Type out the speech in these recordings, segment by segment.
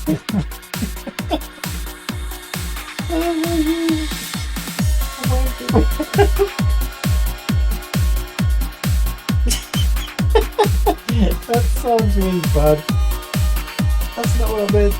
That sounds really bad. That's not what I meant.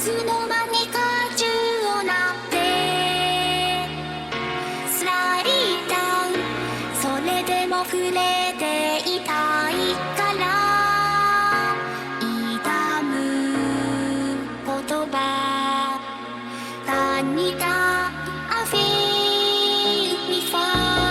つの間にか中央なってスライダウンそれでも触れていたいから痛む言葉何だ I feel me fast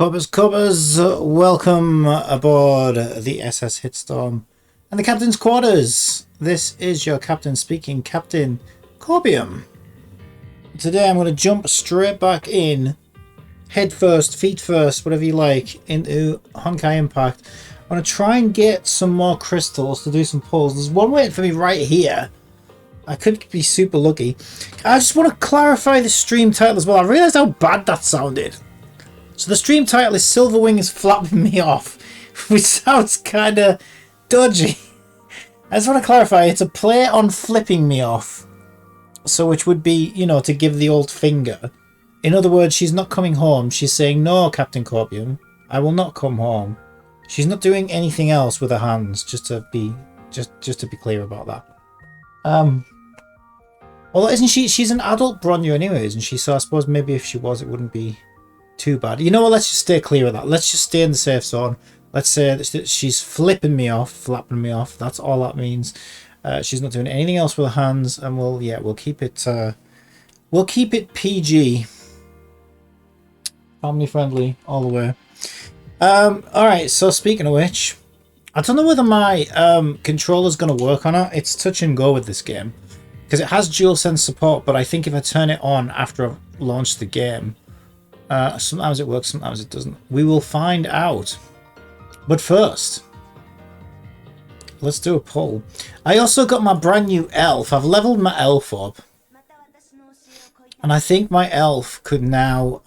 Cobbers, welcome aboard the SS Hitstorm and the Captain's Quarters. This is your Captain speaking, Captain Corbium. Today I'm going to jump straight back in, head first, feet first, whatever you like, into Honkai Impact. I'm going to try and get some more crystals to do some pulls. There's one waiting for me right here. I could be super lucky. I just want to clarify the stream title as well. I realised how bad that sounded. So the stream title is Silverwing is flapping me off, which sounds kind of dodgy. I just want to clarify, it's a play on flipping me off. So which would be, you know, to give the old finger. In other words, she's not coming home. She's saying, no, Captain Corbium, I will not come home. She's not doing anything else with her hands, just to be clear about that. Although isn't she's an adult Bronya anyway, isn't she? So I suppose maybe if she was, it wouldn't be too bad. You know what, let's just stay clear of that. Let's just stay in the safe zone. Let's say that she's flapping me off. That's all that means. She's not doing anything else with her hands, and we'll keep it PG. Family friendly all the way. Alright, so speaking of which, I don't know whether my controller's going to work or not. It's touch and go with this game. Because it has DualSense support, but I think if I turn it on after I've launched the game, sometimes it works, sometimes it doesn't. We will find out. But first, let's do a poll. I also got my brand new elf. I've leveled my elf up. And I think my elf could now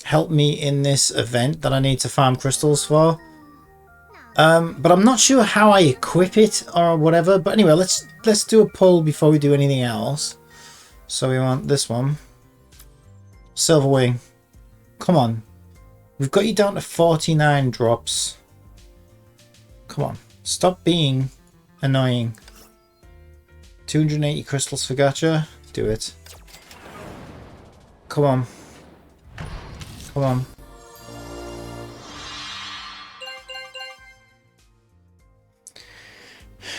help me in this event that I need to farm crystals for. But I'm not sure how I equip it or whatever. But anyway, let's do a poll before we do anything else. So we want this one. Silverwing. Come on. We've got you down to 49 drops. Come on. Stop being annoying. 280 crystals for gacha. Do it. Come on. Come on.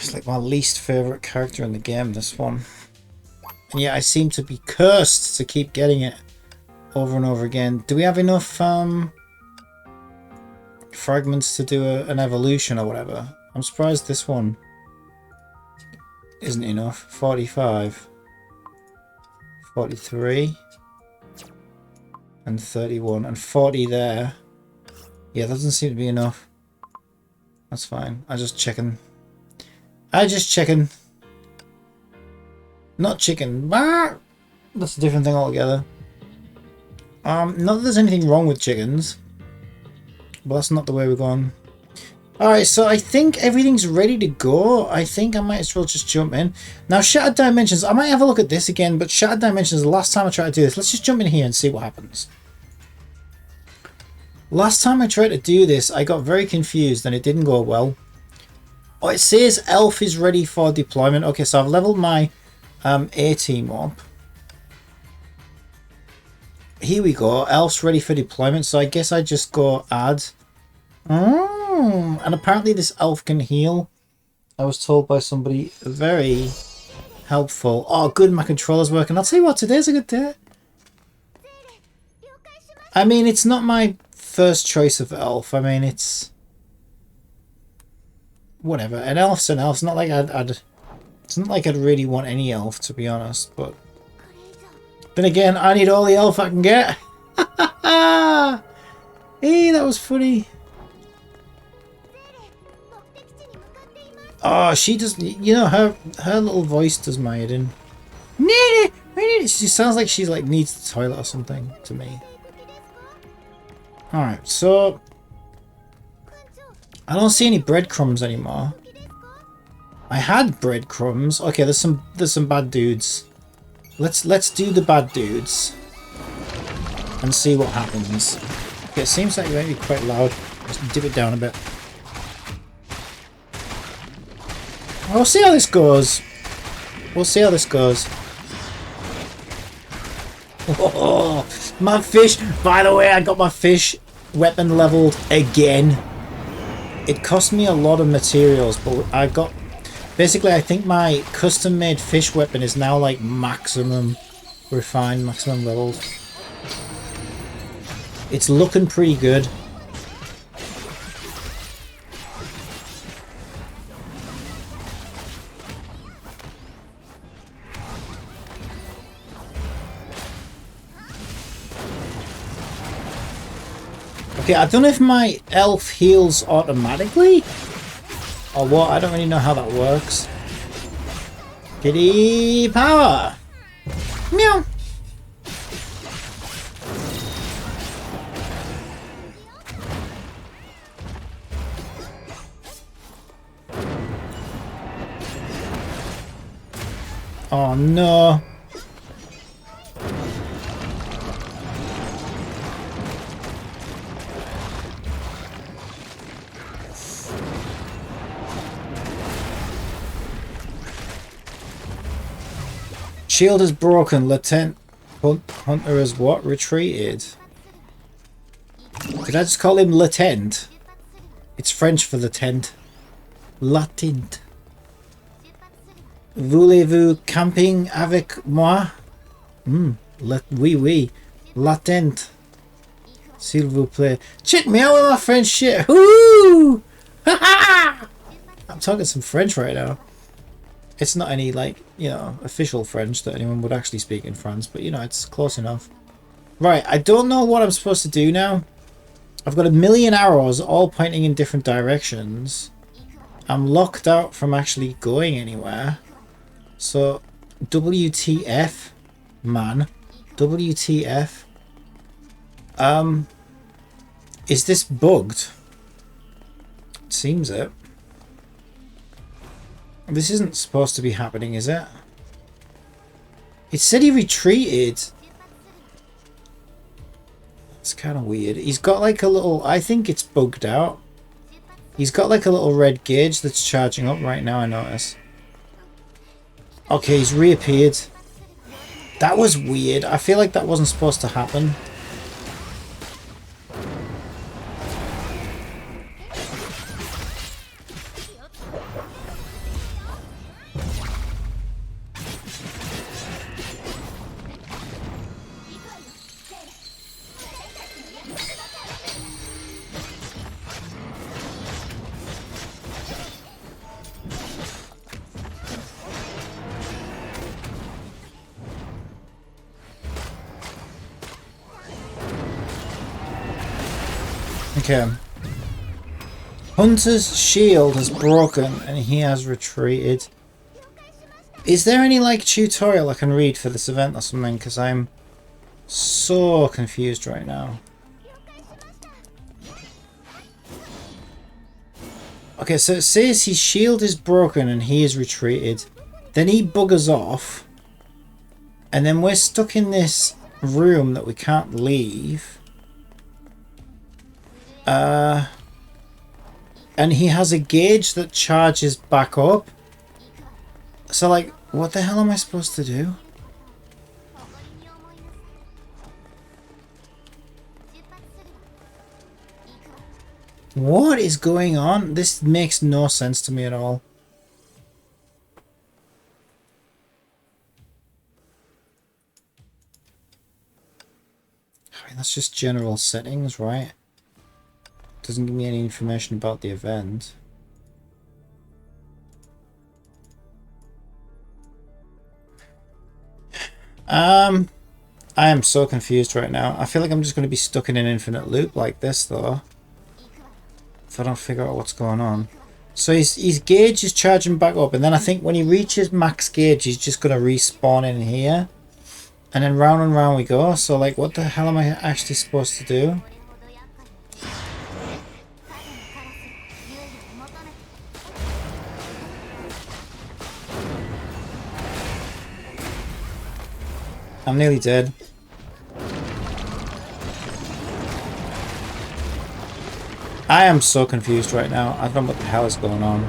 It's like my least favourite character in the game, this one. And yet I seem to be cursed to keep getting it over and over again. Do we have enough fragments to do an evolution or whatever? I'm surprised this one isn't enough. 45. 43. And 31. And 40 there. Yeah, that doesn't seem to be enough. That's fine. I just checking. Not chicken. That's a different thing altogether. Not that there's anything wrong with chickens. But that's not the way we're going. Alright, so I think everything's ready to go. I think I might as well just jump in. Now, Shattered Dimensions. I might have a look at this again, but Shattered Dimensions, the last time I tried to do this. Let's just jump in here and see what happens. Last time I tried to do this, I got very confused and it didn't go well. Oh, it says Elf is ready for deployment. Okay, so I've leveled my A-team up. Here we go. Elf's ready for deployment. So I guess I just go add. Oh, and apparently this elf can heal. I was told by somebody very helpful. Oh, good. My controller's working. I'll tell you what, today's a good day. I mean, it's not my first choice of elf. I mean, it's whatever. An elf's an elf. It's not like it's not like I'd really want any elf, to be honest. But then again, I need all the elf I can get. Hey, that was funny. Oh, she does. You know, her little voice does my head in. She sounds like she's like needs the toilet or something to me. All right, so I don't see any breadcrumbs anymore. I had breadcrumbs. Okay, there's some bad dudes. Let's do the bad dudes and see what happens. Okay, it seems like you might be quite loud. Just dip it down a bit. We'll see how this goes. We'll see how this goes. Oh, my fish. By the way, I got my fish weapon leveled again. It cost me a lot of materials, but I got... Basically, I think my custom-made fish weapon is now like maximum refined, maximum leveled. It's looking pretty good. Okay, I don't know if my elf heals automatically or what. I don't really know how that works. Kitty power! Meow! Oh no. Shield is broken. Latent Hunter is what? Retreated. Did I just call him latent? It's French for latent. Latent. Voulez-vous camping avec moi? Oui. Latent. S'il vous plaît. Check me out with my French shit. Woo! I'm talking some French right now. It's not any, like, you know, official French that anyone would actually speak in France, but, you know, it's close enough. Right, I don't know what I'm supposed to do now. I've got a million arrows all pointing in different directions. I'm locked out from actually going anywhere. So, WTF, man. WTF. Is this bugged? It seems it. This isn't supposed to be happening, is it? It said he retreated. It's kind of weird. He's got like a little... I think it's bugged out. He's got like a little red gauge that's charging up right now, I notice. Okay, he's reappeared. That was weird. I feel like that wasn't supposed to happen. Okay. Hunter's shield has broken and he has retreated. Is there any like tutorial I can read for this event or something? Because I'm so confused right now. Okay, so it says his shield is broken and he is retreated. Then he buggers off. And then we're stuck in this room that we can't leave. And he has a gauge that charges back up. So like, what the hell am I supposed to do? What is going on? This makes no sense to me at all. I mean, that's just general settings, right? Doesn't give me any information about the event. I am so confused right now. I feel like I'm just going to be stuck in an infinite loop like this, though, if I don't figure out what's going on. So his gauge is charging back up, and then I think when he reaches max gauge, he's just going to respawn in here. And then round and round we go. So, like, what the hell am I actually supposed to do? I'm nearly dead. I am so confused right now. I don't know what the hell is going on.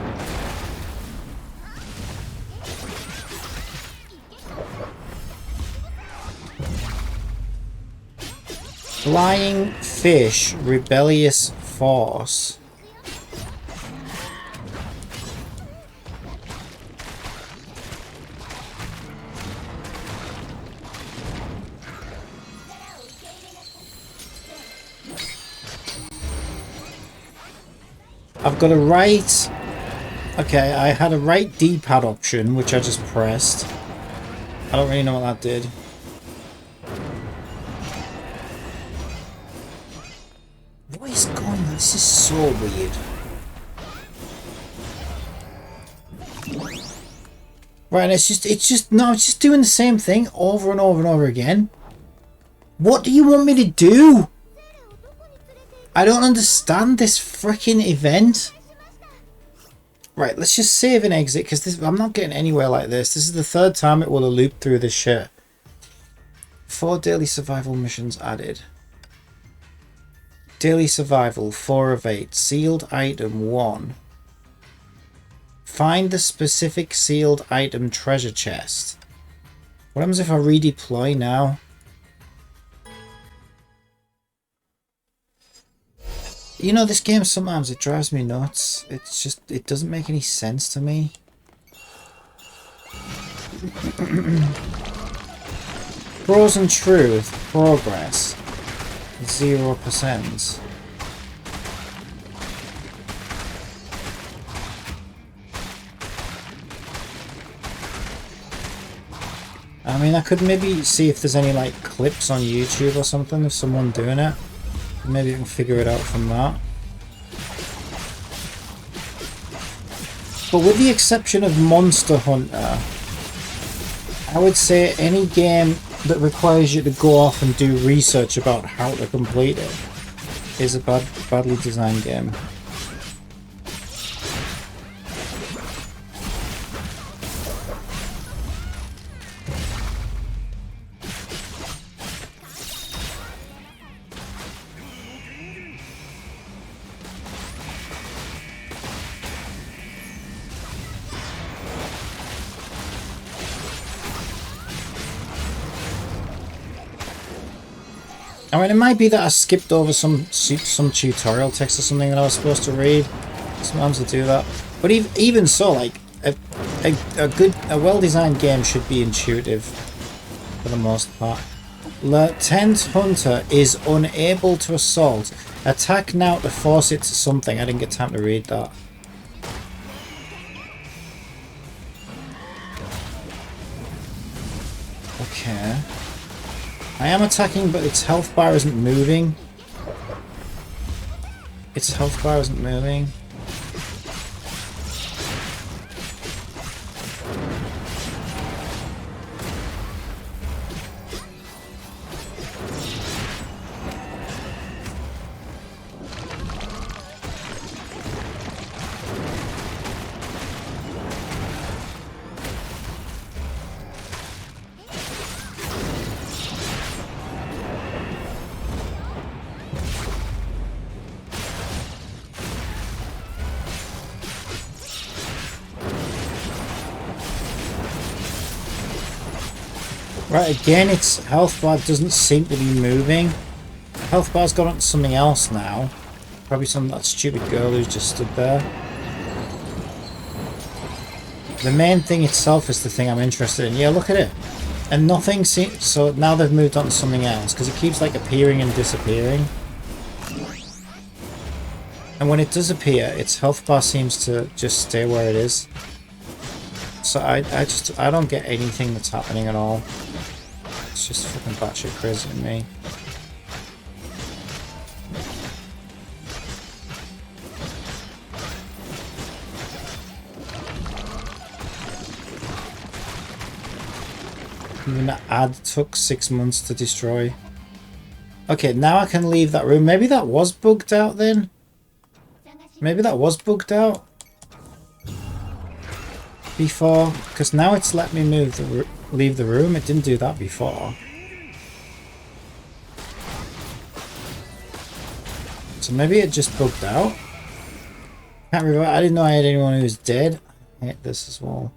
Flying fish, rebellious force. I've got a right... Okay, I had a right D-pad option, which I just pressed. I don't really know what that did. What is going on? This is so weird. Right, and it's just doing the same thing over and over and over again. What do you want me to do? I don't understand this freaking event. Right, let's just save and exit, because I'm not getting anywhere like this. This is the third time it will have looped through this shit. 4 daily survival missions added. Daily survival, 4 of 8. Sealed item 1. Find the specific sealed item treasure chest. What happens if I redeploy now? You know, this game sometimes it drives me nuts. It's just, it doesn't make any sense to me. Frozen truth, progress, 0%. I mean, I could maybe see if there's any like clips on YouTube or something of someone doing it. Maybe I can figure it out from that. But with the exception of Monster Hunter, I would say any game that requires you to go off and do research about how to complete it is a badly designed game. I mean, it might be that I skipped over some tutorial text or something that I was supposed to read. Sometimes I do that. But even so, like, a well-designed game should be intuitive for the most part. Latent Hunter is unable to assault. Attack now to force it to something. I didn't get time to read that. Okay. I am attacking, but its health bar isn't moving. Its health bar isn't moving. Right, again, its health bar doesn't seem to be moving. Health bar's gone up to something else now. Probably that stupid girl who's just stood there. The main thing itself is the thing I'm interested in. Yeah, look at it. And nothing seems... So now they've moved on to something else, because it keeps like appearing and disappearing. And when it does appear, its health bar seems to just stay where it is. So I don't get anything that's happening at all. It's just fucking batshit crazy to me. Even the ad took 6 months to destroy. Okay, now I can leave that room. Maybe that was bugged out then? Maybe that was bugged out before, because now it's let me leave the room. It didn't do that before. So maybe it just bugged out. Can't remember. I didn't know I had anyone who was dead. I hate this as well.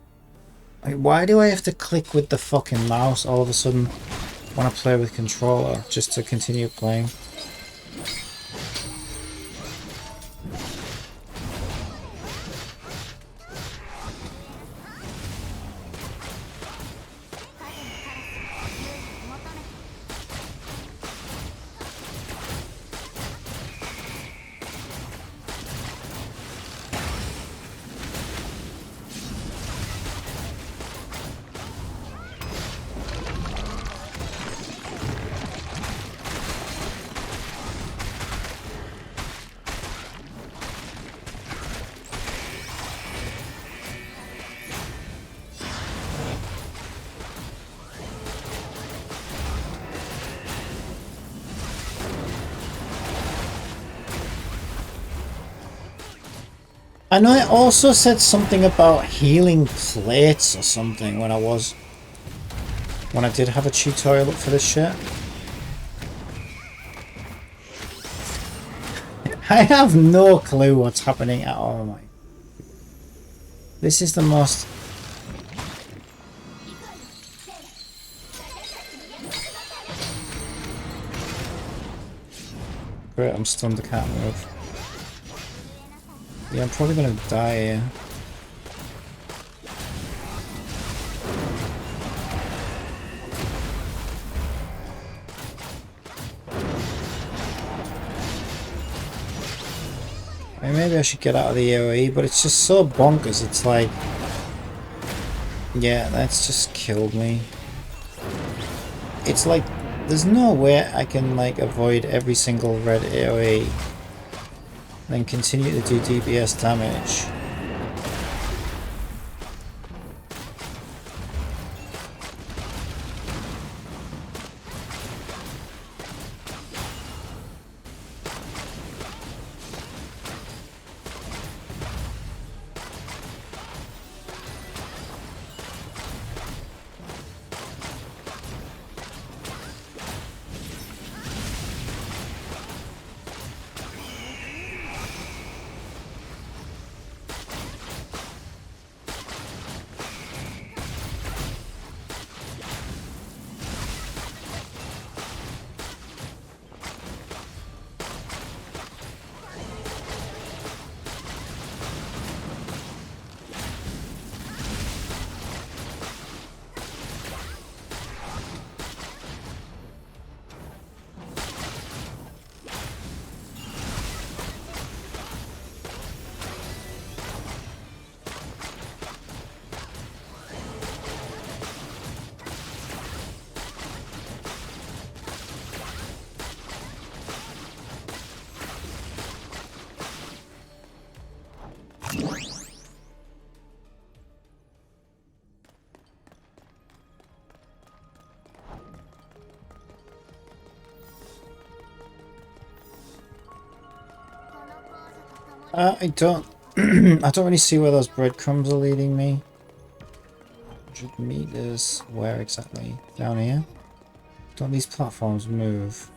Like, why do I have to click with the fucking mouse all of a sudden when I play with controller just to continue playing? I know it also said something about healing plates or something when I did have a tutorial up for this shit. I have no clue what's happening at all, mate. This is the most... Great, I'm stunned, I can't move. Yeah, I'm probably gonna die here. I mean, maybe I should get out of the AoE, but it's just so bonkers. It's like... Yeah, that's just killed me. It's like, there's no way I can like avoid every single red AoE, then continue to do DPS damage. I don't... I don't really see where those breadcrumbs are leading me. 100 meters. Where exactly? Down here? Don't these platforms move?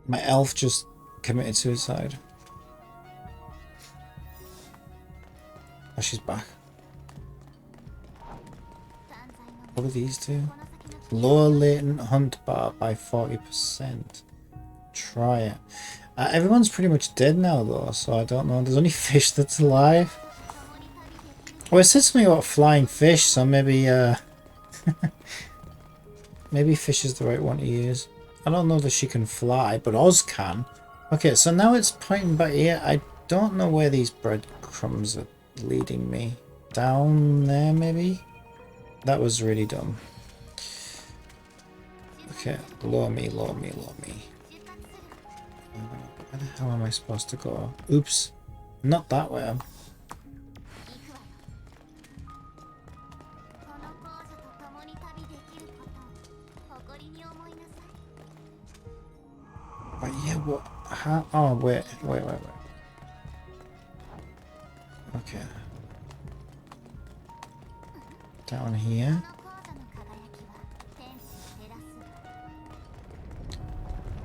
My elf just committed suicide. Oh, she's back. What are these two? Lower latent hunt bar by 40%. Try it. Everyone's pretty much dead now though, so I don't know. There's only fish that's alive. Oh, it said something about flying fish, so maybe maybe fish is the right one to use. I don't know that she can fly, but Oz can. Okay, so now it's pointing back here. I don't know where these breadcrumbs are leading me. Down there, maybe? That was really dumb. Okay, lower me, lower me, lower me. Where the hell am I supposed to go? Oops. Not that way. But yeah, what? How? Oh, wait. Okay. Down here.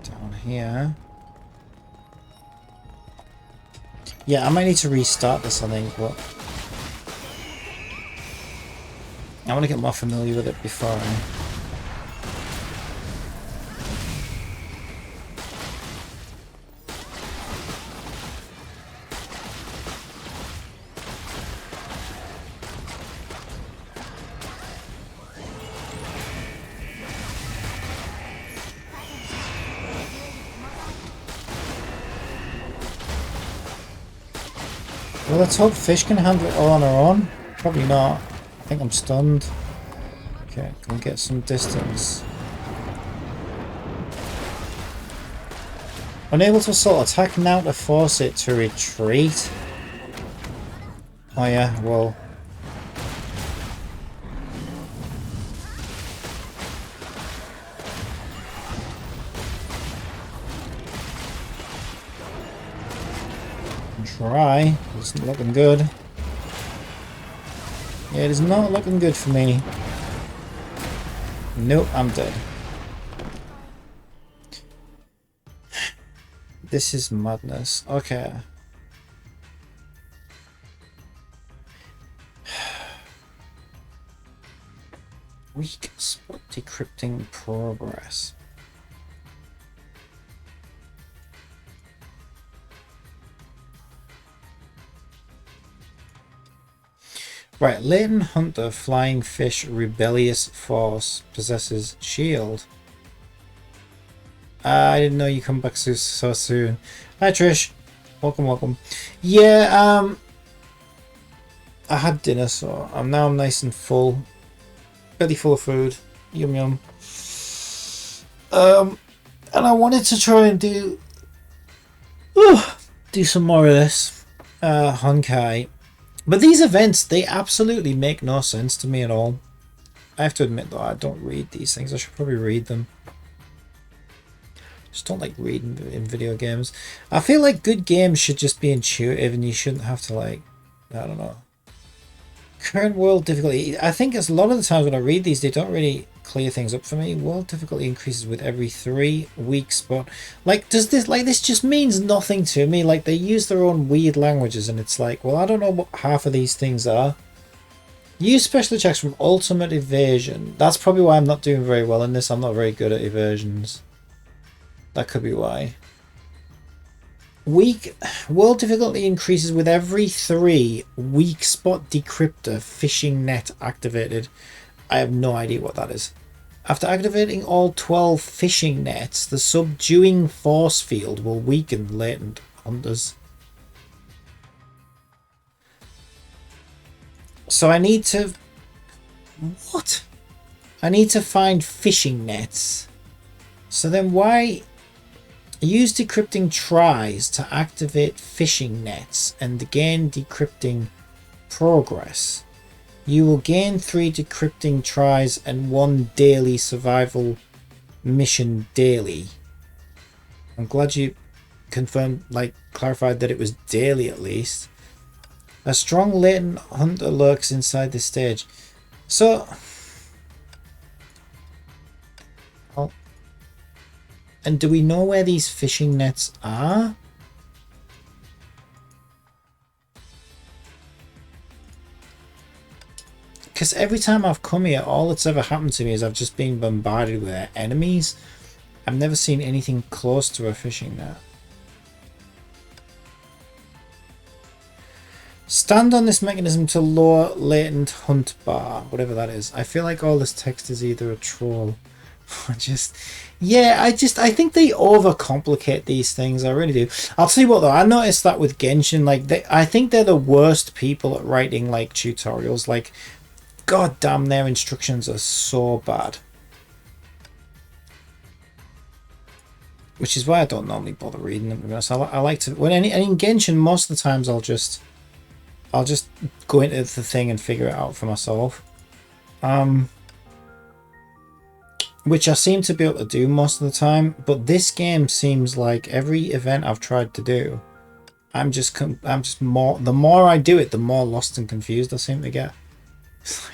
Down here. Yeah, I might need to restart this, I think, but I want to get more familiar with it before I... Well, let's hope fish can handle it all on her own. Probably not. I think I'm stunned. Okay, can we get some distance? Unable to assault, attack now to force it to retreat. Oh yeah, well. Try. It's not looking good. Yeah, it is not looking good for me. Nope, I'm dead. This is madness. Okay. Weak spot decrypting progress. Right, Latent Hunter, Flying Fish, Rebellious Force, possesses Shield. I didn't know you come back so soon. Hi Trish. Welcome, welcome. Yeah, I had dinner, so I'm nice and full. Belly full of food. Yum yum. And I wanted to try and do some more of this. Honkai. But these events, they absolutely make no sense to me at all. I have to admit though, I don't read these things. I should probably read them. Just don't like reading in video games. I feel like good games should just be intuitive and you shouldn't have to like, I don't know. Current world difficulty. I think as a lot of the times when I read these, they don't really clear things up for me. World difficulty increases with every 3 weeks, but like, does this, like, this just means nothing to me? Like, they use their own weird languages and it's like, well, I don't know what half of these things are. Use special attacks from ultimate evasion. That's probably why I'm not doing very well in this. I'm not very good at evasions. That could be why. Weak world difficulty increases with every 3 weak spot decryptor fishing net activated. I have no idea what that is. After activating all 12 fishing nets, the subduing force field will weaken latent hunters. So I need to... What? I need to find fishing nets. So then why... Use decrypting tries to activate fishing nets and gain decrypting progress. You will gain 3 decrypting tries and 1 daily survival mission daily. I'm glad you confirmed, like, clarified that it was daily at least. A strong latent hunter lurks inside this stage. So... And do we know where these fishing nets are? Because every time I've come here, all that's ever happened to me is I've just been bombarded with enemies. I've never seen anything close to a fishing net. Stand on this mechanism to lower latent hunt bar, whatever that is. I feel like all this text is either a troll or just... Yeah, I think they overcomplicate these things. I really do. I'll tell you what though, I noticed that with Genshin, like, I think they're the worst people at writing like tutorials. Like, god damn, their instructions are so bad. Which is why I don't normally bother reading them, to be honest. I like to, when in Genshin, most of the times I'll just go into the thing and figure it out for myself. Which I seem to be able to do most of the time, but this game seems like every event I've tried to do, I'm just more, the more I do it, the more lost and confused I seem to get.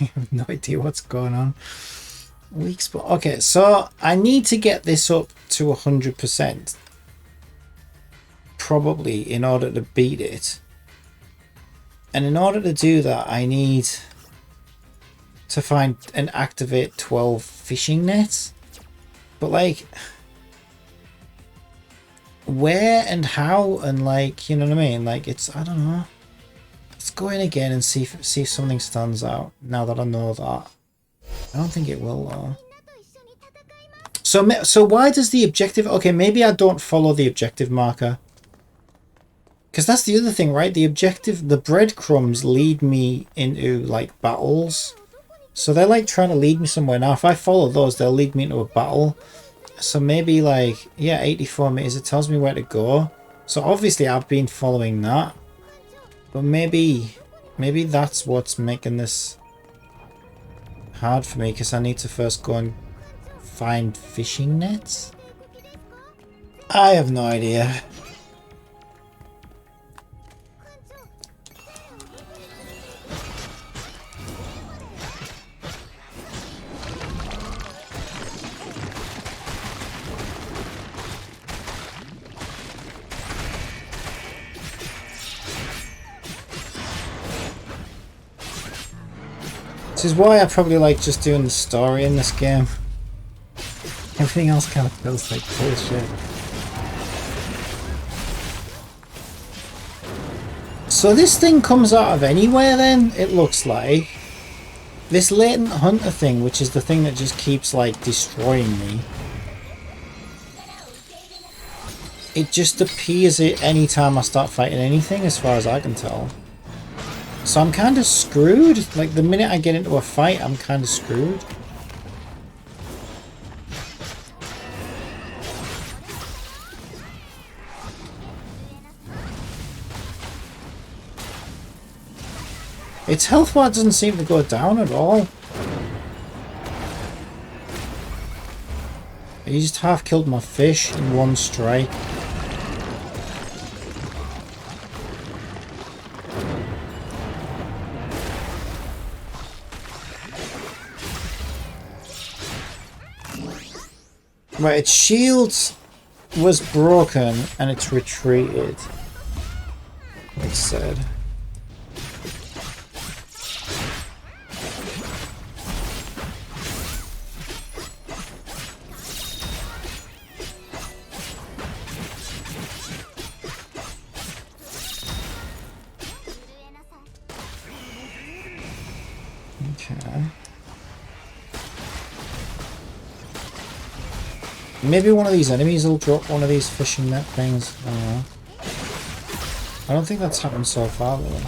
I have no idea what's going on. Weak spot. Okay, so I need to get this up to 100%, probably, in order to beat it. And in order to do that, I need to find and activate 12 fishing nets. But like, where and how, and like, you know what I mean? Like, it's, I don't know. Let's go in again and see if something stands out now that I know that. I don't think it will though. So why does the objective... Okay, maybe I don't follow the objective marker. Because that's the other thing, right? The objective, the breadcrumbs lead me into like battles. So they're like trying to lead me somewhere. Now if I follow those, they'll lead me into a battle. So maybe like, yeah, 84 meters, it tells me where to go. So obviously I've been following that. But maybe Maybe that's what's making this hard for me, because I need to first go and find fishing nets? I have no idea. This is why I probably like just doing the story in this game. Everything else kind of feels like bullshit. So this thing comes out of anywhere then, it looks like. This latent hunter thing, which is the thing that just keeps like destroying me. It just appears at any time I start fighting anything, as far as I can tell. So I'm kind of screwed. Like, the minute I get into a fight, I'm kind of screwed. Its health bar doesn't seem to go down at all. He just half killed my fish in one strike. Right, its shield was broken and it's retreated, it said. Okay. Maybe one of these enemies will drop one of these fishing net things. I don't know. I don't think that's happened so far though.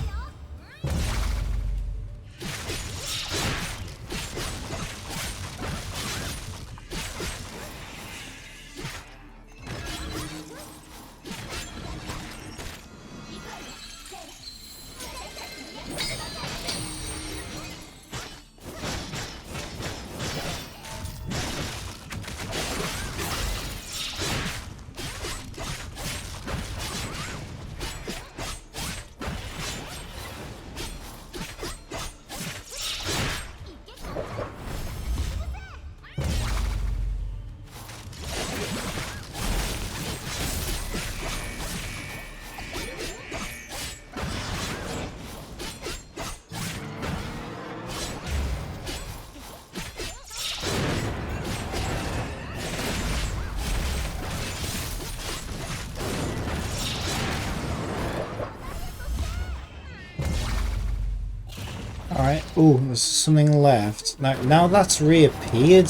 Alright, ooh, there's something left. Now that's reappeared.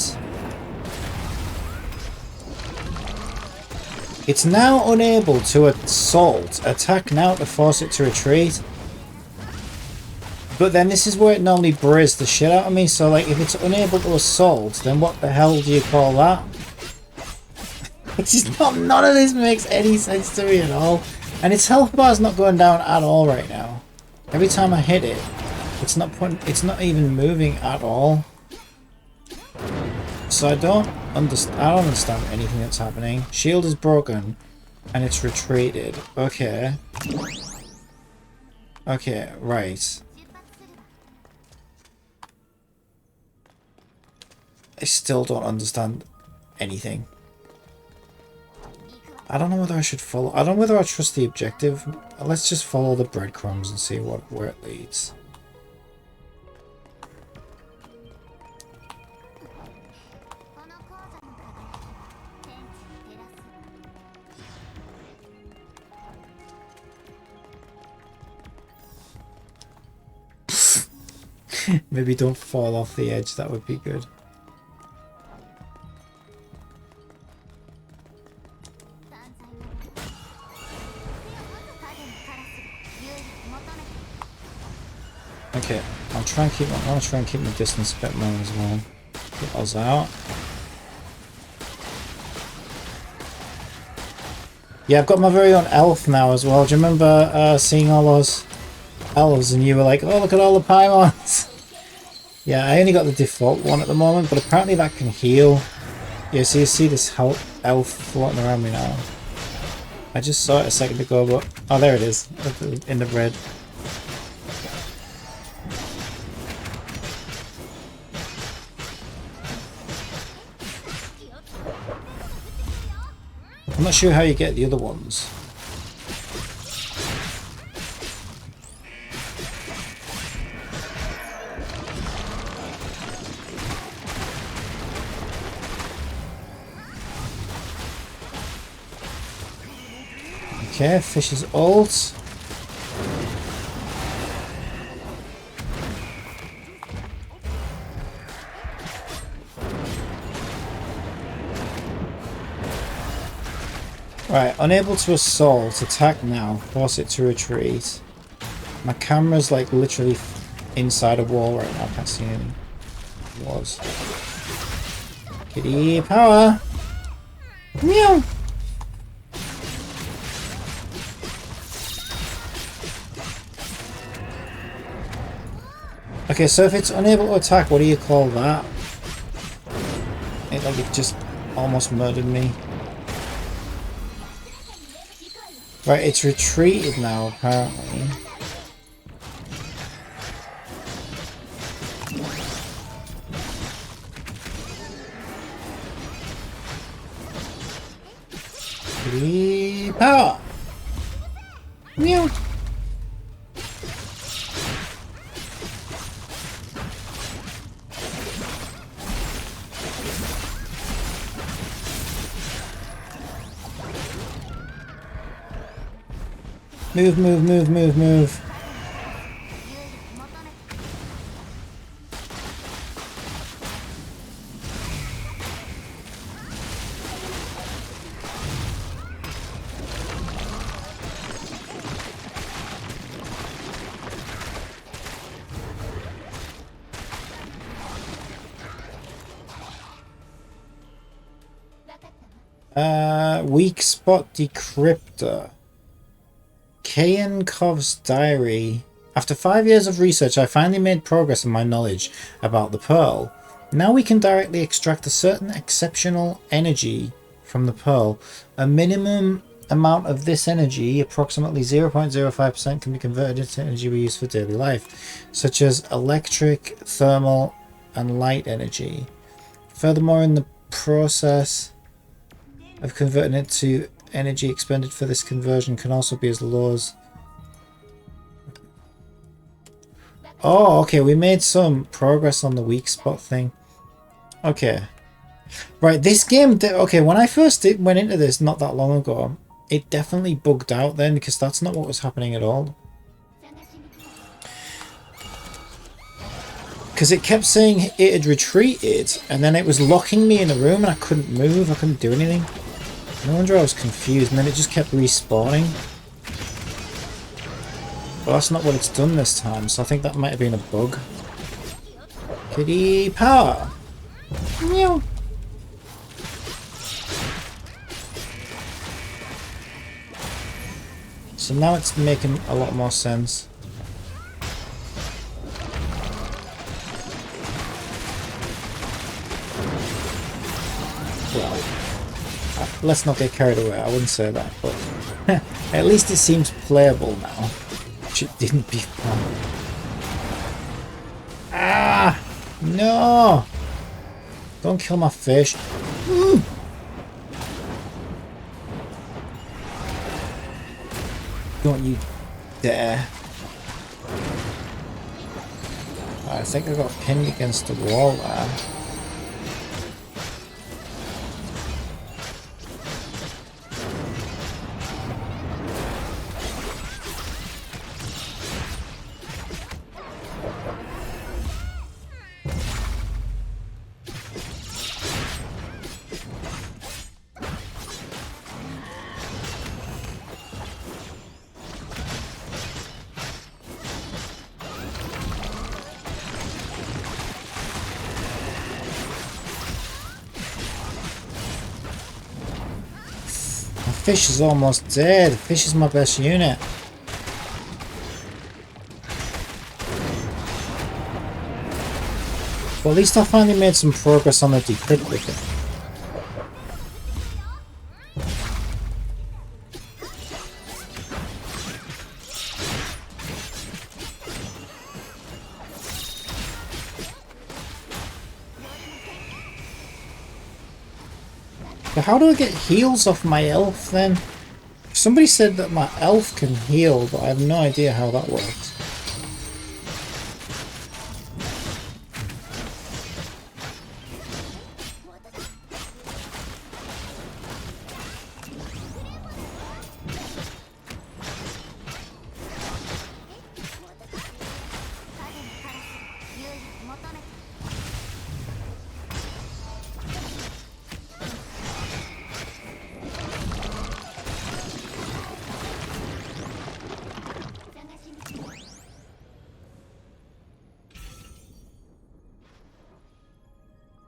It's now unable to assault. Attack now to force it to retreat. But then this is where it normally brays the shit out of me, so like if it's unable to assault, then what the hell do you call that? It's just not, none of this makes any sense to me at all. And its health bar is not going down at all right now. Every time I hit it, it's not even moving at all. So I don't understand anything that's happening. Shield is broken and it's retreated. Okay. Okay, right. I still don't understand anything. I don't know whether I should follow. I don't know whether I trust the objective. Let's just follow the breadcrumbs and see where it leads. Maybe don't fall off the edge, that would be good. Okay, I want to try and keep my distance a bit more as well. Get us out. Yeah, I've got my very own elf now as well. Do you remember seeing all those elves and you were like, oh, look at all the Paimons. Yeah, I only got the default one at the moment, but apparently that can heal. Yeah, so you see this elf floating around me now. I just saw it a second ago, but... Oh, there it is. In the red. I'm not sure how you get the other ones. Okay, fish's ult. Right, unable to assault, attack now, force it to retreat. My camera's like literally inside a wall right now, I can't see any walls. Kitty power! Meow! Okay, so if it's unable to attack, what do you call that? It just almost murdered me. Right, it's retreated now, apparently. Power! Meow! Move, move, move, move, move. Weak spot decryptor. Kayankov's diary. After 5 years of research, I finally made progress in my knowledge about the pearl. Now we can directly extract a certain exceptional energy from the pearl. A minimum amount of this energy, approximately 0.05%, can be converted into energy we use for daily life, such as electric, thermal, and light energy. Furthermore, in the process of converting it to energy expended for this conversion can also be as low as... Oh, okay, we made some progress on the weak spot thing. Okay. Right, this game... Okay, when I first went into this not that long ago, it definitely bugged out then, because that's not what was happening at all. Because it kept saying it had retreated, and then it was locking me in a room and I couldn't move, I couldn't do anything. No wonder I was confused, and then it just kept respawning. But that's not what it's done this time, so I think that might have been a bug. Kitty power! Meow! So now it's making a lot more sense. Well, let's not get carried away, I wouldn't say that, but at least it seems playable now, which it didn't before. Ah! No! Don't kill my fish. Don't you dare. I think I got pinned against the wall there. Fish is almost dead. Fish is my best unit. Well, at least I finally made some progress on the decrypt with it. But how do I get heals off my elf then? Somebody said that my elf can heal, but I have no idea how that works.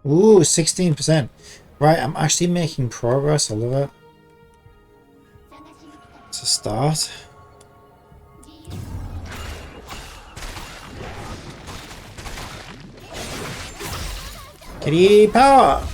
Ooh, 16%. Right, I'm actually making progress. I love it. It's a start. Kitty power!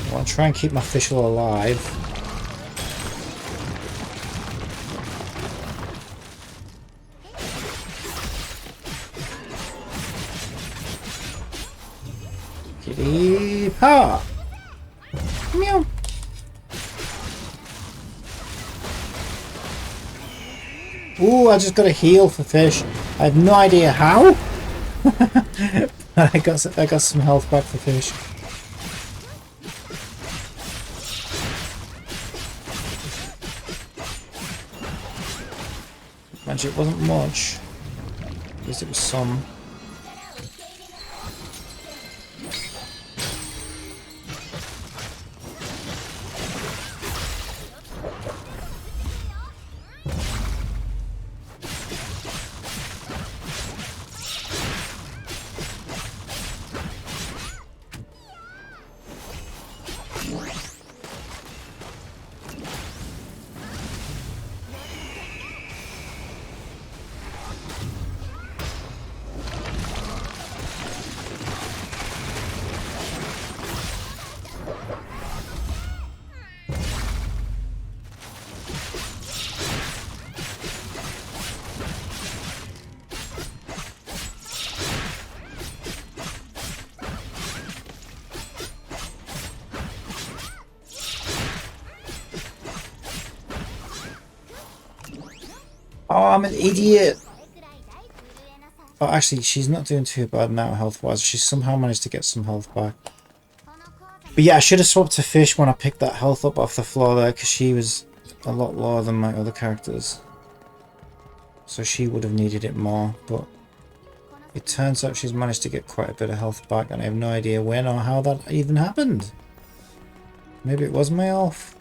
I want to try and keep my fish alive. Kitty power! Meow! Ooh, I just got a heal for fish. I have no idea how. I got some health back for fish. It wasn't much. At least it was some. Oh, I'm an idiot! Oh, actually, she's not doing too bad now health-wise. She's somehow managed to get some health back. But yeah, I should have swapped to fish when I picked that health up off the floor there, because she was a lot lower than my other characters. So she would have needed it more, but it turns out she's managed to get quite a bit of health back, and I have no idea when or how that even happened. Maybe it was my elf.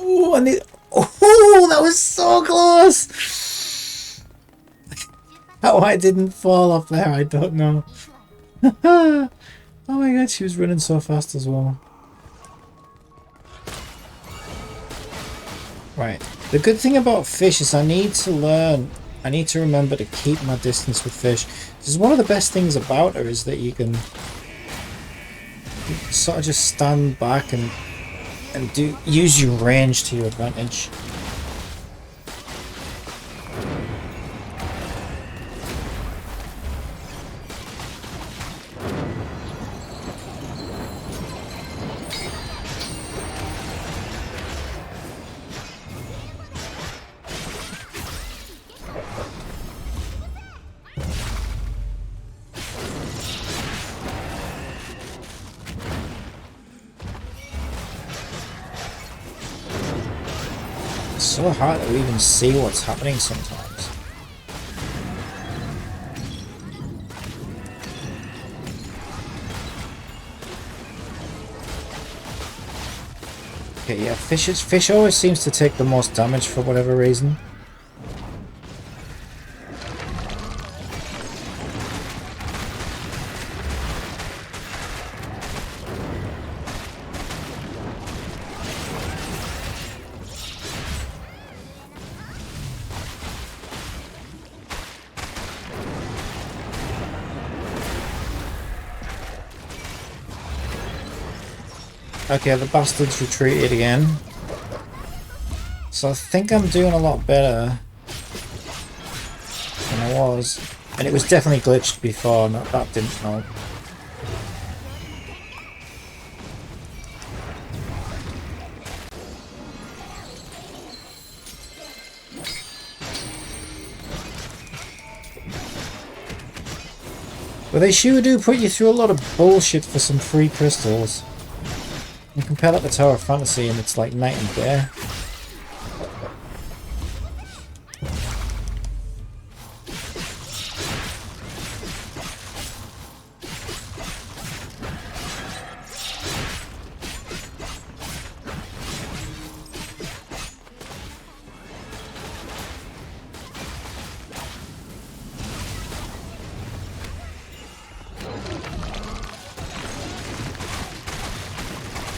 Oh, and oh, that was so close! How I didn't fall off there, I don't know. Oh my god, she was running so fast as well. Right, the good thing about fish is I need to remember to keep my distance with fish. This is one of the best things about her, is that you can sort of just stand back and use your range to your advantage. so hard to even see what's happening sometimes. Okay, yeah, fish always seems to take the most damage for whatever reason. Okay, the bastards retreated again. So I think I'm doing a lot better than I was. And it was definitely glitched before, that didn't help. But they sure do put you through a lot of bullshit for some free crystals. You compare that to Tower of Fantasy and it's like night and day.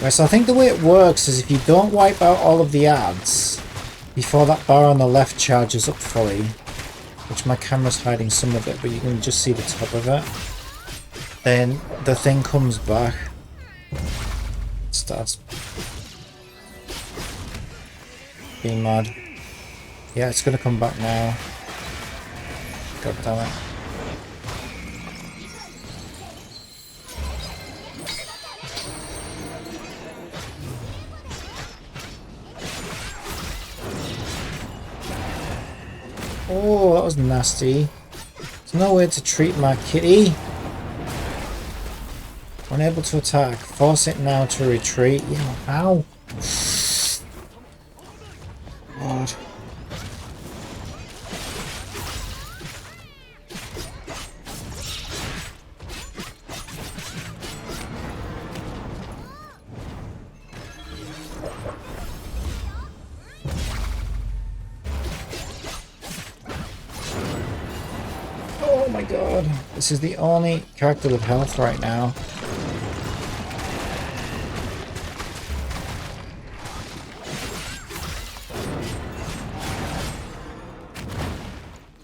Right, so I think the way it works is if you don't wipe out all of the ads before that bar on the left charges up fully, which my camera's hiding some of it, but you can just see the top of it, then the thing comes back. It starts being mad. Yeah, it's gonna come back now. God damn it. Oh, that was nasty. There's no way to treat my kitty. Unable to attack. Force it now to retreat. Yeah, how? God. Oh my god. This is the only character with health right now.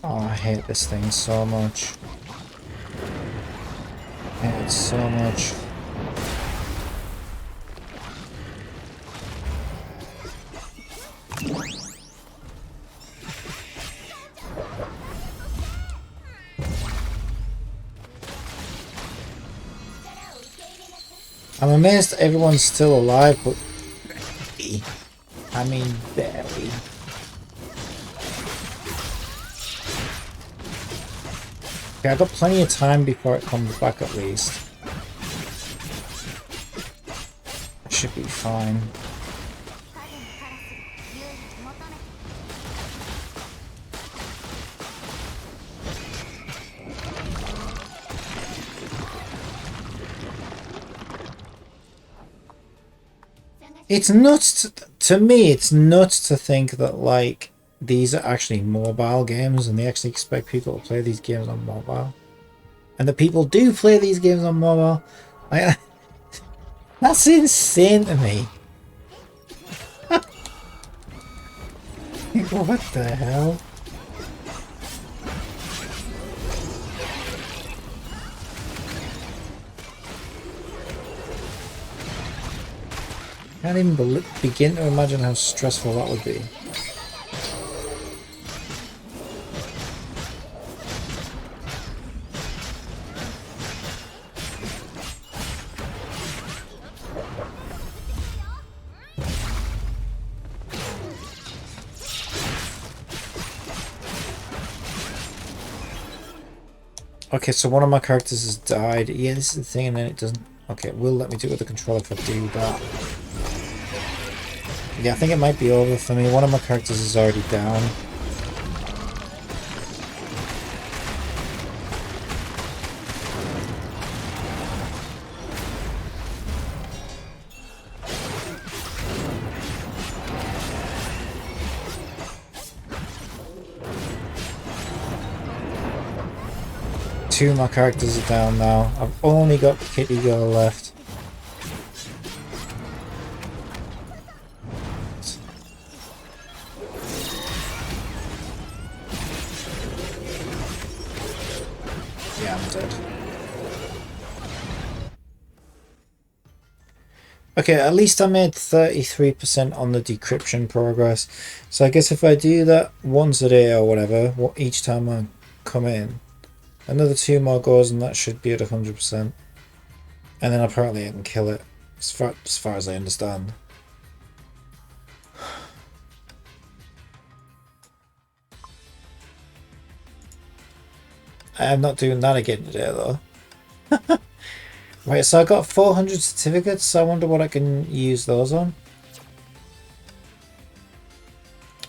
Oh, I hate this thing so much. I hate it so much. I'm amazed everyone's still alive, but barely. I mean, barely. Okay, I've got plenty of time before it comes back at least. I should be fine. It's nuts to me. It's nuts to think that like these are actually mobile games, and they actually expect people to play these games on mobile, and the people do play these games on mobile. That's insane to me. What the hell? Can't even begin to imagine how stressful that would be. Okay, so one of my characters has died. Yeah, this is the thing, and then it doesn't. Okay, it will let me do it with the controller if I do that. Yeah, I think it might be over for me. One of my characters is already down. Two of my characters are down now. I've only got Kitty Girl left. Yeah, I'm dead. Okay, at least I made 33% on the decryption progress. So I guess if I do that once a day or whatever, each time I come in, another 2 more goes and that should be at 100%. And then apparently I can kill it, as far as I understand. I am not doing that again today though. Right, so I got 400 certificates, so I wonder what I can use those on.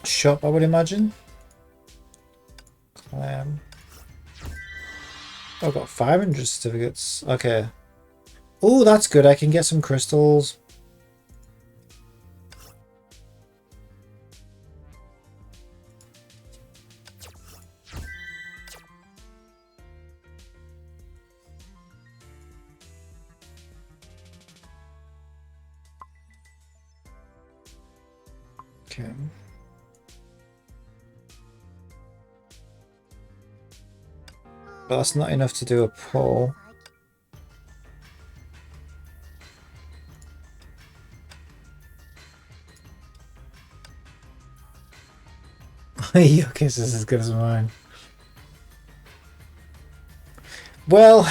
Shop, I would imagine. I've got 500 certificates. Okay. Oh, that's good. I can get some crystals. Okay. But that's not enough to do a pull. Your kiss is as good as mine. Well,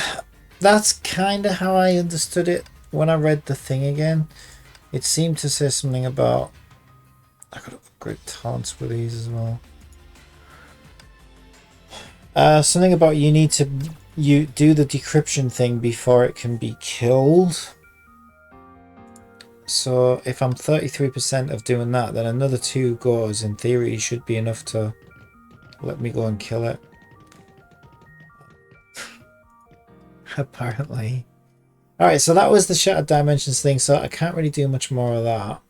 that's kind of how I understood it when I read the thing again. It seemed to say something about... I gotta upgrade taunts with these as well. Something about you need to do the decryption thing before it can be killed. So if I'm 33% of doing that, then another 2 goes in theory should be enough to let me go and kill it. Apparently. Alright, so that was the Shattered Dimensions thing, so I can't really do much more of that.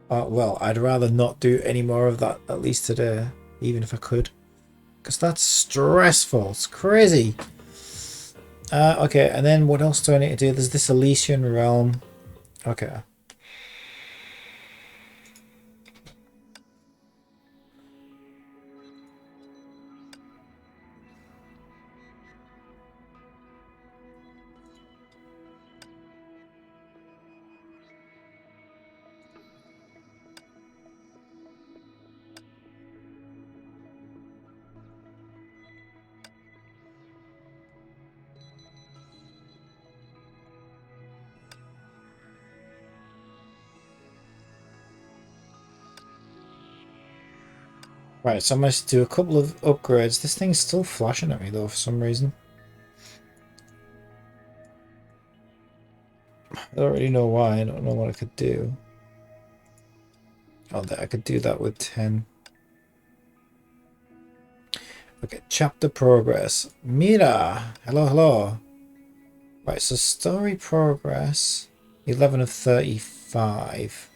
Well, I'd rather not do any more of that, at least today, even if I could. Because that's stressful, it's crazy. Okay, and then what else do I need to do? There's this Elysian Realm. Okay. Right, so I must do a couple of upgrades. This thing's still flashing at me though for some reason. I don't really know why. I don't know what I could do. Oh, I could do that with 10. Okay, chapter progress. Mira! Hello, hello. Right, so story progress. 11 of 35.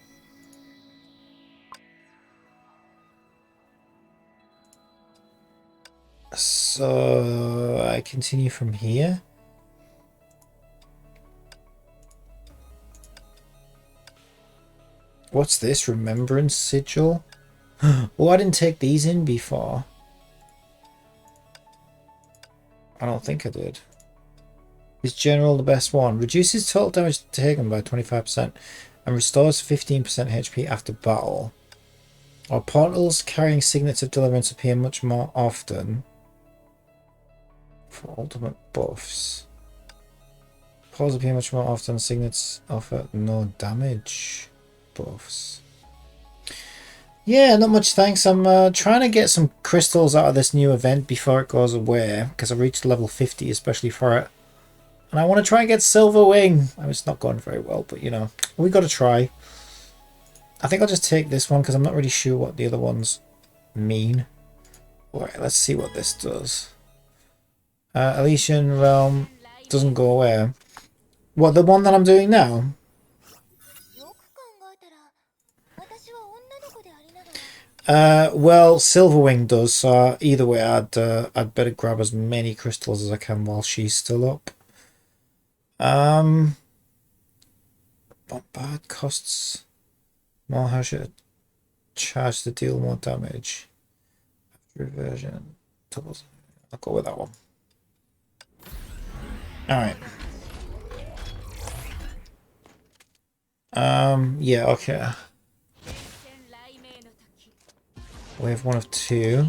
So I continue from here. What's this? Remembrance sigil? Oh, I didn't take these in before. I don't think I did. Is general the best one? Reduces total damage taken by 25% and restores 15% HP after battle. Or portals carrying signets of deliverance appear much more often. For ultimate buffs. Portals appear much more often. Signets offer no damage buffs. Yeah, not much thanks. I'm trying to get some crystals out of this new event before it goes away. Because I reached level 50 especially for it. And I want to try and get Silverwing. I mean, it's not going very well, but you know, we got to try. I think I'll just take this one because I'm not really sure what the other ones mean. Alright, let's see what this does. Elysian Realm doesn't go away. What, the one that I'm doing now? Well, Silverwing does, so either way I'd better grab as many crystals as I can while she's still up. Bombard costs more. How should I charge to deal more damage? Reversion doubles. I'll go with that one. Alright. Yeah, okay. We have one of two.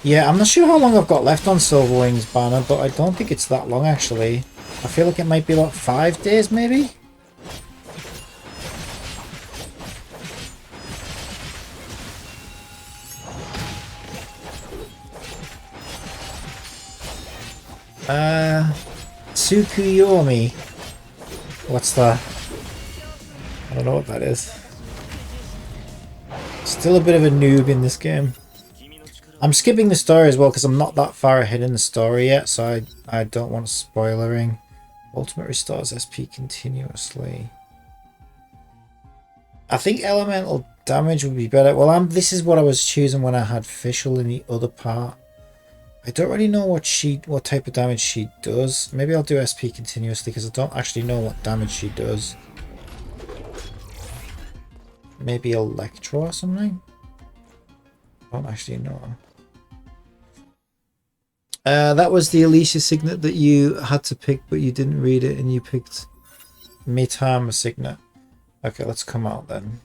Yeah, I'm not sure how long I've got left on Silverwing's banner, but I don't think it's that long actually. I feel like it might be like 5 days maybe? Tsukuyomi. What's that? I don't know what that is. Still a bit of a noob in this game. I'm skipping the story as well because I'm not that far ahead in the story yet, so I don't want spoilering. Ultimate restores SP continuously. I think elemental damage would be better. Well, this is what I was choosing when I had Fischl in the other part. I don't really know what type of damage she does. Maybe I'll do SP continuously because I don't actually know what damage she does. Maybe Electro or something? I don't actually know. That was the Alicia Signet that you had to pick, but you didn't read it and you picked Mitama Signet. Okay, let's come out then.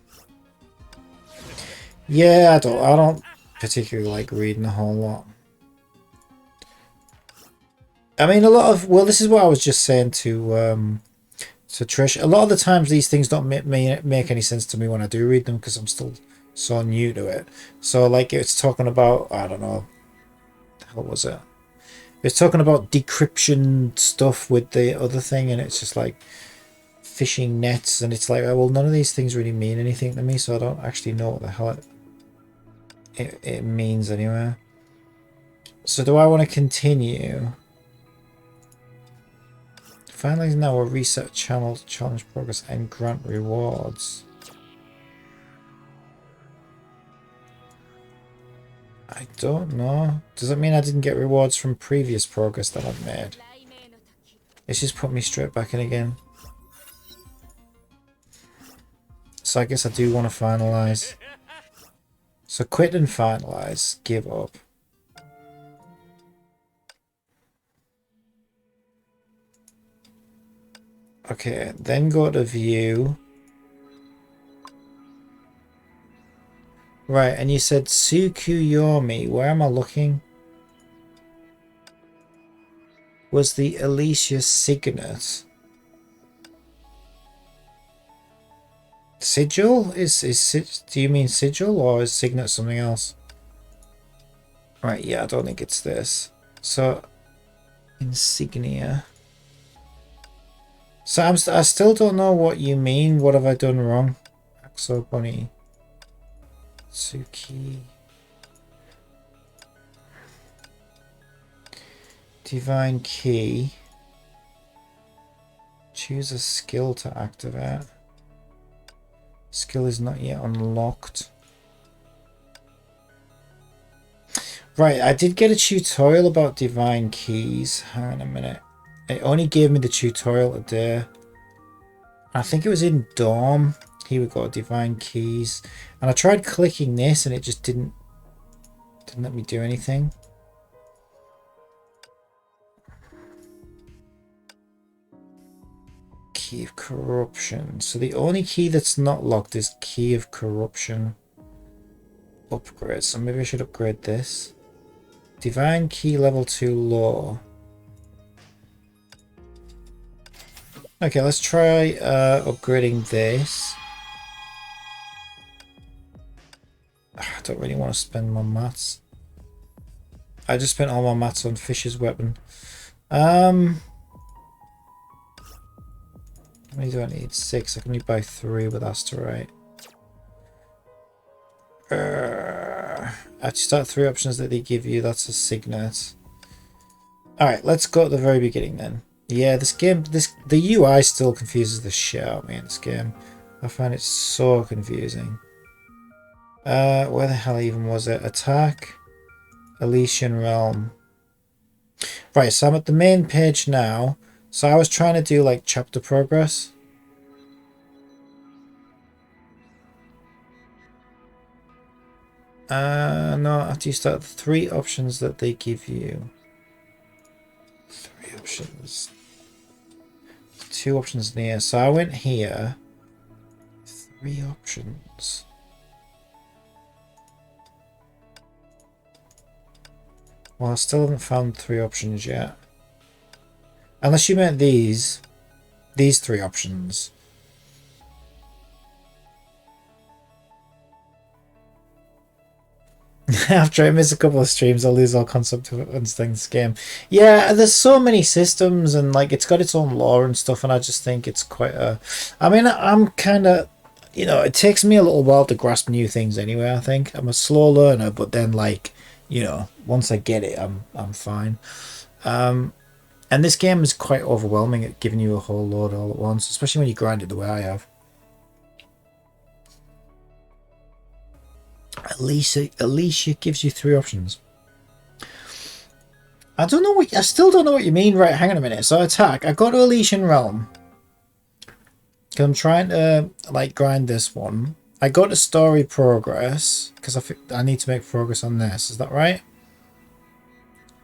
Yeah, I don't particularly like reading a whole lot. I mean, well, this is what I was just saying to Trish. A lot of the times these things don't make any sense to me when I do read them because I'm still so new to it. So, like, it's talking about, I don't know, what was it? It's talking about decryption stuff with the other thing, and it's just like fishing nets, and it's like, oh, well, none of these things really mean anything to me, so I don't actually know what the hell it means anyway. So do I want to continue? Finally, now a reset channel, challenge progress, and grant rewards. I don't know. Does that mean I didn't get rewards from previous progress that I've made? It's just put me straight back in again. So I guess I do want to finalize. So quit and finalize. Give up. Okay, then go to view. Right, and you said Tsukuyomi. Where am I looking? Was the Alicia Signet? Sigil? Do you mean sigil or is Signet something else? Right, yeah, I don't think it's this. So, insignia. So I still don't know what you mean. What have I done wrong? Axo Bunny. Tsuki. Divine Key. Choose a skill to activate. Skill is not yet unlocked. Right, I did get a tutorial about Divine Keys. Hang on a minute. It only gave me the tutorial today. I think it was in Dorm. Here we go, Divine Keys. And I tried clicking this and it just didn't let me do anything. Key of Corruption. So the only key that's not locked is Key of Corruption. Upgrade. So maybe I should upgrade this. Divine Key level 2 low. Okay, let's try upgrading this. I don't really want to spend my mats. I just spent all my mats on Fish's weapon. How many do I need? 6. I can only buy 3 with Asterite. Actually, start 3 options that they give you. That's a signet. Alright, let's go at the very beginning then. Yeah, this game, the UI still confuses the shit out of me in this game. I find it so confusing. Where the hell even was it? Attack, Elysian Realm. Right, so I'm at the main page now. So I was trying to do like chapter progress. No, after you start the 3 options that they give you. 3 options. 2 options near. So I went here. 3 options. Well, I still haven't found 3 options yet. Unless you meant these 3 options. After I miss a couple of streams, I'll lose all concept of understanding this game. Yeah, there's so many systems and like it's got its own lore and stuff, and I just think it's quite a... I mean, I'm kind of... You know, it takes me a little while to grasp new things anyway, I think. I'm a slow learner, but then like, you know, once I get it, I'm fine. And this game is quite overwhelming at giving you a whole load all at once, especially when you grind it the way I have. Alicia gives you 3 options. I still don't know what you mean. Right, hang on a minute. So attack. I go to Elysian Realm. Because I'm trying to like grind this one. I go to story progress because I need to make progress on this. Is that right?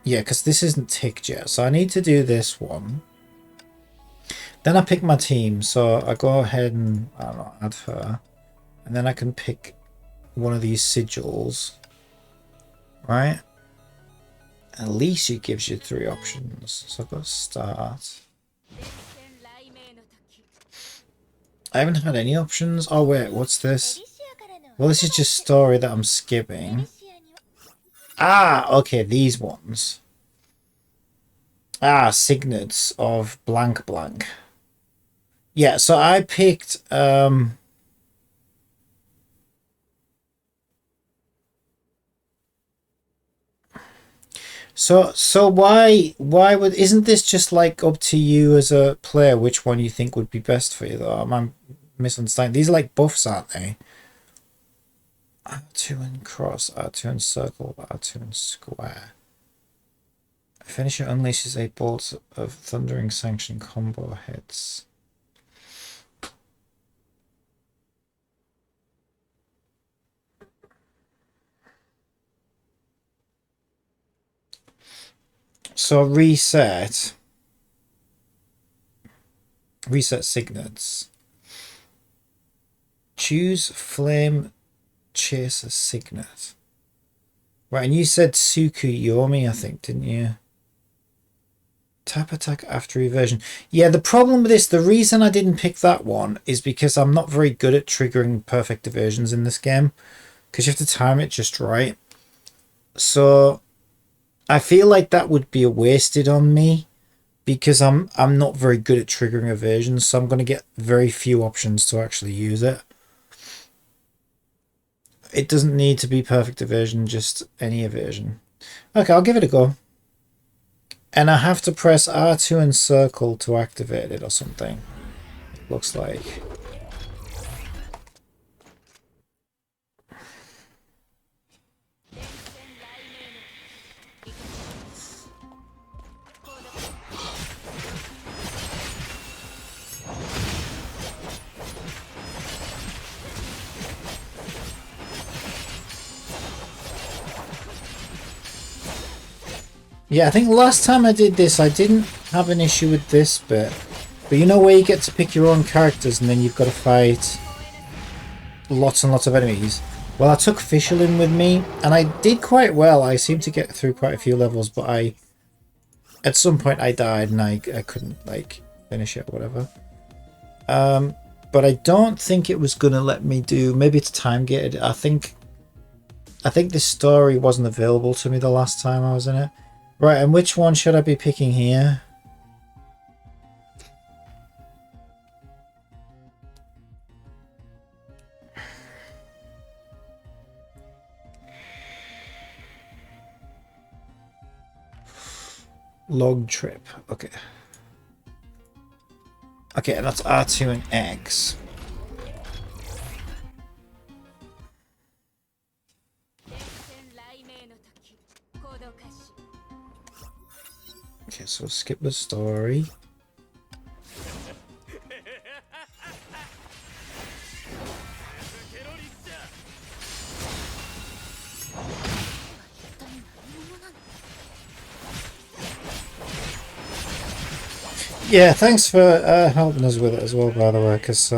Yeah, because this isn't ticked yet. So I need to do this one. Then I pick my team. So I go ahead and, I don't know, add her. And then I can pick one of these sigils. Right? At least it gives you 3 options. So I've got to start. I haven't had any options. Oh wait, what's this? Well, this is just story that I'm skipping. Ah, okay, these ones. Ah, signets of blank blank. Yeah, so I picked So why would isn't this just like up to you as a player which one you think would be best for you though? I'm misunderstanding. These are like buffs, aren't they? R2 and cross, R2 and circle, R2 and square. Finisher unleashes 8 bolts of thundering sanction combo hits. So reset signets. Choose flame chaser signet. Right, and you said Tsukuyomi, I think, didn't you? Tap attack after reversion. Yeah, the problem with this, the reason I didn't pick that one is because I'm not very good at triggering perfect diversions in this game. Because you have to time it just right. So I feel like that would be wasted on me because I'm not very good at triggering evasions, so I'm going to get very few options to actually use it. It doesn't need to be perfect evasion, just any evasion. Okay, I'll give it a go. And I have to press R2 and circle to activate it or something. It looks like. Yeah, I think last time I did this, I didn't have an issue with this bit. But you know where you get to pick your own characters and then you've got to fight lots and lots of enemies? Well, I took Fisherlin with me, and I did quite well. I seemed to get through quite a few levels, but at some point I died and I couldn't, like, finish it or whatever. But I don't think it was going to let me do... Maybe it's time gated. I think this story wasn't available to me the last time I was in it. Right, and which one should I be picking here? Log trip. Okay. Okay, that's R2 and X. Okay, so skip the story. Yeah, thanks for helping us with it as well, by the way, because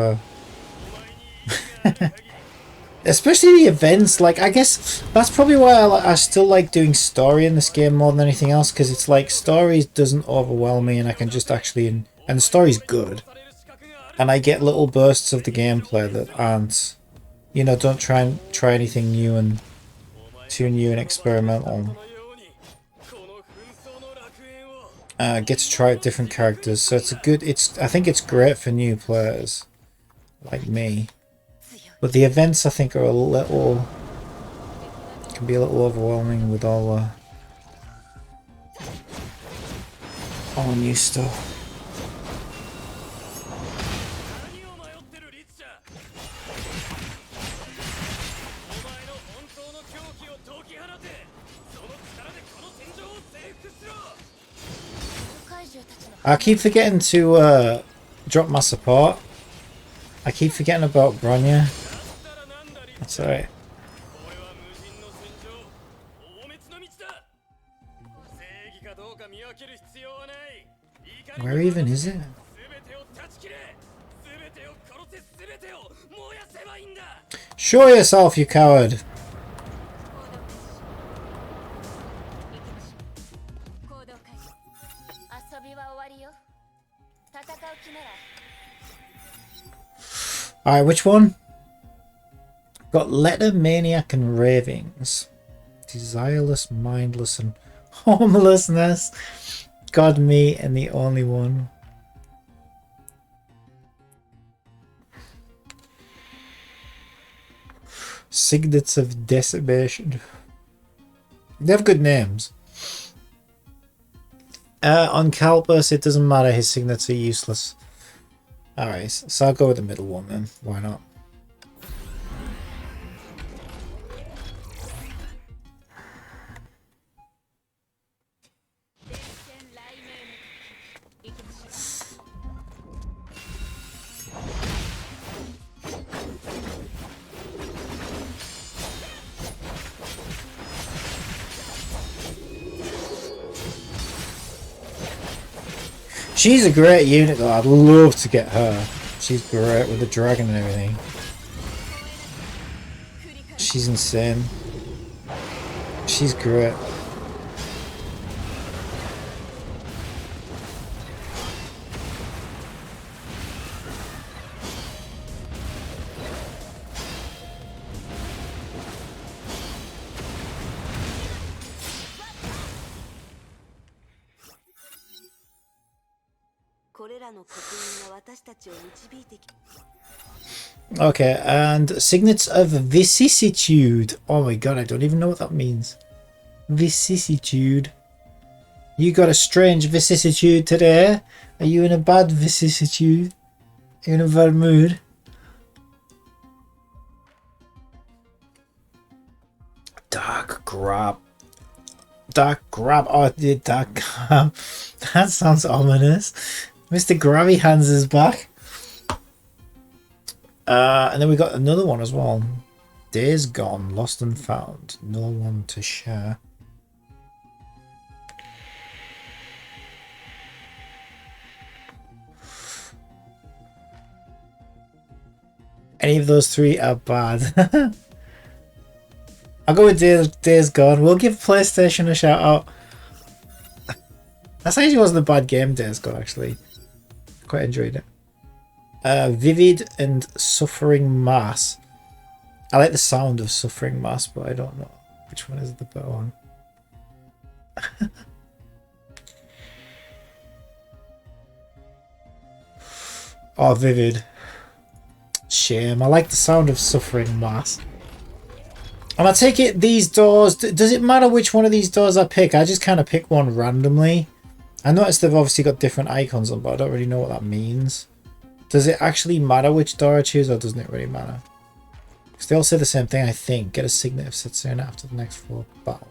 especially the events, like, I guess that's probably why I still like doing story in this game more than anything else, because it's like stories doesn't overwhelm me and I can just actually, and the story's good, and I get little bursts of the gameplay that aren't, you know, don't try anything new and too new and experimental. Get to try out different characters, so it's a good, I think it's great for new players like me. But the events I think are can be a little overwhelming with all new stuff. I keep forgetting to drop my support. I keep forgetting about Bronya. That's alright. Where even is it? Show yourself, you coward! Alright, which one? Got Letter, Maniac, and Ravings. Desireless, Mindless, and Homelessness. God, Me, and the Only One. Signets of Decimation. They have good names. On Calpus, it doesn't matter. His signets are useless. Alright, so I'll go with the middle one then. Why not? She's a great unit though, I'd love to get her. She's great with the dragon and everything. She's insane. She's great. Okay, and Signets of Vicissitude. Oh my god, I don't even know what that means. Vicissitude. You got a strange vicissitude today? Are you in a bad vicissitude? Are you in a bad mood? Dark Grab. Dark Grab. Oh, the Dark Grab. That sounds ominous. Mr. Grabby Hands is back. And then we got another one as well. Days Gone, Lost and Found. No One to Share. Any of those three are bad. I'll go with Days Gone. We'll give PlayStation a shout out. That actually wasn't a bad game, Days Gone, actually. Quite enjoyed it. Vivid and Suffering Mass. I like the sound of Suffering Mass, but I don't know which one is the better one. Oh, vivid. Shame. I like the sound of suffering mass. And I take it these doors... Does it matter which one of these doors I pick? I just kind of pick one randomly. I noticed they've obviously got different icons on, but I don't really know what that means. Does it actually matter which door I choose, or doesn't it really matter? Because they all say the same thing, I think. Get a signet of Setsuna after the next floor battle.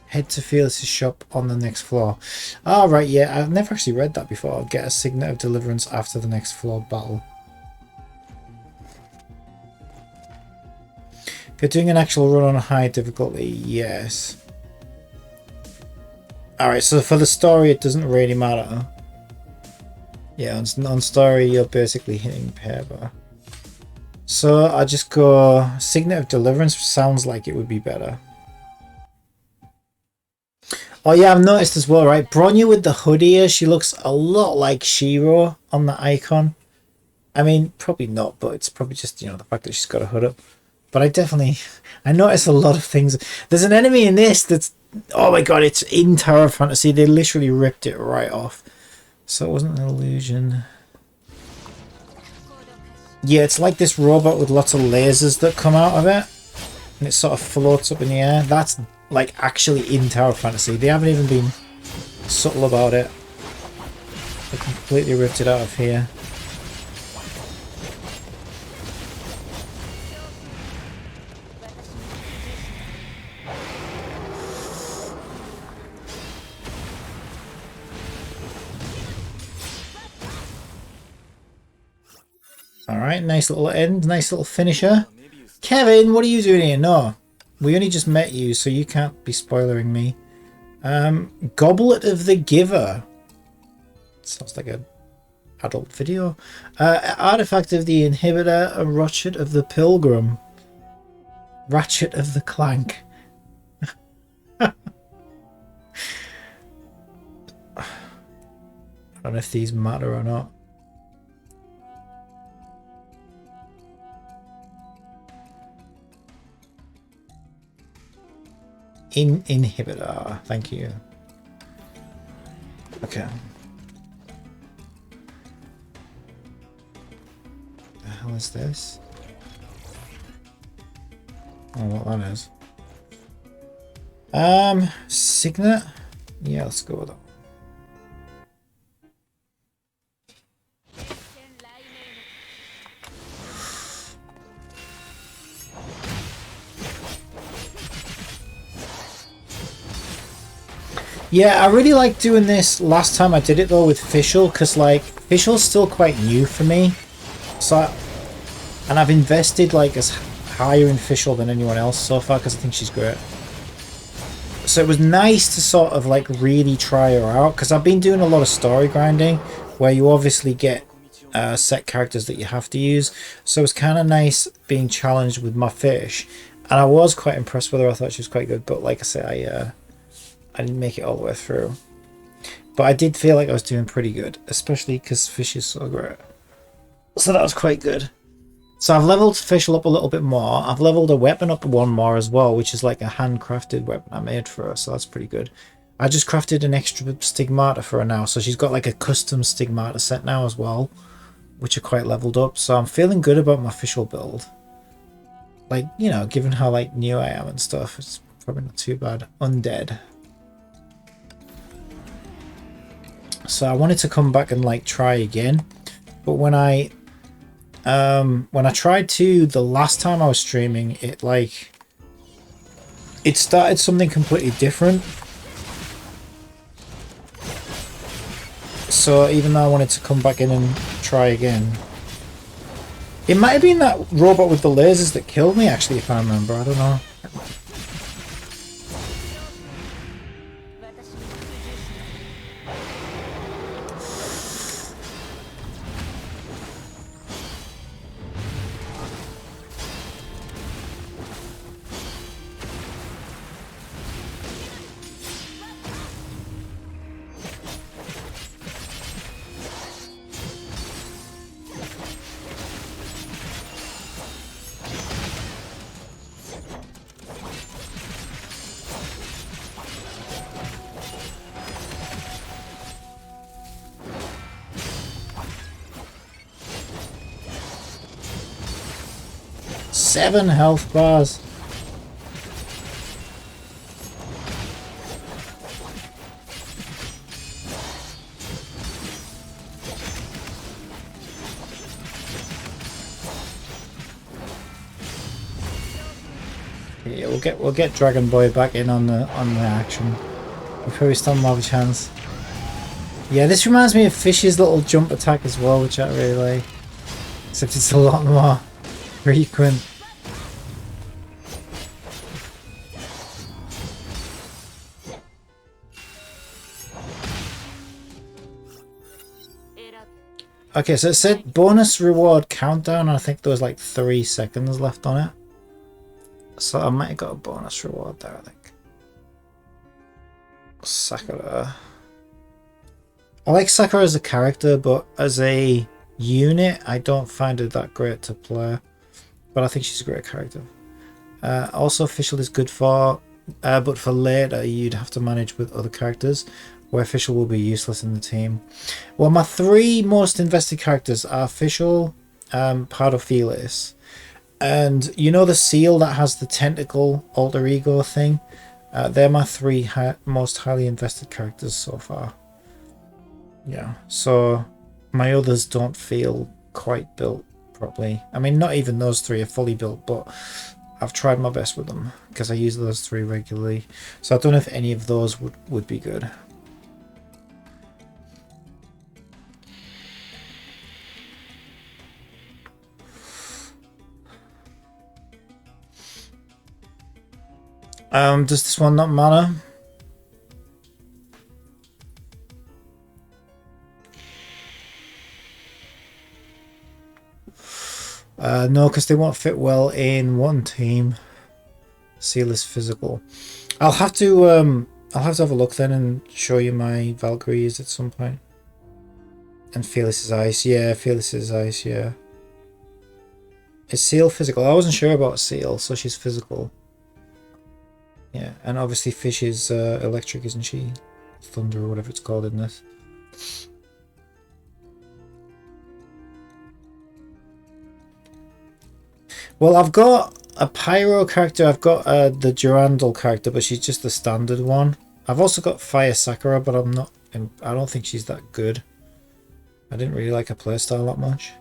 Head to Felix's shop on the next floor. Oh, right, yeah. I've never actually read that before. Get a signet of deliverance after the next floor battle. If you're doing an actual run on high difficulty, yes. Alright, so for the story, it doesn't really matter. Yeah, on story, you're basically hitting paper. So I just go Signet of Deliverance. Sounds like it would be better. Oh yeah, I've noticed as well, right? Bronya with the hood here, she looks a lot like Shiro on the icon. I mean, probably not, but it's probably just, you know, the fact that she's got a hood up. But I notice a lot of things. There's an enemy in this that's, oh my god, it's in Tower Fantasy. They literally ripped it right off. So it wasn't an illusion. Yeah, it's like this robot with lots of lasers that come out of it. And it sort of floats up in the air. That's like actually in Tower Fantasy. They haven't even been subtle about it. They completely ripped it out of here. Alright, nice little end, nice little finisher. Kevin, what are you doing here? No, we only just met you, so you can't be spoilering me. Goblet of the Giver. Sounds like an adult video. Artifact of the Inhibitor, a Ratchet of the Pilgrim. Ratchet of the Clank. I don't know if these matter or not. Inhibitor, thank you. Okay. The hell is this? Oh, what that is. Signet? Yeah, let's go with that. Yeah, I really like doing this. Last time I did it though with Fischl, because like Fischl's still quite new for me. So, and I've invested like as higher in Fischl than anyone else so far because I think she's great. So it was nice to sort of like really try her out, because I've been doing a lot of story grinding where you obviously get set characters that you have to use. So it's kind of nice being challenged with my fish, and I was quite impressed with her. I thought she was quite good, but like I say, I didn't make it all the way through. But I did feel like I was doing pretty good, especially because Fish is so great. So that was quite good. So I've leveled Fischl up a little bit more. I've leveled a weapon up one more as well, which is like a handcrafted weapon I made for her, so that's pretty good. I just crafted an extra stigmata for her now, so she's got like a custom stigmata set now as well, which are quite leveled up. So I'm feeling good about my Fischl build. Like, you know, given how like new I am and stuff, it's probably not too bad. Undead. So I wanted to come back and like try again, but when I tried to the last time I was streaming, it started something completely different. So even though I wanted to come back in and try again, it might have been that robot with the lasers that killed me actually, if I remember. I don't know. 7 health bars. Yeah, we'll get Dragon Boy back in on the action. We probably still have a chance. Yeah, this reminds me of Fish's little jump attack as well, which I really like. Except it's a lot more frequent. Okay, so it said bonus reward countdown. I think there was like 3 seconds left on it. So I might have got a bonus reward there, I think. Sakura. I like Sakura as a character, but as a unit, I don't find her that great to play. But I think she's a great character. Also, Official is good for, but for later, you'd have to manage with other characters, where Official will be useless in the team. Well, my 3 most invested characters are Official, Pardofelis, and you know the seal that has the tentacle alter ego thing? They're my 3 most highly invested characters so far. Yeah, so my others don't feel quite built properly. I mean, not even those 3 are fully built, but I've tried my best with them because I use those 3 regularly. So I don't know if any of those would be good. Does this one not matter? No, because they won't fit well in one team. Seal is physical. I'll have to have a look then and show you my Valkyries at some point. And Fearless is ice. Yeah, Fearless is ice, yeah. Is Seal physical? I wasn't sure about Seal, so she's physical. Yeah, and obviously Fish is electric, isn't she? Thunder or whatever it's called in this. Well, I've got a Pyro character, I've got the Durandal character, but she's just the standard one. I've also got Fire Sakura, but I don't think she's that good. I didn't really like her playstyle that much.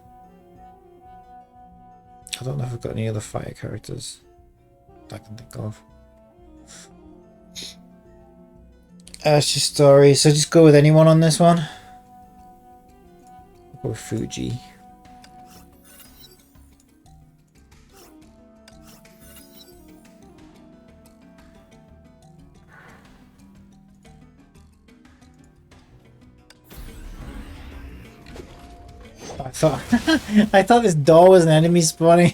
I don't know if I've got any other fire characters I can think of. It's just story, so just go with anyone on this one. I'll go with Fuji. I thought this door was an enemy spawning.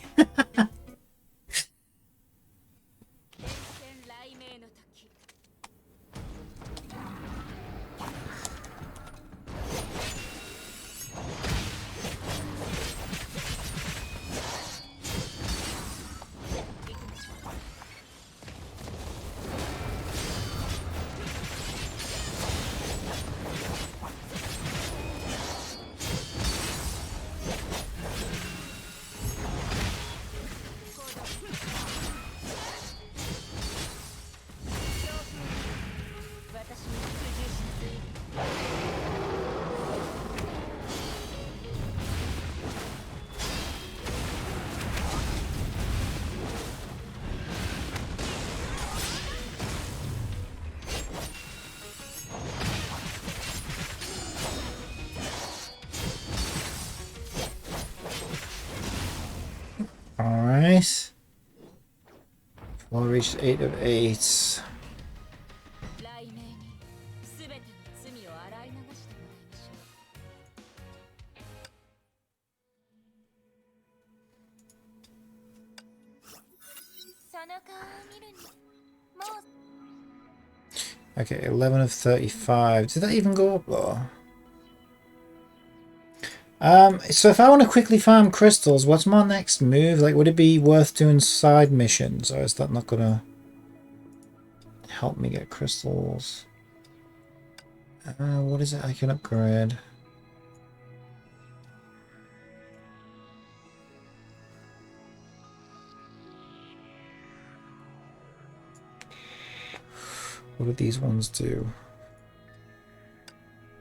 Alright. We'll reach 8 of 8. Okay, 11 of 35. Did that even go up though? So if I want to quickly farm crystals, what's my next move? Like, would it be worth doing side missions, or is that not gonna help me get crystals? What is it I can upgrade? What do these ones do?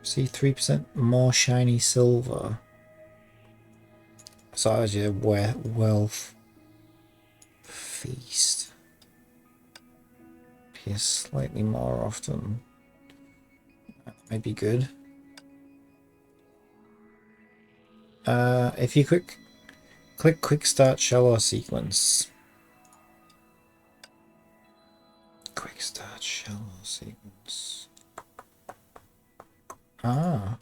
See, 3% more shiny silver. So as your wealth feast. Appears slightly more often. That might be good. If you click quick start shallow sequence. Quick start shallow sequence. Ah.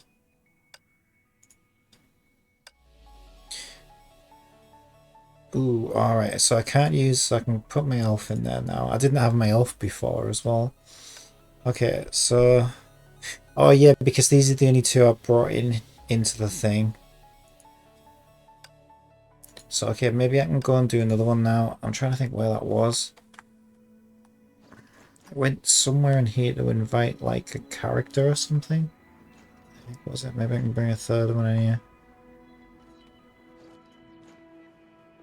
Ooh, alright, so I can't use, so I can put my elf in there now. I didn't have my elf before as well. Okay, so... Oh yeah, because these are the only two I brought into the thing. So okay, maybe I can go and do another one now. I'm trying to think where that was. I went somewhere in here to invite like a character or something. I think was it? Maybe I can bring a third one in here.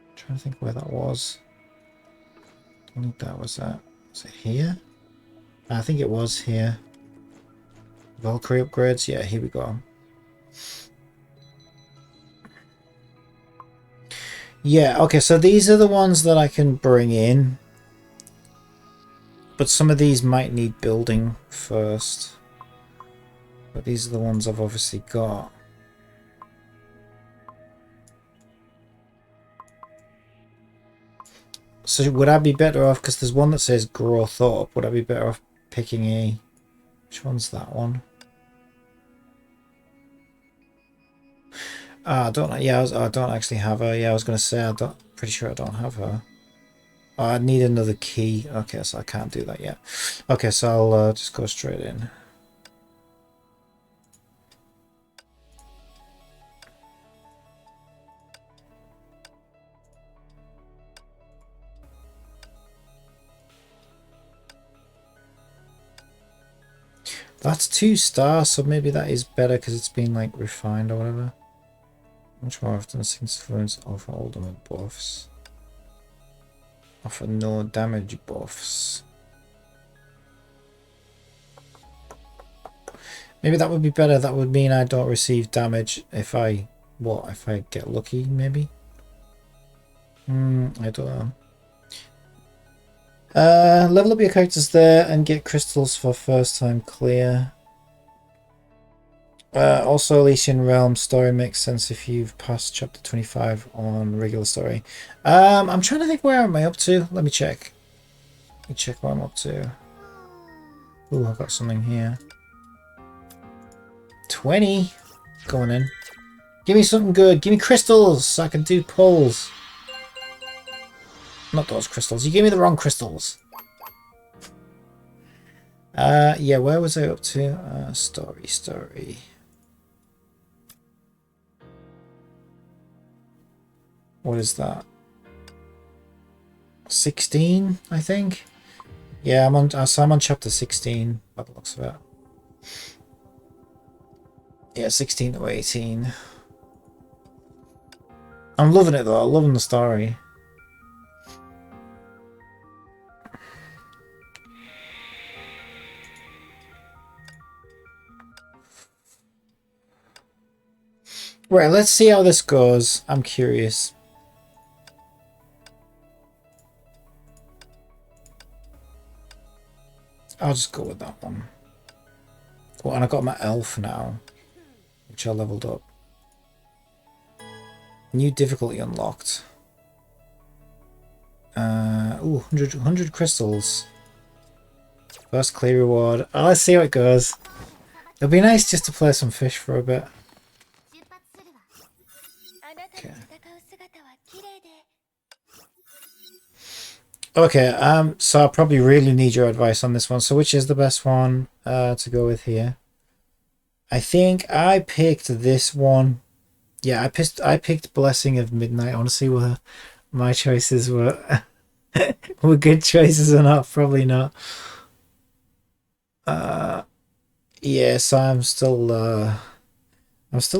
I'm trying to think where that was. I don't think that was that. Was it here? I think it was here. Valkyrie upgrades? Yeah, here we go. Yeah, okay, so these are the ones that I can bring in. But some of these might need building first. But these are the ones I've obviously got. So would I be better off, because there's one that says growth up, would I be better off picking a... Which one's that one? I don't. Yeah, I don't actually have her. Yeah, I was gonna say pretty sure I don't have her. Oh, I need another key. Okay, so I can't do that yet. Okay, so I'll just go straight in. That's 2 stars, so maybe that is better because it's been like refined or whatever. Much more often, influence offer ultimate buffs. Offer no damage buffs. Maybe that would be better. That would mean I don't receive damage if I... What? If I get lucky, maybe? I don't know. Level up your characters there and get crystals for first time clear. Also, Elysian Realm story makes sense if you've passed chapter 25 on regular story. I'm trying to think, where am I up to? Let me check. Let me check what I'm up to. Ooh, I've got something here. 20. Going in. Give me something good. Give me crystals so I can do pulls. Not those crystals. You gave me the wrong crystals. Yeah, where was I up to? Story. What is that? 16, I think. Yeah, I'm on chapter 16 by the looks of it. Yeah, 16 to 18. I'm loving it though. I'm loving the story. Right, let's see how this goes. I'm curious. I'll just go with that one. Oh, and I got my elf now, which I leveled up. New difficulty unlocked. Ooh, 100 crystals. First clear reward. Oh, let's see how it goes. It'll be nice just to play some fish for a bit. Okay. Okay, so I probably really need your advice on this one. So which is the best one to go with here? I think I picked this one. Yeah, I picked Blessing of Midnight. I want to see whether my choices were were good choices or not. Probably not. Yeah, so I'm still a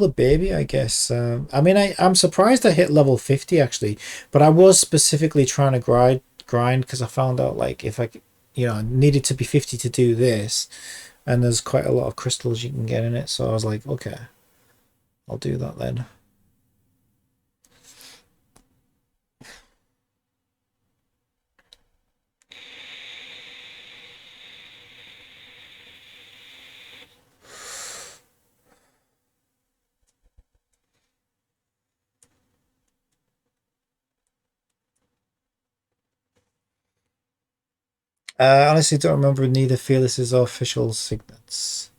baby, I guess. I mean, I'm surprised I hit level 50 actually, but I was specifically trying to grind because I found out like if I you know, needed to be 50 to do this, and there's quite a lot of crystals you can get in it, so I was like, okay, I'll do that then. Honestly, don't remember neither Fearless's or official signets.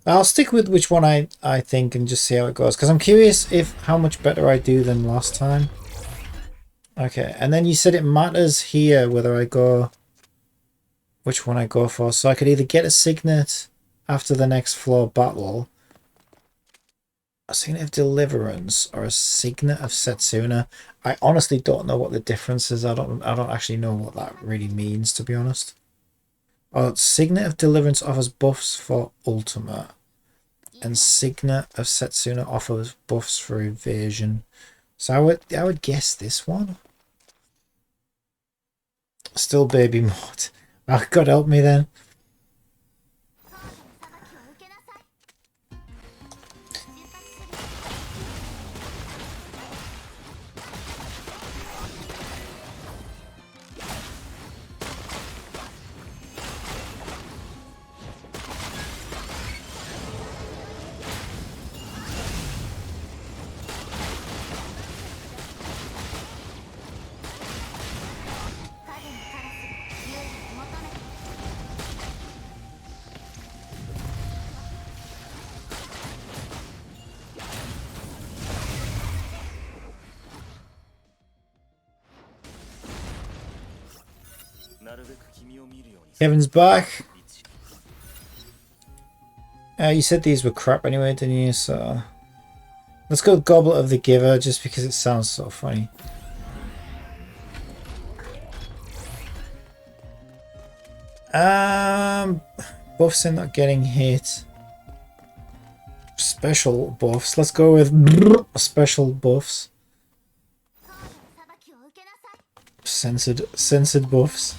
I'll stick with which one I think and just see how it goes, because I'm curious if how much better I do than last time. Okay, and then you said it matters here whether I go, which one I go for. So I could either get a signet after the next floor battle, a signet of deliverance, or a signet of Setsuna. I honestly don't know what the difference is. I don't actually know what that really means, to be honest. Oh, signet of deliverance offers buffs for ultimate, and signet of Setsuna offers buffs for evasion. So I would guess this one. Still baby mode. Oh, God help me then. Kevin's back. You said these were crap anyway, didn't you? So let's go with Goblet of the Giver, just because it sounds so funny. Buffs are not getting hit. Special buffs. Let's go with special buffs. Censored buffs.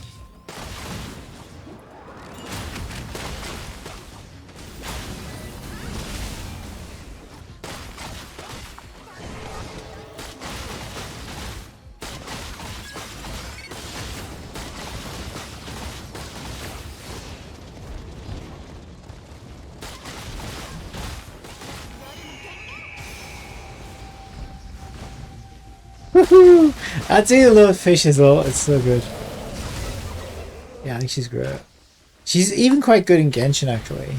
I do love fishes a lot, it's so good. Yeah, I think she's great. She's even quite good in Genshin, actually.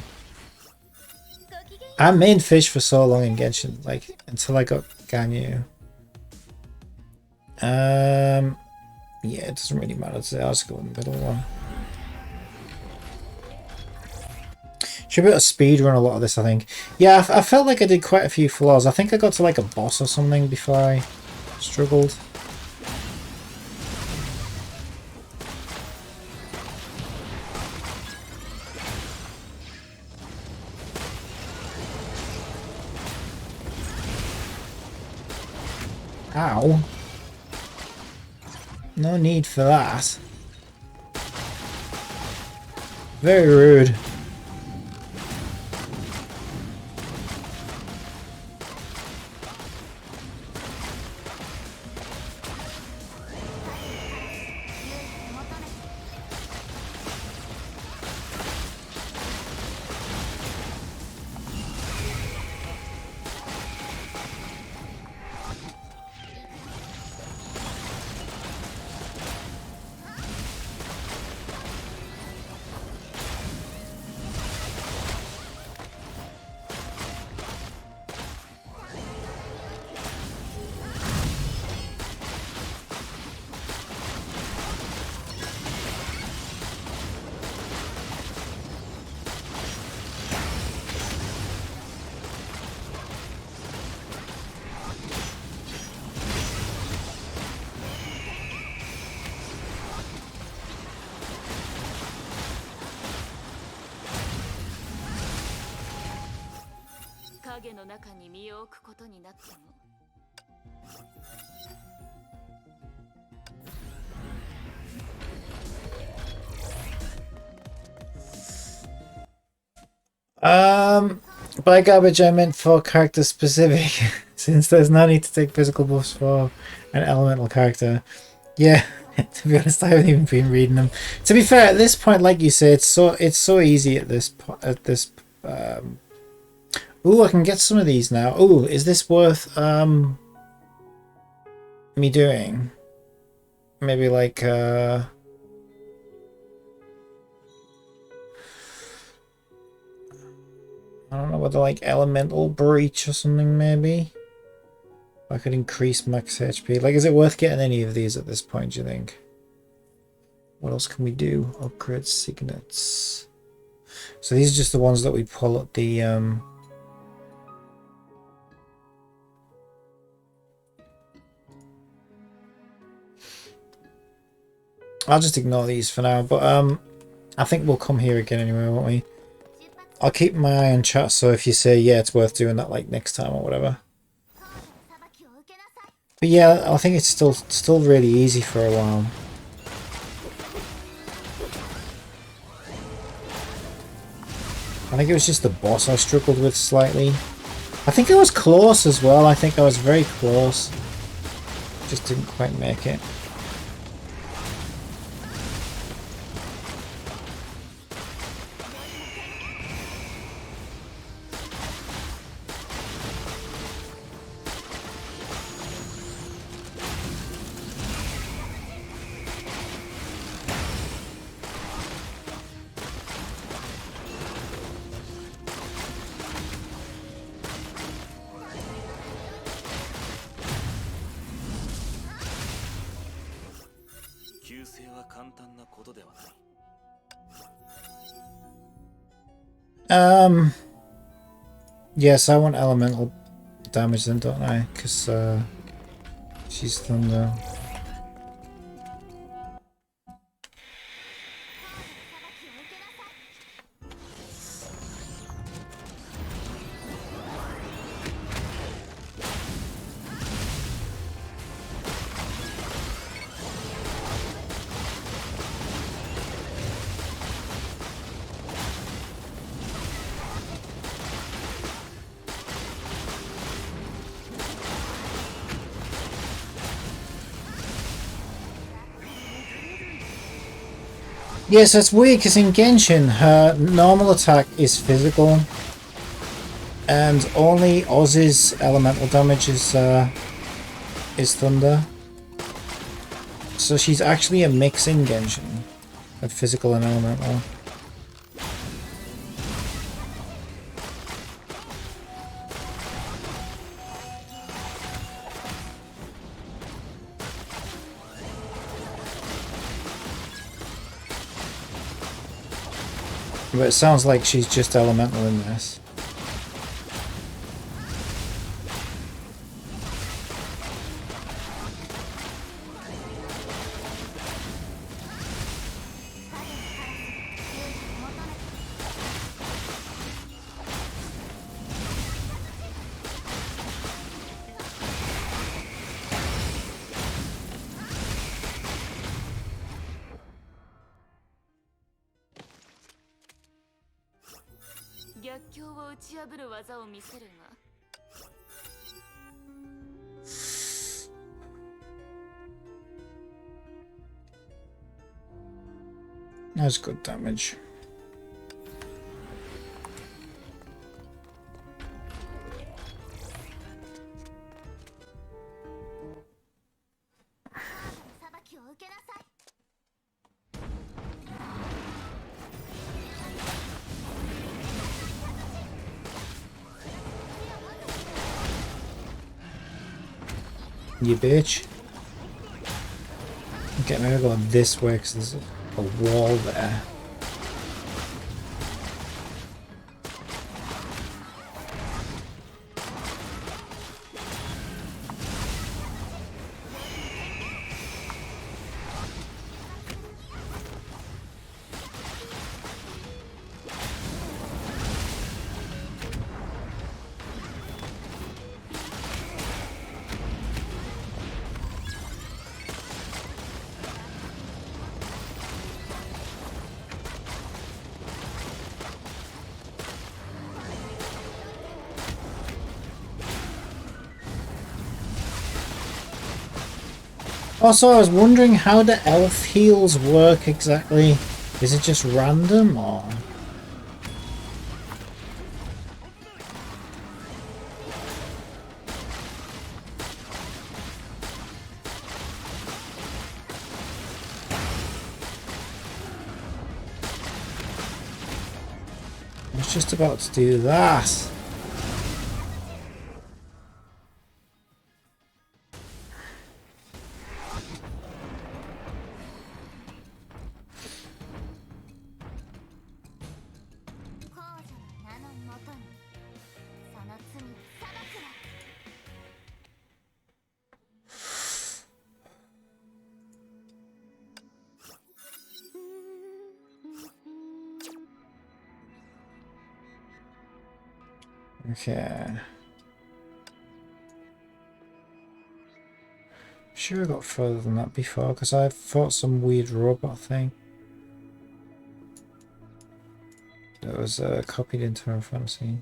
I mained fish for so long in Genshin, like, until I got Ganyu. Yeah, it doesn't really matter today, I'll just go in the middle one. Should be able to speedrun a lot of this, I think. Yeah, I felt like I did quite a few floors. I think I got to like a boss or something before I struggled. Ow. No need for that. Very rude. By garbage I meant for character specific, since there's no need to take physical buffs for an elemental character. Yeah, to be honest, I haven't even been reading them. To be fair, at this point, like you say, it's so easy at this Ooh, I can get some of these now. Ooh, is this worth me doing? Maybe like I don't know whether like elemental breach or something maybe. I could increase max HP. Like, is it worth getting any of these at this point, do you think? What else can we do? Upgrade signets. So these are just the ones that we pull at the I'll just ignore these for now, but I think we'll come here again anyway, won't we? I'll keep my eye on chat, so if you say yeah, it's worth doing that like next time or whatever. But yeah, I think it's still really easy for a while. I think it was just the boss I struggled with slightly. I think I was close as well. I think I was very close. Just didn't quite make it. Yes, I want elemental damage then, don't I? Because she's thunder. Yes, that's weird because in Genshin, her normal attack is physical, and only Oz's elemental damage is thunder. So she's actually a mix in Genshin of physical and elemental. But it sounds like she's just elemental in this. That's good damage. You bitch. Okay, maybe I'll go this way because there's a wall there. Also, I was wondering, how do elf heals work exactly? Is it just random, or...? I was just about to do that. Okay. Sure I got further than that before, because I fought some weird robot thing. That was copied into Final Fantasy.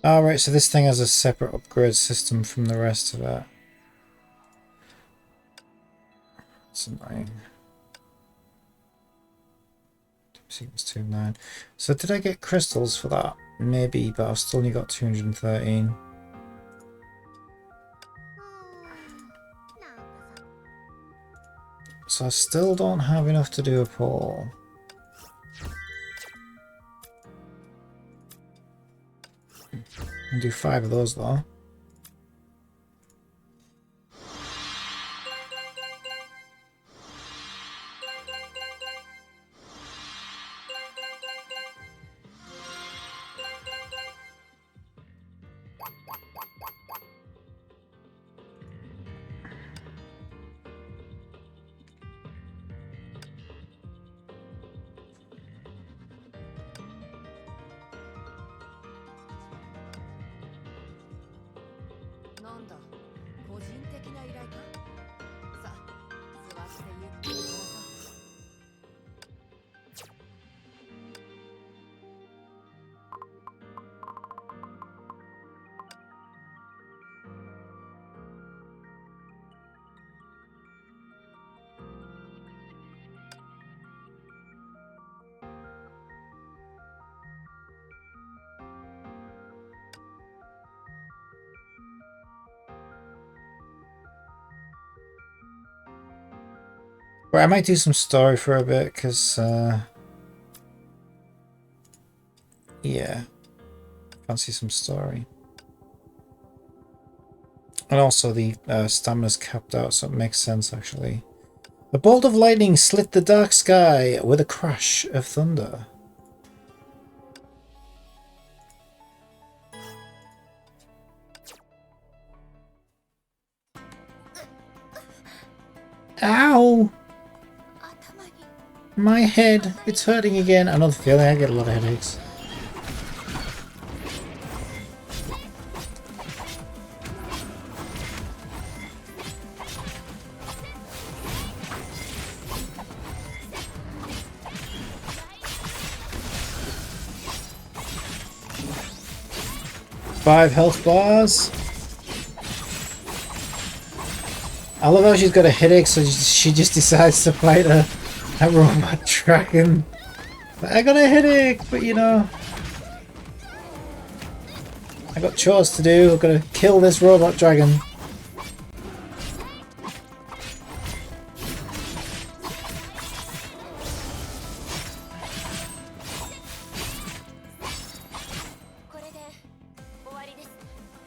Alright, so this thing has a separate upgrade system from the rest of it. That's annoying. Sequence 2-9. So did I get crystals for that? Maybe, but I've still only got 213. So I still don't have enough to do a poll. I'll do 5 of those though. Right, I might do some story for a bit, because, yeah, fancy some story. And also the stamina's capped out, so it makes sense, actually. A bolt of lightning slit the dark sky with a crash of thunder. Ow! My head, it's hurting again. Another feeling, I get a lot of headaches. Five health bars. I love how she's got a headache, so she just decides to fight a robot dragon. I got a headache, but you know, I got chores to do. I've got to kill this robot dragon.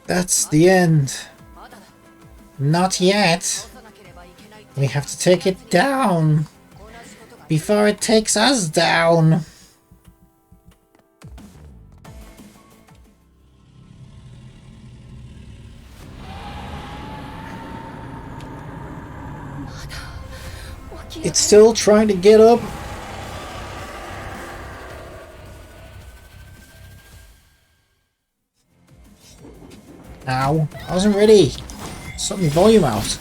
That's the end. Not yet. We have to take it down before it takes us down. It's still trying to get up. Ow. I wasn't ready. Sort my volume out.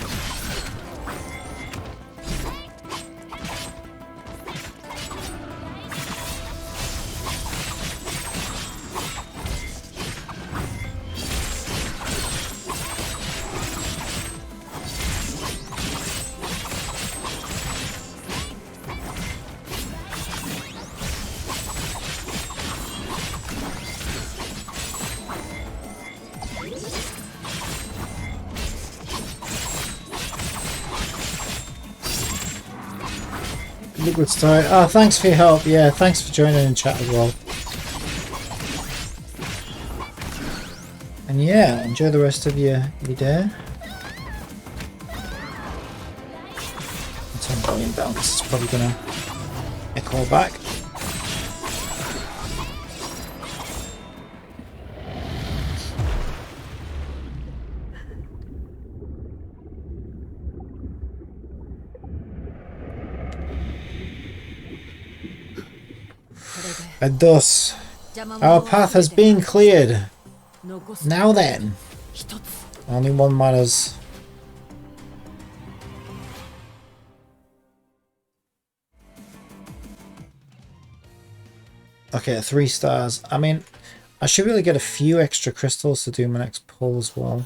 Liquid Star. Oh, thanks for your help. Yeah, thanks for joining in chat as well. And yeah, enjoy the rest of your day. I'll turn the volume down because it's probably going to echo back. And thus, our path has been cleared. Now then, only one matters. Okay, 3 stars. I mean, I should really get a few extra crystals to do my next pull as well.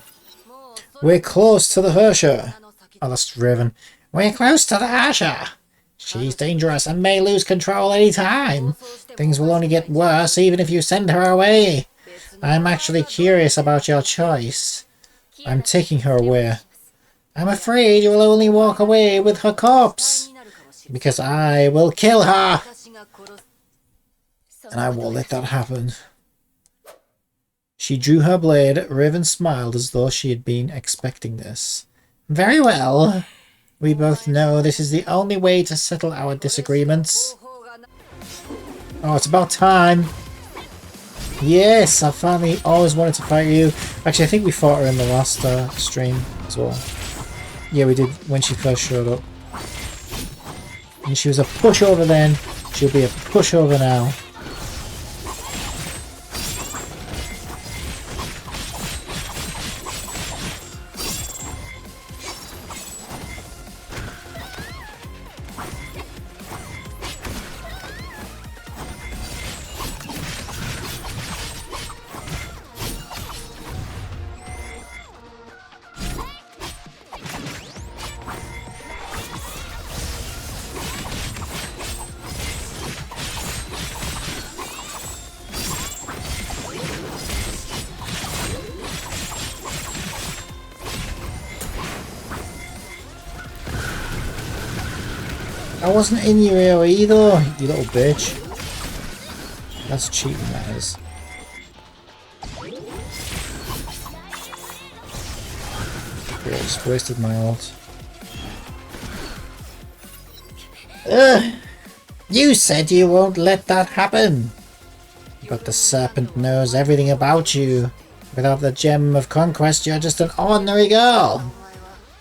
We're close to the Hersher. Oh, that's Raven. We're close to the Hersher. She's dangerous and may lose control any time. Things will only get worse even if you send her away. I'm actually curious about your choice. I'm taking her away. I'm afraid you will only walk away with her corpse. Because I will kill her. And I won't let that happen. She drew her blade. Raven smiled as though she had been expecting this. Very well. We both know this is the only way to settle our disagreements. Oh, it's about time. Yes, I finally always wanted to fight you. Actually, I think we fought her in the last stream as well. Yeah, we did when she first showed up. And she was a pushover then. She'll be a pushover now. I wasn't in your area either, you little bitch. That's cheating, that is. I just wasted my ult. Ugh! You said you won't let that happen! But the serpent knows everything about you. Without the gem of conquest, you're just an ordinary girl.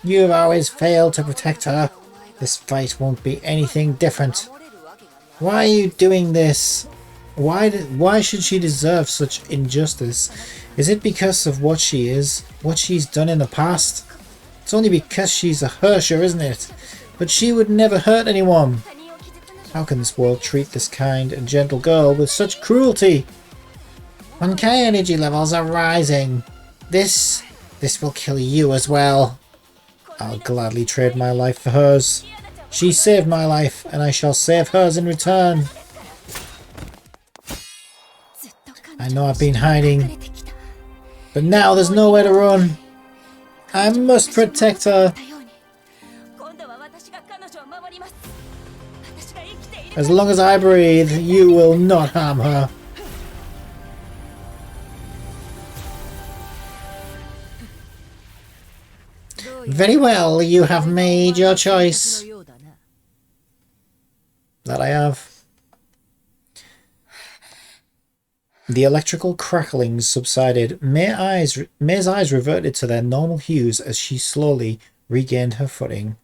You've always failed to protect her. This fight won't be anything different. Why are you doing this? Why should she deserve such injustice? Is it because of what she is? What she's done in the past? It's only because she's a Hersher, isn't it? But she would never hurt anyone. How can this world treat this kind and gentle girl with such cruelty? Honkai energy levels are rising. This will kill you as well. I'll gladly trade my life for hers. She saved my life, and I shall save hers in return. I know I've been hiding, but now there's nowhere to run. I must protect her. As long as I breathe, you will not harm her. Very well, you have made your choice. That I have. The electrical cracklings subsided. May's eyes reverted to their normal hues as she slowly regained her footing.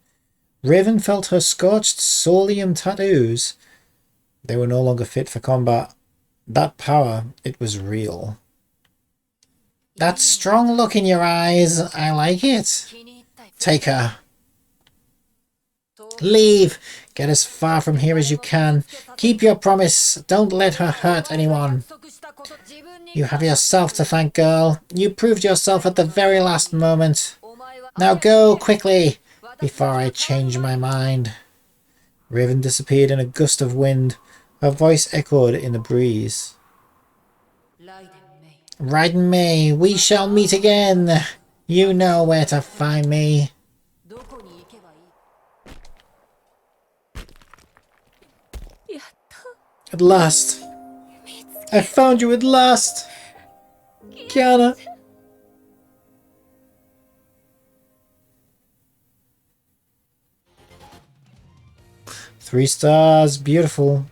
Raven felt her scorched solium tattoos. They were no longer fit for combat. That power, it was real. That strong look in your eyes, I like it. Take her. Leave. Get as far from here as you can. Keep your promise. Don't let her hurt anyone. You have yourself to thank, girl. You proved yourself at the very last moment. Now go, quickly, before I change my mind. Raven disappeared in a gust of wind. Her voice echoed in the breeze. Raiden May, we shall meet again. You know where to find me. At last. I found you at last. Kiana. 3 stars. Beautiful.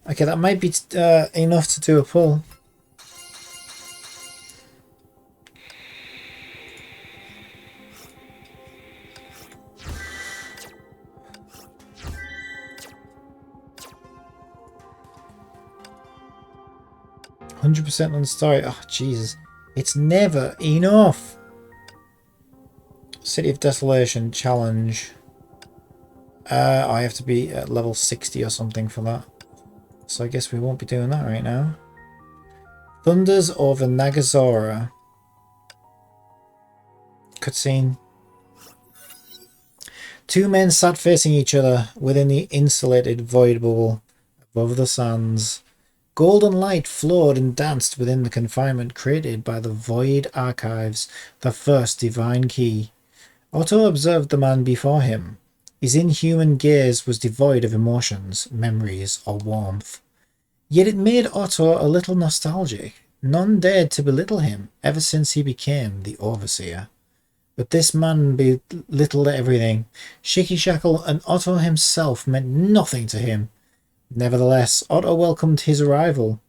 Okay, that might be enough to do a pull. %100% on the story. Oh, Jesus. It's never enough. City of Desolation challenge. I have to be at level 60 or something for that. So I guess we won't be doing that right now. Thunders over Nagazora. Cutscene. 2 men sat facing each other within the insulated void bubble above the sands. Golden light flowed and danced within the confinement created by the Void Archives, the first divine key. Otto observed the man before him. His inhuman gaze was devoid of emotions, memories, or warmth. Yet it made Otto a little nostalgic. None dared to belittle him ever since he became the Overseer. But this man belittled everything. Shikishackle and Otto himself meant nothing to him. Nevertheless, Otto welcomed his arrival.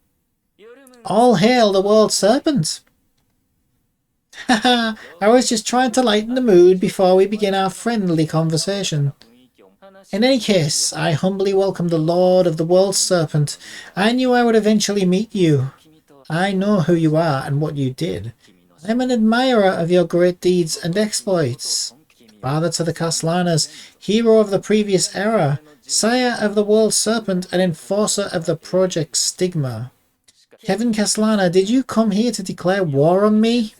All hail the World Serpent! Haha, I was just trying to lighten the mood before we begin our friendly conversation. In any case, I humbly welcome the Lord of the World Serpent. I knew I would eventually meet you. I know who you are and what you did. I am an admirer of your great deeds and exploits. Father to the Caslanas, hero of the previous era, sire of the World Serpent and enforcer of the Project Stigma. Kevin Caslana, did you come here to declare war on me?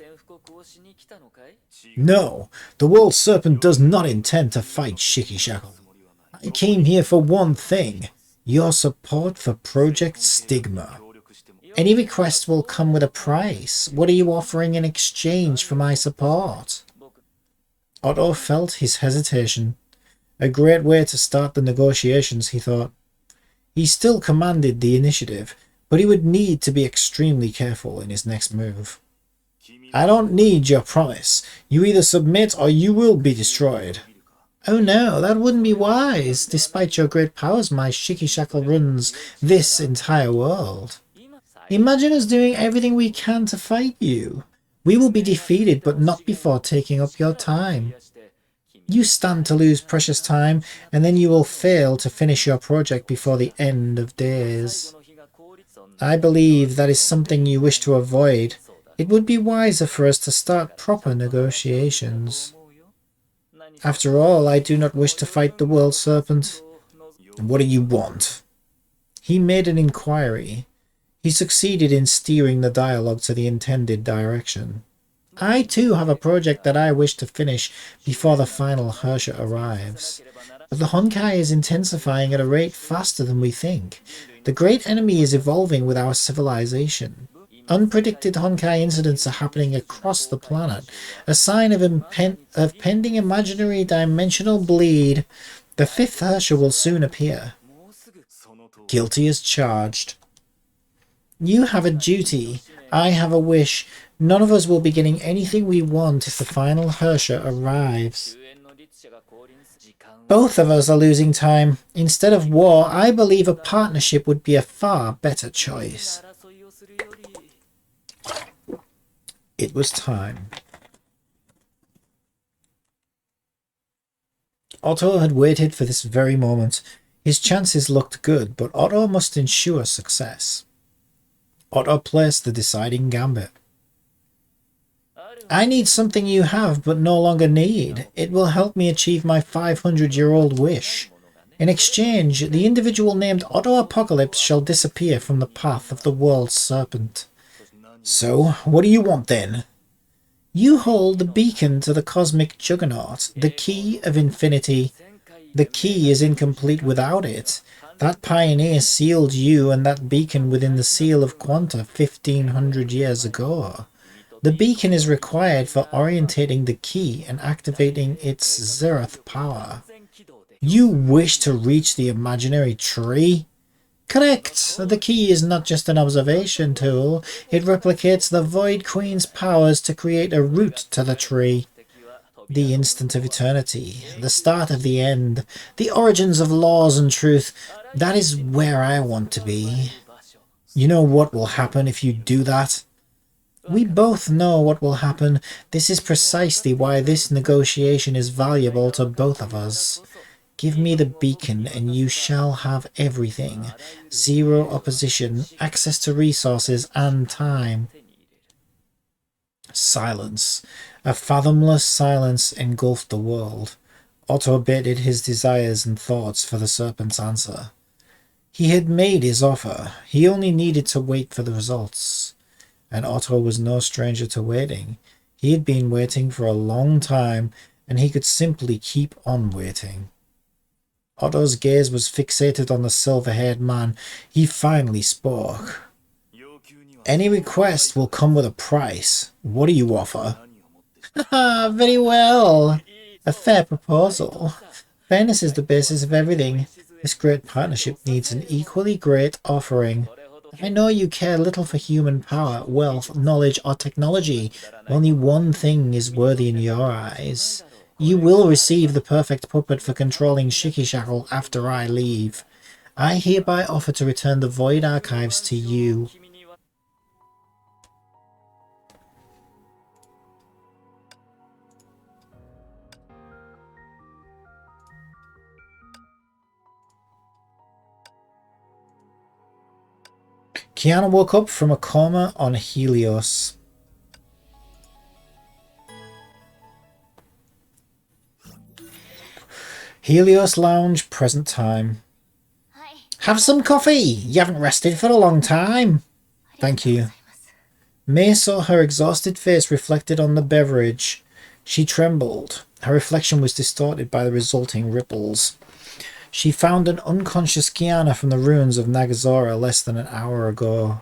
No, the World Serpent does not intend to fight Shikishackle. I came here for one thing, your support for Project Stigma. Any request will come with a price. What are you offering in exchange for my support? Otto felt his hesitation. A great way to start the negotiations, he thought. He still commanded the initiative, but he would need to be extremely careful in his next move. I don't need your promise. You either submit or you will be destroyed. Oh no, that wouldn't be wise. Despite your great powers, my Shikishackle runs this entire world. Imagine us doing everything we can to fight you. We will be defeated, but not before taking up your time. You stand to lose precious time, and then you will fail to finish your project before the end of days. I believe that is something you wish to avoid. It would be wiser for us to start proper negotiations. After all, I do not wish to fight the World Serpent. What do you want? He made an inquiry. He succeeded in steering the dialogue to the intended direction. I too have a project that I wish to finish before the final Herrscher arrives. But the Honkai is intensifying at a rate faster than we think. The great enemy is evolving with our civilization. Unpredicted Honkai incidents are happening across the planet, a sign of pending imaginary dimensional bleed. The 5th Herrscher will soon appear. Guilty as charged. You have a duty. I have a wish. None of us will be getting anything we want if the final Herrscher arrives. Both of us are losing time. Instead of war, I believe a partnership would be a far better choice. It was time. Otto had waited for this very moment. His chances looked good, but Otto must ensure success. Otto placed the deciding gambit. I need something you have but no longer need. It will help me achieve my 500-year-old wish. In exchange, the individual named Otto Apocalypse shall disappear from the path of the world's serpent. So, what do you want then? You hold the beacon to the cosmic juggernaut, the key of infinity. The key is incomplete without it. That pioneer sealed you and that beacon within the seal of Quanta 1500 years ago. The beacon is required for orientating the key and activating its zeroth power. You wish to reach the imaginary tree? Correct. The key is not just an observation tool. It replicates the Void Queen's powers to create a route to the tree. The instant of eternity, the start of the end, the origins of laws and truth. That is where I want to be. You know what will happen if you do that? We both know what will happen. This is precisely why this negotiation is valuable to both of us. Give me the beacon and you shall have everything. Zero opposition, access to resources and time. Silence. A fathomless silence engulfed the world. Otto baited his desires and thoughts for the serpent's answer. He had made his offer. He only needed to wait for the results. And Otto was no stranger to waiting. He had been waiting for a long time, and he could simply keep on waiting. Otto's gaze was fixated on the silver-haired man. He finally spoke. Any request will come with a price. What do you offer? Very well. A fair proposal. Fairness is the basis of everything. This great partnership needs an equally great offering. I know you care little for human power, wealth, knowledge, or technology. Only one thing is worthy in your eyes. You will receive the perfect puppet for controlling Shikishackle after I leave. I hereby offer to return the Void Archives to you. Kiana woke up from a coma on Helios. Helios Lounge, present time. Have some coffee! You haven't rested for a long time. Thank you. May saw her exhausted face reflected on the beverage. She trembled. Her reflection was distorted by the resulting ripples. She found an unconscious Kiana from the ruins of Nagazora less than an hour ago.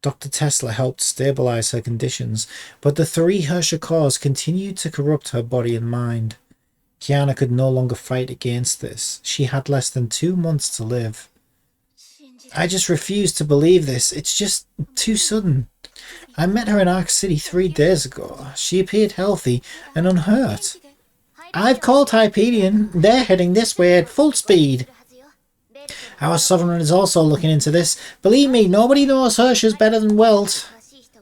Dr. Tesla helped stabilize her conditions, but the three Hersha cores continued to corrupt her body and mind. Kiana could no longer fight against this. She had less than 2 months to live. I just refuse to believe this. It's just too sudden. I met her in Ark City 3 days ago. She appeared healthy and unhurt. I've called Hyperion. They're heading this way at full speed. Our Sovereign is also looking into this. Believe me, nobody knows Hersha's better than Welt.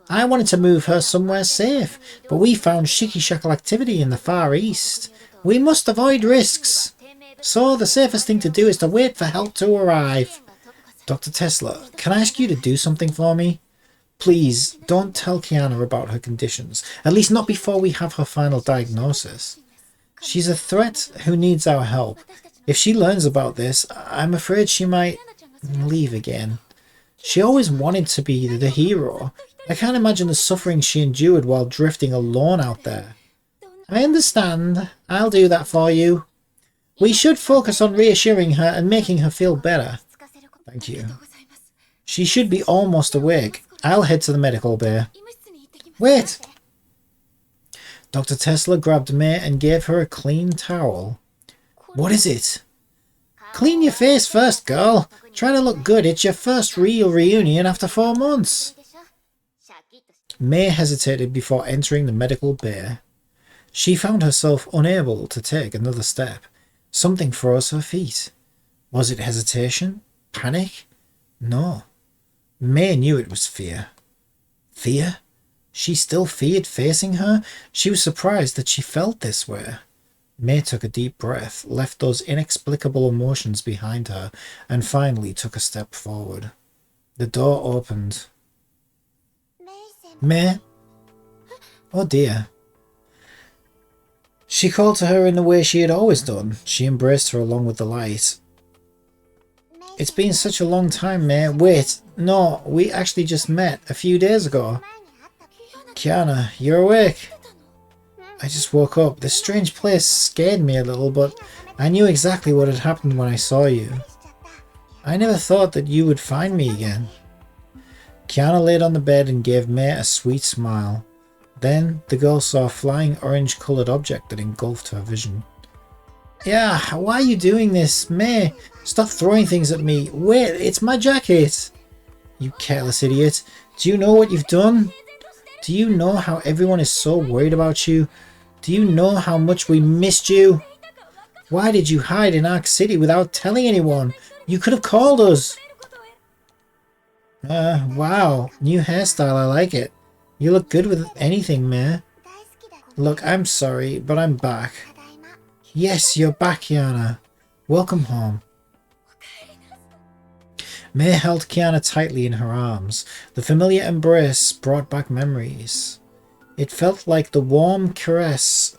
I wanted to move her somewhere safe, but we found Shikishackle activity in the Far East. We must avoid risks. So the safest thing to do is to wait for help to arrive. Dr. Tesla, can I ask you to do something for me? Please, don't tell Kiana about her conditions, at least not before we have her final diagnosis. She's a threat who needs our help. If she learns about this, I'm afraid she might leave again. She always wanted to be the hero. I can't imagine the suffering she endured while drifting alone out there. I understand. I'll do that for you. We should focus on reassuring her and making her feel better. Thank you. She should be almost awake. I'll head to the medical bay. Wait! Dr. Tesla grabbed May and gave her a clean towel. What is it? Clean your face first, girl. Try to look good. It's your first real reunion after 4 months. May hesitated before entering the medical bay. She found herself unable to take another step. Something froze her feet. Was it hesitation? Panic? No. May knew it was fear. Fear? She still feared facing her? She was surprised that she felt this way. May took a deep breath, left those inexplicable emotions behind her, and finally took a step forward. The door opened. May? Oh dear. She called to her in the way she had always done. She embraced her along with the light. It's been such a long time, May. Wait, no, we actually just met a few days ago. Kiana, you're awake? I just woke up. This strange place scared me a little, but I knew exactly what had happened when I saw you. I never thought that you would find me again. Kiana laid on the bed and gave May a sweet smile. Then the girl saw a flying orange-coloured object that engulfed her vision. Yeah, why are you doing this? May, stop throwing things at me. Wait, it's my jacket. You careless idiot. Do you know what you've done? Do you know how everyone is so worried about you? Do you know how much we missed you? Why did you hide in Ark City without telling anyone? You could have called us. Wow. New hairstyle, I like it. You look good with anything, May. Look, I'm sorry, but I'm back. Yes, you're back, Kiana. Welcome home. May held Kiana tightly in her arms. The familiar embrace brought back memories. It felt like the warm caresses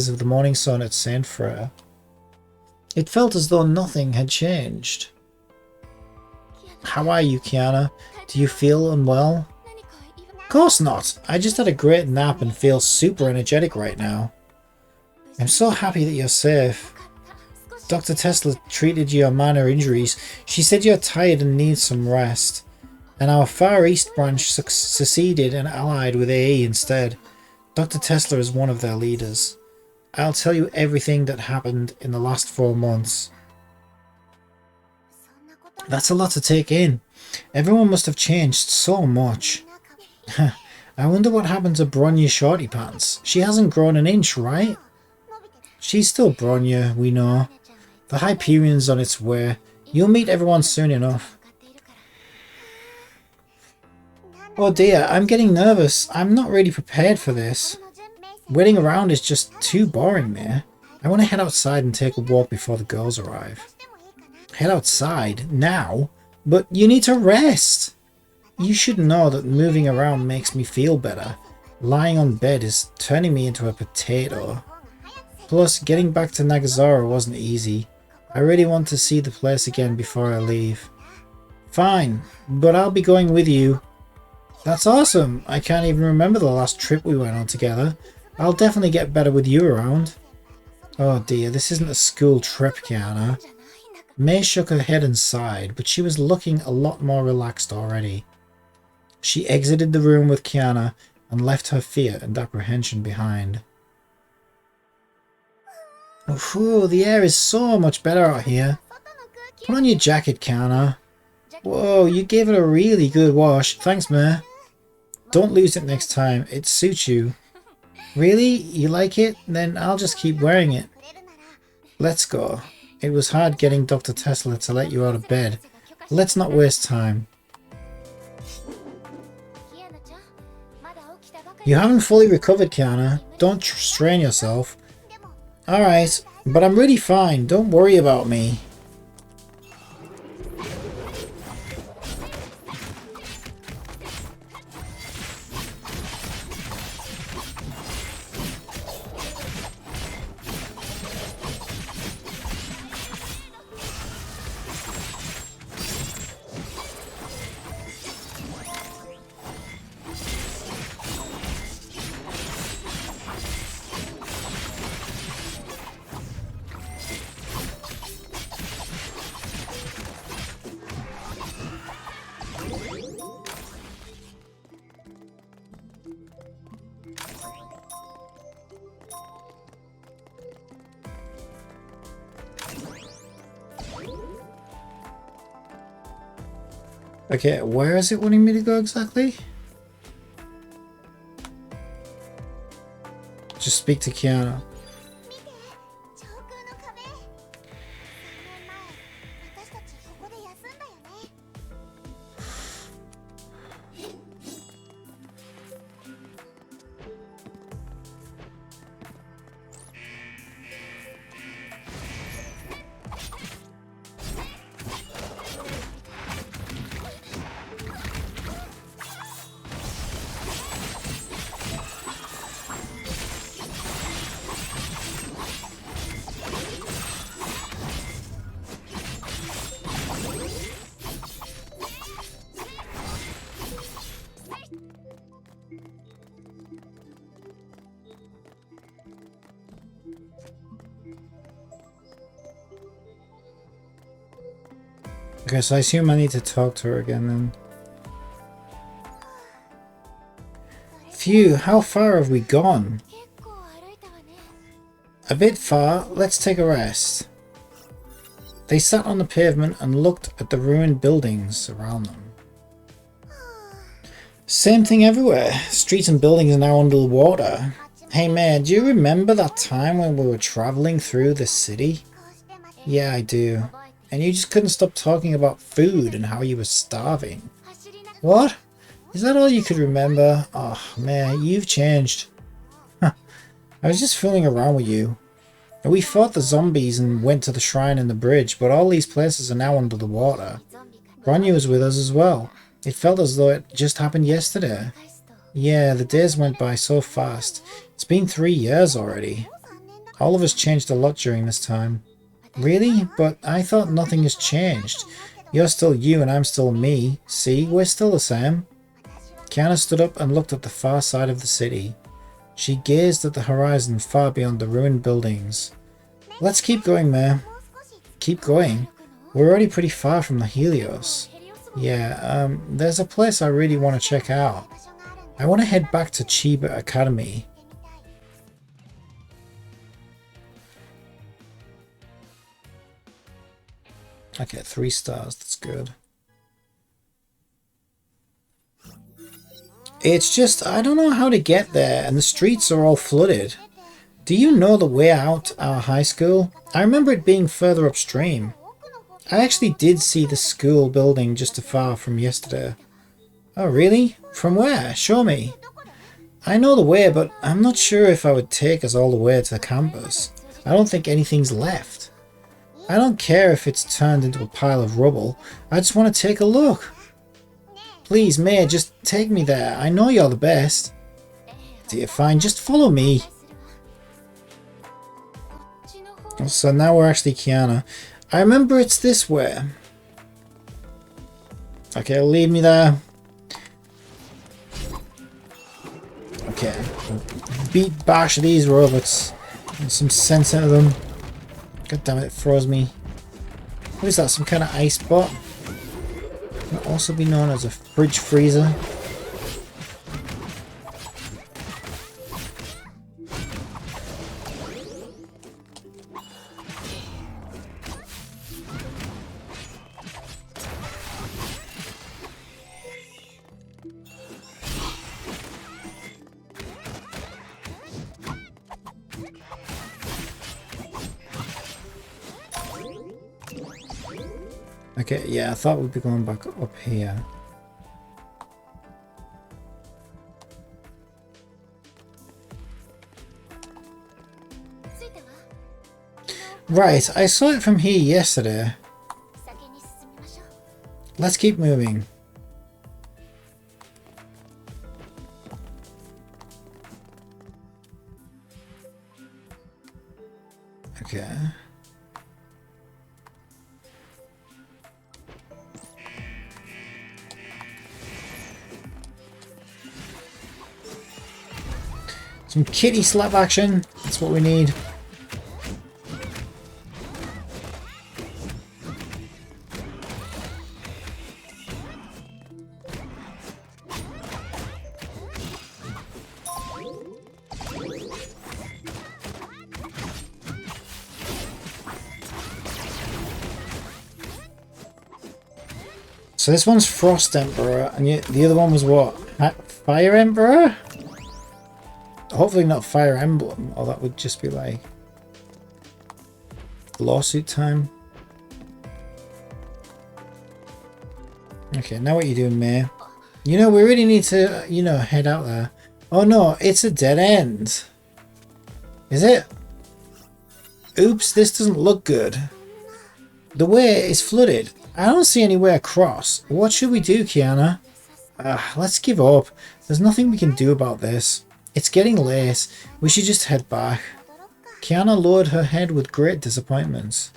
of the morning sun at St. Freya. It felt as though nothing had changed. How are you, Kiana? Do you feel unwell? Of course not. I just had a great nap and feel super energetic right now. I'm so happy that you're safe. Dr. Tesla treated your minor injuries. She said you're tired and need some rest. And our Far East branch seceded and allied with AE instead. Dr. Tesla is one of their leaders. I'll tell you everything that happened in the last 4 months. That's a lot to take in. Everyone must have changed so much. I wonder what happened to Bronya Shorty Pants. She hasn't grown an inch, right? She's still Bronya, we know. The Hyperion's on its way. You'll meet everyone soon enough. Oh dear, I'm getting nervous. I'm not really prepared for this. Waiting around is just too boring, Mare. I want to head outside and take a walk before the girls arrive. Head outside? Now? But you need to rest! You should know that moving around makes me feel better. Lying on bed is turning me into a potato. Plus, getting back to Nagazora wasn't easy. I really want to see the place again before I leave. Fine, but I'll be going with you. That's awesome! I can't even remember the last trip we went on together. I'll definitely get better with you around. Oh dear, this isn't a school trip, Kiana. May shook her head and sighed, but she was looking a lot more relaxed already. She exited the room with Kiana and left her fear and apprehension behind. Ooh, the air is so much better out here. Put on your jacket, Kiana. Whoa, you gave it a really good wash. Thanks, May. Don't lose it next time. It suits you. Really? You like it? Then I'll just keep wearing it. Let's go. It was hard getting Dr. Tesla to let you out of bed. Let's not waste time. You haven't fully recovered, Kiana. Don't strain yourself. Alright, but I'm really fine. Don't worry about me. Okay, where is it wanting me to go exactly? Just speak to Kiana. Okay, so I assume I need to talk to her again then. Phew, how far have we gone? A bit far. Let's take a rest. They sat on the pavement and looked at the ruined buildings around them. Same thing everywhere. Streets and buildings are now under the water. Hey man, do you remember that time when we were traveling through the city? Yeah, I do. And you just couldn't stop talking about food and how you were starving. What? Is that all you could remember? Oh man, you've changed. Huh. I was just fooling around with you. We fought the zombies and went to the shrine and the bridge, but all these places are now under the water. Ronja was with us as well. It felt as though it just happened yesterday. Yeah, the days went by so fast. It's been 3 years already. All of us changed a lot during this time. Really? But I thought nothing has changed. You're still you and I'm still me. See, we're still the same. Kiana stood up and looked at the far side of the city. She gazed at the horizon far beyond the ruined buildings. Let's keep going, Mare. Keep going? We're already pretty far from the Helios. Yeah, there's a place I really want to check out. I want to head back to Chiba Academy. Okay, 3 stars, that's good. It's just, I don't know how to get there, and the streets are all flooded. Do you know the way out our high school? I remember it being further upstream. I actually did see the school building just afar from yesterday. Oh really? From where? Show me. I know the way, but I'm not sure if I would take us all the way to the campus. I don't think anything's left. I don't care if it's turned into a pile of rubble. I just want to take a look. Please, May, just take me there. I know you're the best. Dear, fine, just follow me. So now we're actually Kiana. I remember it's this way. Okay, leave me there. Okay. Bash these robots. Get some sense out of them. God damn it, it froze me. What is that, some kind of ice bot? Can also be known as a fridge freezer. Okay, yeah, I thought we'd be going back up here. Right, I saw it from here yesterday. Let's keep moving. Okay. Some kitty slap action, that's what we need. So this one's Frost Emperor, and the other one was what? Fire Emperor? Hopefully not Fire Emblem, or that would just be like lawsuit time. Okay, now what are you doing, May? You know, we really need to, you know, head out there. Oh no, it's a dead end. Is it? Oops, this doesn't look good. The way is flooded. I don't see any way across. What should we do, Kiana? Let's give up. There's nothing we can do about this. It's getting late. We should just head back. Kiana lowered her head with great disappointment.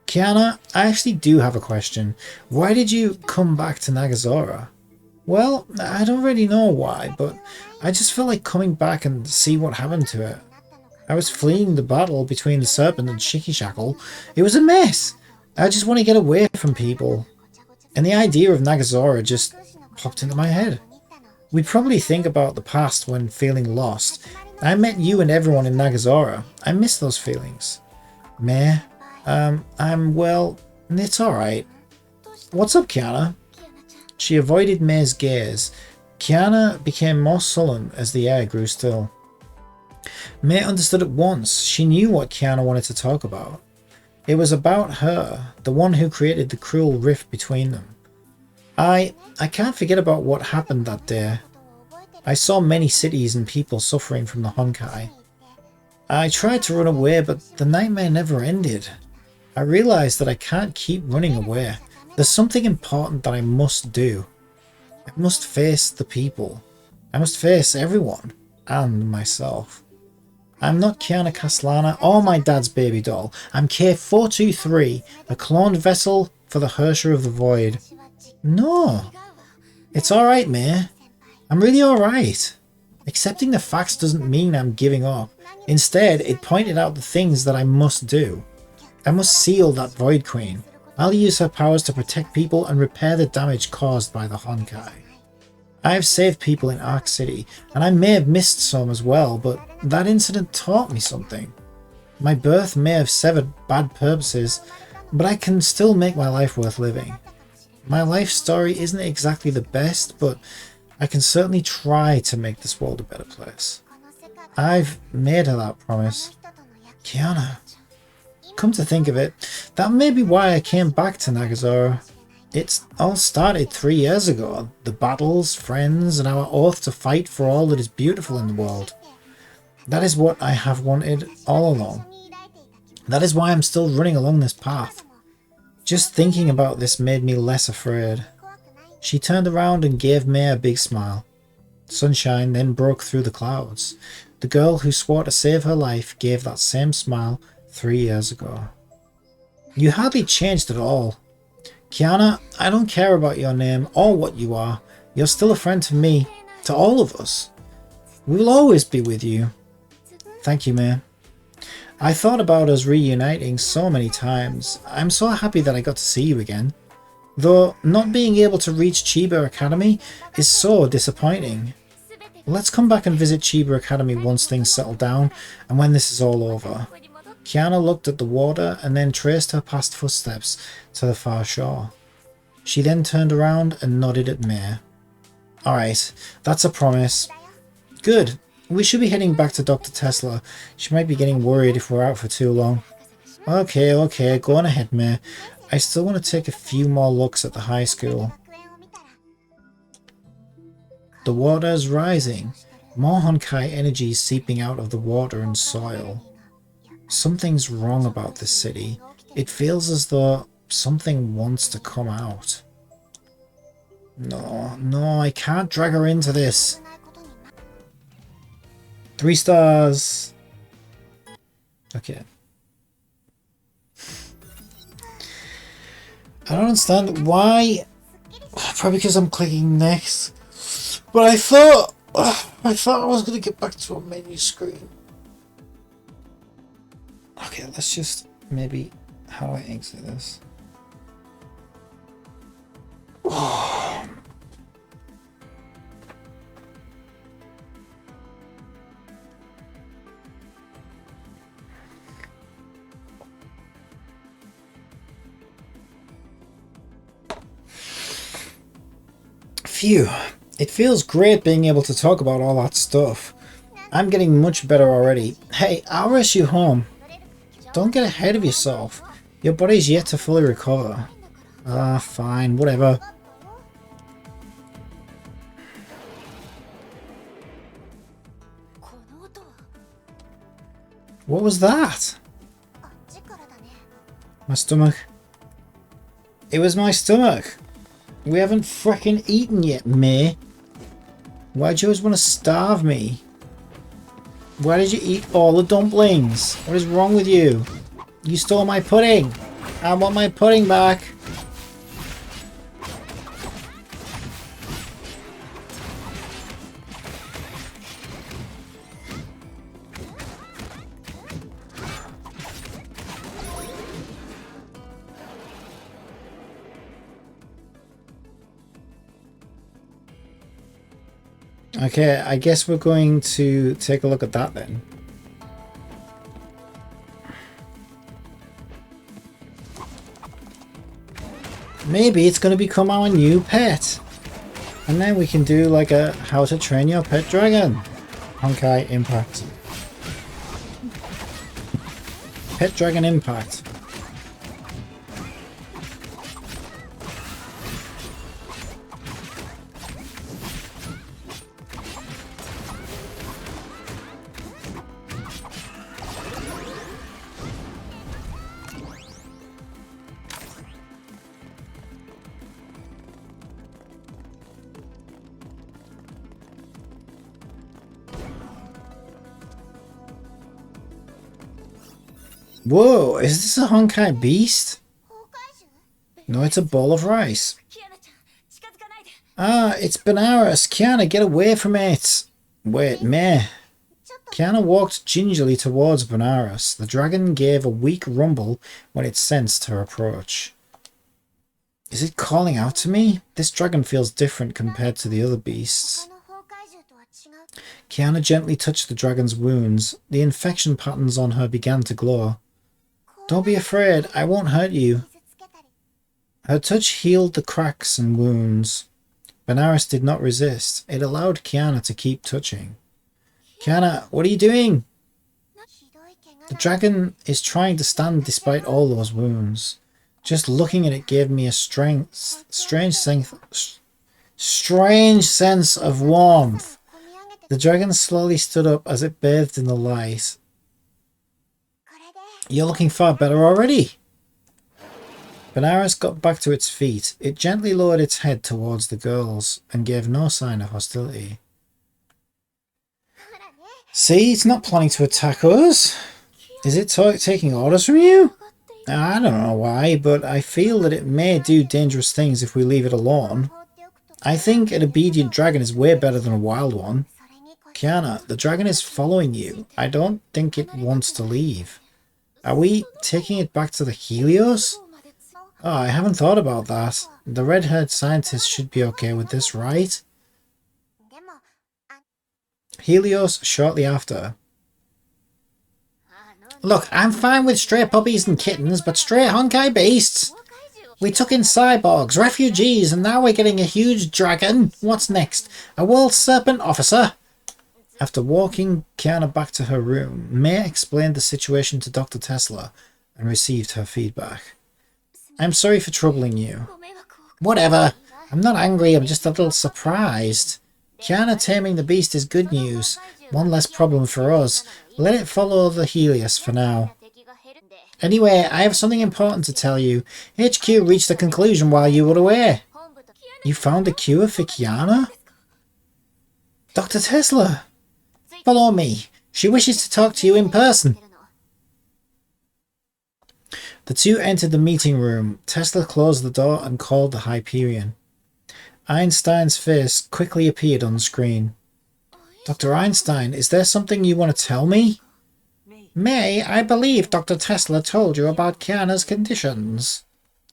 Kiana, I actually do have a question. Why did you come back to Nagazora? Well, I don't really know why, but I just felt like coming back and see what happened to it. I was fleeing the battle between the Serpent and Shikishackle. It was a mess. I just want to get away from people. And the idea of Nagazora just popped into my head. We probably think about the past when feeling lost. I met you and everyone in Nagazora. I miss those feelings. Meh. Well, it's alright. What's up, Kiana? She avoided May's gaze. Kiana became more sullen as the air grew still. May understood at once. She knew what Kiana wanted to talk about. It was about her, the one who created the cruel rift between them. I can't forget about what happened that day. I saw many cities and people suffering from the Honkai. I tried to run away, but the nightmare never ended. I realized that I can't keep running away. There's something important that I must do. I must face the people. I must face everyone. And myself. I'm not Kiana Castellana or my dad's baby doll. I'm K423, a cloned vessel for the Hersher of the Void. No. It's alright, May. I'm really alright. Accepting the facts doesn't mean I'm giving up. Instead, it pointed out the things that I must do. I must seal that Void Queen. I'll use her powers to protect people and repair the damage caused by the Honkai. I have saved people in Ark City, and I may have missed some as well, but that incident taught me something. My birth may have severed bad purposes, but I can still make my life worth living. My life story isn't exactly the best, but I can certainly try to make this world a better place. I've made her that promise. Kiana. Come to think of it, that may be why I came back to Nagazora. It all started 3 years ago. The battles, friends, and our oath to fight for all that is beautiful in the world. That is what I have wanted all along. That is why I'm still running along this path. Just thinking about this made me less afraid. She turned around and gave May a big smile. Sunshine then broke through the clouds. The girl who swore to save her life gave that same smile 3 years ago. You hardly changed at all. Kiana, I don't care about your name or what you are. You're still a friend to me, to all of us. We will always be with you. Thank you, May. I thought about us reuniting so many times. I'm so happy that I got to see you again. Though not being able to reach Chiba Academy is so disappointing. Let's come back and visit Chiba Academy once things settle down and when this is all over. Kiana looked at the water and then traced her past footsteps to the far shore. She then turned around and nodded at May. Alright, that's a promise. Good. We should be heading back to Dr. Tesla. She might be getting worried if we're out for too long. Okay, go on ahead, May. I still want to take a few more looks at the high school. The water is rising. More Honkai energy seeping out of the water and soil. Something's wrong about this city. It feels as though something wants to come out. No, I can't drag her into this. 3 stars. Okay. I don't understand why. Probably because I'm clicking next. But I thought I was going to get back to a menu screen. Okay, let's just maybe... How do I exit this? Phew. It feels great being able to talk about all that stuff. I'm getting much better already. Hey, I'll rush you home. Don't get ahead of yourself. Your body's yet to fully recover. Fine, whatever. What was that? My stomach. It was my stomach. We haven't frickin' eaten yet, May. Why'd you always want to starve me? Why did you eat all the dumplings? What is wrong with you? You stole my pudding. I want my pudding back. Okay, I guess we're going to take a look at that then. Maybe it's going to become our new pet. And then we can do like a how to train your pet dragon. Honkai Impact. Pet Dragon Impact. Whoa, is this a Honkai beast? No, it's a ball of rice. Ah, it's Benares. Kiana, get away from it. Wait, meh. Kiana walked gingerly towards Benares. The dragon gave a weak rumble when it sensed her approach. Is it calling out to me? This dragon feels different compared to the other beasts. Kiana gently touched the dragon's wounds. The infection patterns on her began to glow. Don't be afraid, I won't hurt you. Her touch healed the cracks and wounds. Benares did not resist. It allowed Kiana to keep touching. Kiana, what are you doing? The dragon is trying to stand despite all those wounds. Just looking at it gave me a strange sense of warmth. The dragon slowly stood up as it bathed in the light. You're looking far better already. Benares got back to its feet. It gently lowered its head towards the girls and gave no sign of hostility. See, it's not planning to attack us. Is it taking orders from you? I don't know why, but I feel that it may do dangerous things if we leave it alone. I think an obedient dragon is way better than a wild one. Kiana, the dragon is following you. I don't think it wants to leave. Are we taking it back to the Helios? Oh, I haven't thought about that. The red-haired scientist should be okay with this, right? Helios shortly after. Look, I'm fine with stray puppies and kittens, but stray Honkai beasts? We took in cyborgs, refugees, and now we're getting a huge dragon. What's next? A world serpent officer? After walking Kiana back to her room, May explained the situation to Dr. Tesla and received her feedback. I'm sorry for troubling you. Whatever. I'm not angry, I'm just a little surprised. Kiana taming the beast is good news. One less problem for us. Let it follow the Helios for now. Anyway, I have something important to tell you. HQ reached a conclusion while you were away. You found a cure for Kiana? Dr. Tesla! Follow me. She wishes to talk to you in person. The two entered the meeting room. Tesla closed the door and called the Hyperion. Einstein's face quickly appeared on the screen. Dr. Einstein, is there something you want to tell me? May, I believe Dr. Tesla told you about Kiana's conditions.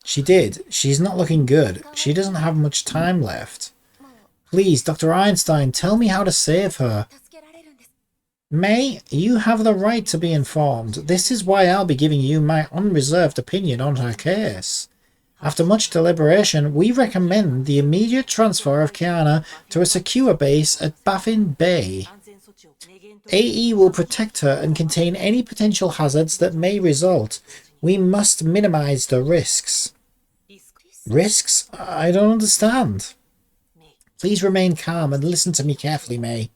She did. She's not looking good. She doesn't have much time left. Please, Dr. Einstein, tell me how to save her. May, you have the right to be informed. This is why I'll be giving you my unreserved opinion on her case. After much deliberation, we recommend the immediate transfer of Kiana to a secure base at Baffin Bay. AE will protect her and contain any potential hazards that may result. We must minimize the risks. Risks? I don't understand. Please remain calm and listen to me carefully, May.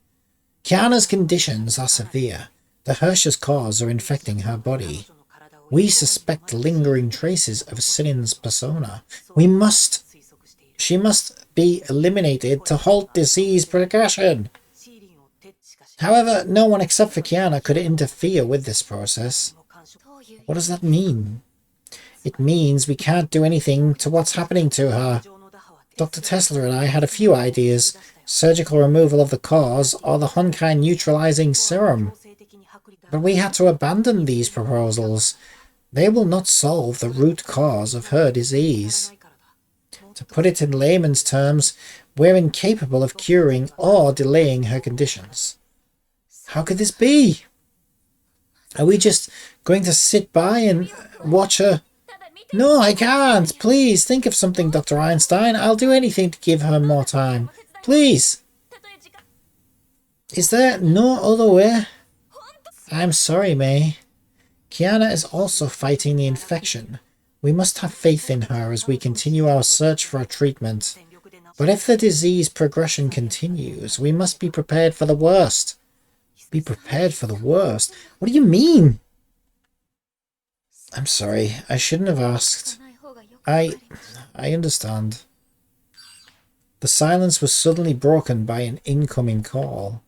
Kiana's conditions are severe. The Hersher's cause are infecting her body. We suspect lingering traces of Sinin's persona. She must be eliminated to halt disease progression. However, no one except for Kiana could interfere with this process. What does that mean? It means we can't do anything to what's happening to her. Dr. Tesla and I had a few ideas. Surgical removal of the cause or the Honkai neutralizing serum. But we had to abandon these proposals. They will not solve the root cause of her disease. To put it in layman's terms, we're incapable of curing or delaying her conditions. How could this be? Are we just going to sit by and watch her? No, I can't. Please, think of something, Dr. Einstein. I'll do anything to give her more time. Please. Is there no other way? I'm sorry, May. Kiana is also fighting the infection. We must have faith in her as we continue our search for a treatment. But if the disease progression continues, we must be prepared for the worst. Be prepared for the worst? What do you mean? I'm sorry, I shouldn't have asked. I understand. The silence was suddenly broken by an incoming call.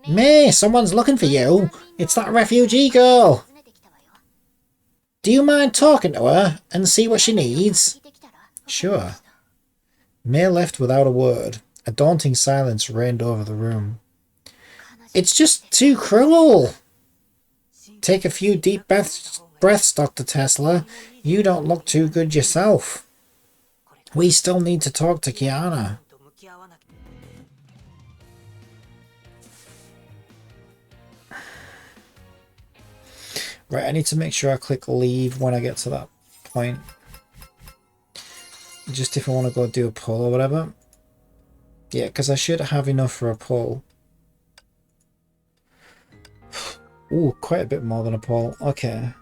May, someone's looking for you. It's that refugee girl. Do you mind talking to her and see what she needs? Sure. May left without a word. A daunting silence reigned over the room. It's just too cruel. Take a few deep breaths, Dr. Tesla. You don't look too good yourself. We still need to talk to Kiana. Right, I need to make sure I click leave when I get to that point. Just if I want to go do a pull or whatever. Yeah, because I should have enough for a pull. Ooh, quite a bit more than a pull. Okay.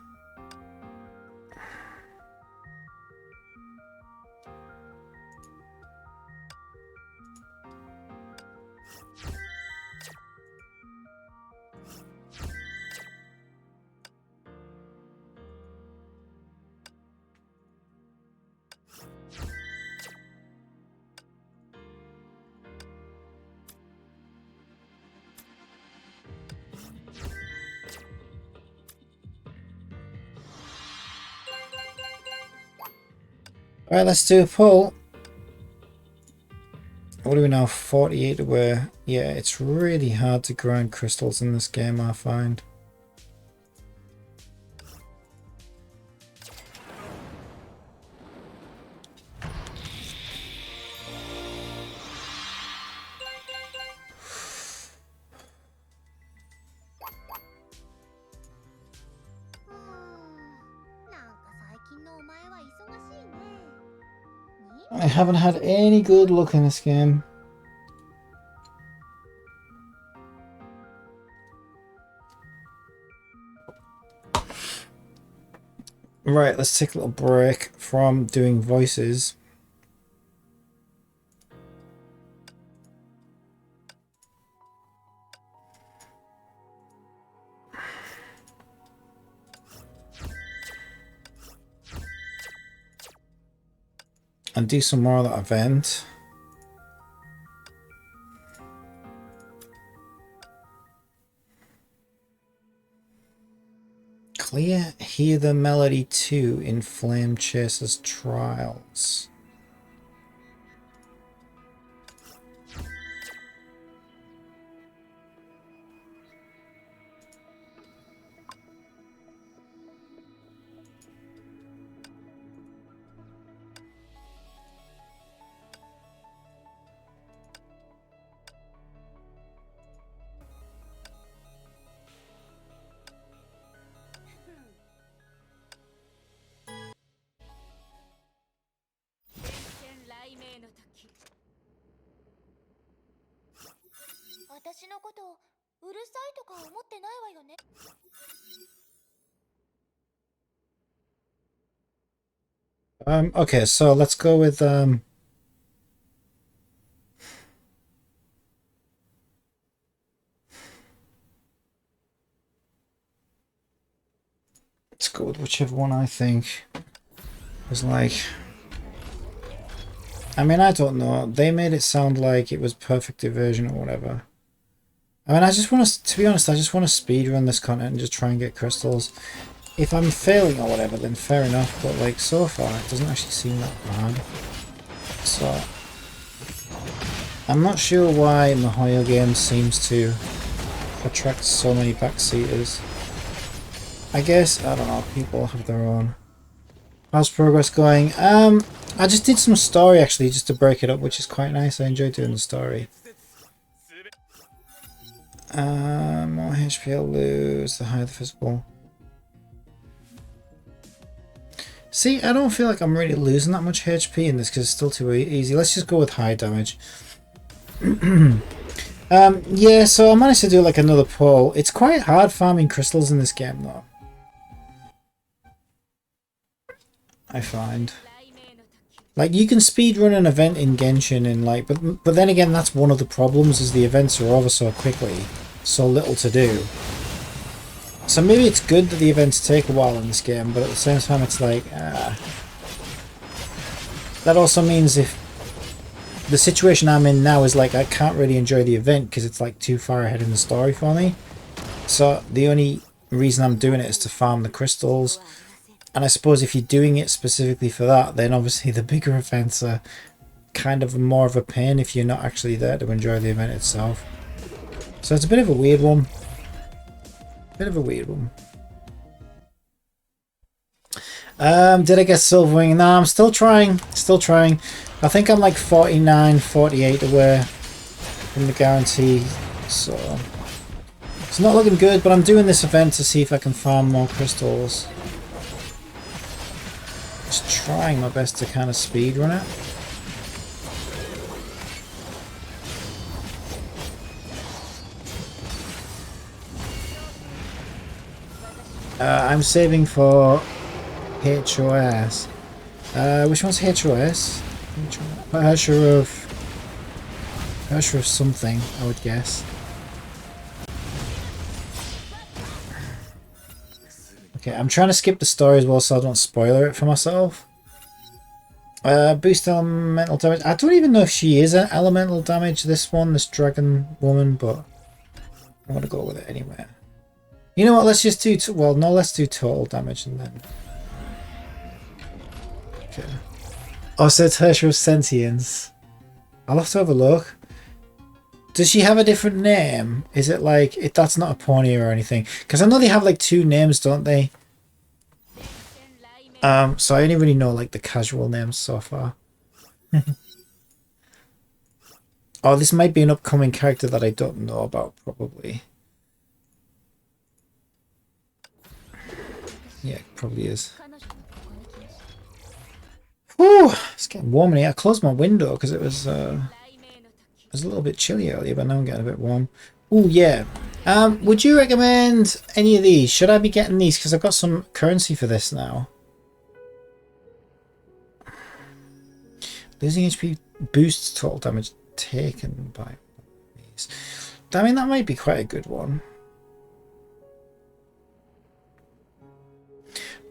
Alright, let's do a pull. What are we now? 48 away. Yeah, it's really hard to grind crystals in this game, I find. I haven't had any good luck in this game. Right, let's take a little break from doing voices. And do some more of that event. Clear Hear the Melody 2 in Flame Chaser's Trials. Okay, so let's go with let's go with whichever one I think is like. I mean, I don't know. They made it sound like it was perfect diversion or whatever. I mean, I just want to be honest, I just want to speedrun this content and just try and get crystals. If I'm failing or whatever, then fair enough, but like so far it doesn't actually seem that bad. So I'm not sure why Mihoyo Games seems to attract so many backseaters. I guess, I don't know, people have their own. How's progress going? I just did some story actually, just to break it up, which is quite nice. I enjoy doing the story. More HP I'll lose, the higher the physical. See, I don't feel like I'm really losing that much HP in this because it's still too easy. Let's just go with high damage. Yeah, so I managed to do like another pull. It's quite hard farming crystals in this game though, I find. Like, you can speedrun an event in Genshin and like, but then again, that's one of the problems, is the events are over so quickly, so little to do. So maybe it's good that the events take a while in this game, but at the same time it's like, that also means if the situation I'm in now is like, I can't really enjoy the event because it's like too far ahead in the story for me. So the only reason I'm doing it is to farm the crystals. And I suppose if you're doing it specifically for that, then obviously the bigger events are kind of more of a pain if you're not actually there to enjoy the event itself. So it's a bit of a weird one. Bit of a weird one. Did I get Silverwing? No, I'm still trying. Still trying. I think I'm like 49, 48 away from the guarantee. So it's not looking good, but I'm doing this event to see if I can farm more crystals. Just trying my best to kind of speedrun it. I'm saving for HOS. Which one's HOS? Harsher of something, I would guess. Okay, I'm trying to skip the story as well so I don't spoiler it for myself. Boost elemental damage. I don't even know if she is an elemental damage, this one, this dragon woman, but I'm going to go with it anyway. You know what, let's just do, well, no, let's do total damage and then... Okay. Oh, so it's Harsher of Sentience. I'll have to have a look. Does she have a different name? Is it like, that's not a pony or anything? Because I know they have like 2 names, don't they? So I only really know like the casual names so far. Oh, this might be an upcoming character that I don't know about, probably. Yeah, it probably is. Whew, it's getting warm in here. I closed my window because it was a little bit chilly earlier, but now I'm getting a bit warm. Oh yeah. Would you recommend any of these? Should I be getting these? Because I've got some currency for this now. Losing HP boosts total damage taken by these. I mean, that might be quite a good one.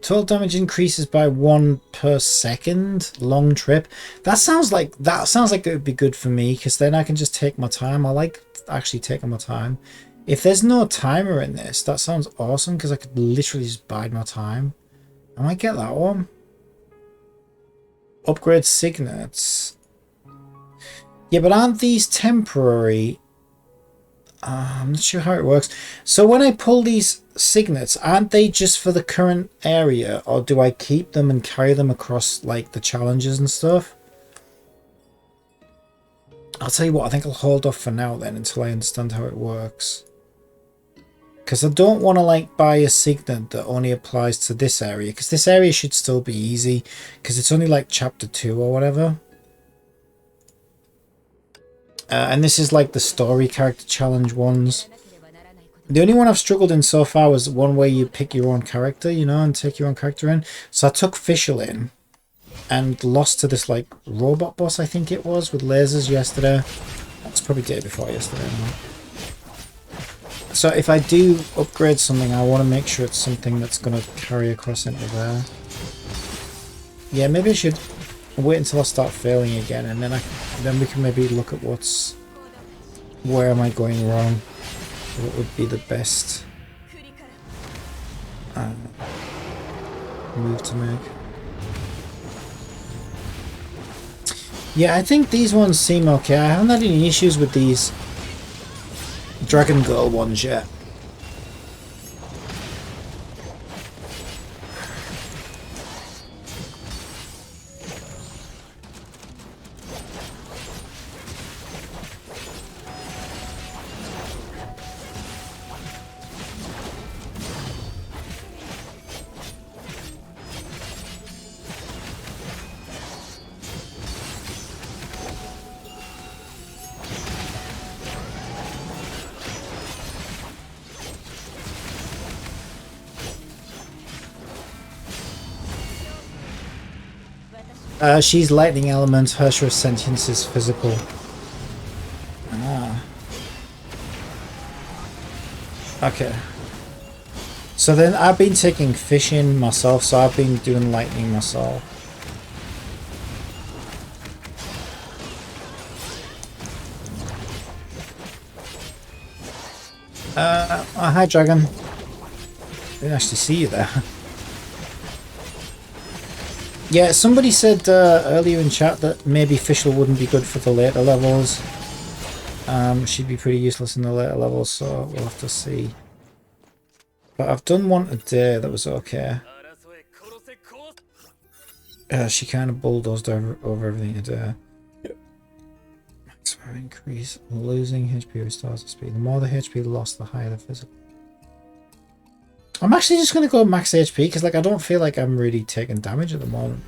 Total damage increases by 1 per second. Long trip. That sounds like it would be good for me because then I can just take my time. I like actually taking my time. If there's no timer in this, that sounds awesome because I could literally just bide my time. I might get that one. Upgrade signets. Yeah, but aren't these temporary? I'm not sure how it works. So when I pull these signets, aren't they just for the current area, or do I keep them and carry them across like the challenges and stuff? I'll tell you what, I think I'll hold off for now then until I understand how it works. Because I don't want to like buy a signet that only applies to this area, because this area should still be easy because it's only like chapter 2 or whatever. And this is like the story character challenge ones. The only one I've struggled in so far was one where you pick your own character, you know, and take your own character in. So I took Fischl in and lost to this like robot boss, I think it was, with lasers yesterday. That's probably day before yesterday. So if I do upgrade something, I want to make sure it's something that's going to carry across into there. Yeah, maybe I should wait until I start failing again, and then we can maybe look at where am I going wrong, what would be the best move to make. Yeah, I think these ones seem okay. I haven't had any issues with these Dragon Girl ones yet. She's lightning element. Her sentience is physical. Ah. Okay. So then I've been taking fishing myself, so I've been doing lightning myself. Oh, hi dragon. Didn't actually see you there. Yeah, somebody said earlier in chat that maybe Fischl wouldn't be good for the later levels. She'd be pretty useless in the later levels, so we'll have to see. But I've done one today that was okay. She kind of bulldozed over everything today. Maximum increase. Losing HP restores the speed. The more the HP lost, the higher the physical. I'm actually just going to go max HP because like I don't feel like I'm really taking damage at the moment.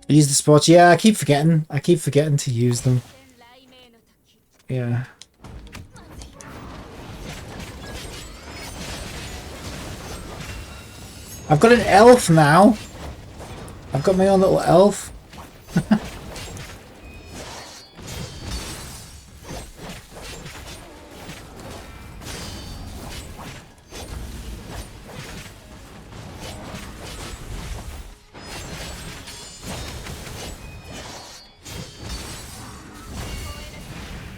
Use the sports. Yeah, I keep forgetting. I keep forgetting to use them. Yeah. I've got an elf now. I've got my own little elf.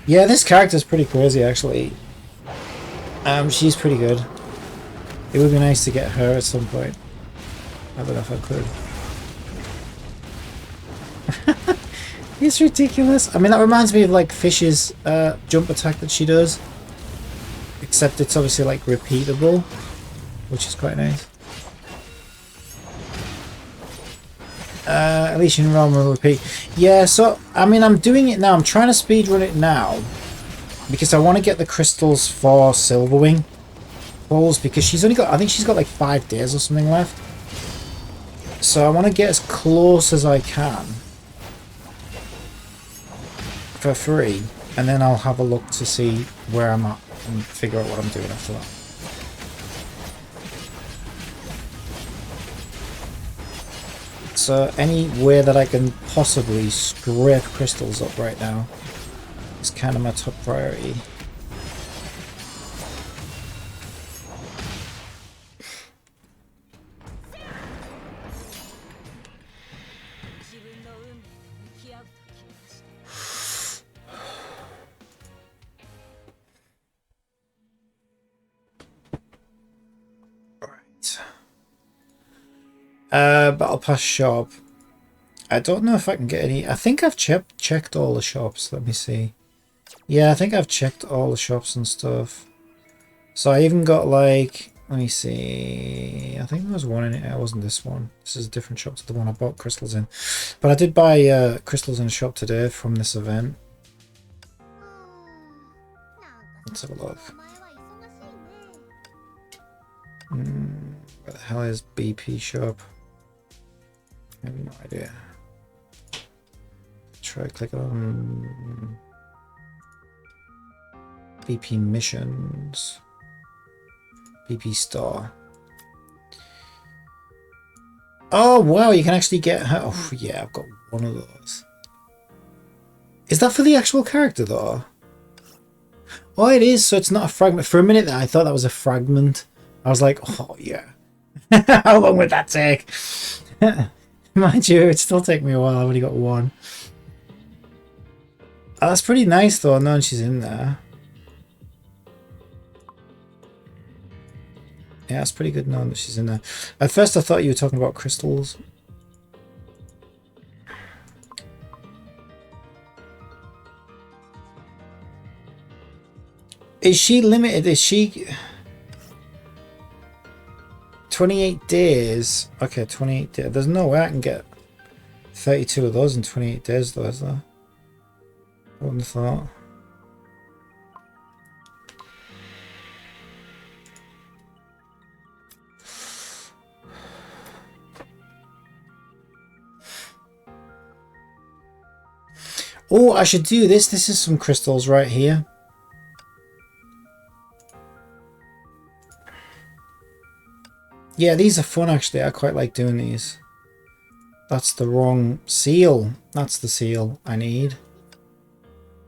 Yeah, this character's pretty crazy actually. She's pretty good. It would be nice to get her at some point. I don't know if I could. It's ridiculous. I mean, that reminds me of like Fish's jump attack that she does. Except it's obviously like repeatable, which is quite nice. Elysian Realm will repeat. Yeah, so I mean I'm doing it now. I'm trying to speedrun it now because I want to get the crystals for Silverwing balls because she's only got, I think she's got like 5 days or something left. So I want to get as close as I can for free, and then I'll have a look to see where I'm at and figure out what I'm doing after that. So any way that I can possibly scrape crystals up right now is kind of my top priority. Battle Pass shop. I don't know if I can get any. I think I've checked all the shops. Let me see. Yeah, I think I've checked all the shops and stuff. So I even got like, let me see. I think there was one in it. It wasn't this one. This is a different shop to the one I bought crystals in. But I did buy crystals in a shop today from this event. Let's have a look. Where the hell is BP shop? I have no idea. Try click on BP missions, BP store. Oh wow, you can actually get her. Oh yeah, I've got one of those. Is that for the actual character though? Oh, it is. So it's not a fragment. For a minute there, I thought that was a fragment. I was like, oh yeah. How long would that take? Mind you, it'd still take me a while. I've only got one. Oh, that's pretty nice though, knowing she's in there. Yeah, it's pretty good knowing that she's in there. At first I thought you were talking about crystals. Is she limited? Is she... 28 days. Okay, 28 days. There's no way I can get 32 of those in 28 days though, is there? I wouldn't have thought. Oh, I should do this. This is some crystals right here. Yeah, these are fun actually. I quite like doing these. That's the wrong seal. That's the seal I need.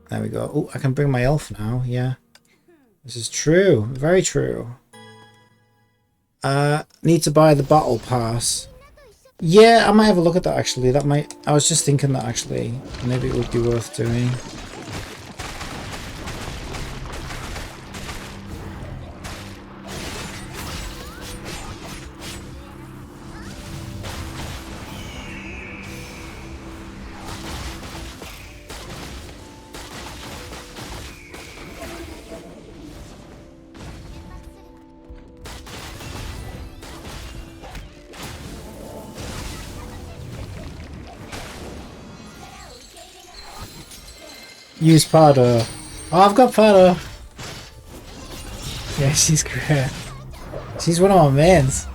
There we go. Oh, I can bring my elf now. Yeah. This is true. Very true. Need to buy the battle pass. Yeah, I might have a look at that actually. That might... I was just thinking that actually. Maybe it would be worth doing. Use Pardo. Oh, I've got Pardo. Yeah, she's great. She's one of my mains.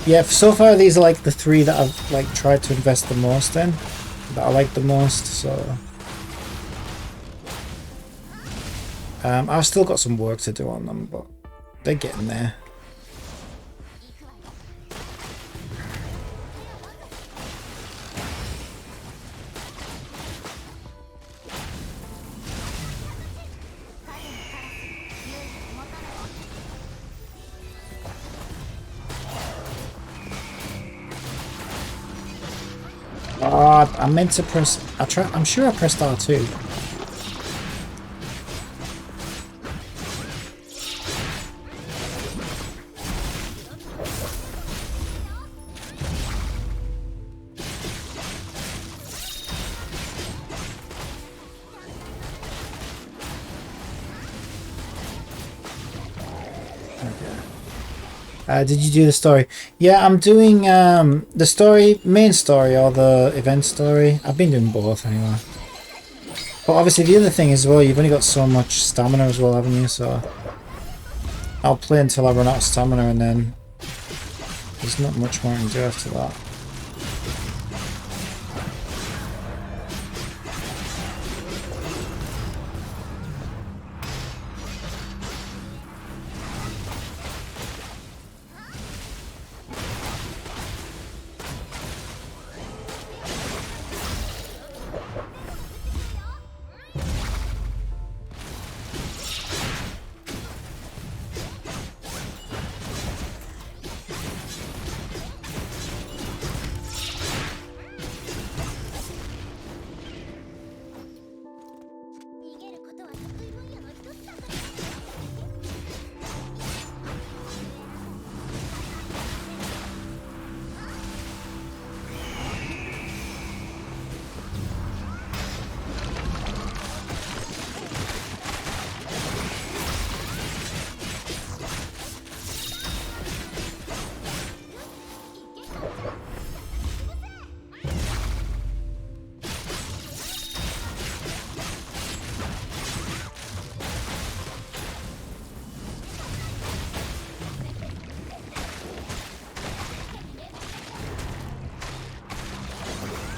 Yeah, so far these are like the three that I've like tried to invest the most in. That I like the most, so... I've still got some work to do on them, but they're getting there. Oh, I meant to press... I'm sure I pressed R2. Did you do the story? Yeah, I'm doing the story, main story or the event story. I've been doing both anyway. But obviously the other thing as well, you've only got so much stamina as well, haven't you? So I'll play until I run out of stamina and then there's not much more I can do after that.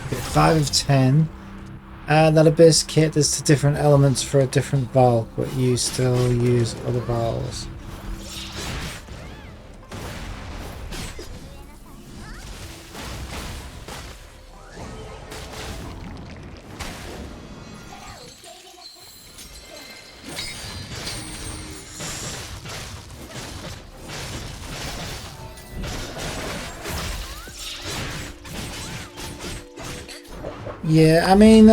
Okay, 5 of 10. That abyss kit is to different elements for a different bulk, but you still use other vowels. Yeah, I mean,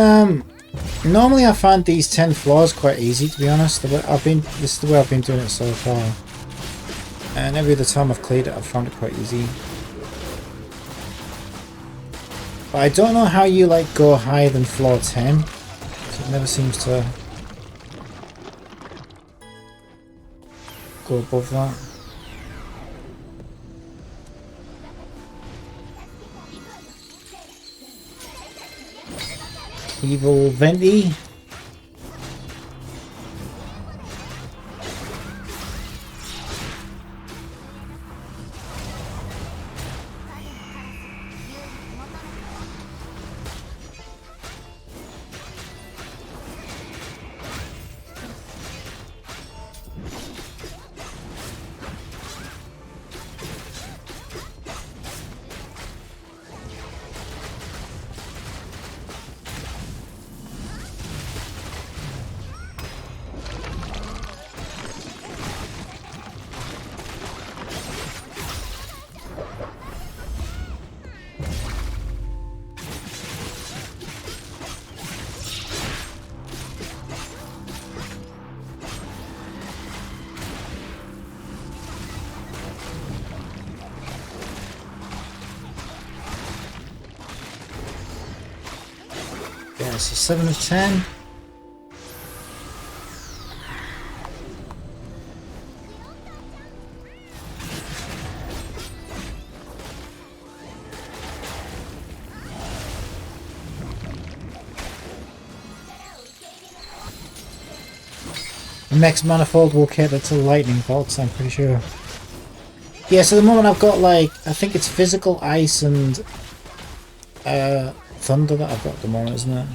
normally I find these 10 floors quite easy, to be honest. This is the way I've been doing it so far. And every other time I've cleared it, I've found it quite easy. But I don't know how you, like, go higher than floor 10. So it never seems to go above that. Evil Venti. so 7 of 10. The next manifold will cater to lightning bolts, I'm pretty sure. Yeah, so the moment I've got like, I think it's physical ice and thunder that I've got at the moment, isn't it?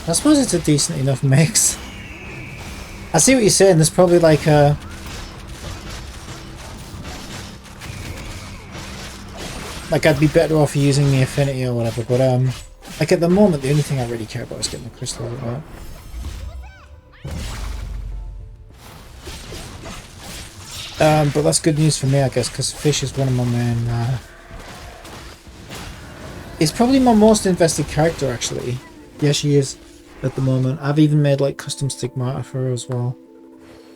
I suppose it's a decent enough mix. I see what you're saying, there's probably like a... Like I'd be better off using the affinity or whatever, but like at the moment the only thing I really care about is getting the crystal out. But that's good news for me, I guess, because fish is one of my main... It's probably my most invested character, actually. Yeah, she is, at the moment. I've even made, like, custom stigmata for her as well.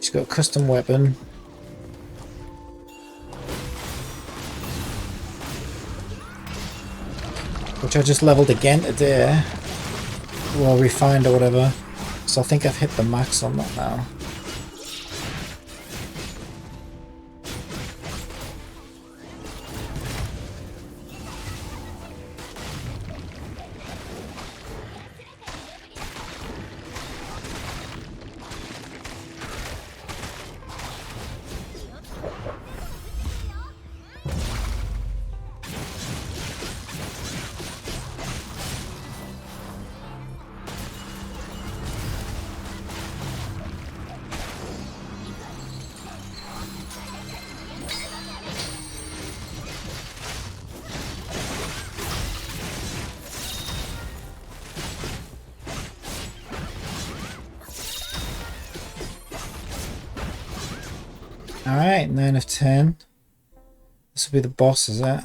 She's got a custom weapon. Which I just leveled again today. Or refined or whatever. So I think I've hit the max on that now. Alright, 9 of 10. This will be the boss, is it?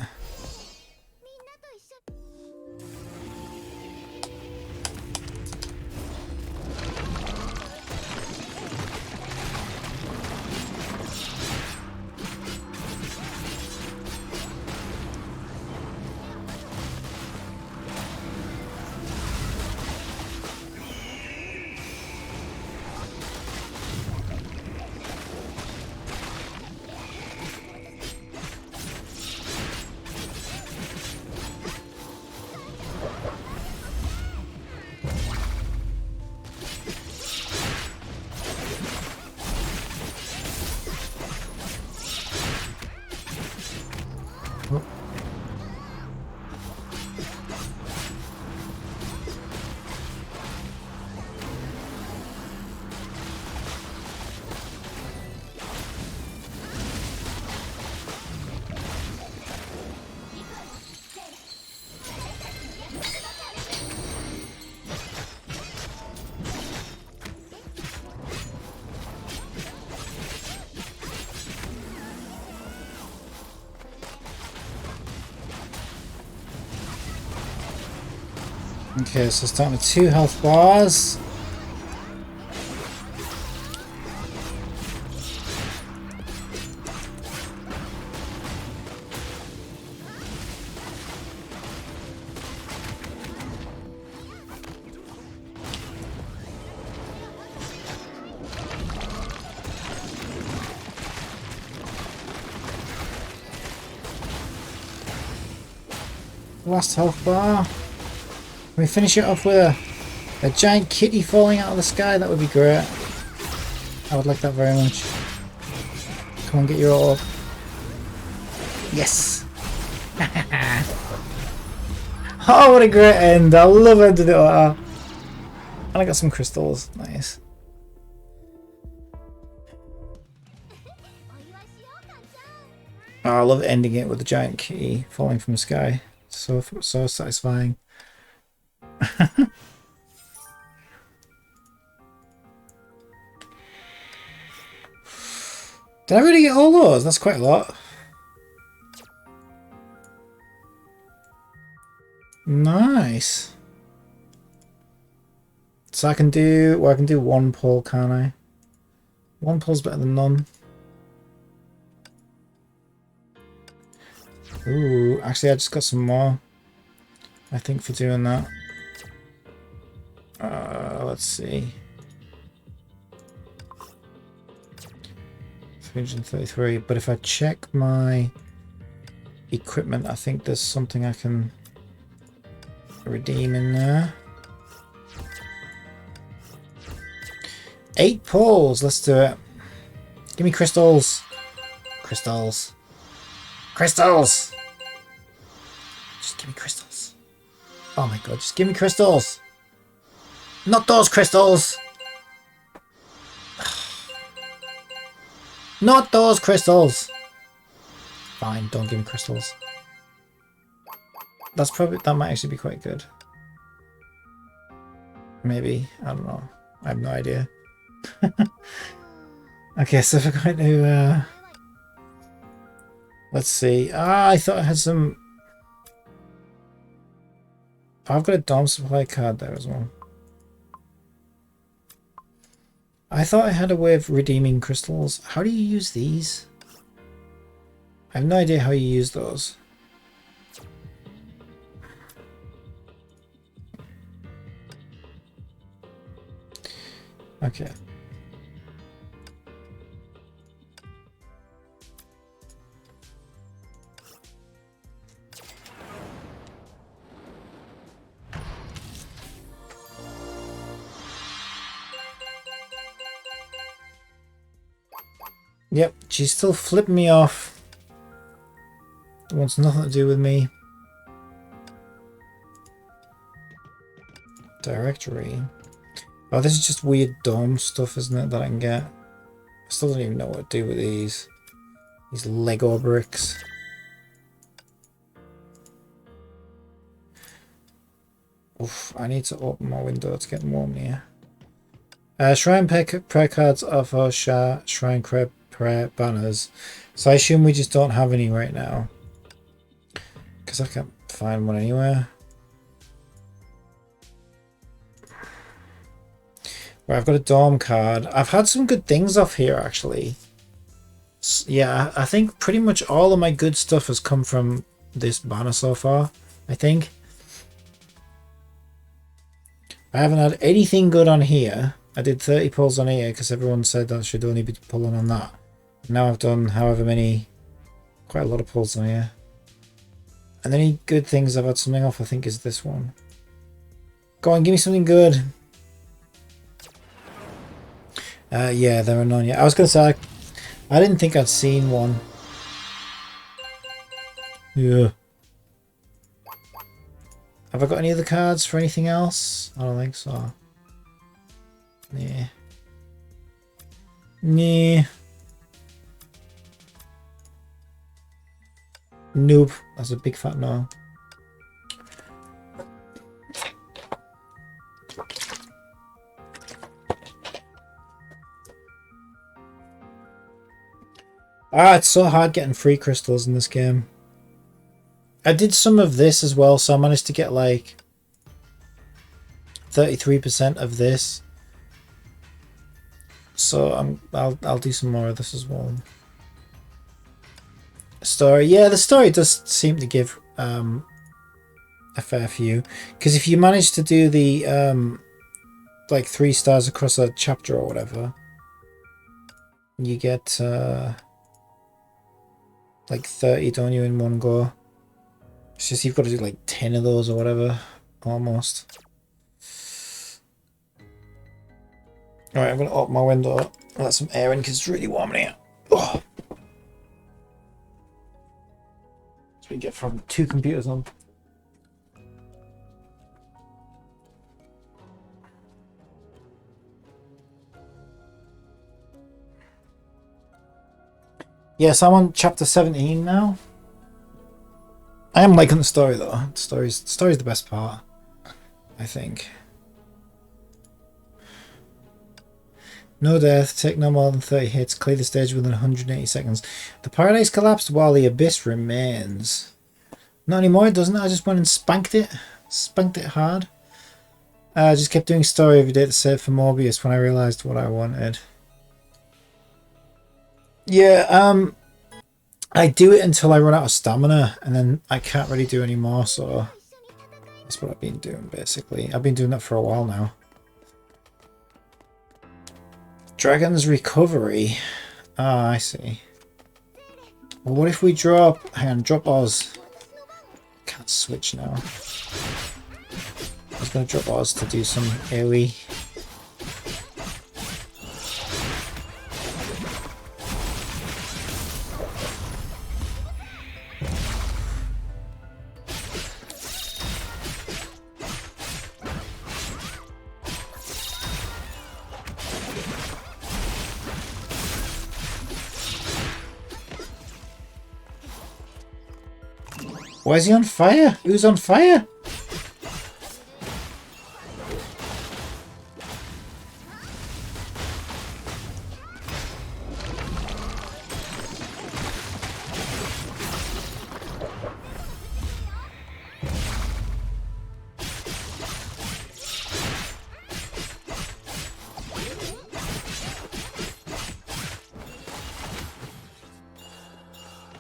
Okay, so starting with 2 health bars. Last health bar. Can we finish it off with a giant kitty falling out of the sky? That would be great. I would like that very much. Come on, get your orb. Yes! Oh, what a great end! I love ending it like that. And I got some crystals. Nice. Oh, I love ending it with a giant kitty falling from the sky. So satisfying. Did I really get all those? That's quite a lot. Nice. So I can do, well, I can do 1 pull, can't I? 1 pull's better than none. Ooh, actually I just got some more, I think, for doing that. Let's see. 333. But if I check my equipment, I think there's something I can redeem in there. 8 pulls. Let's do it. Give me crystals. Crystals. Crystals! Just give me crystals. Oh my god, just give me crystals! Not those crystals! Not those crystals! Fine, don't give me crystals. That might actually be quite good. Maybe, I don't know. I have no idea. Okay, so we're going to let's see. I thought I had some. I've got a Dom supply card there as well. I thought I had a way of redeeming crystals. How do you use these? I have no idea how you use those. Okay. Yep, she's still flipping me off. Wants nothing to do with me. Directory. Oh, this is just weird dome stuff, isn't it, that I can get? I still don't even know what to do with these. These Lego bricks. Oof, I need to open my window. It's getting warm here. Shrine prayer cards offer shrine prayer banners. So I assume we just don't have any right now. Because I can't find one anywhere. Right, I've got a Dorm card. I've had some good things off here, actually. Yeah, I think pretty much all of my good stuff has come from this banner so far, I think. I haven't had anything good on here. I did 30 pulls on here because everyone said I should only be pulling on that. Now I've done however many, quite a lot of pulls on here. And the only good things I've had something off, I think, is this one. Go on, give me something good. Yeah, there are none yet. I was going to say, I didn't think I'd seen one. Yeah. Have I got any other cards for anything else? I don't think so. Yeah. Nah. Nope. That's a big fat no. It's so hard getting free crystals in this game. I did some of this as well, so I managed to get like 33% of this. So I'll do some more of this as well. Story, yeah, the story does seem to give a fair few, because if you manage to do the like 3 stars across a chapter or whatever, you get like 30, don't you, in one go. It's just you've got to do like 10 of those or whatever, almost. Alright, I'm going to open my window up and let some air in because it's really warm in here. Oh. So we get from 2 computers on. Yes, I'm on chapter 17 now. I am liking the story though. The story's the best part, I think. No death, take no more than 30 hits, clear the stage within 180 seconds. The paradise collapsed while the abyss remains. Not anymore, it doesn't. I just went and spanked it. Spanked it hard. I just kept doing story every day to save for Morbius when I realised what I wanted. Yeah, I do it until I run out of stamina, and then I can't really do any more, so that's what I've been doing, basically. I've been doing that for a while now. Dragon's Recovery. Ah, I see. Well, what if we drop... Hang on, drop Oz. Can't switch now. I was going to drop Oz to do some AoE. Why is he on fire? Who's on fire?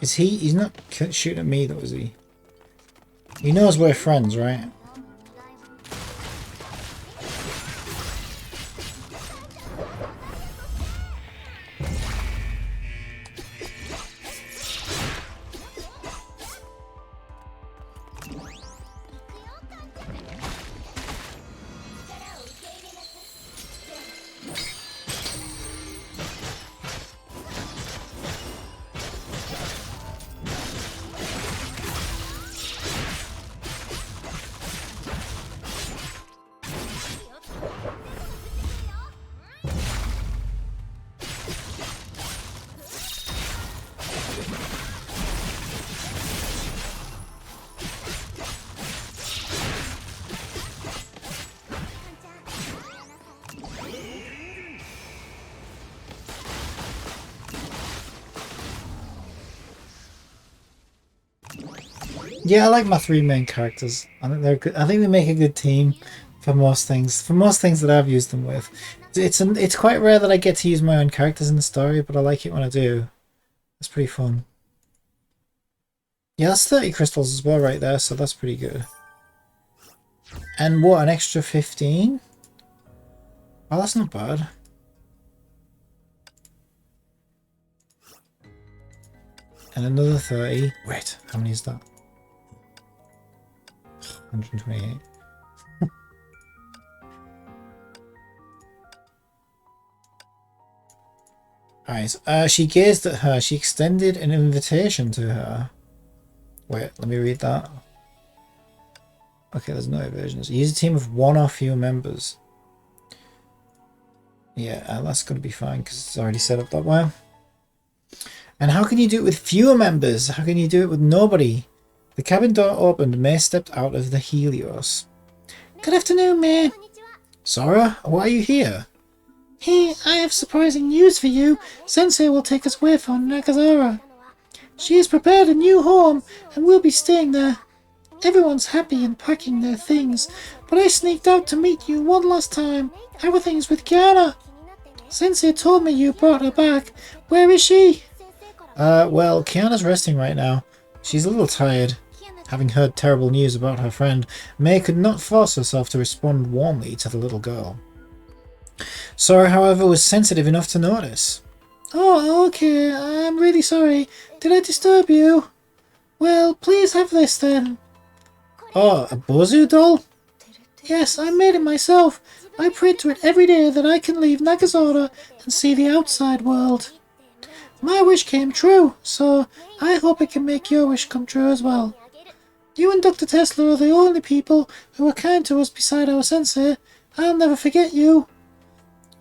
Is he? He's not shooting at me though, is he? He knows we're friends, right? Yeah, I like my three main characters. I think they're good. I think they make a good team for most things. For most things that I've used them with, it's quite rare that I get to use my own characters in the story, but I like it when I do. It's pretty fun. Yeah, that's 30 crystals as well right there, so that's pretty good. And what, an extra 15? Oh, that's not bad. And another 30. Wait, how many is that? 128. Alright, she gazed at her. She extended an invitation to her. Wait, let me read that. Okay, there's no versions. Use a team of one or fewer members. Yeah, that's going to be fine because it's already set up that way. And how can you do it with fewer members? How can you do it with nobody? The cabin door opened. May stepped out of the Helios. Good afternoon, May. Sora, why are you here? Hey, I have surprising news for you. Sensei will take us away from Nagazora. She has prepared a new home, and we'll be staying there. Everyone's happy and packing their things, but I sneaked out to meet you one last time. How are things with Kiana? Sensei told me you brought her back. Where is she? Well, Kiana's resting right now. She's a little tired. Having heard terrible news about her friend, May could not force herself to respond warmly to the little girl. Sora, however, was sensitive enough to notice. Oh, okay. I'm really sorry. Did I disturb you? Well, please have this then. Oh, a Bozu doll? Yes, I made it myself. I pray to it every day that I can leave Nagazora and see the outside world. My wish came true, so I hope it can make your wish come true as well. You and Dr. Tesla are the only people who are kind to us beside our sensei. I'll never forget you.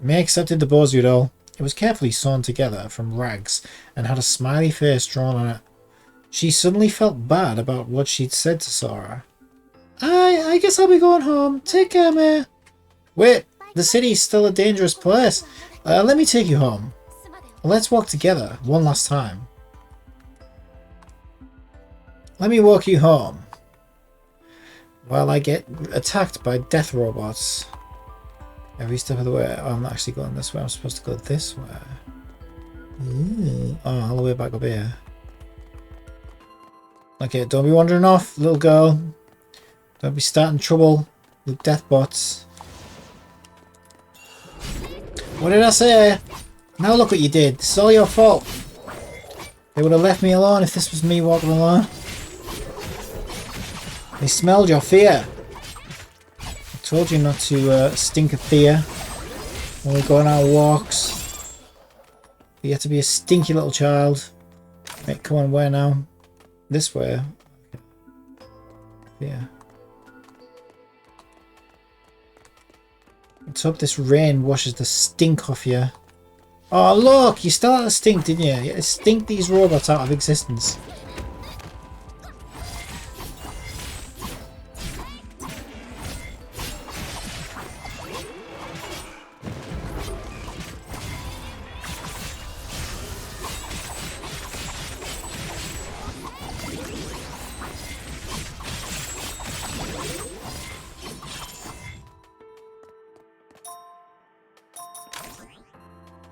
May accepted the Bozu doll. It was carefully sewn together from rags and had a smiley face drawn on it. She suddenly felt bad about what she'd said to Sora. I guess I'll be going home. Take care, May. Wait, the city's still a dangerous place. Let me take you home. Let's walk together one last time. Let me walk you home while I get attacked by death robots every step of the way. Oh, I'm not actually going this way. I'm supposed to go this way. Ooh. Oh, all the way back up here. Okay, don't be wandering off, little girl. Don't be starting trouble with death bots. What did I say? Now look what you did. It's all your fault. They would have left me alone if this was me walking alone. They smelled your fear. I told you not to stink of fear when we go on our walks. You have to be a stinky little child. Right, come on, where now? This way. Yeah. Let's hope this rain washes the stink off you. Oh look, you still had a stink, didn't you? You had to stink these robots out of existence.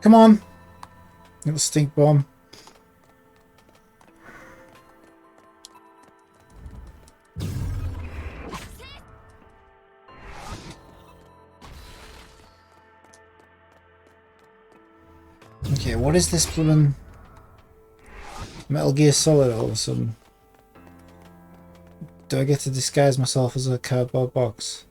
Come on, little stink bomb. Okay, what is this blooming Metal Gear Solid all of a sudden? Do I get to disguise myself as a cardboard box?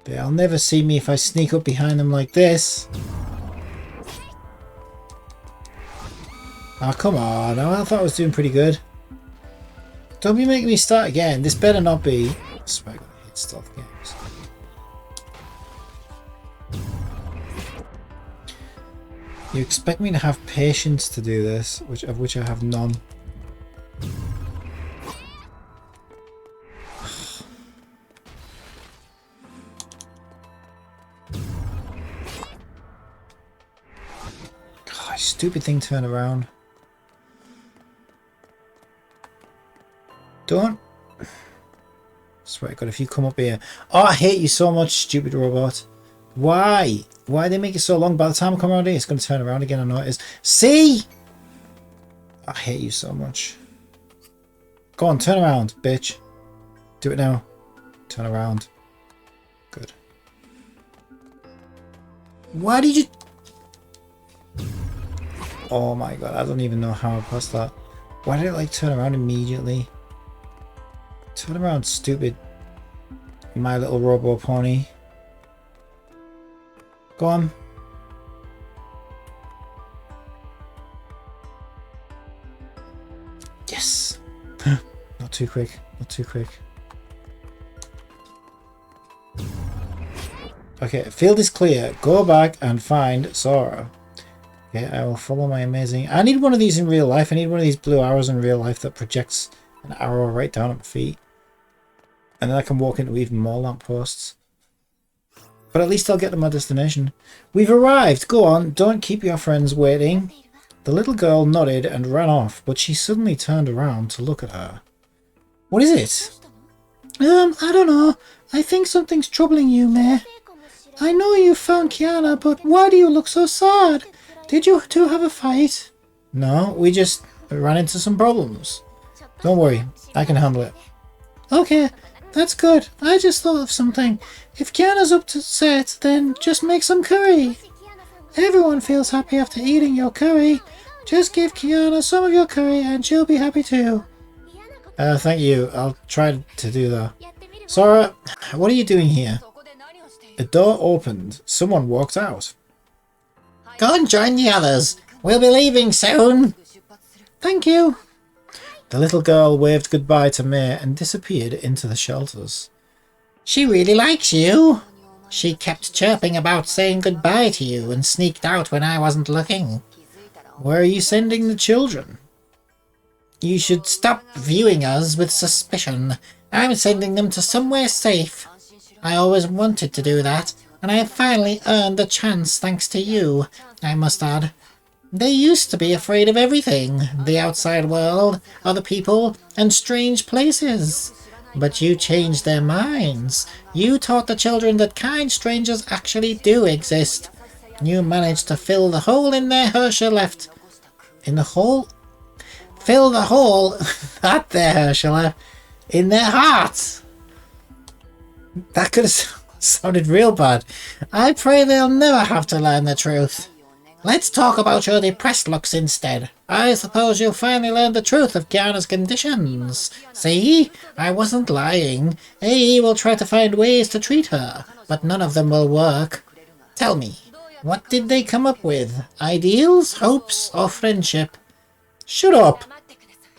They'll never see me if I sneak up behind them like this. Oh, come on. I thought I was doing pretty good. Don't be making me start again. This better not be... I swear I gotta hit stealth games. You expect me to have patience to do this, of which I have none. Stupid thing, turn around. Don't. I swear to God, if you come up here. Oh, I hate you so much, stupid robot. Why? Why they make it so long? By the time I come around here, it's going to turn around again. I know it is. See? I hate you so much. Go on, turn around, bitch. Do it now. Turn around. Good. Why did you... Oh my God, I don't even know how I passed that. Why did it like turn around immediately? Turn around, stupid My Little Robo Pony. Go on. Yes! Not too quick, not too quick. Okay, field is clear. Go back and find Sora. Okay, I will follow my amazing... I need one of these in real life. I need one of these blue arrows in real life that projects an arrow right down at my feet. And then I can walk into even more lampposts. But at least I'll get to my destination. We've arrived! Go on, don't keep your friends waiting. The little girl nodded and ran off, but she suddenly turned around to look at her. What is it? I don't know. I think something's troubling you, May. I know you found Kiana, but why do you look so sad? Did you two have a fight? No, we just ran into some problems. Don't worry, I can handle it. Okay, that's good. I just thought of something. If Kiana's upset, then just make some curry. Everyone feels happy after eating your curry. Just give Kiana some of your curry and she'll be happy too. Thank you. I'll try to do that. Sora, what are you doing here? A door opened. Someone walked out. Go and join the others. We'll be leaving soon. Thank you. The little girl waved goodbye to May and disappeared into the shelters. She really likes you. She kept chirping about saying goodbye to you and sneaked out when I wasn't looking. Where are you sending the children? You should stop viewing us with suspicion. I'm sending them to somewhere safe. I always wanted to do that, and I have finally earned the chance thanks to you, I must add. They used to be afraid of everything, the outside world, other people, and strange places. But you changed their minds. You taught the children that kind strangers actually do exist. You managed to fill the hole in their Herrscher left. In the hole? Fill the hole that their Herrscher left. in their hearts. That could have sounded real bad. I pray they'll never have to learn the truth. Let's talk about your depressed looks instead. I suppose you'll finally learn the truth of Kiana's conditions. See? I wasn't lying. AE will try to find ways to treat her, but none of them will work. Tell me, what did they come up with? Ideals, hopes, or friendship? Shut up!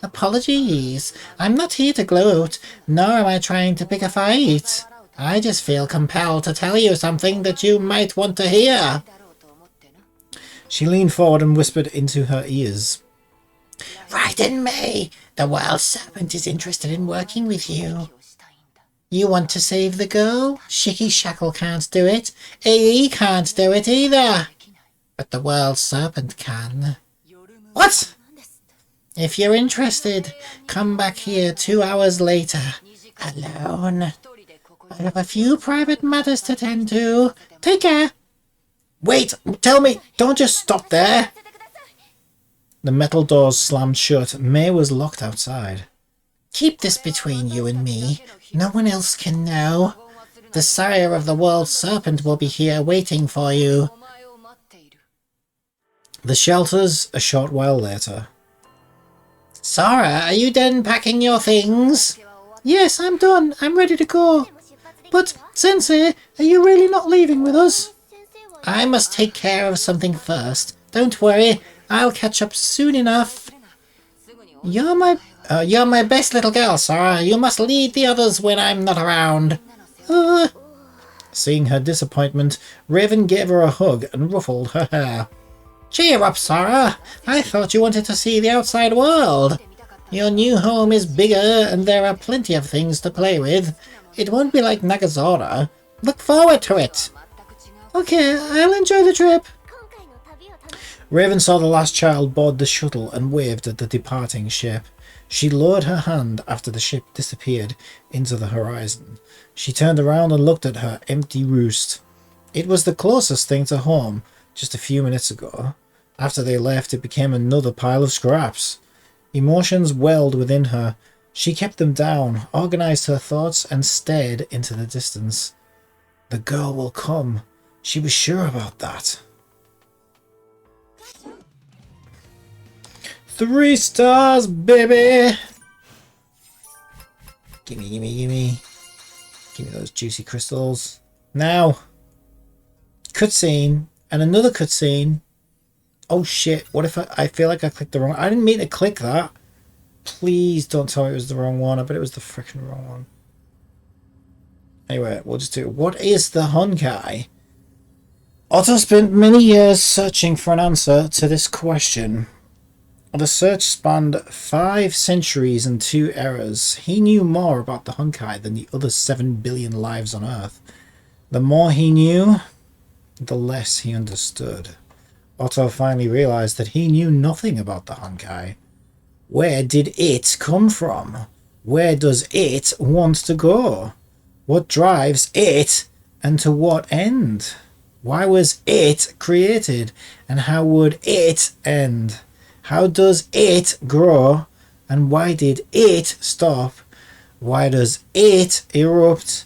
Apologies. I'm not here to gloat, nor am I trying to pick a fight. I just feel compelled to tell you something that you might want to hear. She leaned forward and whispered into her ears. Frighten me! The Wild Serpent is interested in working with you. You want to save the girl? Shiki Shackle can't do it. AE can't do it either. But the Wild Serpent can. What? If you're interested, come back here 2 hours later. Alone. I have a few private matters to tend to. Take care. Wait, tell me, don't just stop there. The metal doors slammed shut. May was locked outside. Keep this between you and me. No one else can know. The sire of the World Serpent will be here waiting for you. The shelters a short while later. Sora, are you done packing your things? Yes, I'm done. I'm ready to go. But, Sensei, are you really not leaving with us? I must take care of something first. Don't worry, I'll catch up soon enough. You're my best little girl, Sora. You must lead the others when I'm not around. Seeing her disappointment, Raven gave her a hug and ruffled her hair. Cheer up, Sora. I thought you wanted to see the outside world. Your new home is bigger and there are plenty of things to play with. It won't be like Nagazora. Look forward to it. Okay, I'll enjoy the trip. Raven saw the last child board the shuttle and waved at the departing ship. She lowered her hand after the ship disappeared into the horizon. She turned around and looked at her empty roost. It was the closest thing to home just a few minutes ago. After they left, it became another pile of scraps. Emotions welled within her. She kept them down, organized her thoughts, and stared into the distance. The girl will come. She was sure about that. 3 stars, baby! Gimme, gimme, gimme. Gimme those juicy crystals. Now. Cutscene. And another cutscene. Oh shit, what if I feel like I clicked the wrong... I didn't mean to click that. Please don't tell me it was the wrong one. I bet it was the freaking wrong one. Anyway, we'll just do... What is the Honkai? Otto spent many years searching for an answer to this question. The search spanned 5 centuries and 2 eras. He knew more about the Honkai than the other 7 billion lives on Earth. The more he knew, the less he understood. Otto finally realized that he knew nothing about the Honkai. Where did it come from? Where does it want to go? What drives it, and to what end? Why was it created, and how would it end? How does it grow, and why did it stop? Why does it erupt,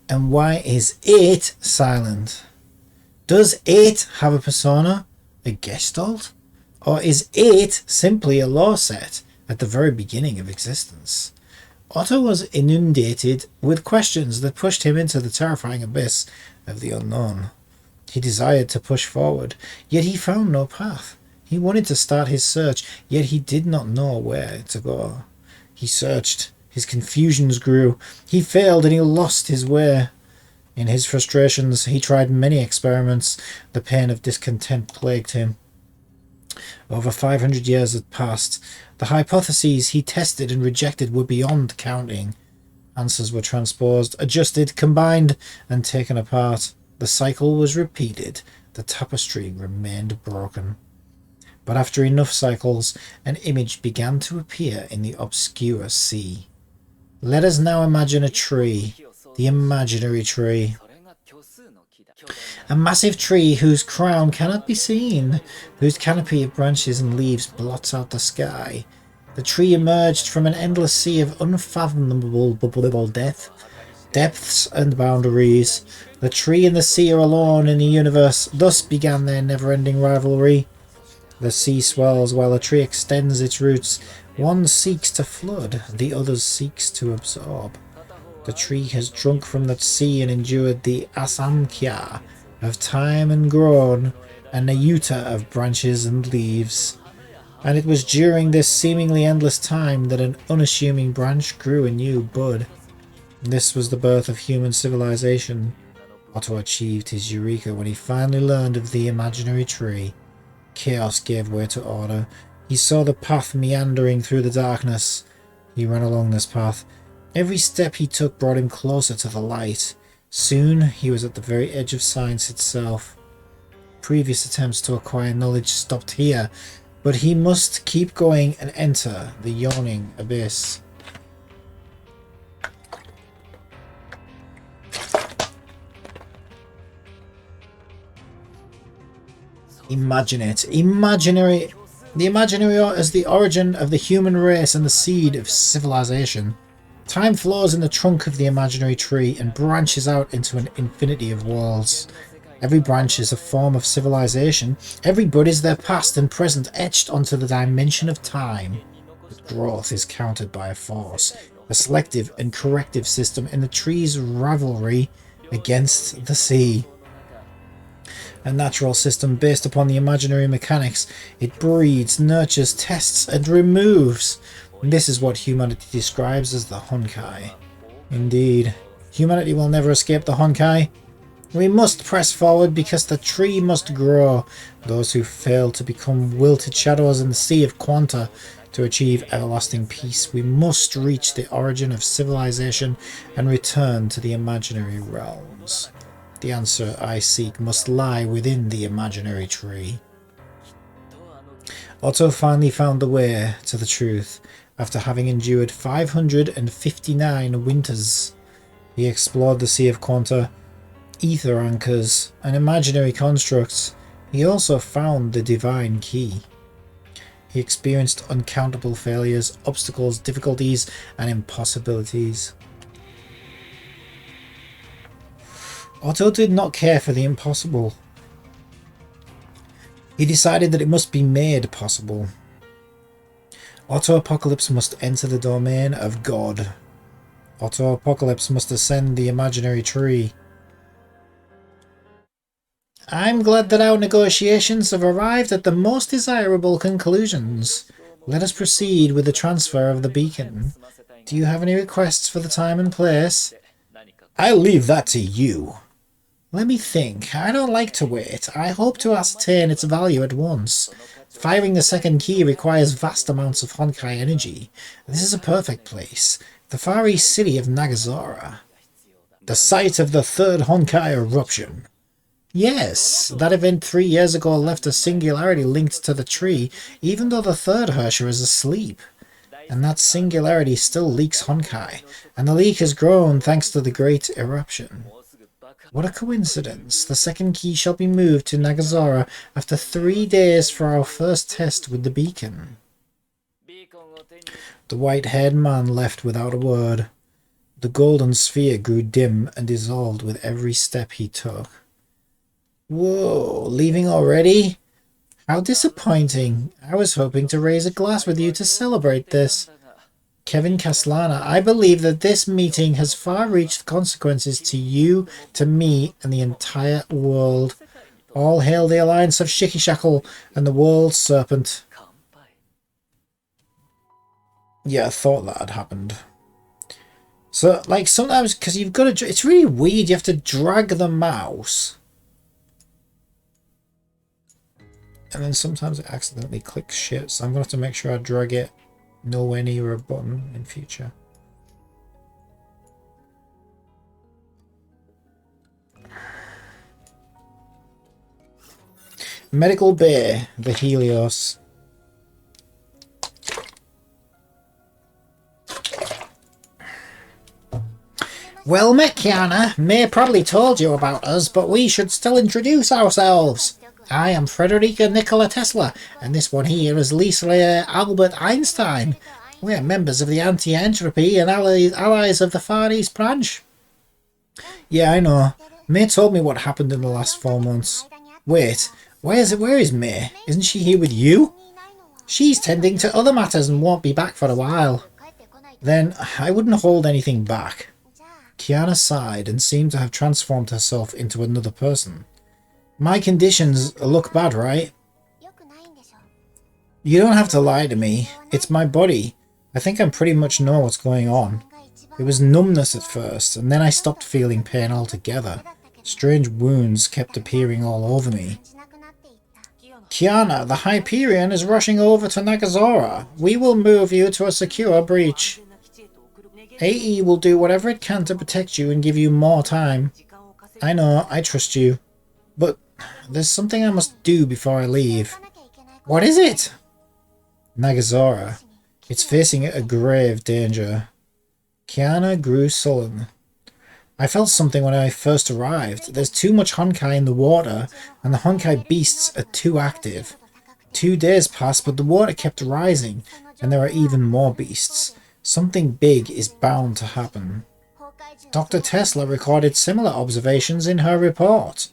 and why is it silent? Does it have a persona, a gestalt, or is it simply a law set at the very beginning of existence? Otto was inundated with questions that pushed him into the terrifying abyss of the unknown. He desired to push forward, yet he found no path. He wanted to start his search, yet he did not know where to go. He searched. His confusions grew. He failed and he lost his way. In his frustrations, he tried many experiments. The pain of discontent plagued him. Over 500 years had passed. The hypotheses he tested and rejected were beyond counting. Answers were transposed, adjusted, combined, and taken apart. The cycle was repeated. The tapestry remained broken. But after enough cycles, an image began to appear in the obscure sea. Let us now imagine a tree, the imaginary tree. A massive tree whose crown cannot be seen, whose canopy of branches and leaves blots out the sky. The tree emerged from an endless sea of unfathomable depths and boundaries. The tree and the sea are alone in the universe. Thus began their never-ending rivalry. The sea swells while the tree extends its roots. One seeks to flood, the other seeks to absorb. The tree has drunk from that sea and endured the asamkhya of time and grown, and the yuta of branches and leaves. And it was during this seemingly endless time that an unassuming branch grew a new bud. This was the birth of human civilization. Otto achieved his eureka when he finally learned of the imaginary tree. Chaos gave way to order. He saw the path meandering through the darkness. He ran along this path. Every step he took brought him closer to the light. Soon he was at the very edge of science itself. Previous attempts to acquire knowledge stopped here, but he must keep going and enter the yawning abyss. Imagine it. Imaginary. The imaginary is the origin of the human race and the seed of civilization. Time flows in the trunk of the imaginary tree and branches out into an infinity of worlds. Every branch is a form of civilization. Every bud is their past and present etched onto the dimension of time. But growth is countered by a force, a selective and corrective system in the tree's rivalry against the sea. A natural system based upon the imaginary mechanics. It breeds, nurtures, tests, and removes. This is what humanity describes as the Honkai. Indeed, humanity will never escape the Honkai. We must press forward because the tree must grow. Those who fail to become wilted shadows in the sea of Quanta to achieve everlasting peace. We must reach the origin of civilization and return to the imaginary realms. The answer I seek must lie within the imaginary tree. Otto finally found the way to the truth after having endured 559 winters. He explored the Sea of Quanta, ether anchors, and imaginary constructs. He also found the divine key. He experienced uncountable failures, obstacles, difficulties, and impossibilities. Otto did not care for the impossible. He decided that it must be made possible. Otto Apocalypse must enter the domain of God. Otto Apocalypse must ascend the imaginary tree. I'm glad that our negotiations have arrived at the most desirable conclusions. Let us proceed with the transfer of the beacon. Do you have any requests for the time and place? I'll leave that to you. Let me think. I don't like to wait. I hope to ascertain its value at once. Firing the second key requires vast amounts of Honkai energy. This is a perfect place. The Far East city of Nagazora. The site of the third Honkai eruption. Yes, that event 3 years ago left a singularity linked to the tree, even though the third Herrscher is asleep. And that singularity still leaks Honkai, and the leak has grown thanks to the great eruption. What a coincidence. The second key shall be moved to Nagazora after 3 days for our first test with the beacon. The white-haired man left without a word. The golden sphere grew dim and dissolved with every step he took. Whoa, leaving already? How disappointing. I was hoping to raise a glass with you to celebrate this. Kevin Caslana, I believe that this meeting has far-reached consequences to you, to me, and the entire world. All hail the alliance of Shikishackle and the world serpent. Yeah, I thought that had happened. So, like, sometimes, because you've got to... It's really weird, you have to drag the mouse. And then sometimes it accidentally clicks shit, so I'm going to have to make sure I drag it nowhere near a button in future. Medical Bay, the Helios. Well met, Kiana. May probably told you about us, but we should still introduce ourselves. I am Frederica Nikola Tesla, and this one here is Lisa Albert Einstein. We are members of the Anti-Entropy and allies of the Far East Branch. Yeah, I know. May told me what happened in the last 4 months. Wait, where is May? Isn't she here with you? She's tending to other matters and won't be back for a while. Then I wouldn't hold anything back. Kiana sighed and seemed to have transformed herself into another person. My conditions look bad, right? You don't have to lie to me. It's my body. I think I pretty much know what's going on. It was numbness at first, and then I stopped feeling pain altogether. Strange wounds kept appearing all over me. Kiana, the Hyperion is rushing over to Nagazora. We will move you to a secure breach. AE will do whatever it can to protect you and give you more time. I know, I trust you. But there's something I must do before I leave. What is it? Nagazora. It's facing a grave danger. Kiana grew sullen. I felt something when I first arrived. There's too much Honkai in the water, and the Honkai beasts are too active. 2 days passed, but the water kept rising, and there are even more beasts. Something big is bound to happen. Dr. Tesla recorded similar observations in her report.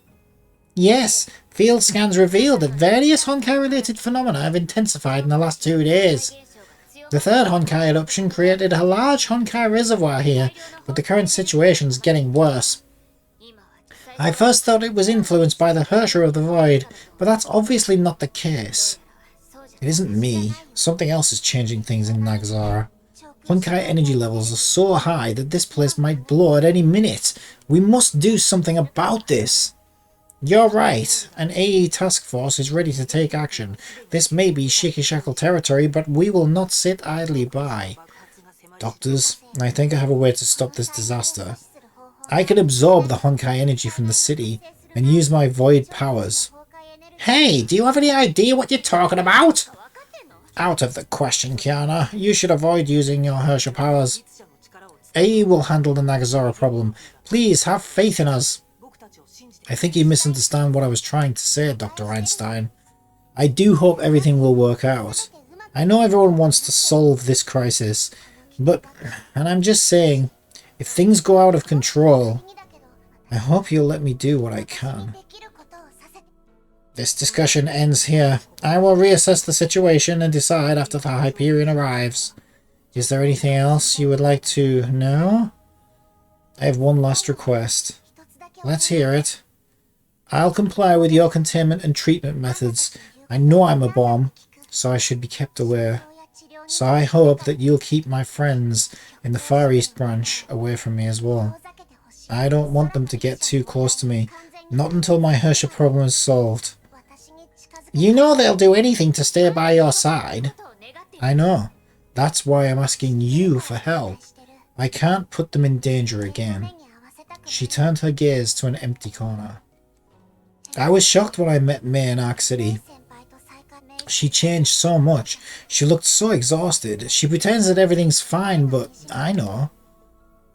Yes, field scans revealed that various Honkai-related phenomena have intensified in the last 2 days. The third Honkai eruption created a large Honkai reservoir here, but the current situation's getting worse. I first thought it was influenced by the Hersher of the Void, but that's obviously not the case. It isn't me. Something else is changing things in Nagazara. Honkai energy levels are so high that this place might blow at any minute. We must do something about this. You're right. An AE task force is ready to take action. This may be Shikishackle territory, but we will not sit idly by. Doctors, I think I have a way to stop this disaster. I can absorb the Honkai energy from the city and use my void powers. Hey, do you have any idea what you're talking about? Out of the question, Kiana. You should avoid using your Hersher powers. AE will handle the Nagazora problem. Please have faith in us. I think you misunderstand what I was trying to say, Dr. Einstein. I do hope everything will work out. I know everyone wants to solve this crisis, but, and I'm just saying, if things go out of control, I hope you'll let me do what I can. This discussion ends here. I will reassess the situation and decide after the Hyperion arrives. Is there anything else you would like to know? I have one last request. Let's hear it. I'll comply with your containment and treatment methods. I know I'm a bomb, so I should be kept away. So I hope that you'll keep my friends in the Far East Branch away from me as well. I don't want them to get too close to me, not until my Hersher problem is solved. You know they'll do anything to stay by your side. I know. That's why I'm asking you for help. I can't put them in danger again. She turned her gaze to an empty corner. I was shocked when I met May in Ark City. She changed so much. She looked so exhausted. She pretends that everything's fine, but I know.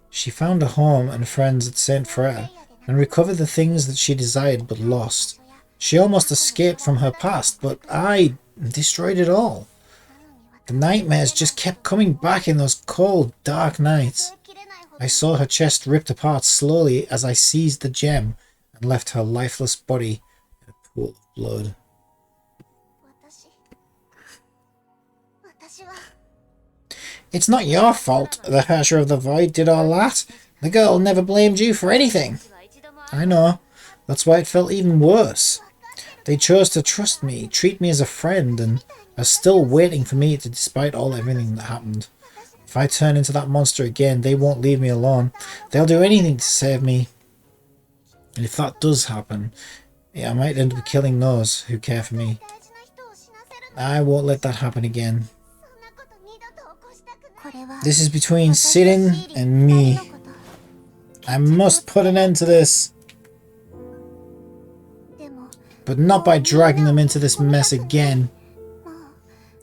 She found a home and friends at St. Frere, and recovered the things that she desired but lost. She almost escaped from her past, but I destroyed it all. The nightmares just kept coming back in those cold, dark nights. I saw her chest ripped apart slowly as I seized the gem and left her lifeless body in a pool of blood. It's not your fault the Hersher of the Void did all that. The girl never blamed you for anything. I know. That's why it felt even worse. They chose to trust me, treat me as a friend, and are still waiting for me despite everything that happened. If I turn into that monster again, they won't leave me alone. They'll do anything to save me. And if that does happen, I might end up killing those who care for me. I won't let that happen again. This is between Sirin and me. I must put an end to this. But not by dragging them into this mess again.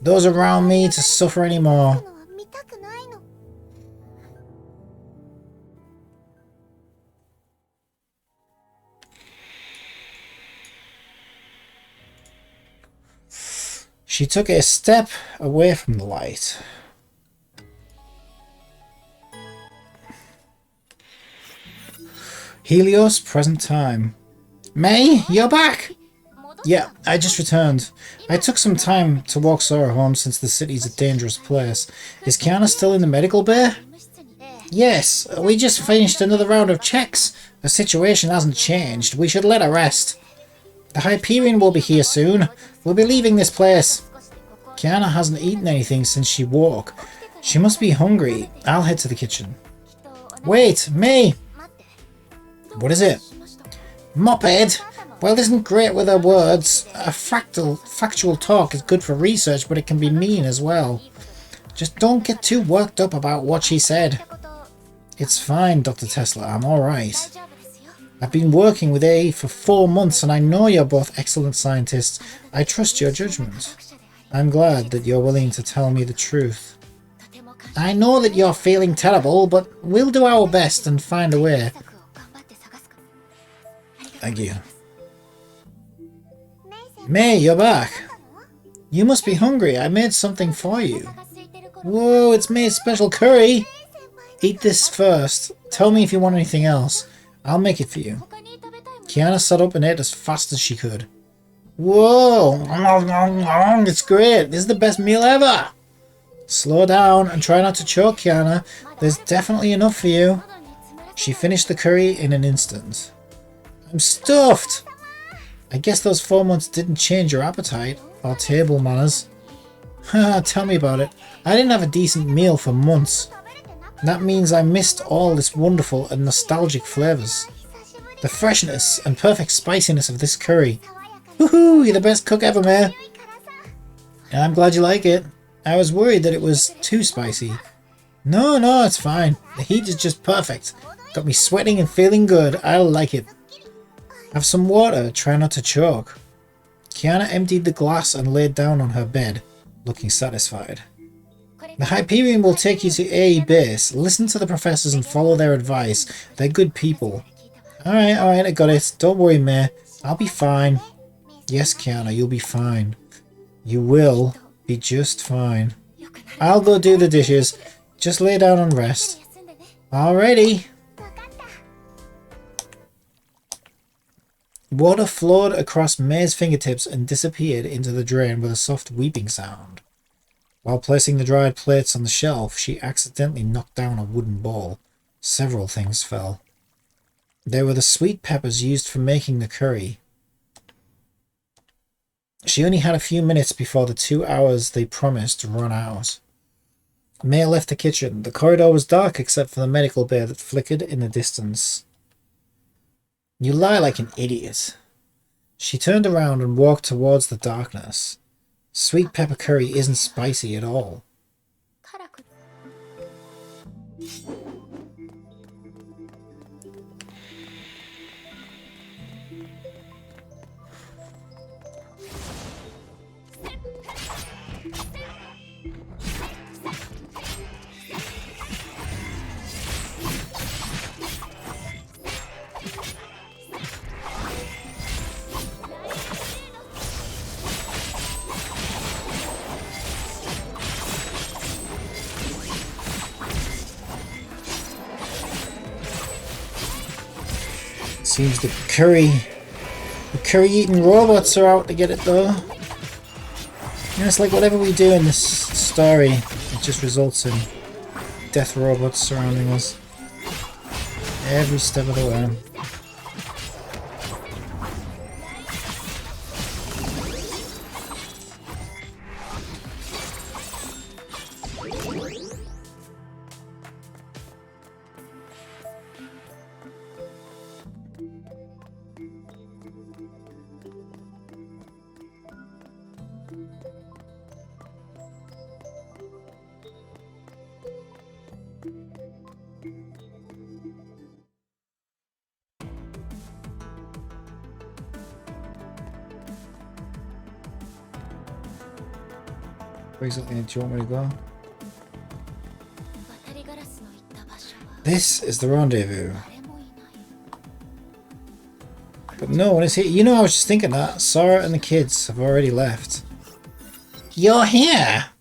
Those around me to suffer anymore. She took a step away from the light. Helios, present time. May, you're back! Yeah, I just returned. I took some time to walk Sora home since the city's a dangerous place. Is Kiana still in the medical bay? Yes, we just finished another round of checks. The situation hasn't changed. We should let her rest. The Hyperion will be here soon. We'll be leaving this place. Kiana hasn't eaten anything since she woke. She must be hungry. I'll head to the kitchen. Wait, May! What is it? Moped! Well, isn't great with her words. A factual talk is good for research, but it can be mean as well. Just don't get too worked up about what she said. It's fine, Dr. Tesla. I'm alright. I've been working with A for 4 months, and I know you're both excellent scientists. I trust your judgment. I'm glad that you're willing to tell me the truth. I know that you're feeling terrible, but we'll do our best and find a way. Thank you. May, you're back. You must be hungry. I made something for you. Whoa, it's May's special curry. Eat this first. Tell me if you want anything else. I'll make it for you. Kiana sat up and ate as fast as she could. Whoa! It's great. This is the best meal ever. Slow down and try not to choke, Kiana. There's definitely enough for you. She finished the curry in an instant. I'm stuffed. I guess those 4 months didn't change your appetite or table manners. Haha, tell me about it. I didn't have a decent meal for months. That means I missed all this wonderful and nostalgic flavours. The freshness and perfect spiciness of this curry. Woohoo! You're the best cook ever, May. I'm glad you like it. I was worried that it was too spicy. No, it's fine. The heat is just perfect. Got me sweating and feeling good. I like it. Have some water. Try not to choke. Kiana emptied the glass and laid down on her bed, looking satisfied. The Hyperion will take you to AE base. Listen to the professors and follow their advice. They're good people. Alright, I got it. Don't worry, May. I'll be fine. Yes, Kiana, you'll be fine. You will be just fine. I'll go do the dishes. Just lay down and rest. Alrighty. Water flowed across May's fingertips and disappeared into the drain with a soft weeping sound. While placing the dried plates on the shelf, she accidentally knocked down a wooden bowl. Several things fell. They were the sweet peppers used for making the curry. She only had a few minutes before the 2 hours they promised run out. May left the kitchen. The corridor was dark except for the medical bay that flickered in the distance. You lie like an idiot. She turned around and walked towards the darkness. Sweet pepper curry isn't spicy at all. Seems the curry eating robots are out to get it though. You know, it's like whatever we do in this story, it just results in death robots surrounding us every step of the way. Where exactly do you want me to go? This is the rendezvous. But no one is here. You know, I was just thinking that. Sora and the kids have already left. You're here!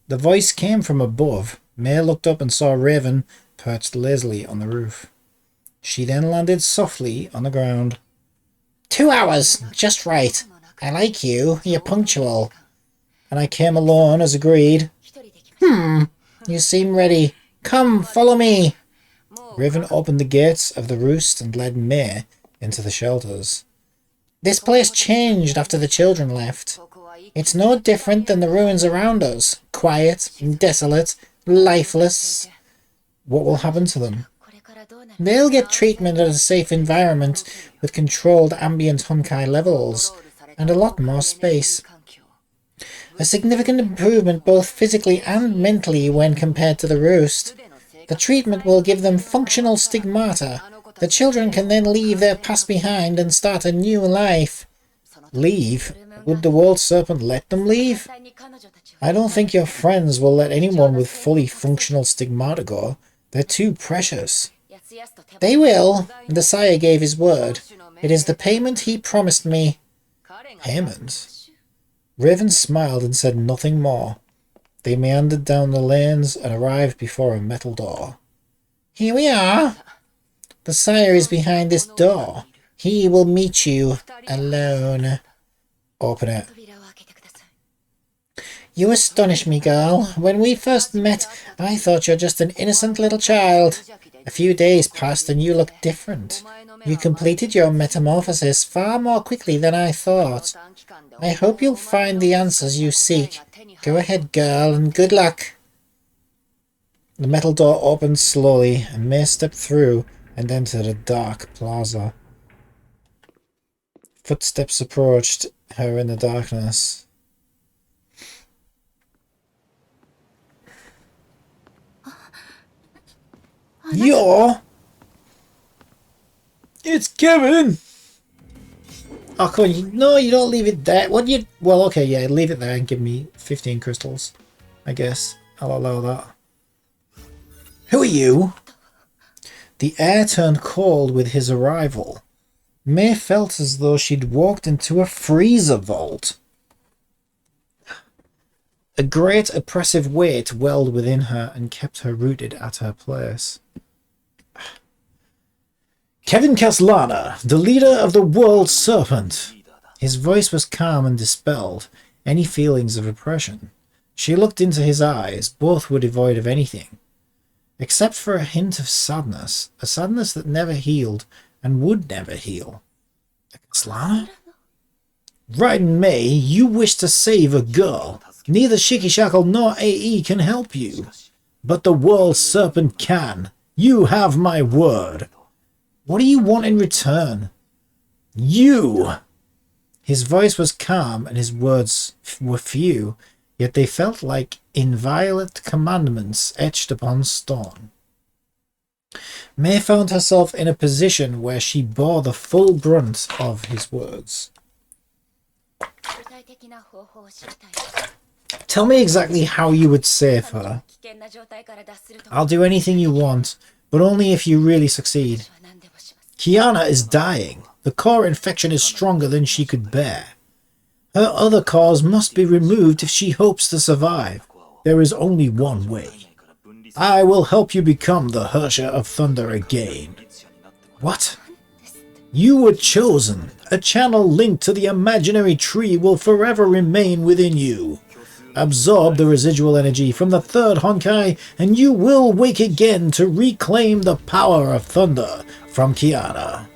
The voice came from above. May looked up and saw Raven perched lazily on the roof. She then landed softly on the ground. 2 hours, just right. I like you. You're punctual. And I came alone as agreed. You seem ready. Come, follow me. Raven opened the gates of the roost and led May into the shelters. This place changed after the children left. It's no different than the ruins around us. Quiet, desolate, lifeless. What will happen to them? They'll get treatment at a safe environment with controlled ambient Honkai levels and a lot more space. A significant improvement both physically and mentally when compared to the roost. The treatment will give them functional stigmata. The children can then leave their past behind and start a new life. Leave? Would the world serpent let them leave? I don't think your friends will let anyone with fully functional stigmata go. They're too precious. They will. The sire gave his word. It is the payment he promised me. Payment? Raven smiled and said nothing more. They meandered down the lanes and arrived before a metal door. Here we are. The sire is behind this door. He will meet you alone. Open it. You astonish me, girl. When we first met, I thought you're just an innocent little child. A few days passed and you look different. You completed your metamorphosis far more quickly than I thought. I hope you'll find the answers you seek. Go ahead, girl, and good luck. The metal door opened slowly, and May stepped through and entered a dark plaza. Footsteps approached her in the darkness. You're... It's Kevin! Oh, come on. No, you don't leave it there. What you... Well, okay, yeah, leave it there and give me 15 crystals. I guess. I'll allow that. Who are you? The air turned cold with his arrival. May felt as though she'd walked into a freezer vault. A great oppressive weight welled within her and kept her rooted at her place. Kevin Caslana, the leader of the World Serpent. His voice was calm and dispelled any feelings of oppression. She looked into his eyes. Both were devoid of anything, except for a hint of sadness, a sadness that never healed and would never heal. Caslana? Raiden May, you wish to save a girl. Neither Shikishackle nor AE can help you. But the World Serpent can. You have my word. What do you want in return? You! His voice was calm and his words were few, yet they felt like inviolate commandments etched upon stone. May found herself in a position where she bore the full brunt of his words. Tell me exactly how you would save her. I'll do anything you want, but only if you really succeed. Kiana is dying. The core infection is stronger than she could bear. Her other cores must be removed if she hopes to survive. There is only one way. I will help you become the Herrscher of Thunder again. What? You were chosen. A channel linked to the imaginary tree will forever remain within you. Absorb the residual energy from the third Honkai, and you will wake again to reclaim the power of Thunder from Kiana.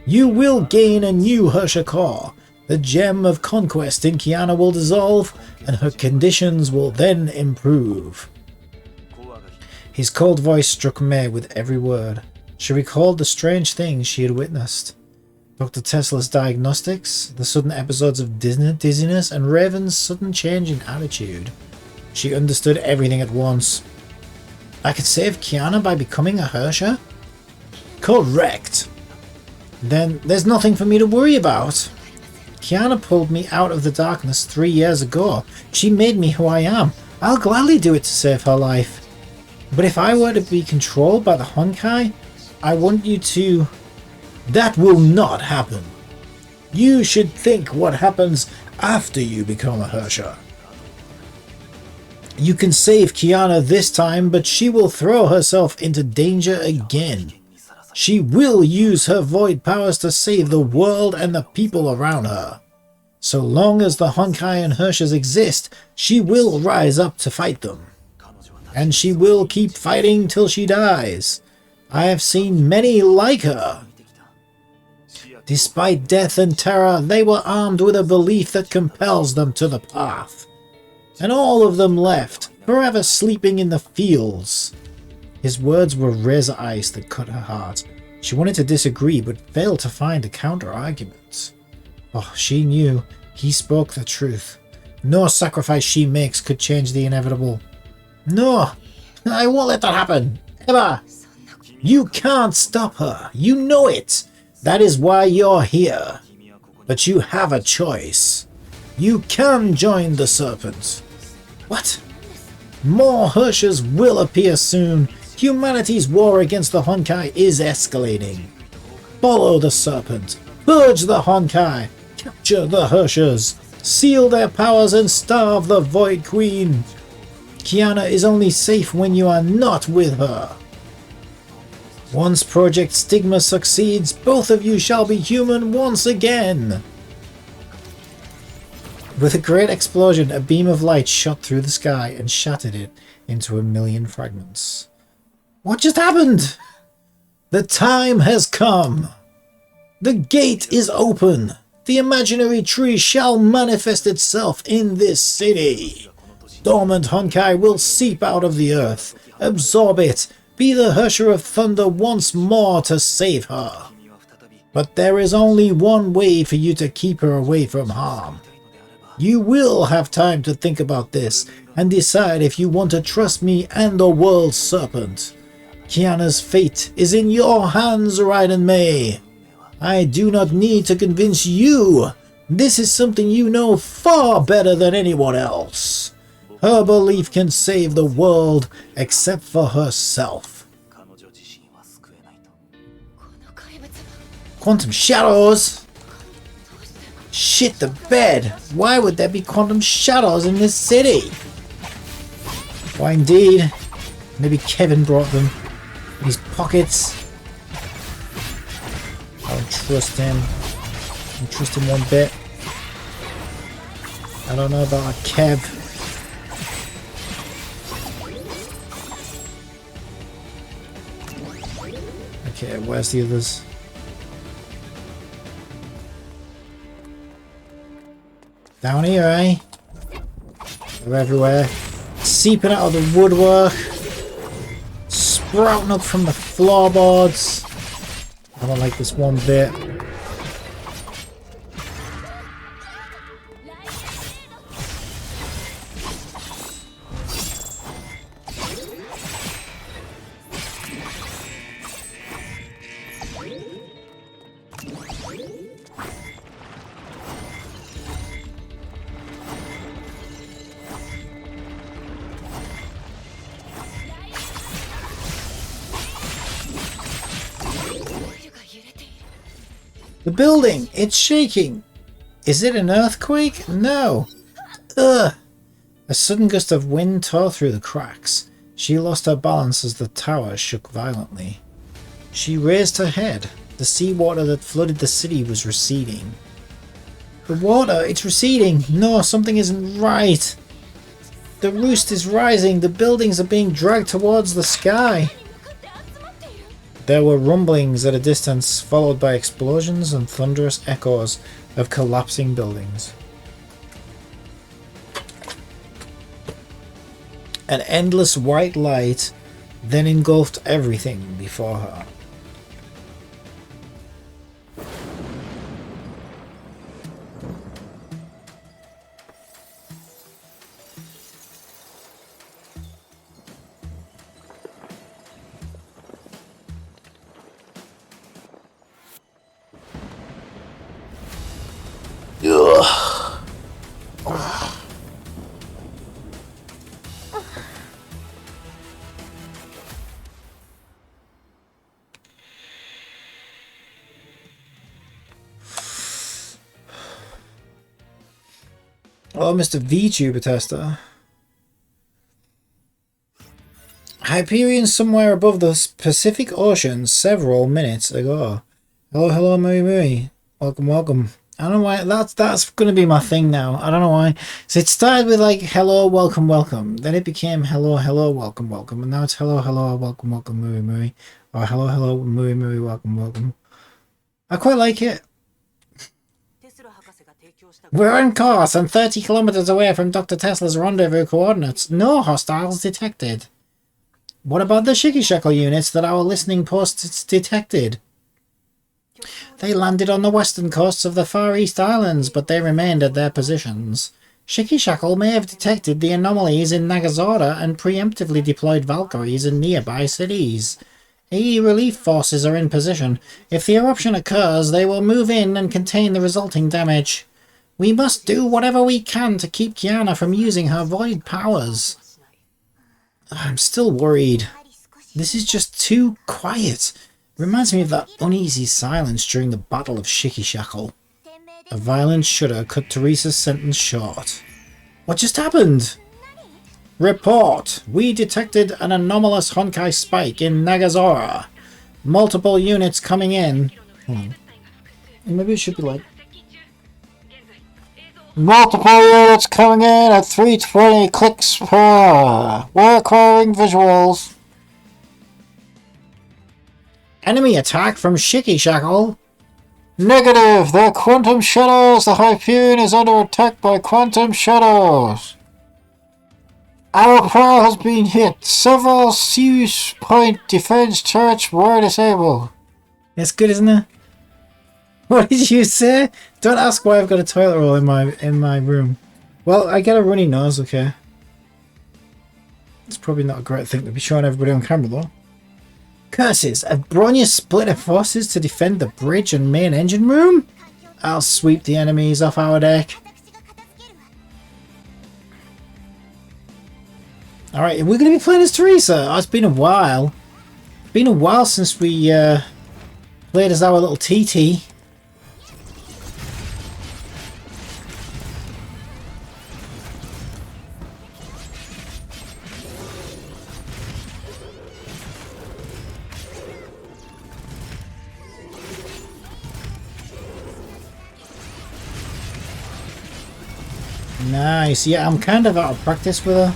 You will gain a new Herrscher core. The gem of conquest in Kiana will dissolve, and her conditions will then improve. His cold voice struck May with every word. She recalled the strange things she had witnessed. Dr. Tesla's diagnostics, the sudden episodes of dizziness, and Raven's sudden change in attitude. She understood everything at once. I could save Kiana by becoming a Herrscher? Correct! Then there's nothing for me to worry about. Kiana pulled me out of the darkness 3 years ago. She made me who I am. I'll gladly do it to save her life. But if I were to be controlled by the Honkai, I want you to... That will not happen. You should think what happens after you become a Herrscher. You can save Kiana this time, but she will throw herself into danger again. She will use her void powers to save the world and the people around her. So long as the Honkai and Hershas exist, she will rise up to fight them. And she will keep fighting till she dies. I have seen many like her. Despite death and terror, they were armed with a belief that compels them to the path. And all of them left, forever sleeping in the fields. His words were razor ice that cut her heart. She wanted to disagree, but failed to find a counter-argument. Oh, she knew he spoke the truth. No sacrifice she makes could change the inevitable. No, I won't let that happen. Ever. You can't stop her. You know it. That is why you're here. But you have a choice. You can join the Serpent. What? More Hershas will appear soon. Humanity's war against the Honkai is escalating. Follow the Serpent. Purge the Honkai. Capture the Hershas. Seal their powers and starve the Void Queen. Kiana is only safe when you are not with her. Once Project Stigma succeeds, both of you shall be human once again. With a great explosion, a beam of light shot through the sky and shattered it into 1,000,000 fragments. What just happened? The time has come. The gate is open. The imaginary tree shall manifest itself in this city. Dormant Honkai will seep out of the earth, absorb it, be the Hersher of Thunder once more to save her. But there is only one way for you to keep her away from harm. You will have time to think about this and decide if you want to trust me and the World Serpent. Kiana's fate is in your hands, Raiden May. I do not need to convince you. This is something you know far better than anyone else. Her belief can save the world except for herself. Quantum shadows? Shit the bed! Why would there be quantum shadows in this city? Why indeed? Maybe Kevin brought them in his pockets. I don't trust him. I don't trust him one bit. I don't know about Kev. Okay, where's the others? Down here, eh? They're everywhere. Seeping out of the woodwork. Sprouting up from the floorboards. I don't like this one bit. The building! It's shaking! Is it an earthquake? No! Ugh! A sudden gust of wind tore through the cracks. She lost her balance as the tower shook violently. She raised her head. The seawater that flooded the city was receding. The water! It's receding! No, something isn't right! The roost is rising! The buildings are being dragged towards the sky! There were rumblings at a distance, followed by explosions and thunderous echoes of collapsing buildings. An endless white light then engulfed everything before her. Oh, Mr. VTuber Tester. Hyperion somewhere above the Pacific Ocean several minutes ago. Hello, hello, Mui Mui. Welcome, welcome. I don't know why that's going to be my thing now. I don't know why. So it started with like hello, welcome, welcome. Then it became hello, hello, welcome, welcome. And now it's hello, hello, welcome, welcome, Mui Mui. Or hello, hello, Mui Mui, welcome, welcome. I quite like it. We're on course and 30 kilometers away from Dr. Tesla's rendezvous coordinates. No hostiles detected. What about the Shikishaku units that our listening posts detected? They landed on the western coasts of the Far East Islands, but they remained at their positions. Shikishaku may have detected the anomalies in Nagazora and preemptively deployed Valkyries in nearby cities. AE relief forces are in position. If the eruption occurs, they will move in and contain the resulting damage. We must do whatever we can to keep Kiana from using her void powers. I'm still worried. This is just too quiet. Reminds me of that uneasy silence during the Battle of Shikishaku. A violent shudder cut Teresa's sentence short. What just happened? Report! We detected an anomalous Honkai spike in Nagazora. Multiple units coming in. Maybe it should be like... Multiple units coming in at 320 clicks per hour. We're acquiring visuals. Enemy attack from Shikishaku. Negative! They're quantum shadows! The Hyperion is under attack by quantum shadows! Our prow has been hit! Several Sirius Point defense turrets were disabled. That's good, isn't it? What did you say? Don't ask why I've got a toilet roll in my room. Well, I get a runny nose, okay. It's probably not a great thing to be showing everybody on camera, though. Curses! Have Bronya split her forces to defend the bridge and main engine room? I'll sweep the enemies off our deck. Alright, we're going to be playing as Teresa. Oh, it's been a while. It's been a while since we played as our little TT. Nice. Yeah, I'm kind of out of practice with her.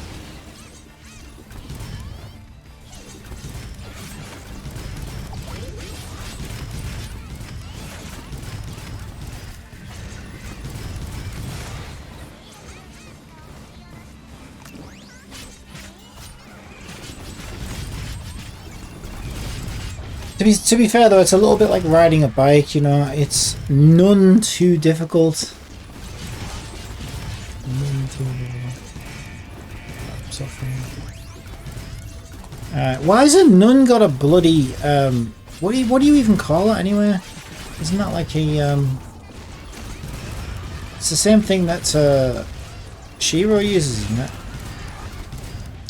To be fair though, it's a little bit like riding a bike, you know, it's none too difficult. Why has a nun got a bloody what do you even call it anyway? Isn't that like a it's the same thing that Shiro uses, isn't it?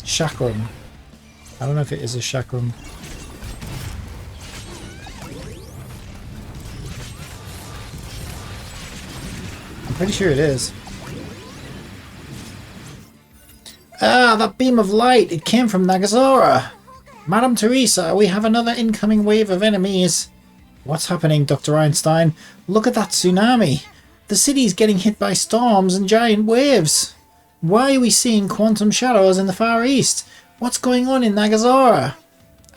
Chakram. I don't know if it is a chakram. I'm pretty sure it is. Ah, that beam of light! It came from Nagazora! Madam Teresa, we have another incoming wave of enemies. What's happening, Dr. Einstein? Look at that tsunami! The city's getting hit by storms and giant waves! Why are we seeing quantum shadows in the Far East? What's going on in Nagazora?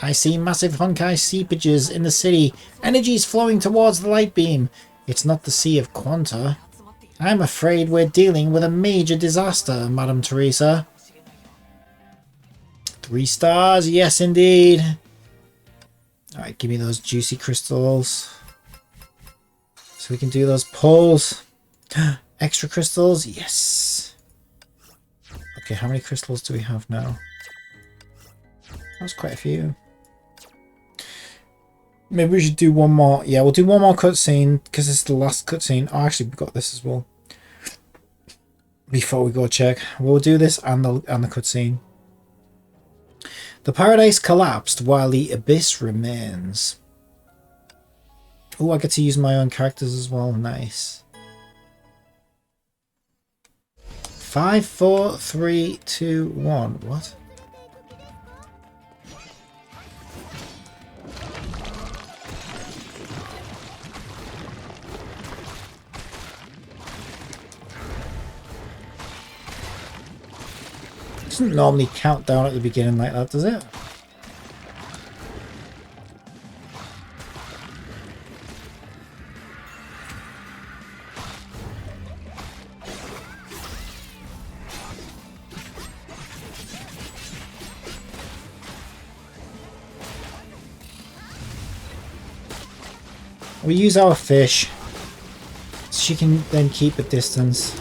I see massive Honkai seepages in the city. Energy's flowing towards the light beam. It's not the Sea of Quanta. I'm afraid we're dealing with a major disaster, Madam Teresa. 3 stars, yes indeed. Alright, give me those juicy crystals. So we can do those pulls. Extra crystals, yes. Okay, how many crystals do we have now? That was quite a few. Maybe we should do one more. Yeah, we'll do one more cutscene because it's the last cutscene. Oh, actually, we got this as well. Before we go check, we'll do this and the cutscene. The paradise collapsed while the abyss remains. Oh, I get to use my own characters as well. Nice. 5, 4, 3, 2, 1. What? Doesn't normally count down at the beginning like that, does it? We use our fish. She can then keep a distance.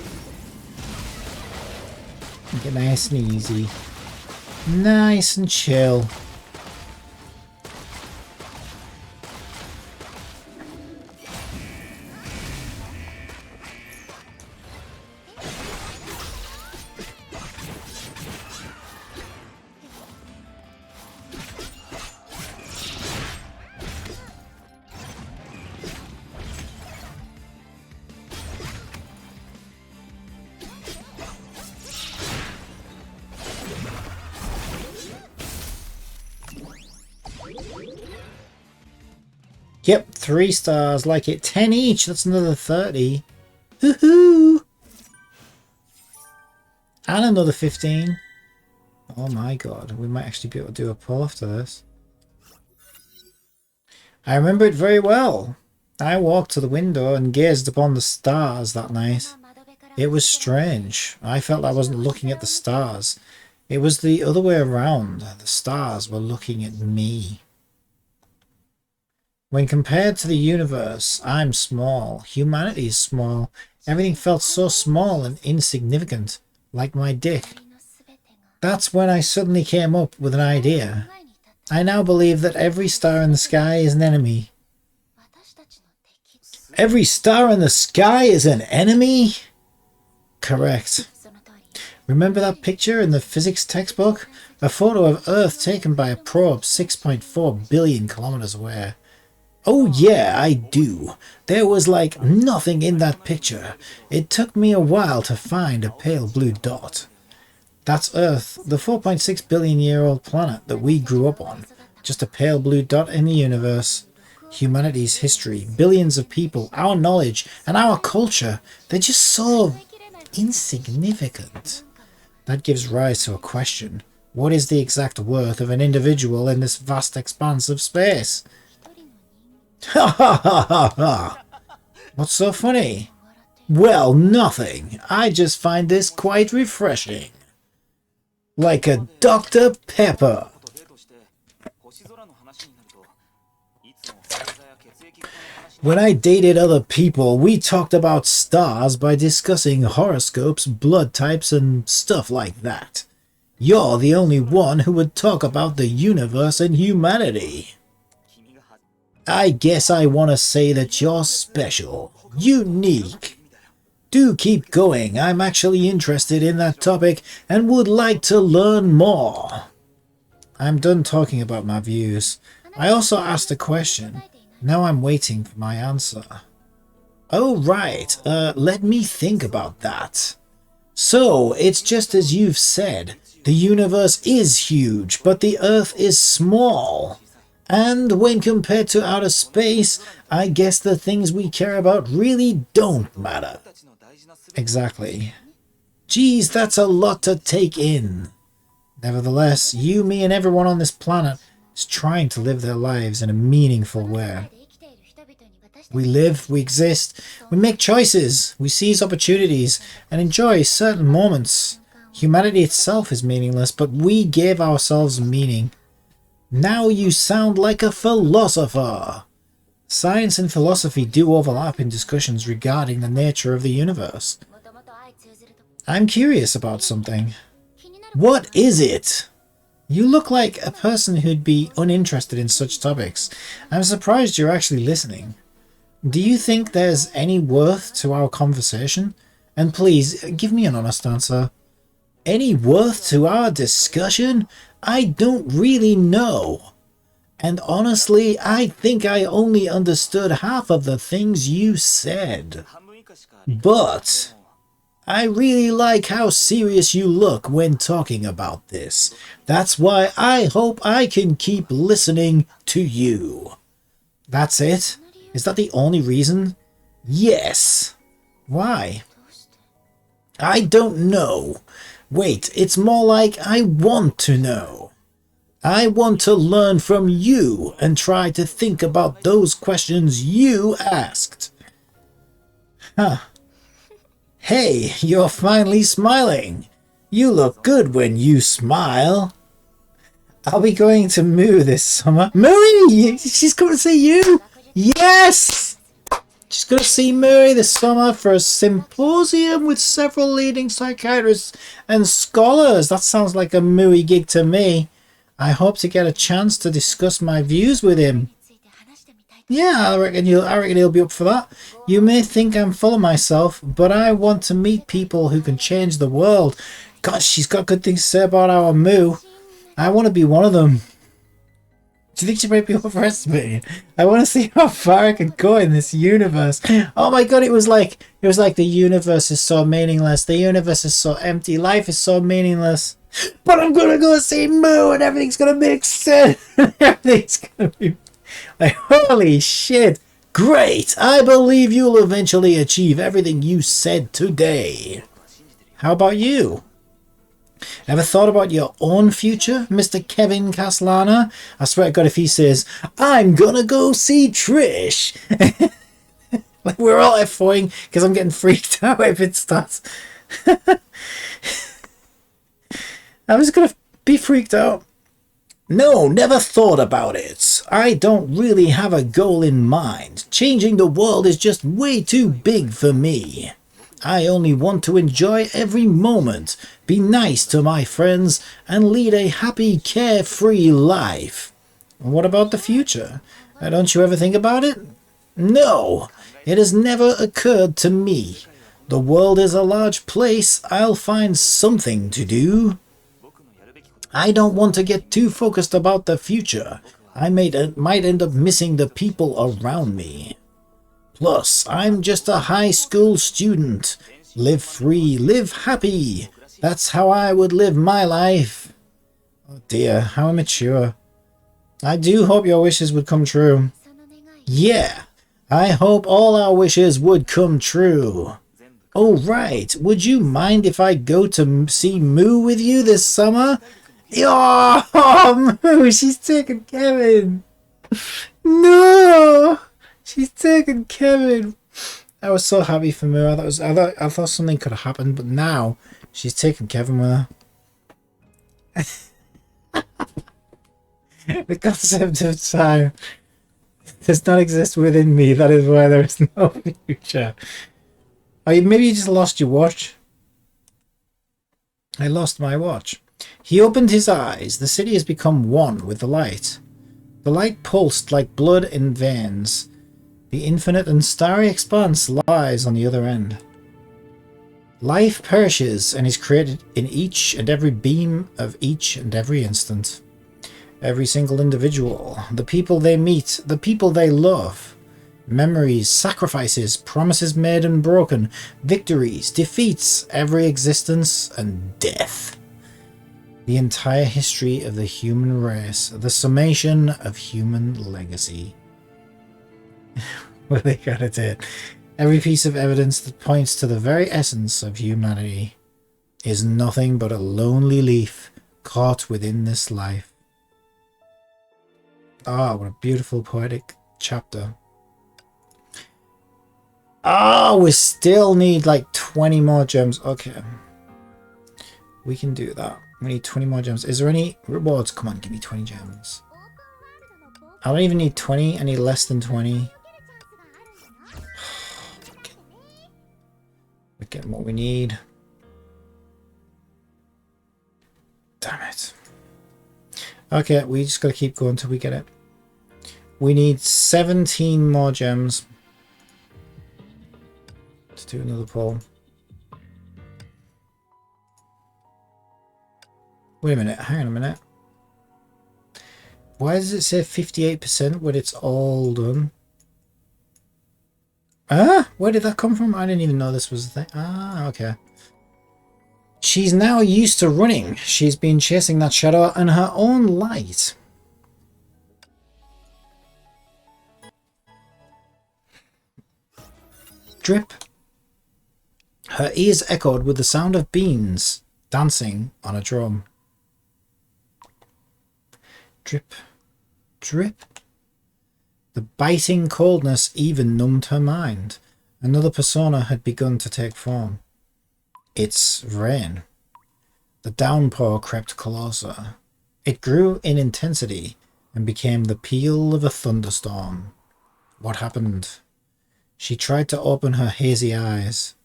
Make it nice and easy. Nice and chill. Yep, 3 stars, like it. 10 each, that's another 30. Woohoo! And another 15. Oh my god, we might actually be able to do a pull after this. I remember it very well. I walked to the window and gazed upon the stars that night. It was strange. I felt I wasn't looking at the stars. It was the other way around. The stars were looking at me. When compared to the universe, I'm small. Humanity is small. Everything felt so small and insignificant, like my dick. That's when I suddenly came up with an idea. I now believe that every star in the sky is an enemy. Every star in the sky is an enemy? Correct. Remember that picture in the physics textbook? A photo of Earth taken by a probe 6.4 billion kilometers away. Oh yeah, I do. There was like nothing in that picture. It took me a while to find a pale blue dot. That's Earth, the 4.6 billion year old planet that we grew up on. Just a pale blue dot in the universe. Humanity's history, billions of people, our knowledge, and our culture, they're just so insignificant. That gives rise to a question. What is the exact worth of an individual in this vast expanse of space? Ha ha ha ha ha! What's so funny? Well, nothing. I just find this quite refreshing. Like a Dr. Pepper. When I dated other people, we talked about stars by discussing horoscopes, blood types, and stuff like that. You're the only one who would talk about the universe and humanity. I guess I want to say that you're special, unique. Do keep going. I'm actually interested in that topic and would like to learn more. I'm done talking about my views. I also asked a question. Now I'm waiting for my answer. Oh right, let me think about that. So, it's just as you've said. The universe is huge, but the Earth is small. And when compared to outer space, I guess the things we care about really don't matter. Exactly. Geez, that's a lot to take in. Nevertheless, you, me, and everyone on this planet is trying to live their lives in a meaningful way. We live, we exist, we make choices, we seize opportunities, and enjoy certain moments. Humanity itself is meaningless, but we gave ourselves meaning. Now you sound like a philosopher. Science and philosophy do overlap in discussions regarding the nature of the universe. I'm curious about something. What is it? You look like a person who'd be uninterested in such topics. I'm surprised you're actually listening. Do you think there's any worth to our conversation? And please, give me an honest answer. Any worth to our discussion? I don't really know. And honestly, I think I only understood half of the things you said. But I really like how serious you look when talking about this. That's why I hope I can keep listening to you. That's it? Is that the only reason? Yes. Why? I don't know. Wait, it's more like I want to know. I want to learn from you and try to think about those questions you asked. Huh. Hey, you're finally smiling. You look good when you smile. I'll be going to Moo this summer. Mooey! She's coming to see you! Yes! She's going to see Mooey this summer for a symposium with several leading psychiatrists and scholars. That sounds like a Mooey gig to me. I hope to get a chance to discuss my views with him. Yeah, I reckon he'll be up for that. You may think I'm full of myself, but I want to meet people who can change the world. Gosh, she's got good things to say about our Moo. I want to be one of them. Do you think she might be overestimating? I want to see how far I can go in this universe. Oh my god, it was like the universe is so meaningless. The universe is so empty. Life is so meaningless. But I'm gonna go see Moo and everything's gonna make sense. Everything's gonna be like, holy shit. Great. I believe you'll eventually achieve everything you said today. How about you? Ever thought about your own future, Mr. Kevin Castellana? I swear to God, if he says, I'm gonna go see Trish. Like, we're all F4ing because I'm getting freaked out if it starts. I'm just gonna be freaked out. No, never thought about it. I don't really have a goal in mind. Changing the world is just way too big for me. I only want to enjoy every moment, be nice to my friends, and lead a happy, carefree life. What about the future? Don't you ever think about it? No, it has never occurred to me. The world is a large place. I'll find something to do. I don't want to get too focused about the future. I might end up missing the people around me. Plus, I'm just a high school student. Live free, live happy. That's how I would live my life. Oh dear, how immature. I do hope your wishes would come true. Yeah, I hope all our wishes would come true. Oh right, would you mind if I go to see Moo with you this summer? Oh, Moo, she's taking Kevin. No! She's taking Kevin. I was so happy for Moo. I thought something could have happened, but now she's taking Kevin with her. The concept of time does not exist within me. That is why there is no future. Oh, maybe you just lost your watch. I lost my watch. He opened his eyes. The city has become one with the light. The light pulsed like blood in veins. The infinite and starry expanse lies on the other end. Life perishes and is created in each and every beam of each and every instant. Every single individual, the people they meet, the people they love. Memories, sacrifices, promises made and broken, victories, defeats, every existence and death. The entire history of the human race, the summation of human legacy. What they got it in. Every piece of evidence that points to the very essence of humanity is nothing but a lonely leaf caught within this life. Ah, what a beautiful poetic chapter. Ah, we still need like 20 more gems. Okay. We can do that. We need 20 more gems. Is there any rewards? Come on, give me 20 gems. I don't even need 20. I need less than 20. We're getting what we need. Damn it. Okay, we just gotta keep going until we get it. We need 17 more gems to do another pull. Wait a minute, hang on a minute. Why does it say 58% when it's all done? Ah, where did that come from? I didn't even know this was a thing. Ah, okay. She's now used to running. She's been chasing that shadow in her own light. Drip. Her ears echoed with the sound of beans. dancing on a drum. Drip, drip. The biting coldness even numbed her mind. Another persona had begun to take form. It's rain. The downpour crept closer. It grew in intensity and became the peal of a thunderstorm. What happened? She tried to open her hazy eyes.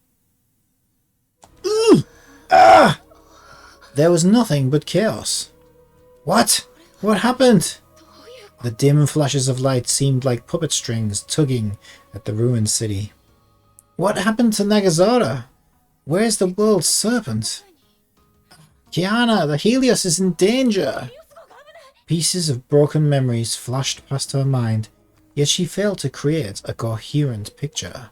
Ooh! Ah! There was nothing but chaos. What? What happened? The dim flashes of light seemed like puppet strings tugging at the ruined city. What happened to Nagazora? Where's the world's serpent? Kiana, the Helios is in danger! Pieces of broken memories flashed past her mind, yet she failed to create a coherent picture.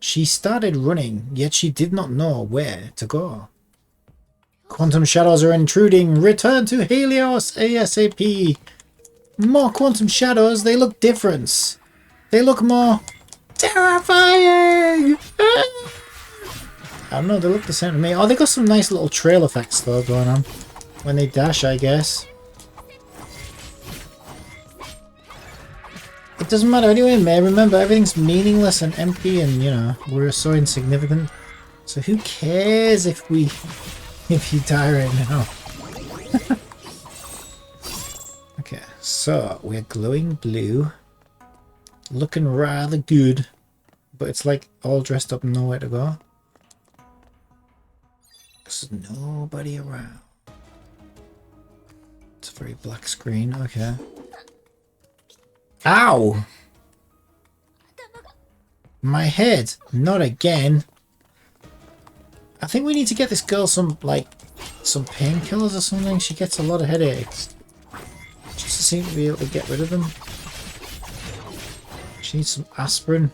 She started running, yet she did not know where to go. Quantum shadows are intruding! Return to Helios ASAP! More quantum shadows, they look different. They look more terrifying! I don't know, they look the same to me. Oh, they got some nice little trail effects though going on. When they dash, I guess. It doesn't matter anyway, May. Remember, everything's meaningless and empty and, you know, we're so insignificant. So who cares if you die right now? Okay, so we're glowing blue. Looking rather good. But it's like all dressed up and nowhere to go. There's nobody around. It's a very black screen, okay. Ow! My head! Not again! I think we need to get this girl some painkillers or something. She gets a lot of headaches. Just to seem to be able to get rid of them. She needs some aspirin.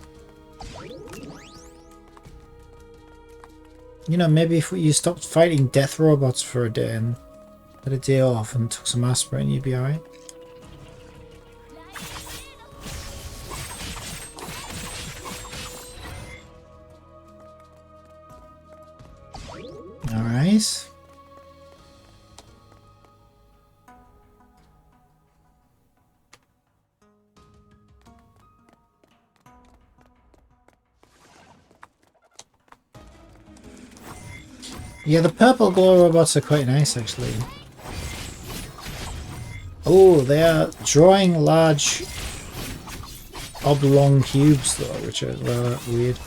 You know, maybe if you stopped fighting death robots for a day and had a day off and took some aspirin, you'd be alright. Alright. Yeah, the purple glow robots are quite nice, actually. Oh, they are drawing large oblong cubes, though, which are rather weird.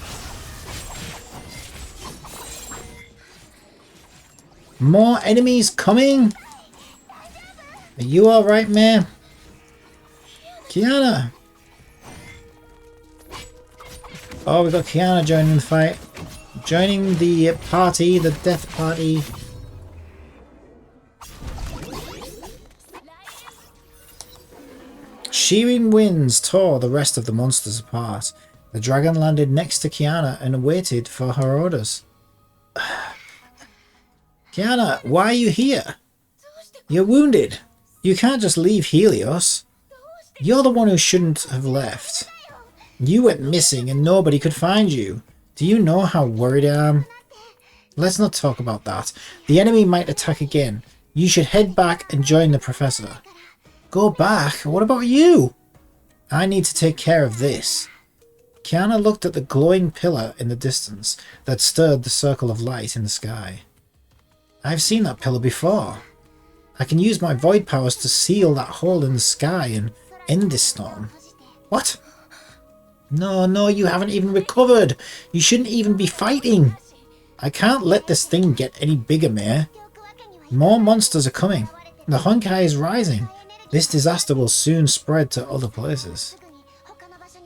More enemies coming? Are you alright, man? Kiana! Oh, we got Kiana joining the fight. Joining the party, the death party. Shearing winds tore the rest of the monsters apart. The dragon landed next to Kiana and waited for her orders. Kiana, why are you here? You're wounded. You can't just leave Helios. You're the one who shouldn't have left. You went missing and nobody could find you. Do you know how worried I am? Let's not talk about that. The enemy might attack again. You should head back and join the professor. Go back? What about you? I need to take care of this. Kiana looked at the glowing pillar in the distance that stirred the circle of light in the sky. I've seen that pillar before. I can use my void powers to seal that hole in the sky and end this storm. What? No, you haven't even recovered. You shouldn't even be fighting. I can't let this thing get any bigger, Mare. More monsters are coming. The Honkai is rising. This disaster will soon spread to other places.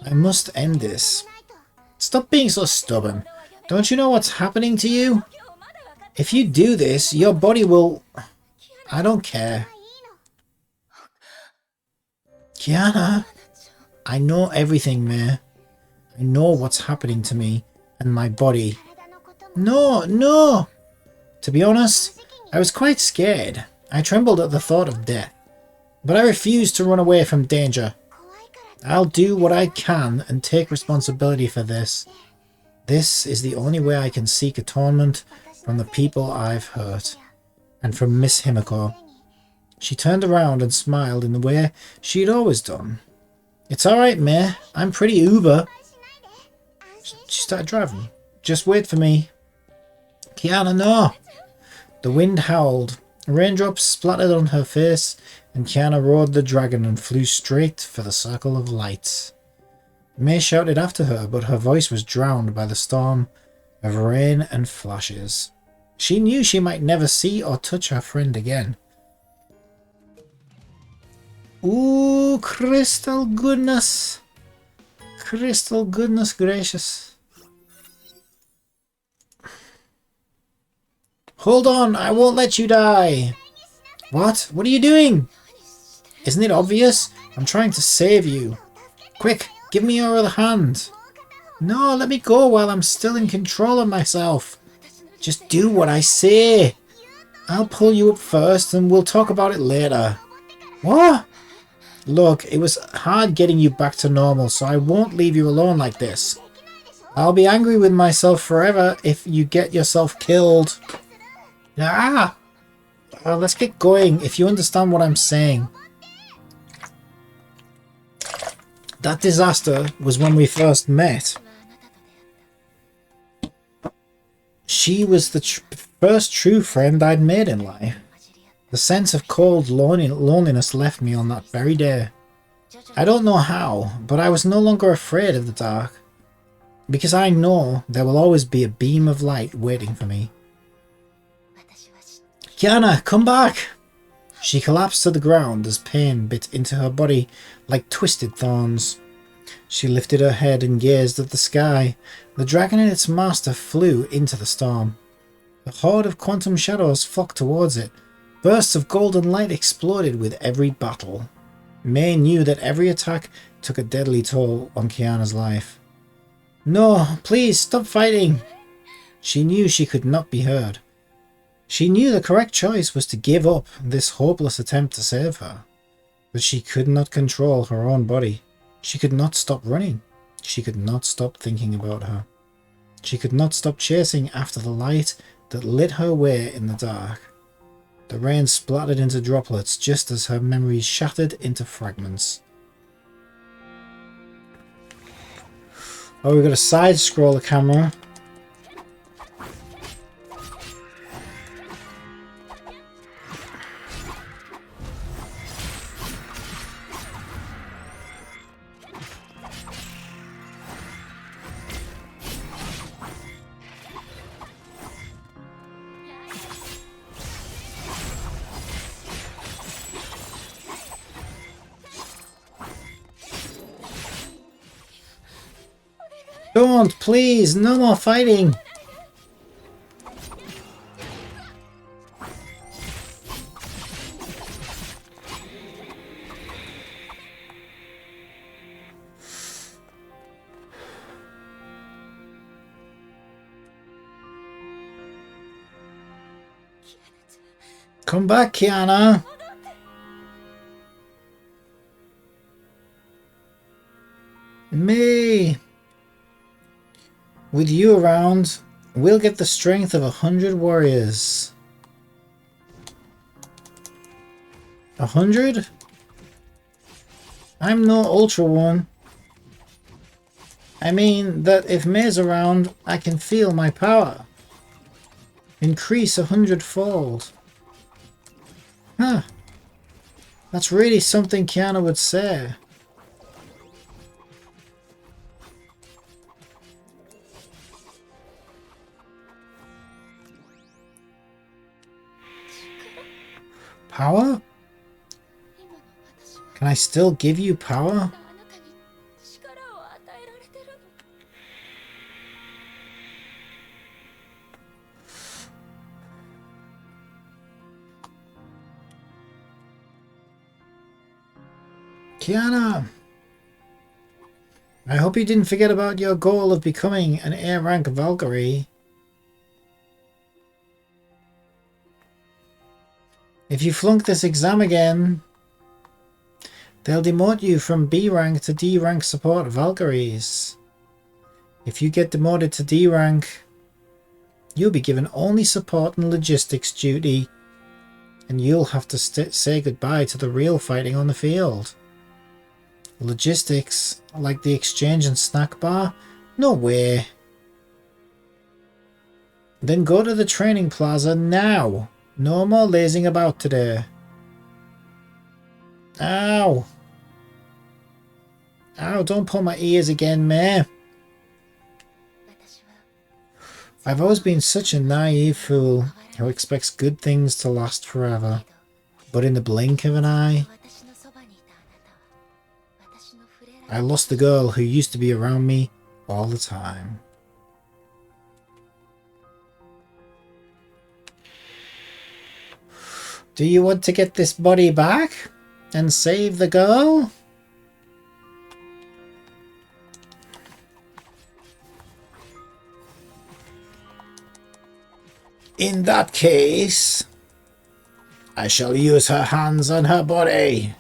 I must end this. Stop being so stubborn. Don't you know what's happening to you? If you do this, your body will... I don't care. Kiana, I know everything, Mare. I know what's happening to me and my body. No! To be honest, I was quite scared. I trembled at the thought of death. But I refused to run away from danger. I'll do what I can and take responsibility for this. This is the only way I can seek atonement from the people I've hurt, and from Miss Himiko. She turned around and smiled in the way she'd always done. It's alright, May. I'm pretty uber. She started driving. Just wait for me. Kiana, no! The wind howled. Raindrops splattered on her face, and Kiana rode the dragon and flew straight for the circle of light. May shouted after her, but her voice was drowned by the storm of rain and flashes. She knew she might never see or touch her friend again. Ooh, crystal goodness. Crystal goodness gracious. Hold on, I won't let you die. What? What are you doing? Isn't it obvious? I'm trying to save you. Quick, give me your other hand. No, let me go while I'm still in control of myself. Just do what I say. I'll pull you up first and we'll talk about it later. What? Look, it was hard getting you back to normal, so I won't leave you alone like this. I'll be angry with myself forever if you get yourself killed. Ah! Let's get going, if you understand what I'm saying. That disaster was when we first met. She was the first true friend I'd made in life. The sense of cold loneliness left me on that very day. I don't know how, but I was no longer afraid of the dark. Because I know there will always be a beam of light waiting for me. Kiana, come back! She collapsed to the ground as pain bit into her body like twisted thorns. She lifted her head and gazed at the sky. The dragon and its master flew into the storm. A horde of quantum shadows flocked towards it. Bursts of golden light exploded with every battle. May knew that every attack took a deadly toll on Kiana's life. No, please, stop fighting! She knew she could not be heard. She knew the correct choice was to give up this hopeless attempt to save her. But she could not control her own body. She could not stop running. She could not stop thinking about her. She could not stop chasing after the light that lit her way in the dark. The rain splattered into droplets just as her memories shattered into fragments. Oh, we've got to side scroll the camera. Don't, please, no more fighting. Come back, Kiana. Me. With you around, we'll get the strength of 100 warriors. 100? I'm no Ultra One. I mean that if May's around, I can feel my power. Increase 100-fold. Huh. That's really something Kiana would say. Power? Can I still give you power? Kiana! I hope you didn't forget about your goal of becoming an A-rank Valkyrie. If you flunk this exam again, they'll demote you from B rank to D rank support Valkyries. If you get demoted to D rank, You'll be given only support and logistics duty, and you'll have to say goodbye to the real fighting on the field. Logistics, like the exchange and snack bar? No way. Then go to the training plaza now. No more lazing about today. Ow. Ow, don't pull my ears again, May. I've always been such a naive fool who expects good things to last forever. But in the blink of an eye, I lost the girl who used to be around me all the time. Do you want to get this body back and save the girl? In that case, I shall use her hands and her body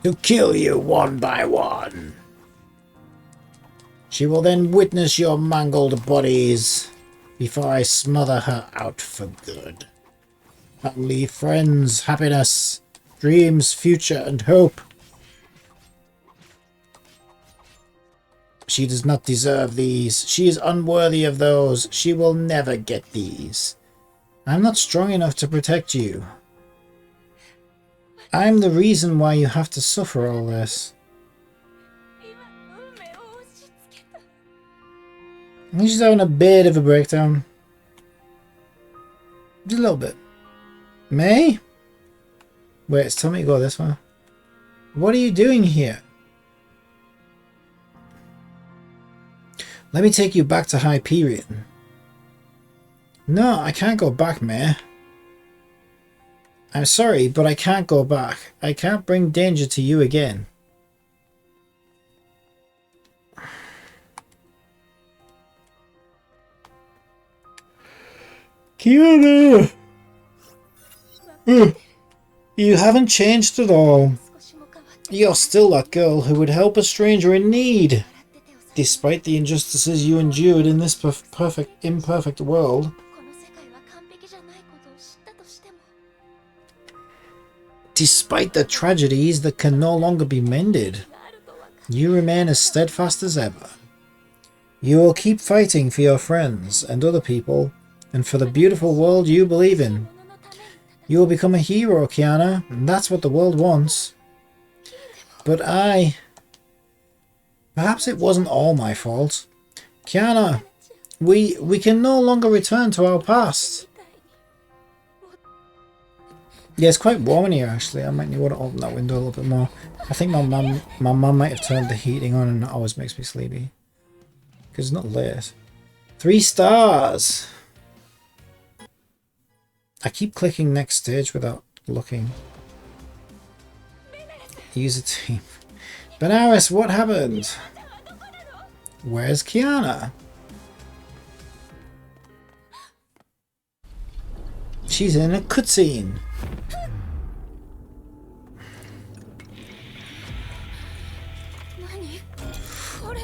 to kill you one by one. She will then witness your mangled bodies before I smother her out for good. Family, friends, happiness, dreams, future, and hope. She does not deserve these. She is unworthy of those. She will never get these. I'm not strong enough to protect you. I'm the reason why you have to suffer all this. I think she's having a bit of a breakdown. Just a little bit. May? Wait, it's telling me to go this way. What are you doing here? Let me take you back to Hyperion. No, I can't go back, May. I'm sorry, but I can't go back. I can't bring danger to you again. Kiana! You haven't changed at all. You're still that girl who would help a stranger in need. Despite the injustices you endured in this imperfect world. Despite the tragedies that can no longer be mended, you remain as steadfast as ever. You will keep fighting for your friends and other people, and for the beautiful world you believe in. You will become a hero, Kiana, and that's what the world wants. But perhaps it wasn't all my fault. Kiana, we can no longer return to our past. Yeah, it's quite warm in here actually. I might want to open that window a little bit more. I think my mum might have turned the heating on, and it always makes me sleepy. Because it's not late. 3 stars! I keep clicking next stage without looking. Use a team. Benares, what happened? Where's Kiana? She's in a cutscene.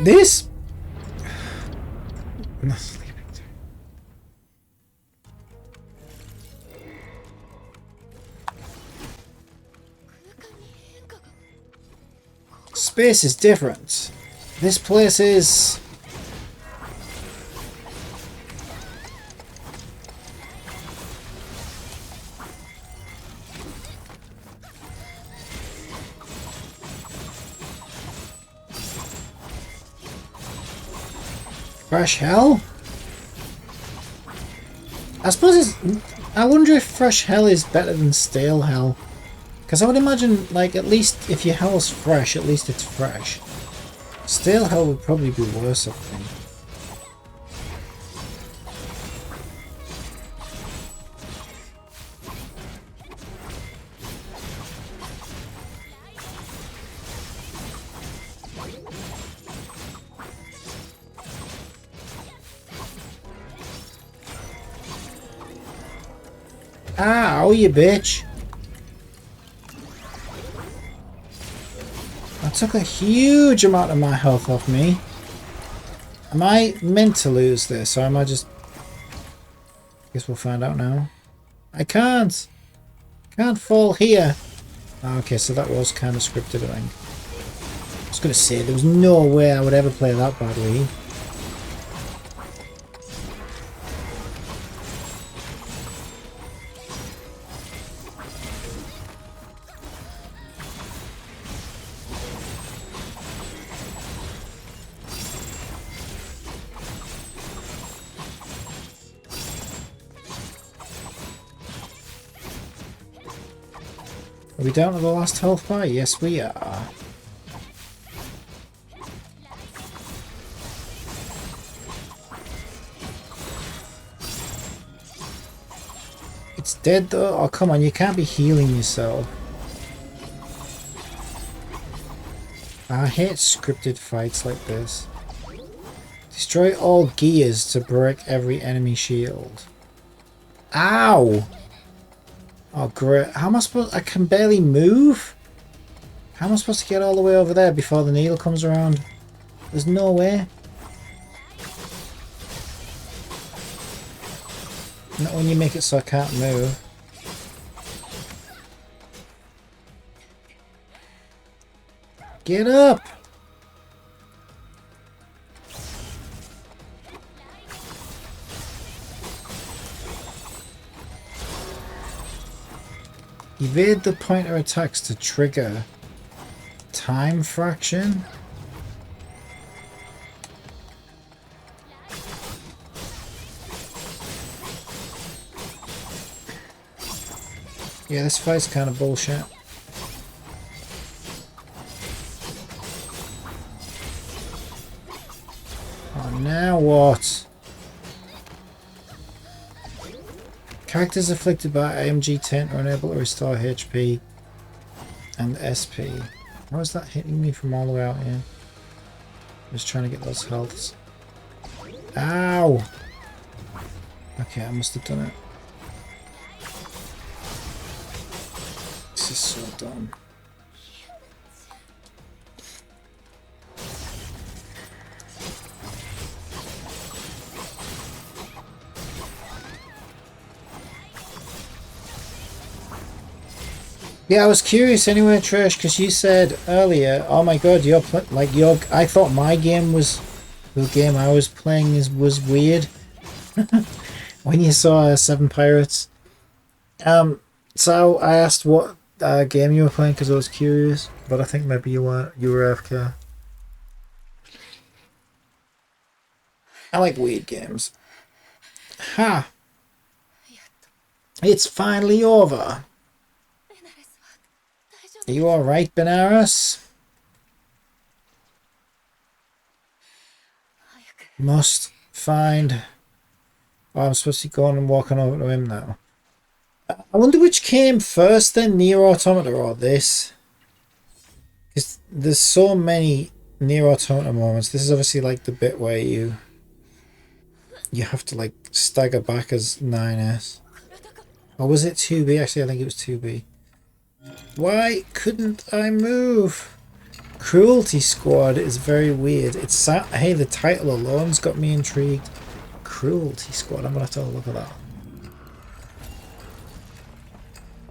This? I'm not sleeping. Space is different. This place is... fresh hell? I suppose it's... I wonder if fresh hell is better than stale hell. Because I would imagine, like, at least if your hell's fresh, at least it's fresh. Stale hell would probably be worse, I think. Ow, you bitch! That took a huge amount of my health off me. Am I meant to lose this, or am I just... Guess we'll find out now. I can't! Can't fall here! Okay, so that was kind of scripted, I think. I was going to say, there was no way I would ever play that badly. Are we down to the last health bar? Yes, we are. It's dead though? Oh, come on, you can't be healing yourself. I hate scripted fights like this. Destroy all gears to break every enemy shield. Ow! Oh great, how am I supposed... I can barely move? How am I supposed to get all the way over there before the needle comes around? There's no way. Not when you make it so I can't move. Get up! Evade the pointer attacks to trigger time fraction. Yeah, this fight's kind of bullshit. Oh, now what? Characters afflicted by AMG 10 are unable to restore HP and SP. How is that hitting me from all the way out here? Just trying to get those healths. Ow! Okay, I must have done it. This is so dumb. Yeah, I was curious anyway, Trish, because you said earlier, oh my god, I thought my game was, the game I was playing was weird. When you saw 7 Pirates. So I asked what game you were playing because I was curious, but I think maybe you were AFK. I like weird games. Ha! It's finally over. Are you alright, Benares? Must find... Oh, I'm supposed to go on and walk on over to him now. I wonder which came first then, Nier Automata or this? Because there's so many Nier Automata moments. This is obviously like the bit where you have to like stagger back as 9S. Or was it 2B? Actually, I think it was 2B. Why couldn't I move? Cruelty Squad is very weird. It's hey, the title alone's got me intrigued. Cruelty Squad. I'm gonna have to have a look at that.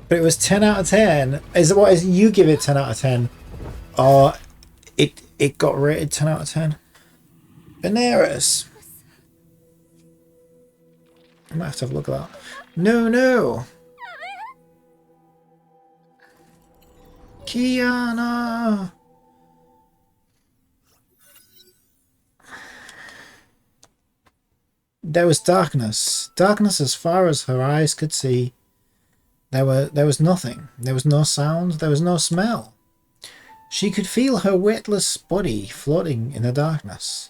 But it was 10 out of 10. Is you give it 10 out of 10? Or it got rated 10 out of 10? Benares. I might have to have a look at that. No. Kiana! There was darkness. Darkness as far as her eyes could see. There was nothing. There was no sound. There was no smell. She could feel her weightless body floating in the darkness.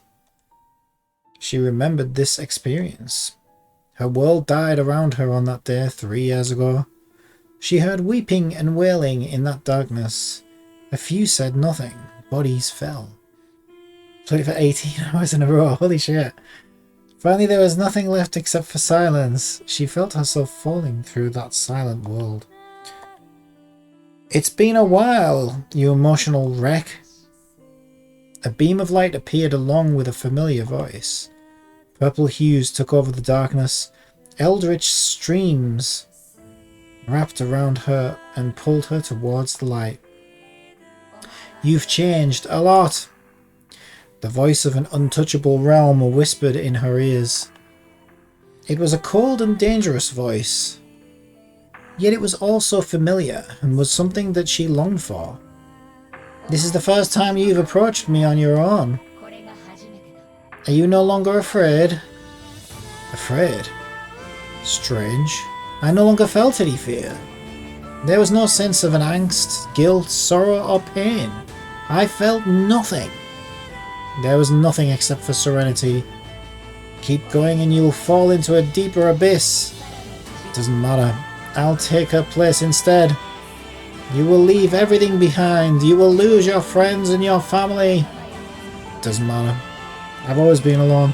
She remembered this experience. Her world died around her on that day 3 years ago. She heard weeping and wailing in that darkness. A few said nothing. Bodies fell. Played it for 18 hours in a row. Holy shit. Finally, there was nothing left except for silence. She felt herself falling through that silent world. It's been a while, you emotional wreck. A beam of light appeared along with a familiar voice. Purple hues took over the darkness. Eldritch streams wrapped around her and pulled her towards the light. You've changed a lot. The voice of an untouchable realm whispered in her ears. It was a cold and dangerous voice, yet it was also familiar and was something that she longed for. This is the first time you've approached me on your own. Are you no longer afraid? Afraid? Strange. I no longer felt any fear. There was no sense of an angst, guilt, sorrow, or pain. I felt nothing. There was nothing except for serenity. Keep going and you'll fall into a deeper abyss. Doesn't matter. I'll take her place instead. You will leave everything behind. You will lose your friends and your family. Doesn't matter. I've always been alone.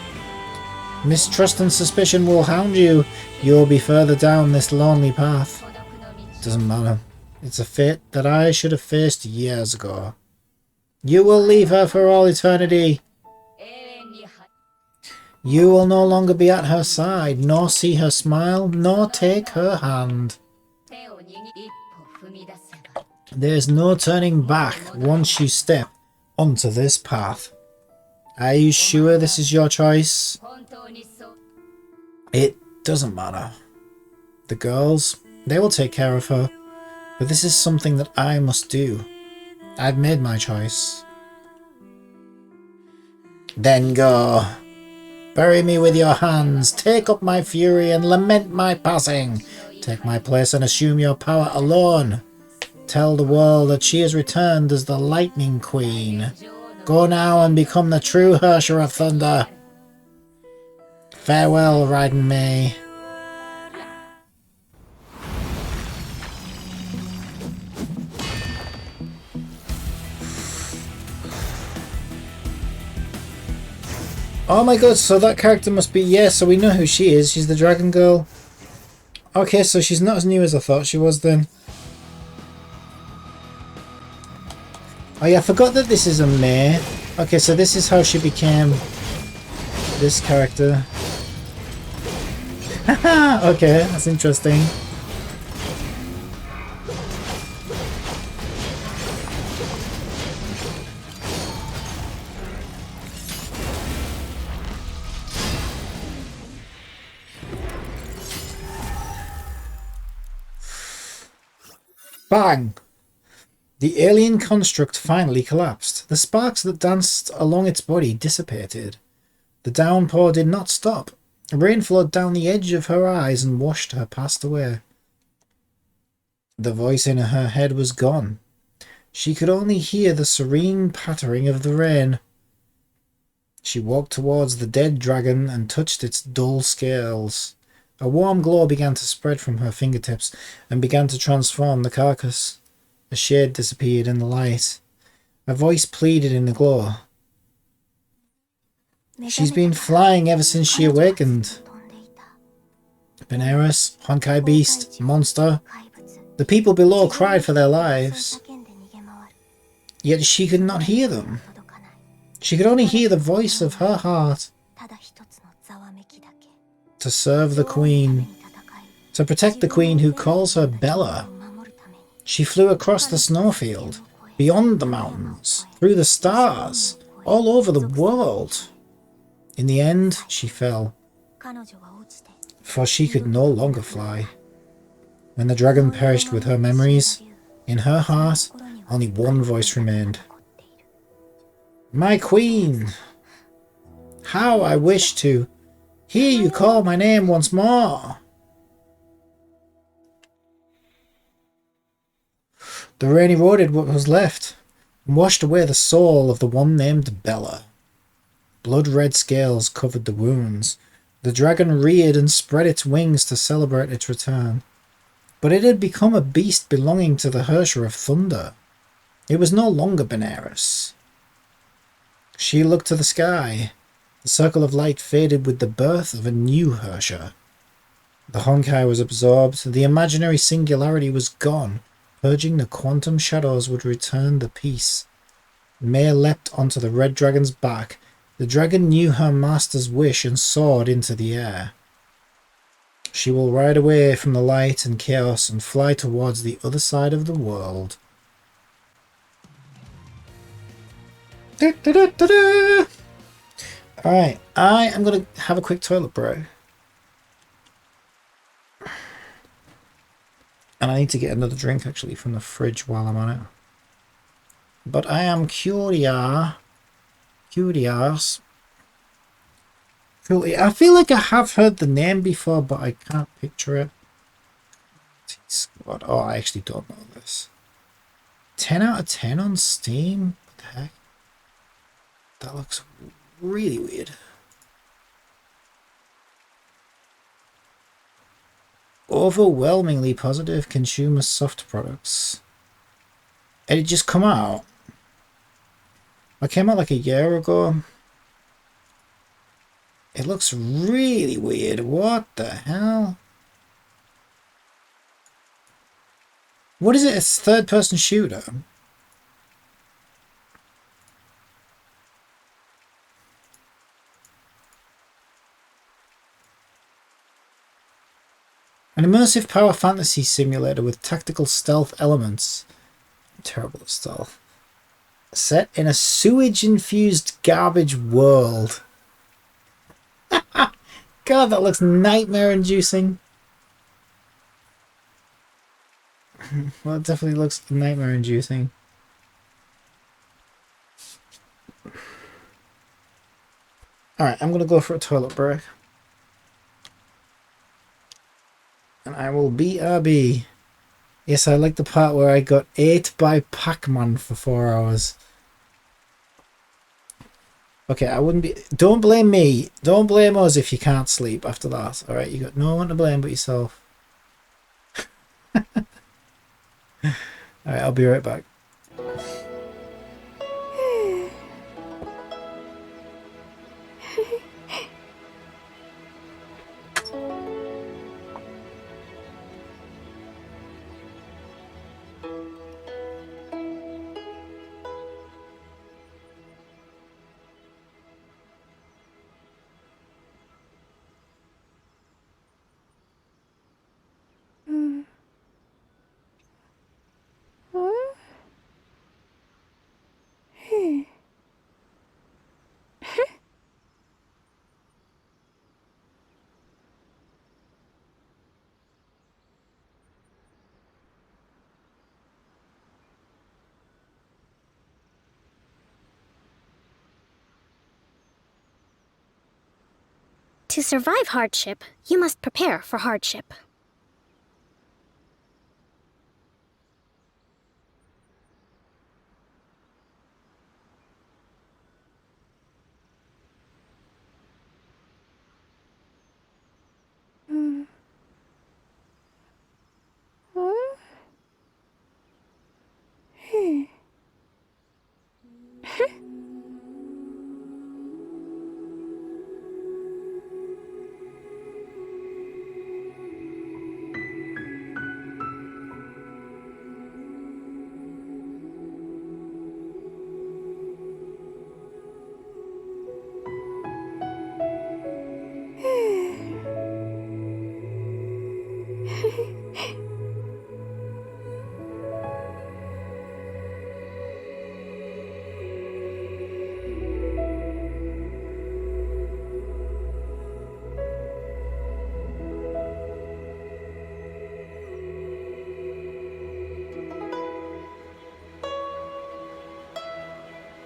Mistrust and suspicion will hound you. You'll be further down this lonely path. Doesn't matter. It's a fate that I should have faced years ago. You will leave her for all eternity. You will no longer be at her side, nor see her smile, nor take her hand. There is no turning back once you step onto this path. Are you sure this is your choice? It doesn't matter. The girls, they will take care of her, but this is something that I must do. I've made my choice. Then go. Bury me with your hands, take up my fury and lament my passing. Take my place and assume your power alone. Tell the world that she has returned as the Lightning Queen. Go now and become the true Hersher of Thunder. Farewell, Raiden May. Oh my god, so that character must be... Yeah, so we know who she is. She's the Dragon Girl. Okay, so she's not as new as I thought she was then. Oh yeah, I forgot that this is a May. Okay, so this is how she became this character. Haha, okay, that's interesting. Bang! The alien construct finally collapsed. The sparks that danced along its body dissipated. The downpour did not stop. Rain flowed down the edge of her eyes and washed her past away. The voice in her head was gone. She could only hear the serene pattering of the rain. She walked towards the dead dragon and touched its dull scales. A warm glow began to spread from her fingertips and began to transform the carcass. A shade disappeared in the light. A voice pleaded in the glow. She's been flying ever since she awakened. Benares, Honkai beast, monster. The people below cried for their lives. Yet she could not hear them. She could only hear the voice of her heart. To serve the queen. To protect the queen who calls her Bella. She flew across the snowfield, beyond the mountains, through the stars, all over the world. In the end, she fell, for she could no longer fly. When the dragon perished with her memories, in her heart, only one voice remained. My queen! How I wish to hear you call my name once more! The rain eroded what was left, and washed away the soul of the one named Bella. Blood-red scales covered the wounds. The dragon reared and spread its wings to celebrate its return. But it had become a beast belonging to the Hersher of Thunder. It was no longer Benares. She looked to the sky. The circle of light faded with the birth of a new Hersher. The Honkai was absorbed. The imaginary singularity was gone. Purging the quantum shadows would return the peace. May leapt onto the red dragon's back. The dragon knew her master's wish and soared into the air. She will ride away from the light and chaos and fly towards the other side of the world. Alright, I am going to have a quick toilet break. And I need to get another drink actually from the fridge while I'm on it. But I am curious. I feel like I have heard the name before, but I can't picture it. Squad. Oh, I actually don't know this. 10 out of 10 on Steam? What the heck? That looks really weird. Overwhelmingly positive consumer soft products. Did it just come out? It came out like a year ago. It looks really weird. What the hell? What is it? It's a third-person shooter. An immersive power fantasy simulator with tactical stealth elements. I'm terrible at stealth. Set in a sewage-infused garbage world. God, that looks nightmare-inducing. Well, it definitely looks nightmare-inducing. Alright, I'm going to go for a toilet break. And I will BRB. Yes, I like the part where I got ate by Pac-Man for 4 hours. Okay, I wouldn't be... Don't blame me. Don't blame us if you can't sleep after that. Alright, you got no one to blame but yourself. Alright, I'll be right back. To survive hardship, you must prepare for hardship.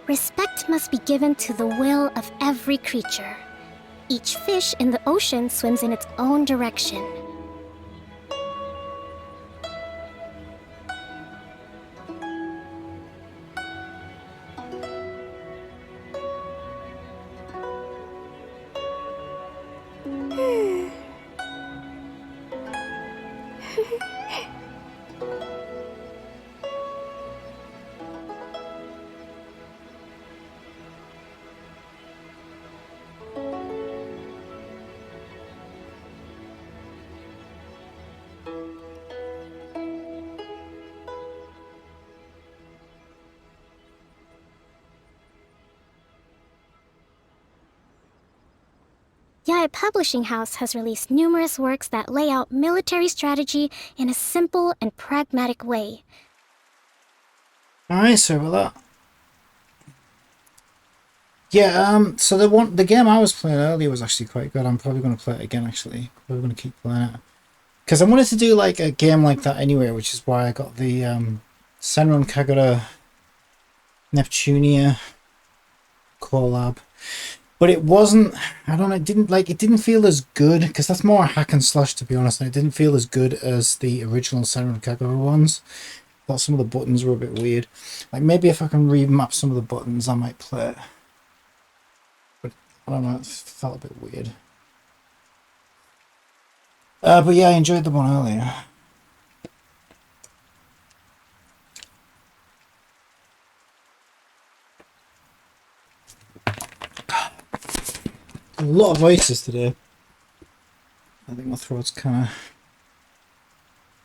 Respect must be given to the will of every creature. Each fish in the ocean swims in its own direction. Yae Publishing House has released numerous works that lay out military strategy in a simple and pragmatic way. Alright, sorry about that. Yeah, so the game I was playing earlier was actually quite good. I'm probably going to play it again, actually. Probably going to keep playing it. Because I wanted to do like a game like that anyway, which is why I got the Senran Kagura Neptunia collab. But it wasn't, I don't know, it didn't feel as good, because that's more a hack and slash, to be honest, and it didn't feel as good as the original Senran Kagura ones. I thought some of the buttons were a bit weird. Like, maybe if I can remap some of the buttons, I might play it. But, I don't know, it felt a bit weird. But yeah, I enjoyed the one earlier. A lot of voices today. I think my throat's kind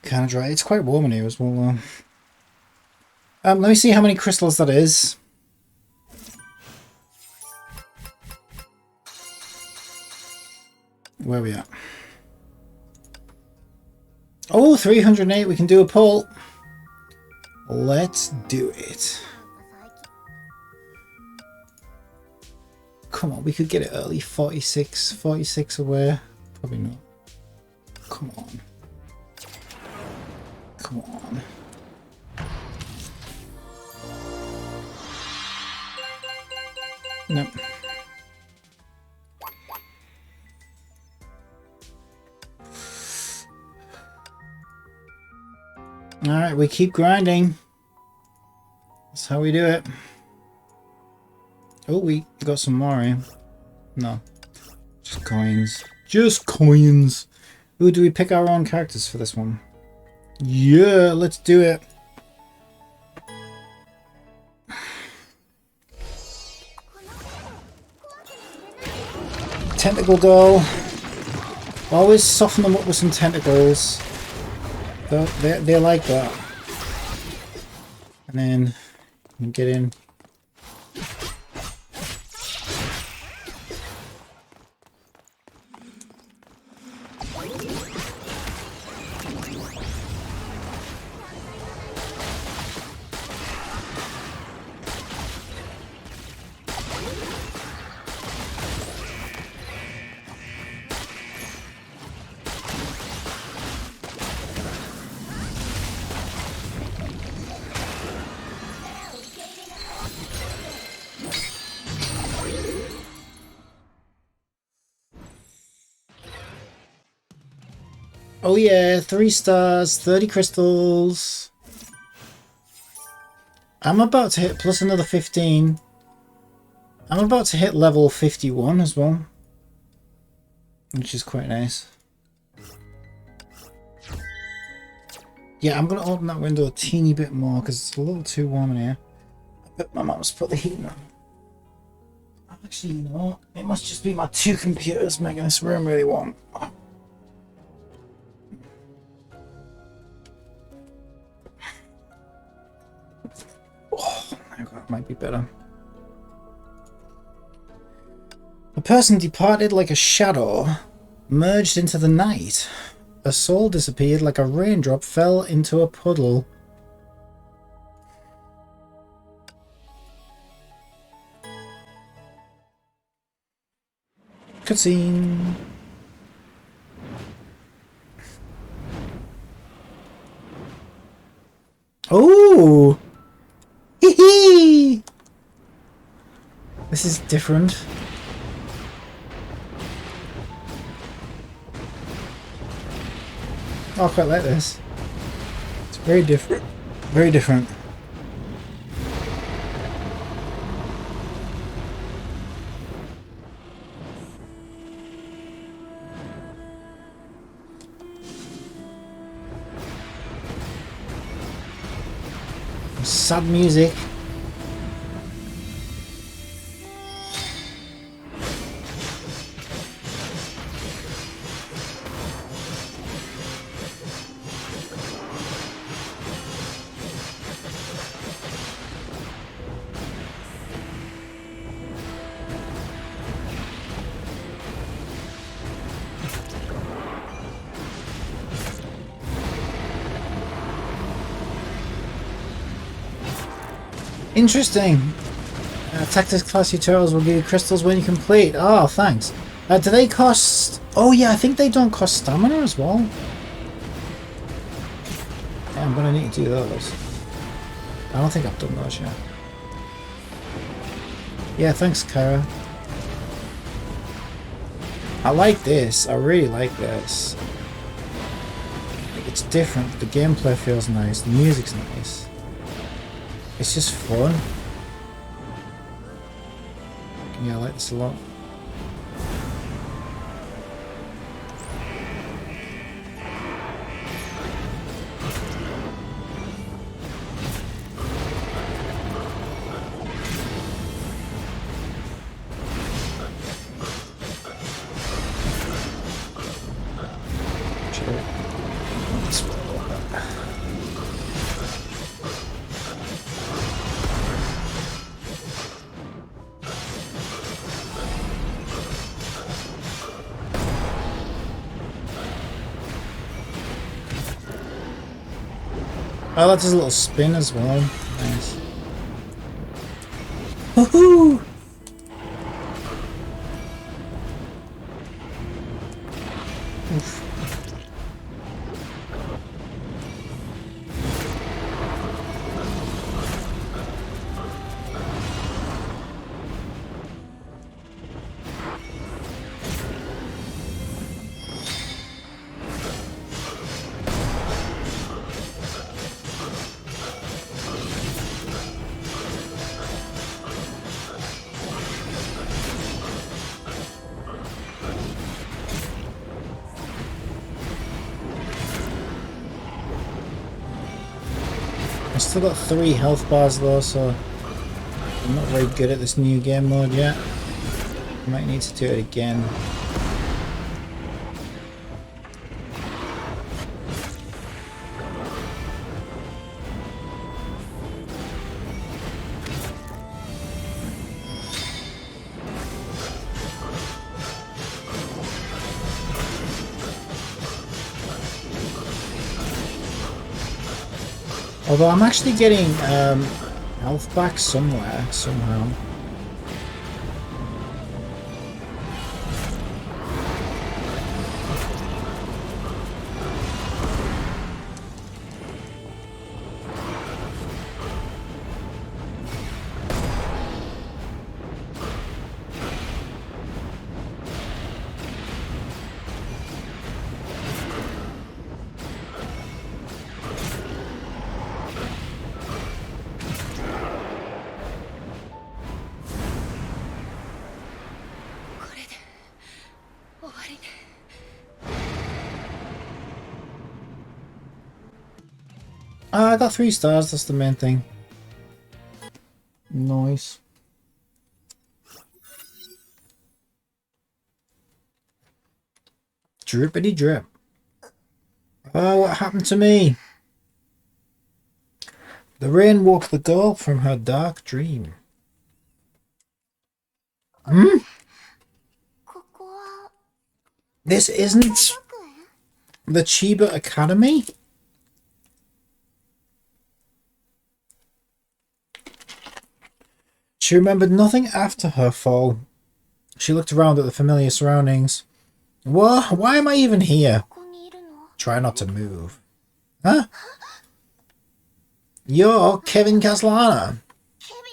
of dry. It's quite warm in here as well. Let me see how many crystals that is. Where are we at? Oh, 308. We can do a pull. Let's do it. Come on, we could get it early. 46 away. Probably not. Come on. Come on. Nope. Alright, we keep grinding. That's how we do it. Oh, we got some more, eh? No. Just coins. Just coins! Ooh, do we pick our own characters for this one? Yeah, let's do it. Tentacle doll. Always soften them up with some tentacles. They're like that. And then you can get in. Oh yeah, 3 stars, 30 crystals. I'm about to hit plus another 15. I'm about to hit level 51 as well, which is quite nice. Yeah, I'm going to open that window a teeny bit more because it's a little too warm in here. I bet my mum's put the heat on. Actually, you know what? It must just be my 2 computers making this room really warm. Oh, that might be better. A person departed like a shadow, merged into the night. A soul disappeared like a raindrop fell into a puddle. Cutscene. Oh! Hee hee! This is different. Oh, I quite like this. It's very different. Very different. Sad music. Interesting. Tactics class tutorials will give you crystals when you complete. Oh, thanks. Do they cost... Oh yeah, I think they don't cost stamina as well. Yeah, I'm gonna need to do those. I don't think I've done those yet. Yeah, thanks, Kara. I like this. I really like this. It's different. The gameplay feels nice. The music's nice. It's just fun. Yeah, I like this a lot. Oh, that does a little spin as well. Nice. Woohoo! Oof. I've still got 3 health bars though, so I'm not very good at this new game mode yet. I might need to do it again. Although I'm actually getting health back somewhere, somehow. I got 3 stars, that's the main thing. Nice. Drippity drip. Oh, what happened to me? The rain woke the girl from her dark dream. Hmm? This isn't the Chiba Academy? She remembered nothing after her fall. She looked around at the familiar surroundings. What? Why am I even here? Try not to move. Huh? You're Kevin Castellana.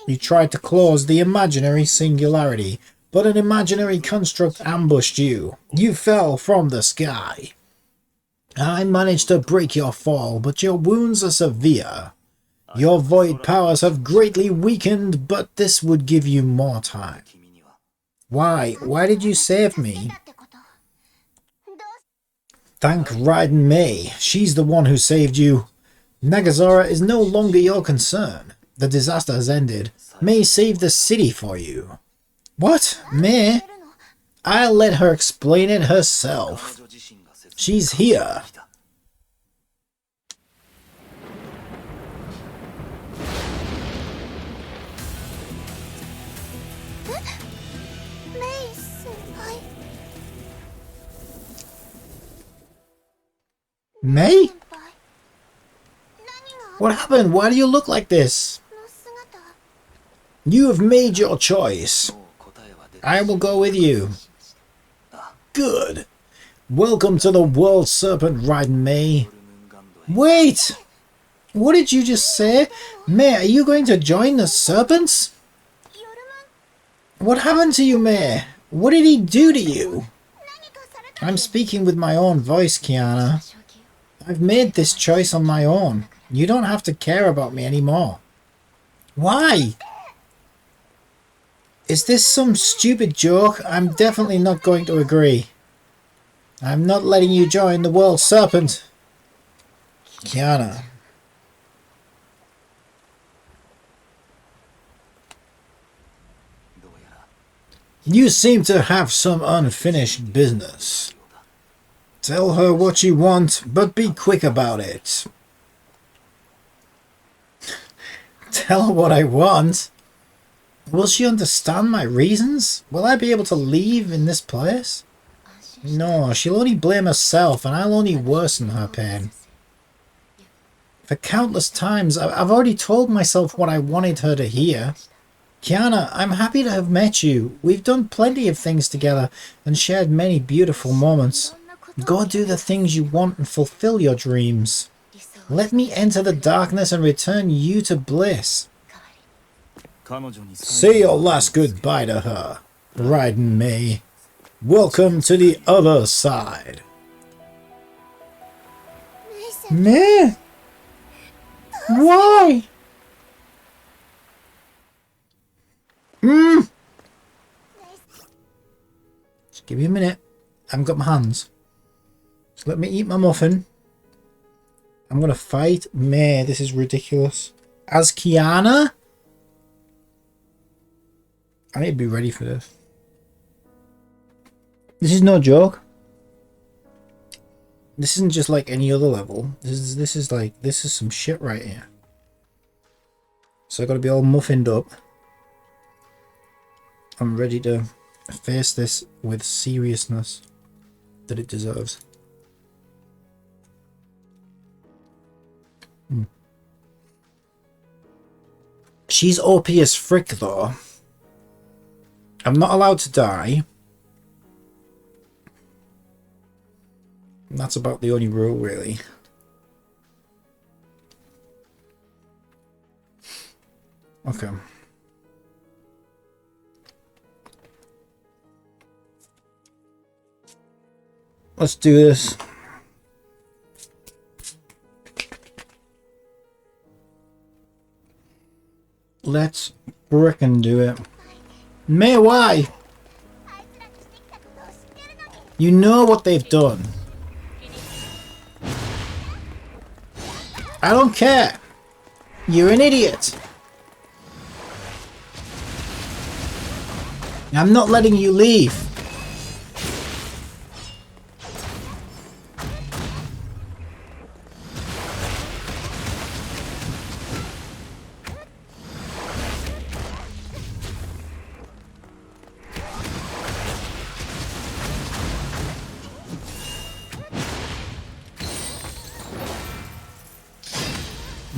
You tried to close the imaginary singularity, but an imaginary construct ambushed you. You fell from the sky. I managed to break your fall, but your wounds are severe. Your void powers have greatly weakened, but this would give you more time. Why? Why did you save me? Thank Raiden Mei. She's the one who saved you. Nagazora is no longer your concern. The disaster has ended. Mei saved the city for you. What? Mei? I'll let her explain it herself. She's here. Mei? What happened? Why do you look like this? You have made your choice. I will go with you. Good. Welcome to the World Serpent Riding May. Wait! What did you just say? May, are you going to join the serpents? What happened to you, May? What did he do to you? I'm speaking with my own voice, Kiana. I've made this choice on my own. You don't have to care about me anymore. Why? Is this some stupid joke? I'm definitely not going to agree. I'm not letting you join the World Serpent. Kiana. You seem to have some unfinished business. Tell her what you want, but be quick about it. Tell her what I want? Will she understand my reasons? Will I be able to leave in this place? No, she'll only blame herself, and I'll only worsen her pain. For countless times, I've already told myself what I wanted her to hear. Kiana, I'm happy to have met you. We've done plenty of things together and shared many beautiful moments. Go do the things you want and fulfill your dreams. Let me enter the darkness and return you to bliss. Say your last goodbye to her, Riding May. Welcome to the other side. May? Why? Just give me a minute. I haven't got my hands. Just let me eat my muffin. I'm gonna fight May. This is ridiculous. As Kiana? I need to be ready for this. This is no joke. This isn't just like any other level. This is some shit right here. So I gotta be all muffined up. I'm ready to face this with seriousness that it deserves. She's OP as frick though. I'm not allowed to die. And that's about the only rule really. Okay. Let's do this. Let's frickin' do it. May, why? You know what they've done. I don't care. You're an idiot. I'm not letting you leave.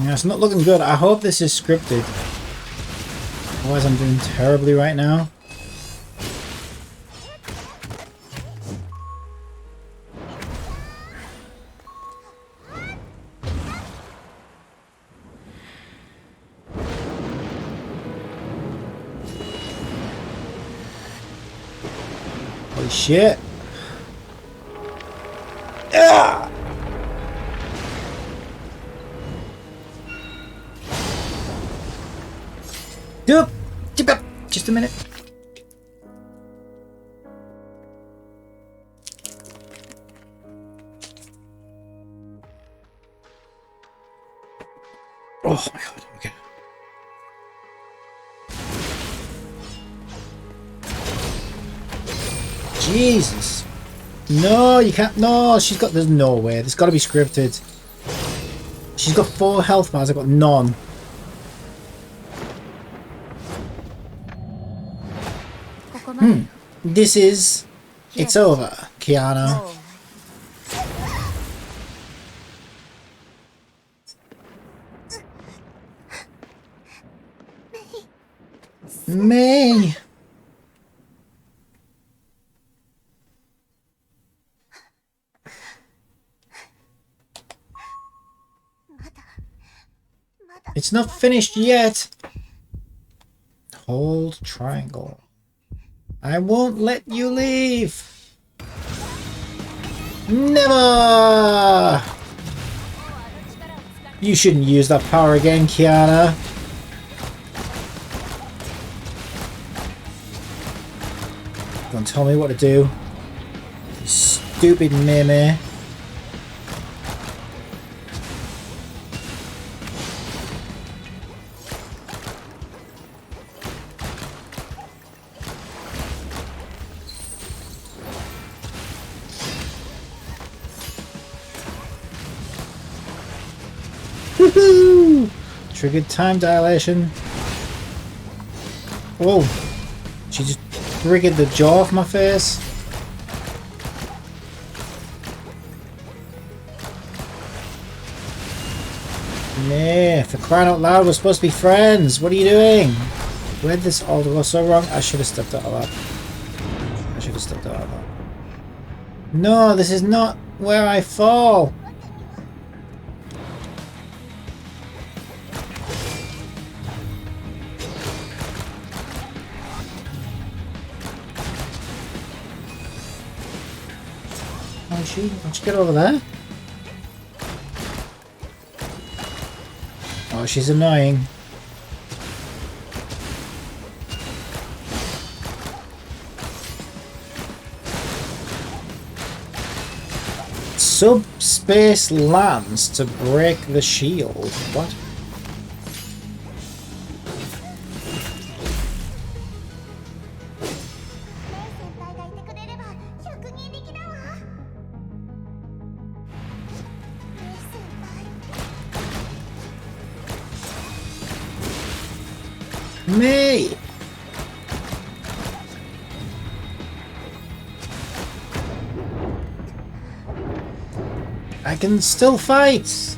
Yeah, it's not looking good. I hope this is scripted. Otherwise I'm doing terribly right now. Holy shit. Ah! Just a minute. Oh my god, okay. Jesus. No, you can't. No, she's got. There's no way. There's got to be scripted. She's got 4 health bars. I've got none. This is... It's over, Kiana. Me! It's not finished yet! Hold triangle. I won't let you leave! Never! You shouldn't use that power again, Kiana. Don't tell me what to do. You stupid meme. Woohoo! Triggered time dilation. Whoa! She just triggered the jaw off my face. Nah, for crying out loud, we're supposed to be friends. What are you doing? Where did this all go so wrong? I should have stepped out of that. I should have stepped out of that. No, this is not where I fall. Don't you get over there? Oh, she's annoying. Subspace lands to break the shield. What? Me! I can still fight!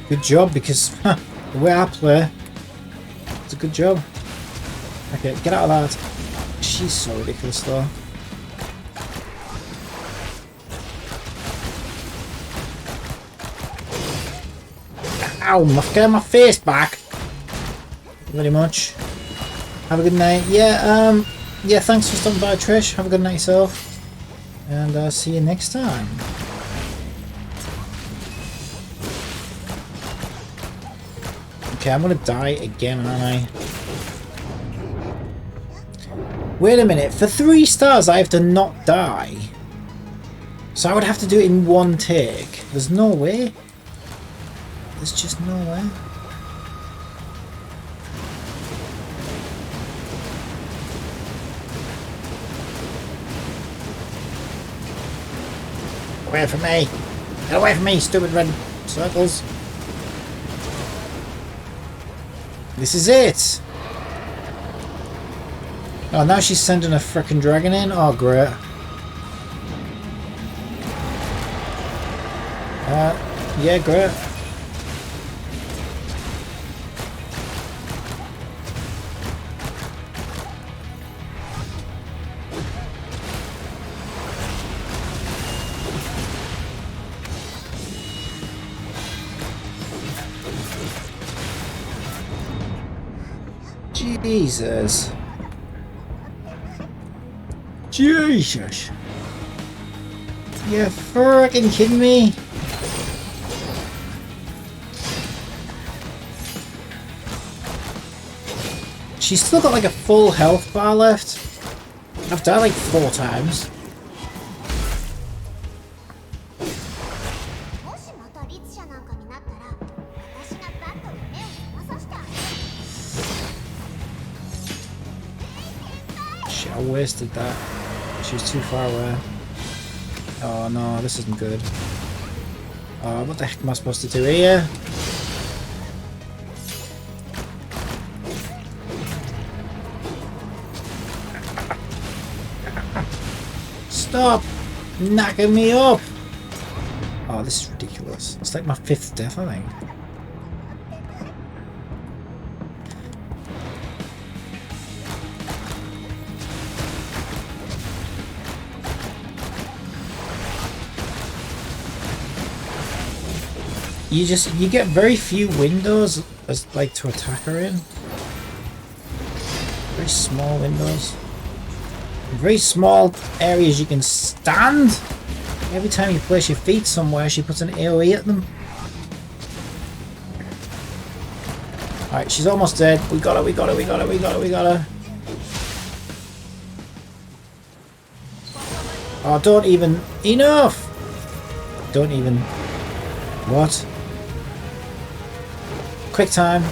Good job, because the way I play, it's a good job. Okay, get out of that. She's so ridiculous though. Ow, I'm getting my face back! Very much. Have a good night. Yeah, yeah, thanks for stopping by, Trish. Have a good night yourself. And I'll see you next time. Okay, I'm gonna die again, aren't I? Wait a minute, for 3 stars I have to not die. So I would have to do it in one take. There's no way. There's just no way. Away from me! Get away from me, stupid red circles! This is it! Oh, now she's sending a frickin' dragon in? Oh, great. Yeah, great. Jesus. Jesus. You frickin' kidding me? She's still got like a full health bar left. I've died like 4 times. Shit, I wasted that. She was too far away. Oh no, this isn't good. What the heck am I supposed to do here? Stop knocking me up! Oh, this is ridiculous. It's like my 5th death, I think. you get very few windows as like to attack her in. Very small windows. Very small areas you can stand. Every time you place your feet somewhere, she puts an AoE at them. Alright, she's almost dead. We got her, we got her, we got her, we got her, we got her. Oh, don't even... Enough! Don't even... What? Quick time.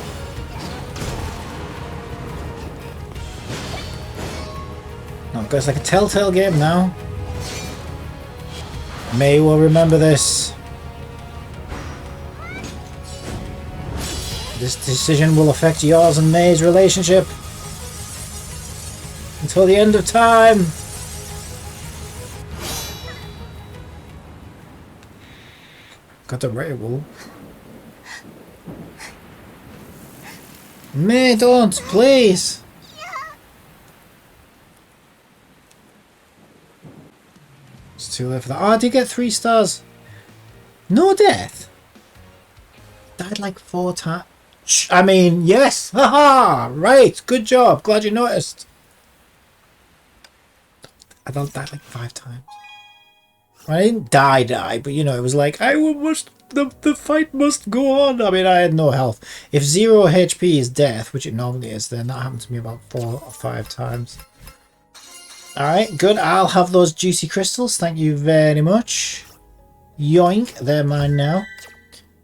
Oh, it goes like a Telltale game now. May will remember this. This decision will affect yours and May's relationship until the end of time. Got the railroad. May, don't, please. It's too late for that. Oh, I did get 3 stars. No death. Died like 4 times. I mean, yes. Haha. Right. Good job. Glad you noticed. I died like 5 times. I didn't die, but you know, it was like the fight must go on. I mean, I had no health. If 0 HP is death, which it normally is, then that happened to me about 4 or 5 times. Alright, good. I'll have those juicy crystals. Thank you very much. Yoink. They're mine now.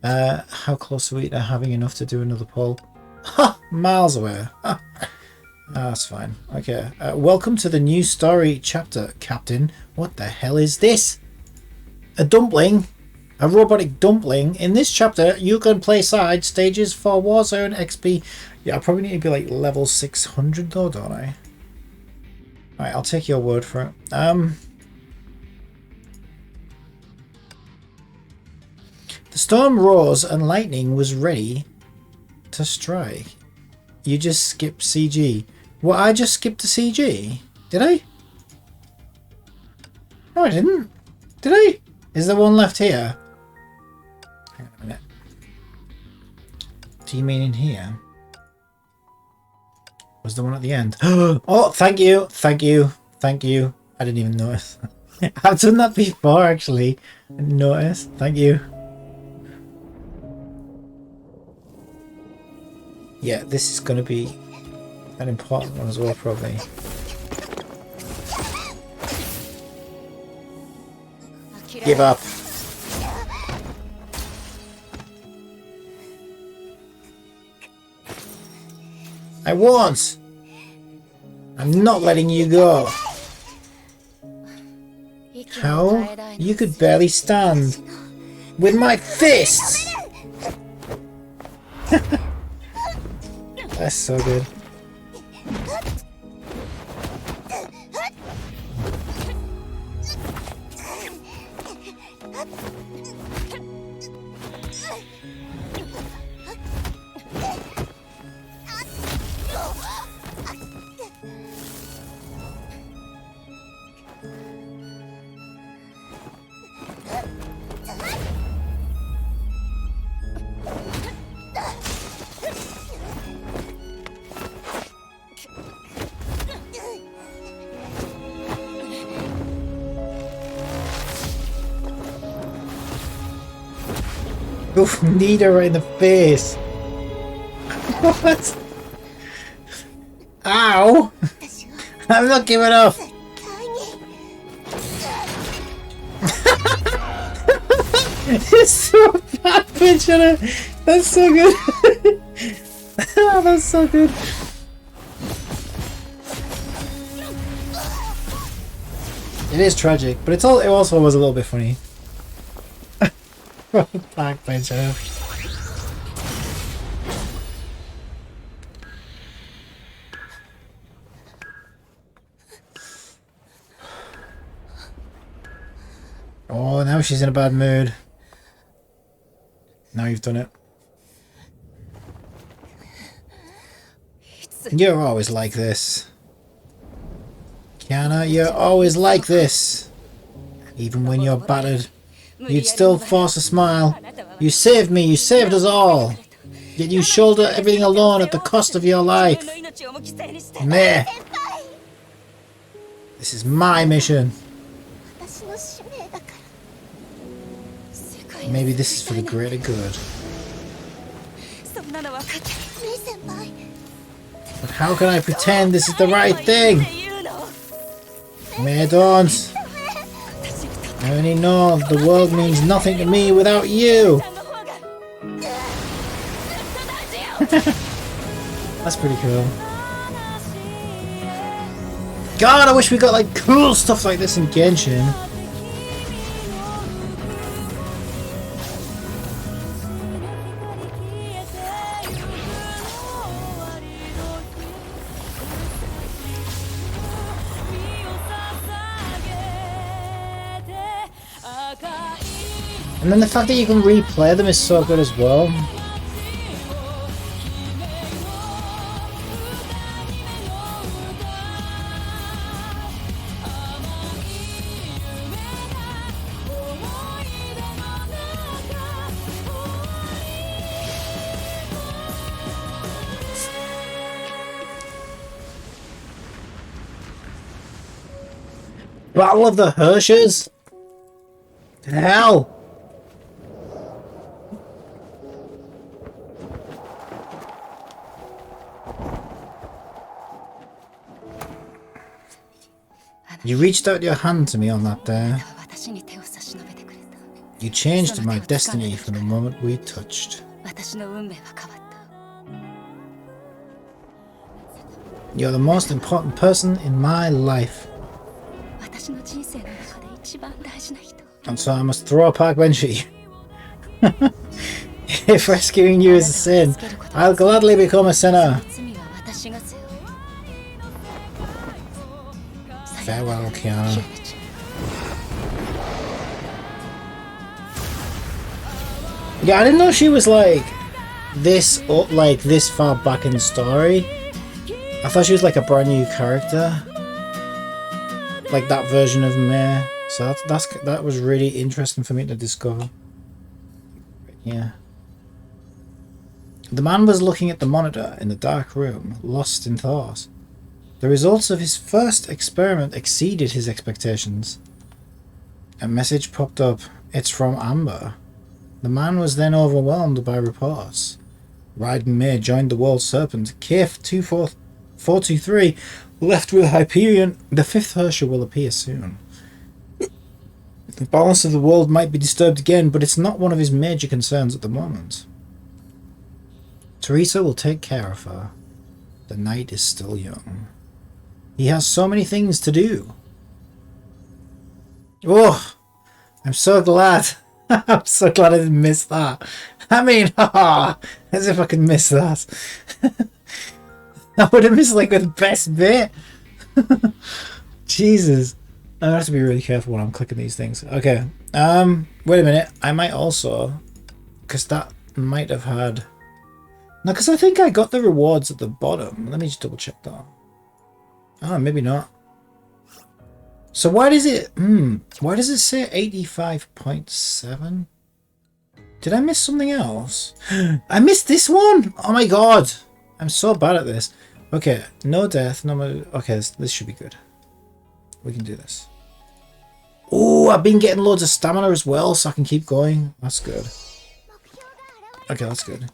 How close are we to having enough to do another poll? Ha! Miles away. Ha. That's fine. Okay. Welcome to the new story chapter, Captain. What the hell is this? A dumpling? A robotic dumpling? In this chapter, you can play side stages for Warzone XP. Yeah, I probably need to be like level 600 though, don't I? Alright, I'll take your word for it. The storm rose and lightning was ready to strike. You just skipped CG. Well, I just skipped the CG. Did I? No, I didn't. Did I? Is there one left here? Hang on a minute. Do you mean in here? Was the one at the end? Oh, thank you. Thank you. Thank you. I didn't even notice. I've done that before, actually. I didn't notice. Thank you. Yeah, this is going to be an important one as well, probably. Give up. I won't. I'm not letting you go. How? You could barely stand. With my fists! That's so good. Oof, kneed her right in the face. What? Ow! I'm not giving up. It's so bad, bitch. That's so good. Oh, that's so good. It is tragic, but it also was a little bit funny. Backbencher. Oh, now she's in a bad mood. Now you've done it. You're always like this. Kiana, you're always like this. Even when you're battered. You'd still force a smile. You saved me, you saved us all. Yet you shoulder everything alone at the cost of your life. Meh. This is my mission. Maybe this is for the greater good. But how can I pretend this is the right thing? May don't. I only know the world means nothing to me without you. That's pretty cool. God, I wish we got like cool stuff like this in Genshin. And then the fact that you can replay them is so good as well. Battle of the Hershers? Hell! You reached out your hand to me on that day. You changed my destiny from the moment we touched. You're the most important person in my life. And so I must throw a park bench at you. If rescuing you is a sin, I'll gladly become a sinner. Farewell, Kiana. Yeah, I didn't know she was like this far back in the story. I thought she was like a brand new character, like that version of Mei. So that was really interesting for me to discover. Yeah. The man was looking at the monitor in the dark room, lost in thought. The results of his first experiment exceeded his expectations. A message popped up. It's from Amber. The man was then overwhelmed by reports. Raiden Mei joined the World Serpent. KF 24423 left with Hyperion. The fifth Hersher will appear soon. The balance of the world might be disturbed again, but it's not one of his major concerns at the moment. Teresa will take care of her. The night is still young. He has so many things to do. Oh, I'm so glad. I'm so glad I didn't miss that. I mean, as if I could miss that. I would have missed like the best bit. Jesus. I have to be really careful when I'm clicking these things. Okay. Wait a minute. I might also, because that might have had. No, because I think I got the rewards at the bottom. Let me just double check that. Oh, maybe not. So why does it say 85.7? Did I miss something else? I missed this one. Oh my god, I'm so bad at this. Okay, no death, no more. Okay, this should be good. We can do this. Oh, I've been getting loads of stamina as well, so I can keep going. That's good. Okay, that's good.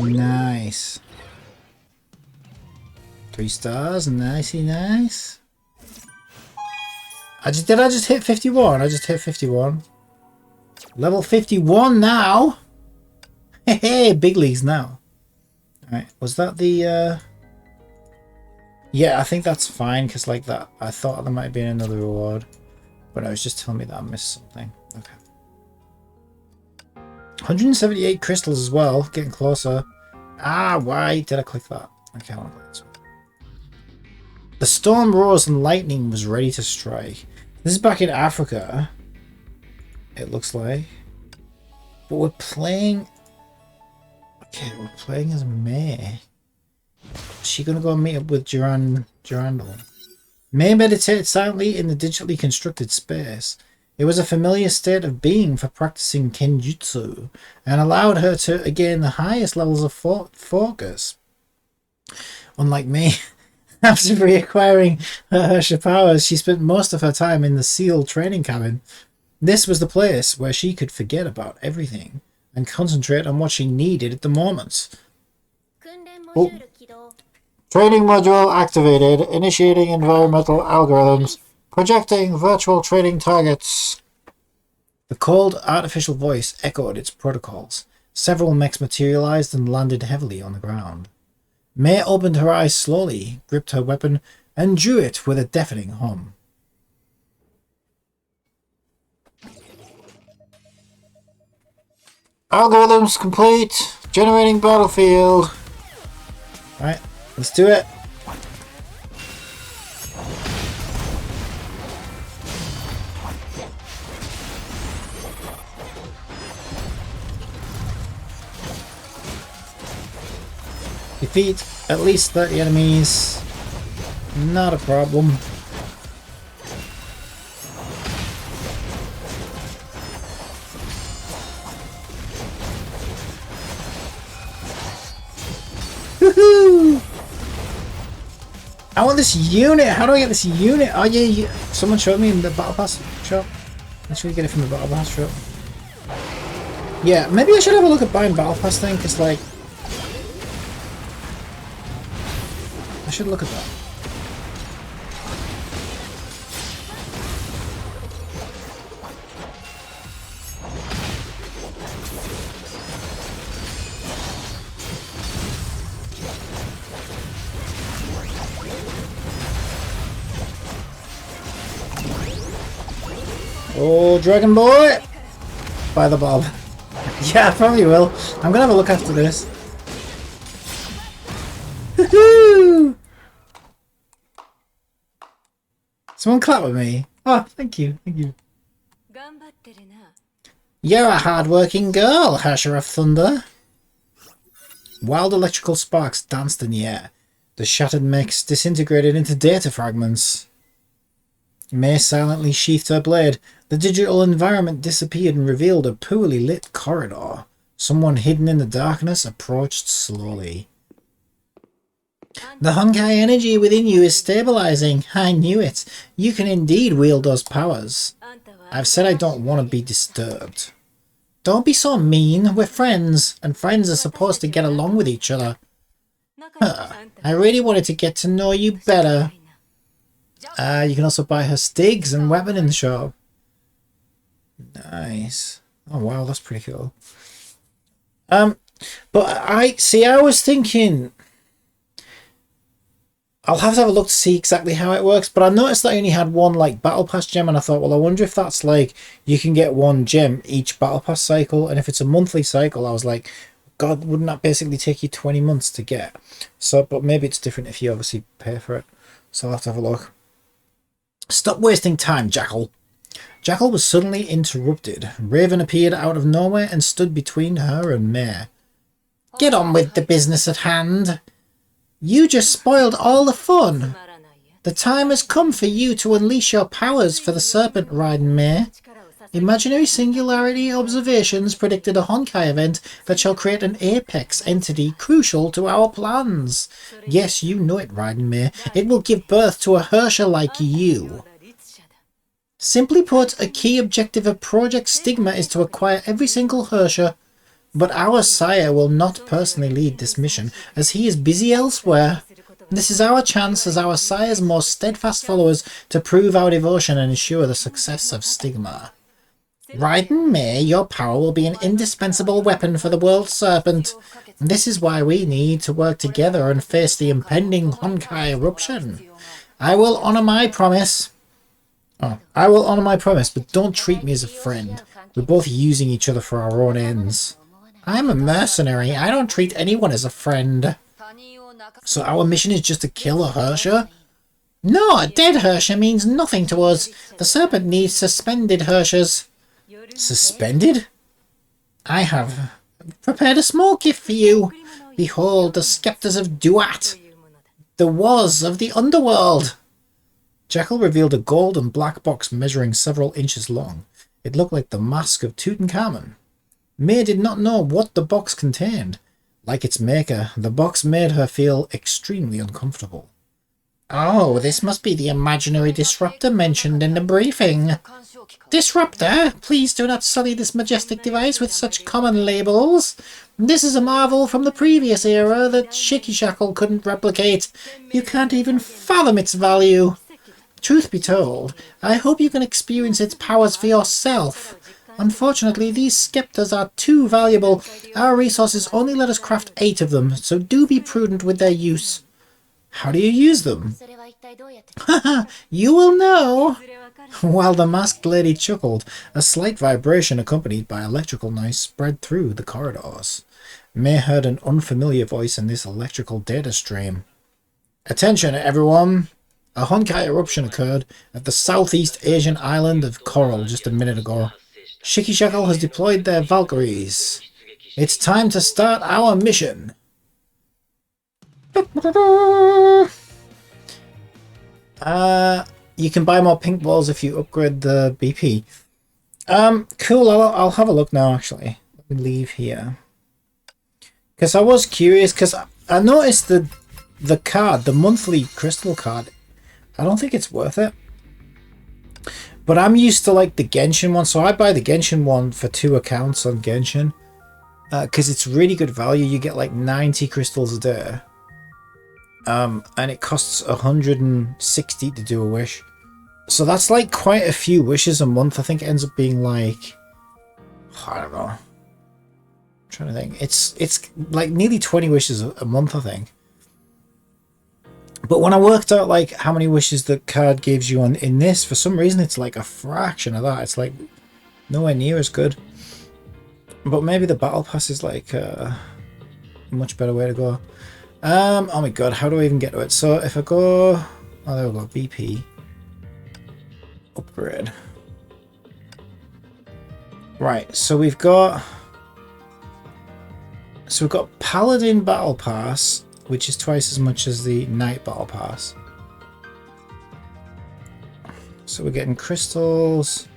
Nice. 3 stars, nicey nice. Did I just hit 51? I just hit 51. Level 51 now. Hey, big leagues now. Alright, was that the Yeah, I think that's fine, because like that, I thought there might be another reward, but it was just telling me that I missed something. Okay. 178 crystals as well, getting closer. Ah, why did I click that? Okay, I want to click this one. The storm roars and lightning was ready to strike. This is back in Africa, it looks like. But we're playing... Okay, we're playing as May. Is she going to go and meet up with Durandal? May meditated silently in the digitally constructed space. It was a familiar state of being for practicing kenjutsu, and allowed her to gain the highest levels of focus. Unlike me, after reacquiring her Hersha powers, she spent most of her time in the SEAL training cabin. This was the place where she could forget about everything and concentrate on what she needed at the moment. Oh. Training module activated, initiating environmental algorithms, projecting virtual training targets. The cold, artificial voice echoed its protocols. Several mechs materialized and landed heavily on the ground. May opened her eyes slowly, gripped her weapon, and drew it with a deafening hum. Algorithms complete. Generating battlefield. Alright, let's do it. Defeat at least 30 enemies. Not a problem. Woohoo! I want this unit. How do I get this unit? Oh yeah, someone showed me in the Battle Pass shop. I should get it from the Battle Pass shop. Yeah, maybe I should have a look at buying Battle Pass thing, because like I should look at that. Oh, Dragon Boy! By the Bob. Yeah, I probably will. I'm gonna have a look after this. Woohoo! Someone clap with me. Oh, thank you, thank you. You're a hard-working girl, Hersha of Thunder. Wild electrical sparks danced in the air. The shattered mechs disintegrated into data fragments. May silently sheathed her blade. The digital environment disappeared and revealed a poorly lit corridor. Someone hidden in the darkness approached slowly. The Honkai energy within you is stabilizing. I knew it. You can indeed wield those powers. I've said I don't want to be disturbed. Don't be so mean. We're friends, and friends are supposed to get along with each other. I really wanted to get to know you better. You can also buy her stigs and weapon in the shop. Nice. Oh wow, that's pretty cool. But I was thinking I'll have to have a look to see exactly how it works, but I noticed that I only had one like battle pass gem, and I thought, well, I wonder if that's like you can get one gem each battle pass cycle, and if it's a monthly cycle, I was like, God, wouldn't that basically take you 20 months to get? So, but maybe it's different if you obviously pay for it. So I'll have to have a look. Stop wasting time, Jackal. Jackal was suddenly interrupted. Raven appeared out of nowhere and stood between her and Mare. Get on with the business at hand. You just spoiled all the fun. The time has come for you to unleash your powers for the serpent ride, Mare. Imaginary Singularity Observations predicted a Honkai event that shall create an apex entity crucial to our plans. Yes, you know it, Raiden May. It will give birth to a Hersha like you. Simply put, a key objective of Project Stigma is to acquire every single Hersha, but our sire will not personally lead this mission, as he is busy elsewhere. This is our chance as our sire's most steadfast followers to prove our devotion and ensure the success of Stigma. Raiden May, your power will be an indispensable weapon for the world serpent. This is why we need to work together and face the impending Honkai eruption. I will honor my promise. I will honor my promise, but don't treat me as a friend. We're both using each other for our own ends. I'm a mercenary. I don't treat anyone as a friend. So our mission is just to kill a Hersher? No, a dead Hersher means nothing to us. The serpent needs suspended Hershers. Suspended? I have prepared a small gift for you. Behold, the scepters of Duat, the was of the underworld. Jackal revealed a gold and black box measuring several inches long. It looked like the mask of Tutankhamun. May did not know what the box contained. Like its maker, the box made her feel extremely uncomfortable. Oh, this must be the imaginary disruptor mentioned in the briefing. Disruptor, please do not sully this majestic device with such common labels. This is a marvel from the previous era that Shikishackle couldn't replicate. You can't even fathom its value. Truth be told, I hope you can experience its powers for yourself. Unfortunately, these scepters are too valuable. Our resources only let us craft 8 of them, so do be prudent with their use. How do you use them? Haha, you will know! While the masked lady chuckled, a slight vibration accompanied by electrical noise spread through the corridors. May heard an unfamiliar voice in this electrical data stream. Attention, everyone! A Honkai eruption occurred at the southeast Asian island of Coral just a minute ago. Shikishackle has deployed their Valkyries. It's time to start our mission. You can buy more pink balls if you upgrade the BP. Cool, I'll have a look now, actually. Let me leave here. Because I was curious, because I noticed the card, the monthly crystal card, I don't think it's worth it. But I'm used to like the Genshin one, so I buy the Genshin one for 2 accounts on Genshin. Because it's really good value. You get like 90 crystals a day. And it costs 160 to do a wish. So that's like quite a few wishes a month. I think it ends up being like, I don't know. I'm trying to think. It's like nearly 20 wishes a month, I think. But when I worked out like how many wishes the card gives you in this, for some reason it's like a fraction of that. It's like nowhere near as good. But maybe the battle pass is like a much better way to go. Oh my god, how do I even get to it? So if I go, oh there we go, BP, upgrade. Right, so we've got Paladin Battle Pass, which is twice as much as the Knight Battle Pass. So we're getting crystals.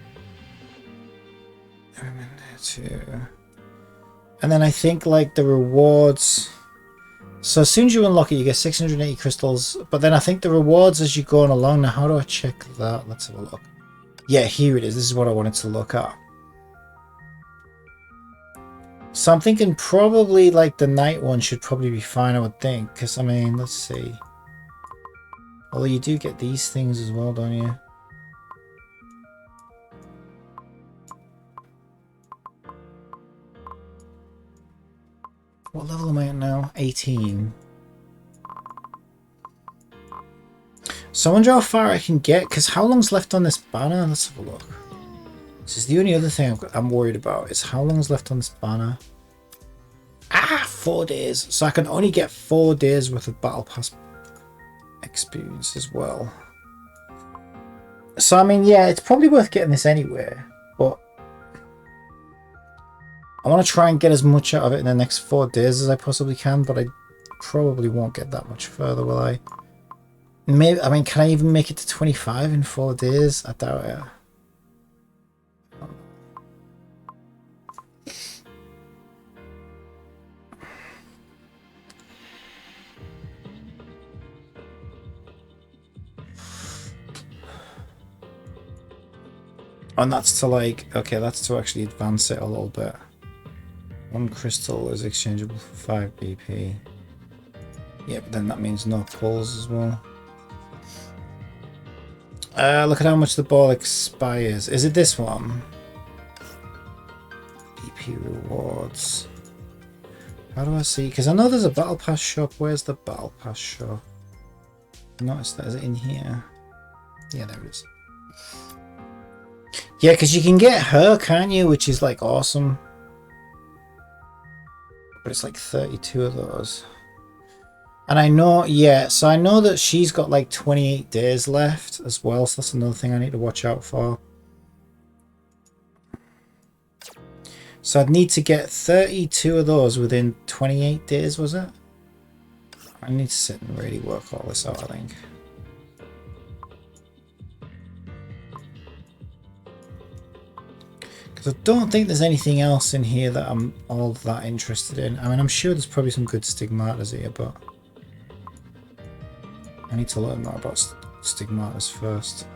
And then I think like the rewards. So as soon as you unlock it, you get 680 crystals. But then I think the rewards as you're going along. Now, how do I check that? Let's have a look. Yeah, here it is. This is what I wanted to look at. So I'm thinking probably like the night one should probably be fine, I would think. Because, I mean, let's see. Although you do get these things as well, don't you? What level am I at now? 18. So I wonder how far I can get, because how long's left on this banner? Let's have a look. This is the only other thing I'm worried about, is how long's left on this banner. 4 days. So I can only get 4 days worth of Battle Pass experience as well. So I mean, yeah, it's probably worth getting this anyway, but I want to try and get as much out of it in the next 4 days as I possibly can, but I probably won't get that much further, will I? Maybe, I mean, can I even make it to 25 in 4 days? I doubt it. And that's to like, okay, that's to actually advance it a little bit. 1 crystal is exchangeable for 5 BP. Yeah, but then that means no pulls as well. Look at how much the ball expires. Is it this one? VIP rewards. How do I see? Because I know there's a battle pass shop. Where's the battle pass shop? I noticed that. Is it in here? Yeah, there it is. Yeah, because you can get her, can't you? Which is like awesome. But it's like 32 of those. And I know, yeah, so I know that she's got like 28 days left as well. So that's another thing I need to watch out for. So I'd need to get 32 of those within 28 days, was it? I need to sit and really work all this out, I think. Because I don't think there's anything else in here that I'm all that interested in. I mean, I'm sure there's probably some good stigmatas here, but I need to learn more about stigmatas first.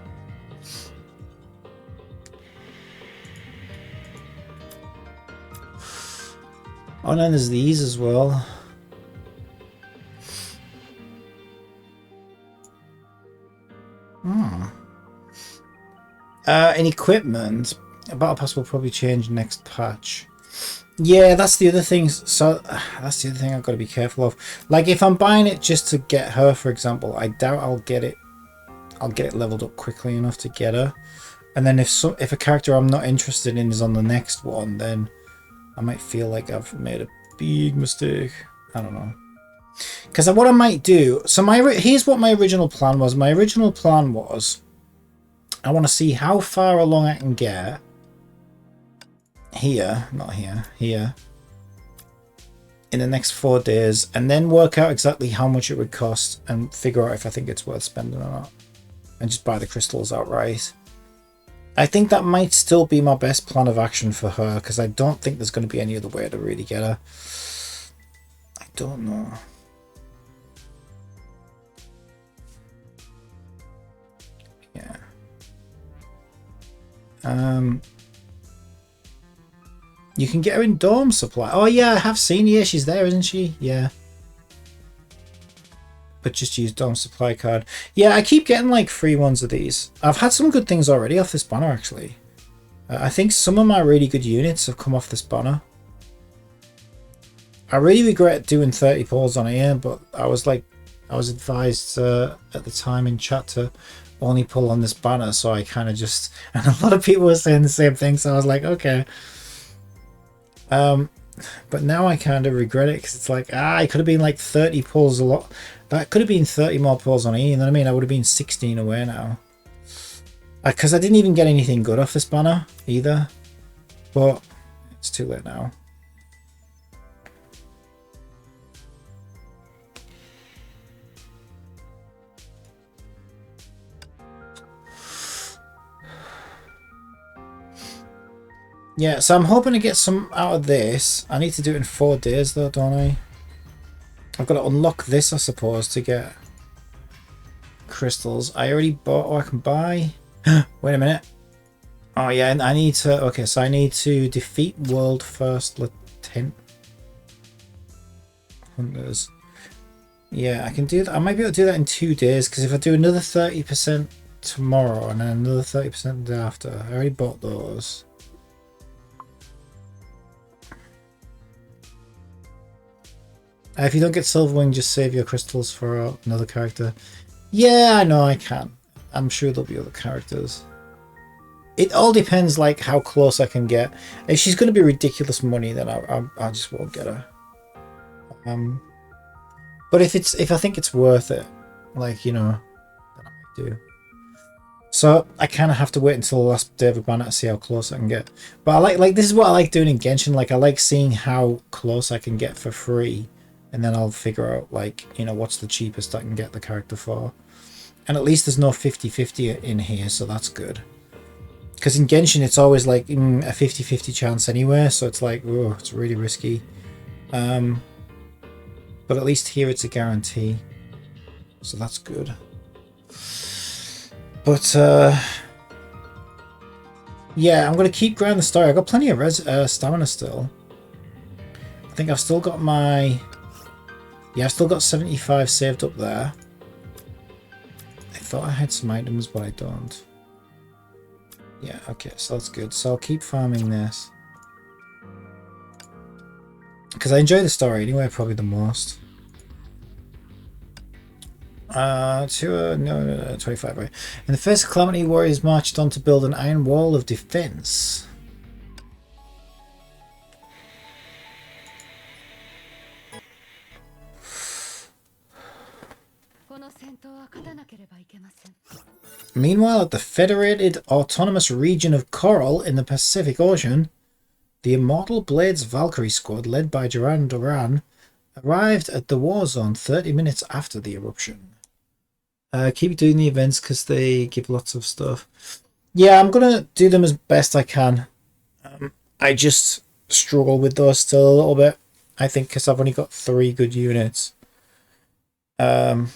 Oh, and then there's these as well. In equipment, a battle pass will probably change next patch. Yeah, that's the other thing. So that's the other thing I've got to be careful of. Like if I'm buying it just to get her, for example, I doubt I'll get it leveled up quickly enough to get her. And then if a character I'm not interested in is on the next one, then I might feel like I've made a big mistake. I don't know. Because what I might do... So here's what my original plan was. My original plan was... I want to see how far along I can get. Here. Not here. Here. In the next 4 days. And then work out exactly how much it would cost. And figure out if I think it's worth spending or not. And just buy the crystals outright. I think that might still be my best plan of action for her, because I don't think there's going to be any other way to really get her. I don't know. Yeah. You can get her in dorm supply. Oh yeah, I have seen. Yeah, she's there, isn't she? Yeah. But just use dorm supply card. Yeah, I keep getting like free ones of these. I've had some good things already off this banner, actually. I think some of my really good units have come off this banner. I really regret doing 30 pulls on here, but I was advised at the time in chat to only pull on this banner, so I kind of just... And a lot of people were saying the same thing, so I was like, okay. But now I kind of regret it, because it's like, it could have been like 30 pulls a lot. That could have been 30 more pulls on E, you know what I mean? I would have been 16 away now. Because I didn't even get anything good off this banner either. But it's too late now. Yeah, so I'm hoping to get some out of this. I need to do it in 4 days though, don't I? I've got to unlock this, I suppose, to get crystals. I already bought... Oh, I can buy... Wait a minute. Oh, yeah, I need to... Okay, so I need to defeat World First Lieutenant Hunters. Yeah, I can do that. I might be able to do that in 2 days, because if I do another 30% tomorrow and then another 30% the day after... I already bought those. If you don't get Silverwing, just save your crystals for another character. Yeah, I know I can. I'm sure there'll be other characters. It all depends, like, how close I can get. If she's going to be ridiculous money, then I just won't get her. But if I think it's worth it, like, you know, then I might do. So I kind of have to wait until the last day of a banner to see how close I can get. But I like this is what I like doing in Genshin. Like, I like seeing how close I can get for free. And then I'll figure out, like, you know, what's the cheapest I can get the character for. And at least there's no 50-50 in here, so that's good. Because in Genshin, it's always like a 50-50 chance anyway, so it's like, oh, it's really risky. But at least here it's a guarantee. So that's good. But, yeah, I'm going to keep grinding the story. I've got plenty of stamina still. I think I've still got my... Yeah, I've still got 75 saved up there. I thought I had some items, but I don't. Yeah, okay, so that's good. So I'll keep farming this. Because I enjoy the story anyway, probably the most. No, 25, right. In the face of calamity, warriors marched on to build an iron wall of defense. Meanwhile, at the Federated Autonomous Region of Coral in the Pacific Ocean, the Immortal Blades Valkyrie squad, led by Duran Duran, arrived at the war zone 30 minutes after the eruption. Keep doing the events because they give lots of stuff. Yeah, I'm going to do them as best I can. I just struggle with those still a little bit. I think because I've only got 3 good units. And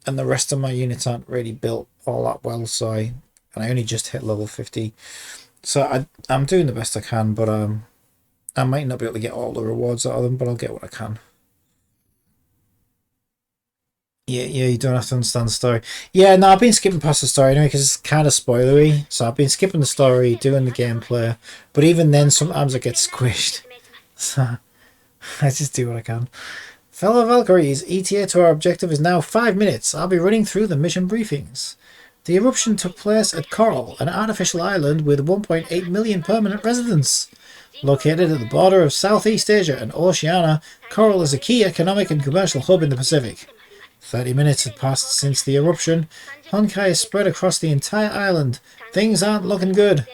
the rest of my units aren't really built all that well, so I only just hit level 50. So I'm doing the best I can, but I might not be able to get all the rewards out of them, but I'll get what I can. Yeah, you don't have to understand the story. Yeah, no, I've been skipping past the story anyway because it's kind of spoilery. So I've been skipping the story, doing the gameplay, but even then sometimes I get squished. So I just do what I can. Fellow Valkyries, ETA to our objective is now 5 minutes. I'll be running through the mission briefings. The eruption took place at Coral, an artificial island with 1.8 million permanent residents. Located at the border of Southeast Asia and Oceania, Coral is a key economic and commercial hub in the Pacific. 30 minutes had passed since the eruption. Honkai is spread across the entire island. Things aren't looking good.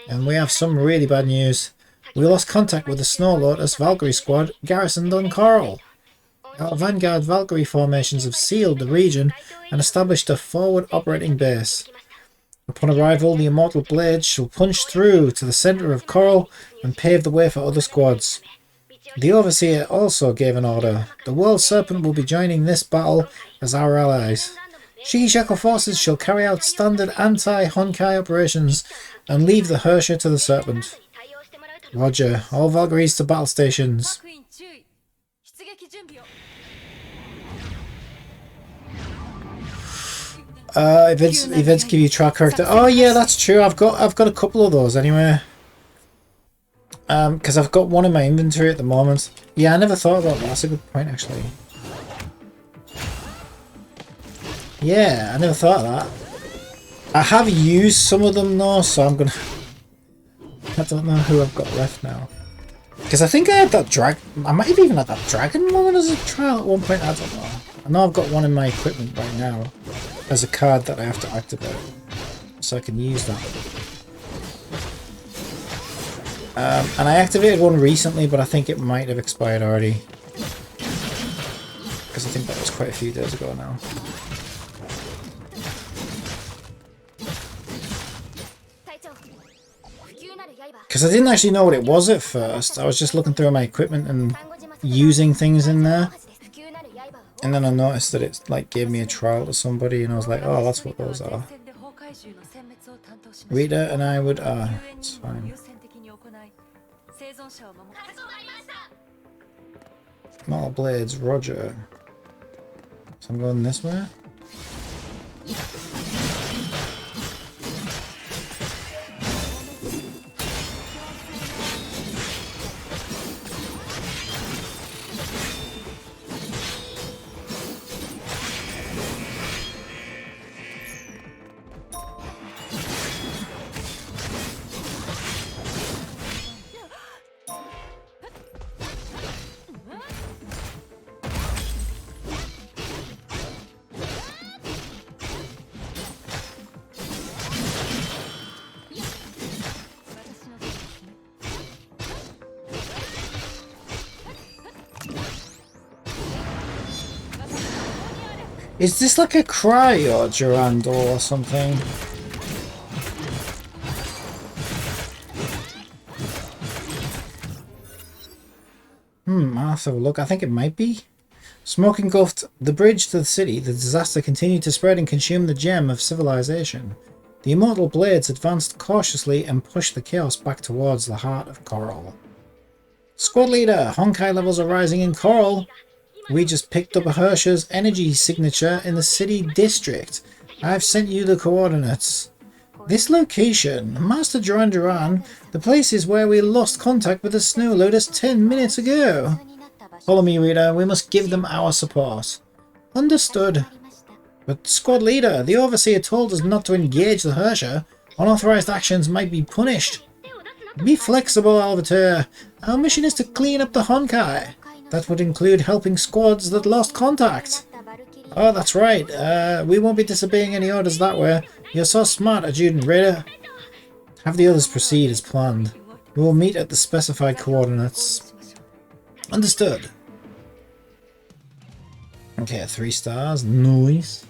And we have some really bad news. We lost contact with the Snow Lotus Valkyrie squad garrisoned on Coral. Our Vanguard Valkyrie formations have sealed the region and established a forward operating base. Upon arrival, the Immortal Blades shall punch through to the centre of Coral and pave the way for other squads. The Overseer also gave an order. The World Serpent will be joining this battle as our allies. Shigishaku forces shall carry out standard anti-Honkai operations and leave the Herrscher to the Serpent. Roger. All Valkyries to battle stations. Events give you track character. Oh yeah, that's true. I've got a couple of those anyway. Because I've got one in my inventory at the moment. Yeah, I never thought about that. That's a good point, actually. Yeah, I never thought of that. I have used some of them though, so I'm gonna... I don't know who I've got left now. Because I think I had that I might have even had that dragon one as a trial at one point. I don't know. I know I've got one in my equipment right now as a card that I have to activate, so I can use that. And I activated one recently, but I think it might have expired already. Because I think that was quite a few days ago now. Because I didn't actually know what it was at first. I was just looking through my equipment and using things in there. And then I noticed that it like gave me a trial to somebody, and I was like, oh, that's what those are. Rita and I would... it's fine. Metal Blades, Roger. So I'm going this way. Is this like a Cry or Durandal or something? I'll have to have a look. I think it might be. Smoke engulfed the bridge to the city. The disaster continued to spread and consume the gem of civilization. The Immortal Blades advanced cautiously and pushed the chaos back towards the heart of Coral. Squad leader, Honkai levels are rising in Coral. We just picked up a Herrscher's energy signature in the city district. I've sent you the coordinates. This location, Master Duran Duran, the place is where we lost contact with the Snow Lotus 10 minutes ago. Follow me, reader. We must give them our support. Understood. But squad leader, the overseer told us not to engage the Hersher. Unauthorized actions might be punished. Be flexible, Alvateur. Our mission is to clean up the Honkai. That would include helping squads that lost contact. Oh, that's right. We won't be disobeying any orders that way. You're so smart, Adjutant Raider. Have the others proceed as planned. We will meet at the specified coordinates. Understood. Okay, 3 stars. Nice.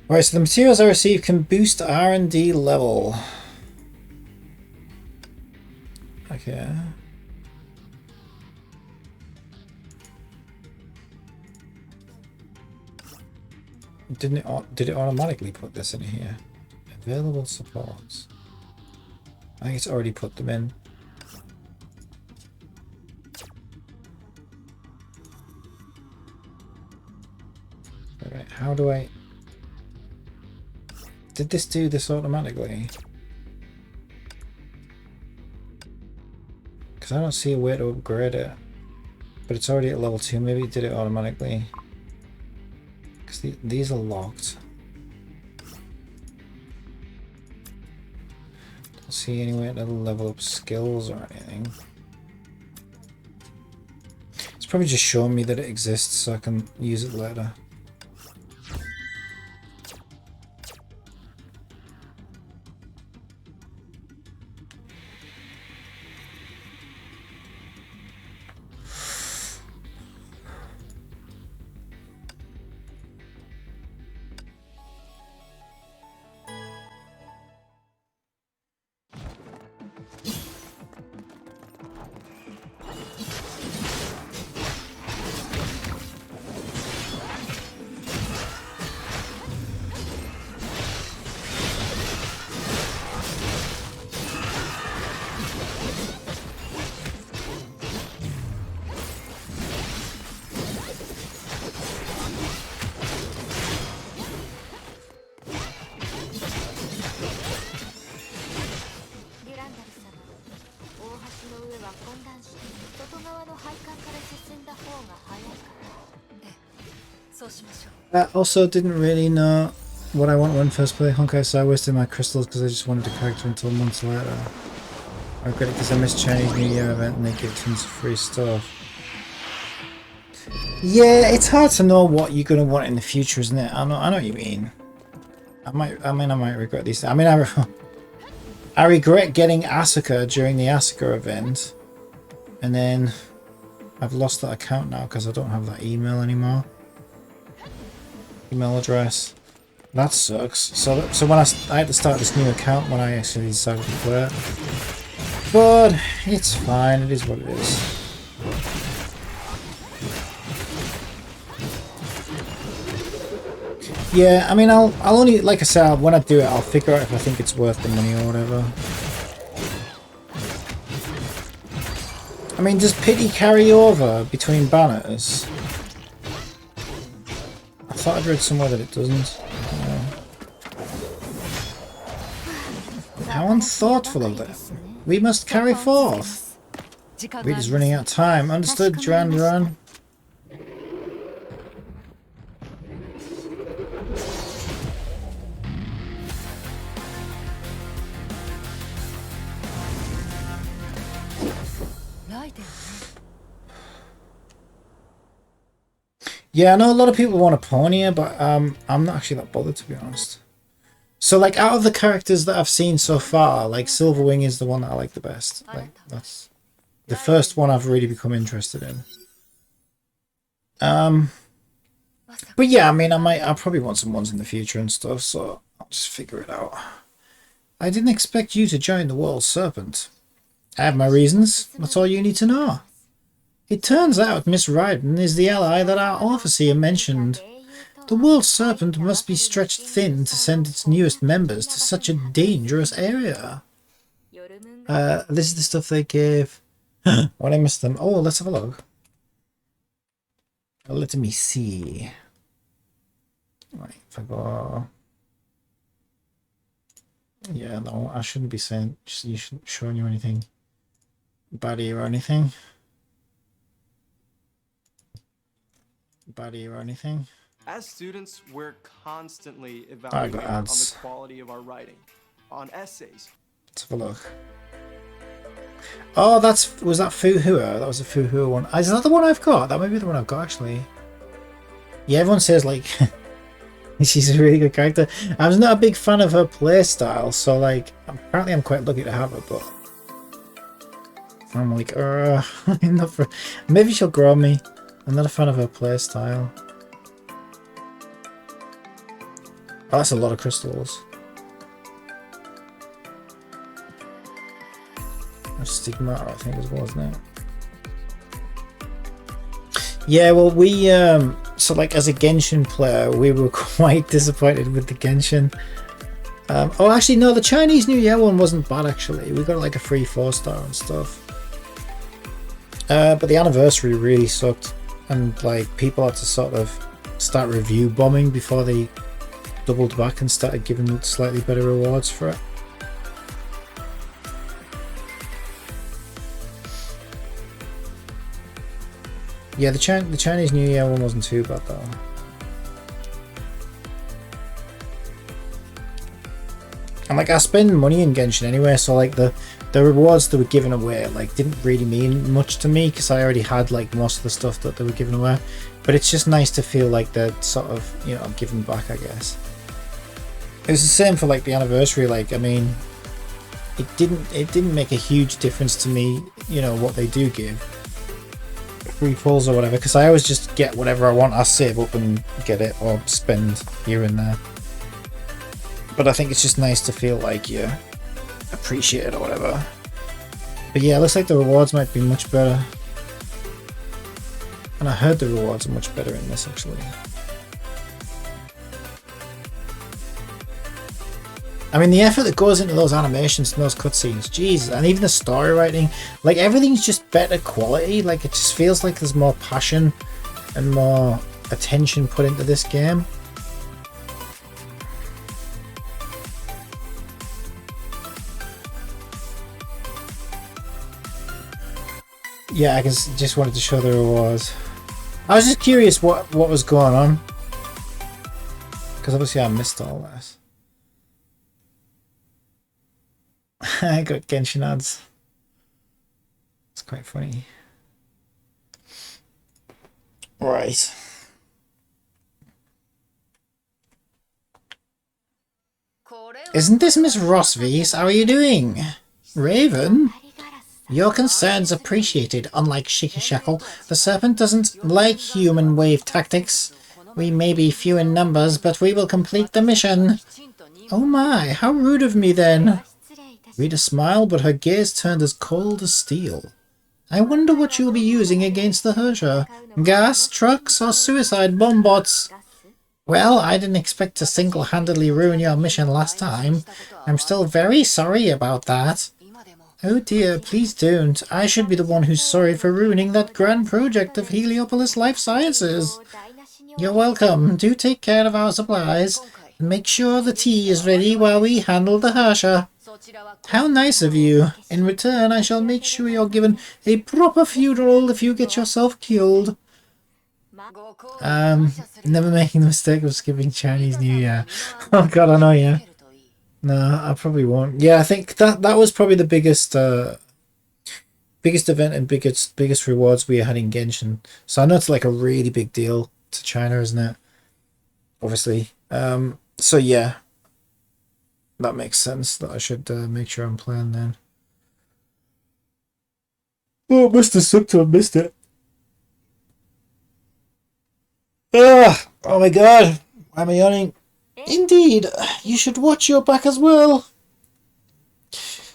Right, so the materials I receive can boost R&D level. Okay. Did it automatically put this in here? Available supports. I think it's already put them in. Alright, how do I... Did this do this automatically? Because I don't see a way to upgrade it. But it's already at level 2. Maybe it did it automatically. Because these are locked. Don't see any way to level up skills or anything. It's probably just showing me that it exists so I can use it later. I also didn't really know what I want when first playing Honkai, so I wasted my crystals because I just wanted a character until months later. I regret it because I missed Chinese New Year event and they give tons of free stuff. Yeah, it's hard to know what you're gonna want in the future, isn't it? I know what you mean. I might regret these. I mean, I regret getting Asuka during the Asuka event, and then I've lost that account now because I don't have that email anymore. Email address. That sucks. So when I had to start this new account when I actually decided to play it. But it's fine. It is what it is. Yeah, I mean, I'll only, like I said, when I do it, I'll figure out if I think it's worth the money or whatever. I mean, does pity carry over between banners? I thought I'd read somewhere that it doesn't. How unthoughtful of them. We must carry forth. Reader's running out of time. Understood, Duran Duran. Yeah, I know a lot of people want a pony, but I'm not actually that bothered, to be honest. So, like, out of the characters that I've seen so far, like, Silverwing is the one that I like the best. Like, that's the first one I've really become interested in. But yeah, I mean, I'll probably want some ones in the future and stuff, so I'll just figure it out. I didn't expect you to join the World Serpent. I have my reasons. That's all you need to know. It turns out Miss Ryden is the ally that our officer mentioned. The world serpent must be stretched thin to send its newest members to such a dangerous area. This is the stuff they gave when I missed them. Oh, let's have a look. Let me see. Right, if I go... Yeah, no, I shouldn't be saying... You shouldn't showing you anything baddie or anything. Baddie or anything. As students, we're constantly evaluating on the quality of our writing, on essays. Let's have a look. Oh, was that Fuhua? That was a Fuhua one. Is that the one I've got? That might be the one I've got, actually. Yeah, everyone says, like, she's a really good character. I was not a big fan of her playstyle, so, like, apparently I'm quite lucky to have her, but I'm like, not for... Maybe she'll grow on me. I'm not a fan of her playstyle. Oh, that's a lot of crystals. Stigmata, I think, as well, isn't it? Yeah, well, we so like as a Genshin player, we were quite disappointed with the Genshin. Oh, actually, no, the Chinese New Year one wasn't bad. Actually, we got like a free 4-star and stuff. But the anniversary really sucked, and like people had to sort of start review bombing before they doubled back and started giving slightly better rewards for it. Yeah, the Chinese New Year one wasn't too bad though. And like I spend money in Genshin anyway, so like the rewards that were given away like didn't really mean much to me because I already had like most of the stuff that they were giving away. But it's just nice to feel like they're sort of, you know, giving back, I guess. It was the same for like the anniversary. Like, I mean, it didn't make a huge difference to me, you know, what they do give. Free pulls or whatever, because I always just get whatever I want. I save up and get it, or spend here and there. But I think it's just nice to feel like you appreciate it or whatever. But yeah, it looks like the rewards might be much better. And I heard the rewards are much better in this actually. I mean, the effort that goes into those animations and those cutscenes, jeez, and even the story writing, like everything's just better quality. Like it just feels like there's more passion and more attention put into this game. Yeah, I just wanted to show the rewards. I was just curious what was going on, because obviously I missed all this. I got Genshin ads. It's quite funny. Right. Isn't this Miss Rosvies? How are you doing? Raven? Your concerns appreciated. Unlike Shikishackle, the serpent doesn't like human wave tactics. We may be few in numbers, but we will complete the mission. Oh my, how rude of me then. Rita smiled, but her gaze turned as cold as steel. I wonder what you'll be using against the Hersher. Gas, trucks, or suicide bomb bots? Well, I didn't expect to single-handedly ruin your mission last time. I'm still very sorry about that. Oh dear, please don't. I should be the one who's sorry for ruining that grand project of Heliopolis Life Sciences. You're welcome. Do take care of our supplies. And make sure the tea is ready while we handle the Hersher. How nice of you. In return, I shall make sure you're given a proper funeral if you get yourself killed. Never making the mistake of skipping Chinese New Year. Oh god, I know, yeah. No, I probably won't. Yeah, I think that was probably the biggest event and biggest rewards we had in Genshin. So I know it's like a really big deal to China, isn't it? Obviously. So yeah. That makes sense that I should make sure I'm playing then. Oh, it must have sucked to have missed it. Ah, oh my god. Why am I yawning? Indeed, you should watch your back as well.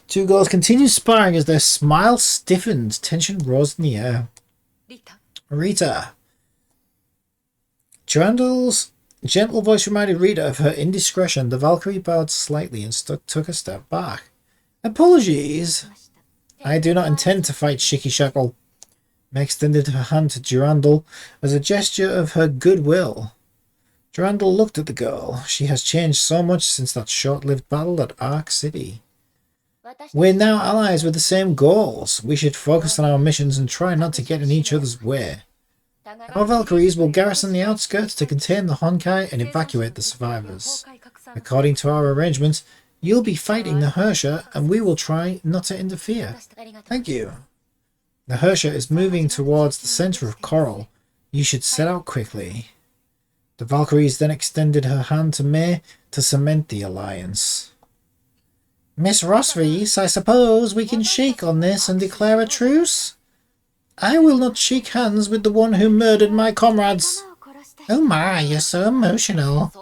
Two girls continue sparring as their smile stiffened. Tension rose in the air. Rita. Durandal's A gentle voice reminded Rita of her indiscretion. The Valkyrie bowed slightly and took a step back. Apologies. I do not intend to fight Shikishackle. May extended her hand to Durandal as a gesture of her goodwill. Durandal looked at the girl. She has changed so much since that short-lived battle at Ark City. We're now allies with the same goals. We should focus on our missions and try not to get in each other's way. Our Valkyries will garrison the outskirts to contain the Honkai and evacuate the survivors. According to our arrangement, you'll be fighting the Hersha and we will try not to interfere. Thank you. The Hersha is moving towards the center of Coral. You should set out quickly. The Valkyries then extended her hand to May to cement the alliance. Miss Rosreese, I suppose we can shake on this and declare a truce? I will not shake hands with the one who murdered my comrades. Oh my, you're so emotional.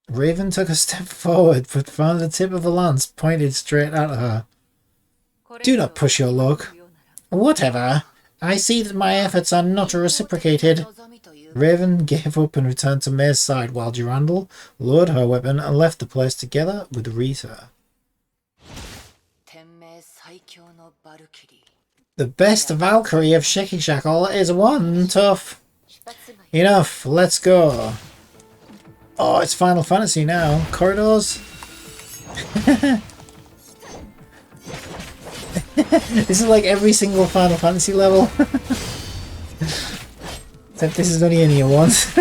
Raven took a step forward, but found the tip of a lance pointed straight at her. Do not push your luck. Whatever. I see that my efforts are not reciprocated. Raven gave up and returned to May's side while Durandal lowered her weapon and left the place together with Rita. The best Valkyrie of Shikishackle is one tough. Enough, let's go. Oh, it's Final Fantasy now. Corridors. This is like every single Final Fantasy level. Except this is only in here once.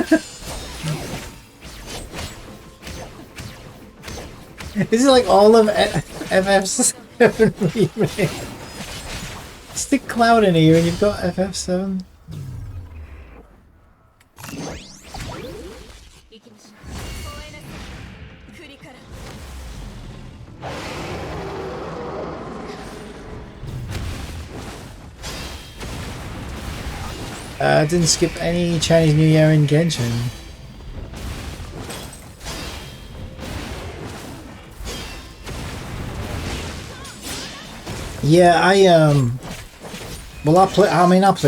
This is like all of FF7 remake. Stick Cloud in here and you've got FF7. Didn't skip any Chinese New Year in Genshin. Yeah, well, I play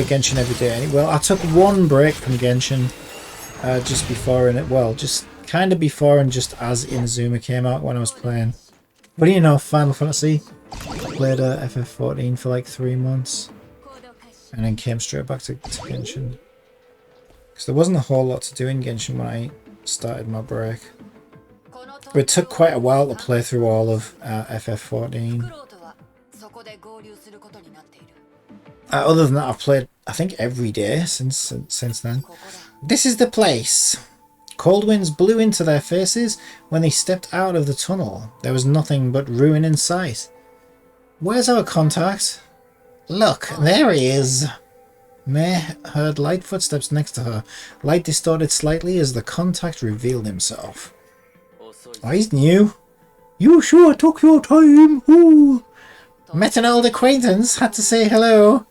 Genshin every day. Well, I took one break from Genshin just before, and just kind of before and just as Inazuma came out when I was playing. But you know, Final Fantasy. Played FF14 for like 3 months. And then came straight back to Genshin. Because there wasn't a whole lot to do in Genshin when I started my break. But it took quite a while to play through all of FF14. Other than that, I've played, I think, every day since then. This is the place. Cold winds blew into their faces when they stepped out of the tunnel. There was nothing but ruin in sight. Where's our contact? Look, there he is. May heard light footsteps next to her. Light distorted slightly as the contact revealed himself. Oh, he's new. You sure took your time. Ooh. Met an old acquaintance. Had to say hello.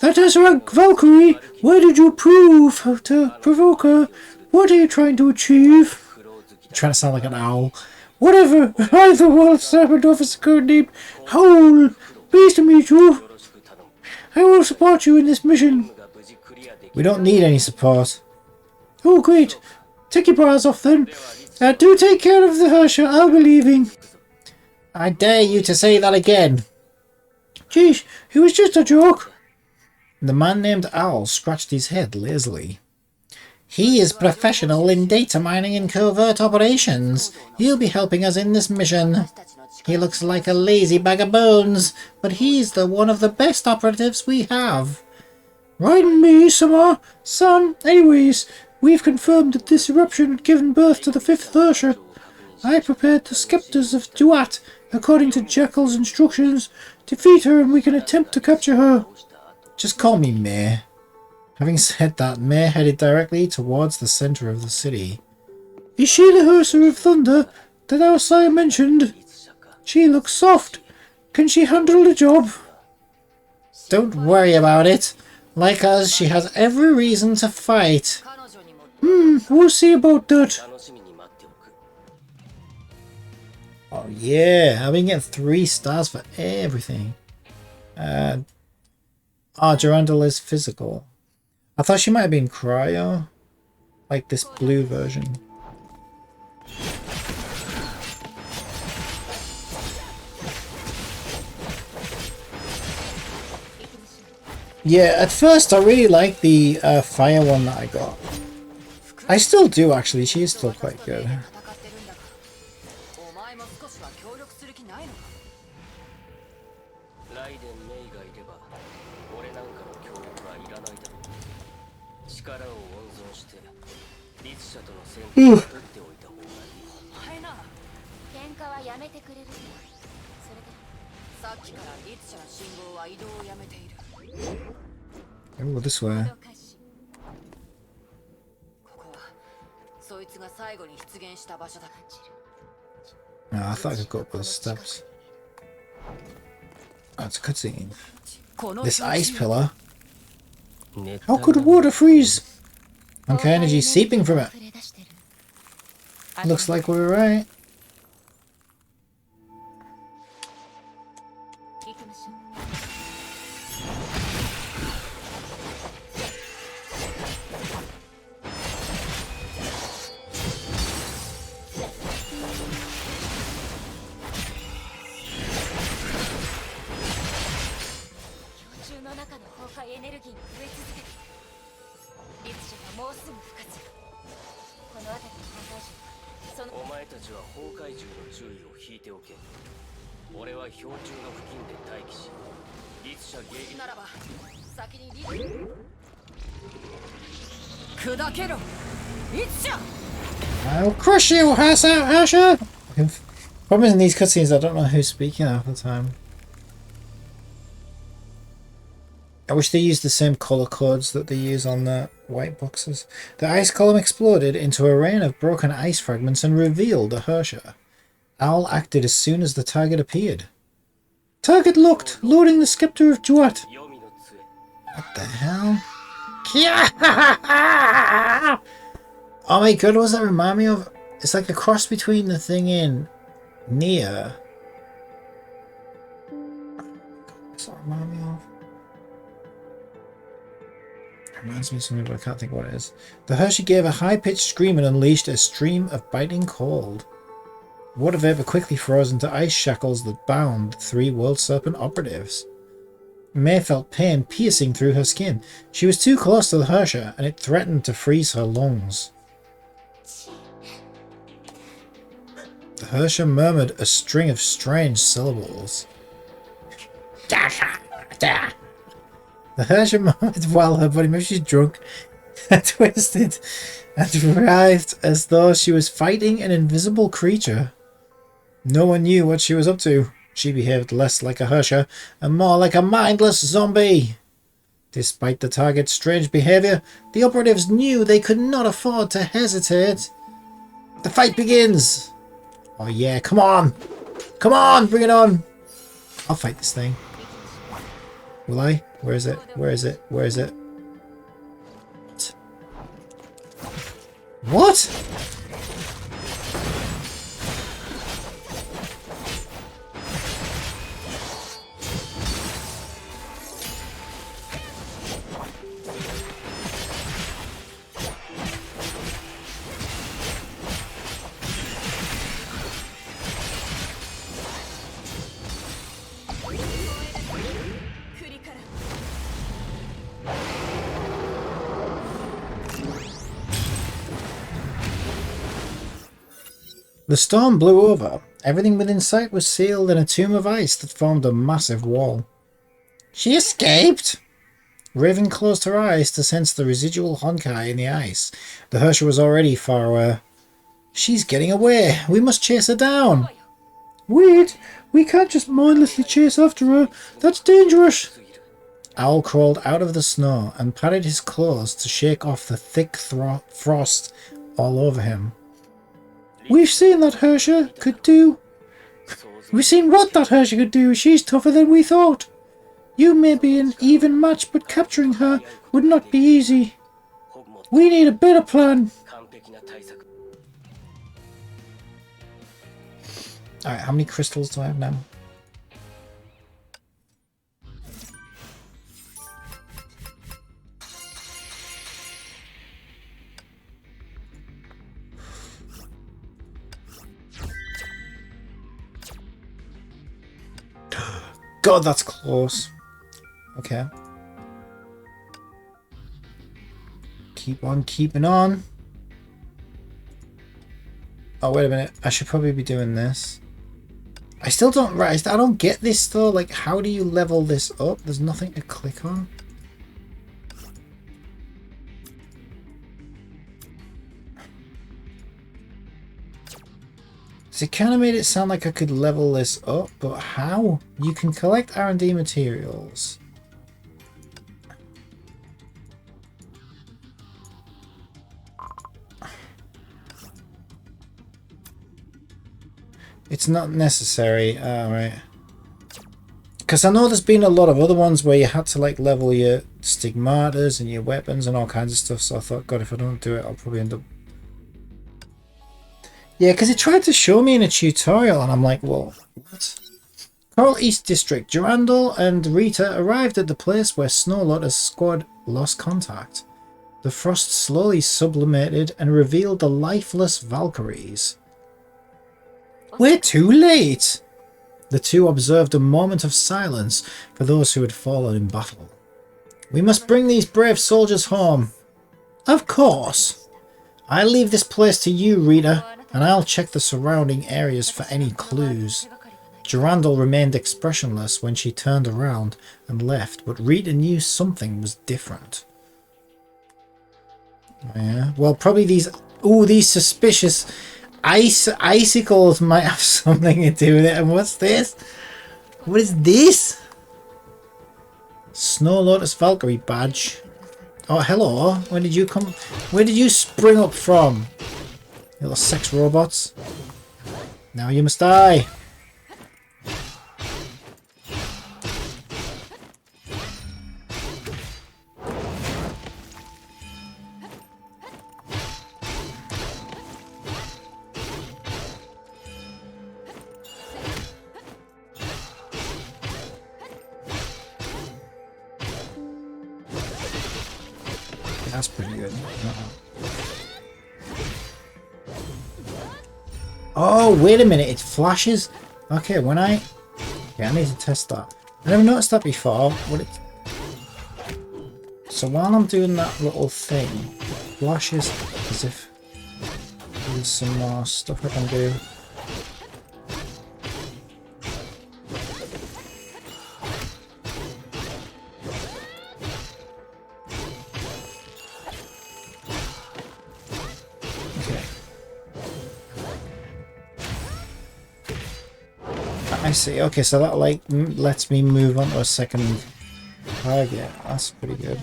That is rank Valkyrie. Why did you prove to provoke her? What are you trying to achieve? I'm trying to sound like an owl. Whatever. I'm the World Serpent Officer codenamed Howl. Pleased to meet you. I will support you in this mission. We don't need any support. Oh, great. Take your bras off then. Do take care of the Hersha. I'll be leaving. I dare you to say that again. Geez, it was just a joke. The man named Owl scratched his head lazily. He is professional in data mining and covert operations. He'll be helping us in this mission. He looks like a lazy bag of bones, but he's one of the best operatives we have. Right me, Samar. Son, anyways, we've confirmed that this eruption had given birth to the 5th Hersha. I prepared the Scepters of Duat, according to Jekyll's instructions. Defeat her and we can attempt to capture her. Just call me May. Having said that, May headed directly towards the center of the city. Is she the Hersha of Thunder that our sire mentioned? She looks soft. Can she handle the job? Don't worry about it. Like us, she has every reason to fight. We'll see about that. Oh yeah, I've been getting 3 stars for everything. Durandal is physical. I thought she might have been cryo. like this blue version. Yeah, at first I really liked the fire one that I got. I still do actually, she is still quite good. Oh, this way. No, I thought I could go up those steps. Oh, it's a cutscene. This ice pillar. How could water freeze? Honkai energy seeping from it. Looks like we were right. I'll crush you, Harsha! Problem is in these cutscenes I don't know who's speaking half the time. I wish they used the same colour codes that they use on the white boxes. The ice column exploded into a rain of broken ice fragments and revealed a Harsha. Owl acted as soon as the target appeared. Target locked! Loading the Scepter of Duat! What the hell? Oh my god, what does that remind me of? It's like a cross between the thing in Nier. What's that remind me of? It reminds me of something, but I can't think what it is. The Hershey gave a high-pitched scream and unleashed a stream of biting cold. Water vapor quickly froze into ice shackles that bound 3 World Serpent operatives. May felt pain piercing through her skin. She was too close to the Harsha, and it threatened to freeze her lungs. The Harsha murmured a string of strange syllables. The Harsha murmured while her body, maybe she's drunk, twisted and writhed as though she was fighting an invisible creature. No one knew what she was up to. She behaved less like a Harsha and more like a mindless zombie. Despite the target's strange behavior, the operatives knew they could not afford to hesitate. The fight begins! Oh yeah, come on! Come on, bring it on! I'll fight this thing. Will I? Where is it? Where is it? Where is it? What? The storm blew over. Everything within sight was sealed in a tomb of ice that formed a massive wall. She escaped! Raven closed her eyes to sense the residual Honkai in the ice. The Harsha was already far away. She's getting away. We must chase her down. Wait! We can't just mindlessly chase after her. That's dangerous! Owl crawled out of the snow and patted his claws to shake off the thick frost all over him. We've seen that Harsha could do. We've seen what that Harsha could do. She's tougher than we thought. You may be an even match, but capturing her would not be easy. We need a better plan. Alright, how many crystals do I have now? God, that's close. Okay. Keep on keeping on. Oh, wait a minute. I should probably be doing this. I still don't... Right, I don't get this, though. Like, how do you level this up? There's nothing to click on. So it kind of made it sound like I could level this up, but how? You can collect R&D materials. It's not necessary. Alright. Because I know there's been a lot of other ones where you had to like level your stigmatas and your weapons and all kinds of stuff, so I thought, God, if I don't do it, I'll probably end up... Yeah, because it tried to show me in a tutorial, and I'm like, well, what? Coral East District. Durandal and Rita arrived at the place where Snow Lotus squad lost contact. The frost slowly sublimated and revealed the lifeless Valkyries. We're too late! The two observed a moment of silence for those who had fallen in battle. We must bring these brave soldiers home. Of course. I'll leave this place to you, Rita, and I'll check the surrounding areas for any clues. Durandal remained expressionless when she turned around and left, but Rita knew something was different. Yeah, well, probably these... Ooh, these suspicious icicles might have something to do with it. And what's this? What is this? Snow Lotus Valkyrie badge. Oh, hello. Where did you come? Where did you spring up from? You little sex robots. Now you must die. That's pretty good. Oh, wait a minute. It flashes. Okay, when I... Yeah, I need to test that. I never noticed that before. What it... So while I'm doing that little thing, it flashes as if there's some more stuff I can do. I see. Okay, so that like lets me move on to a second target. That's pretty good.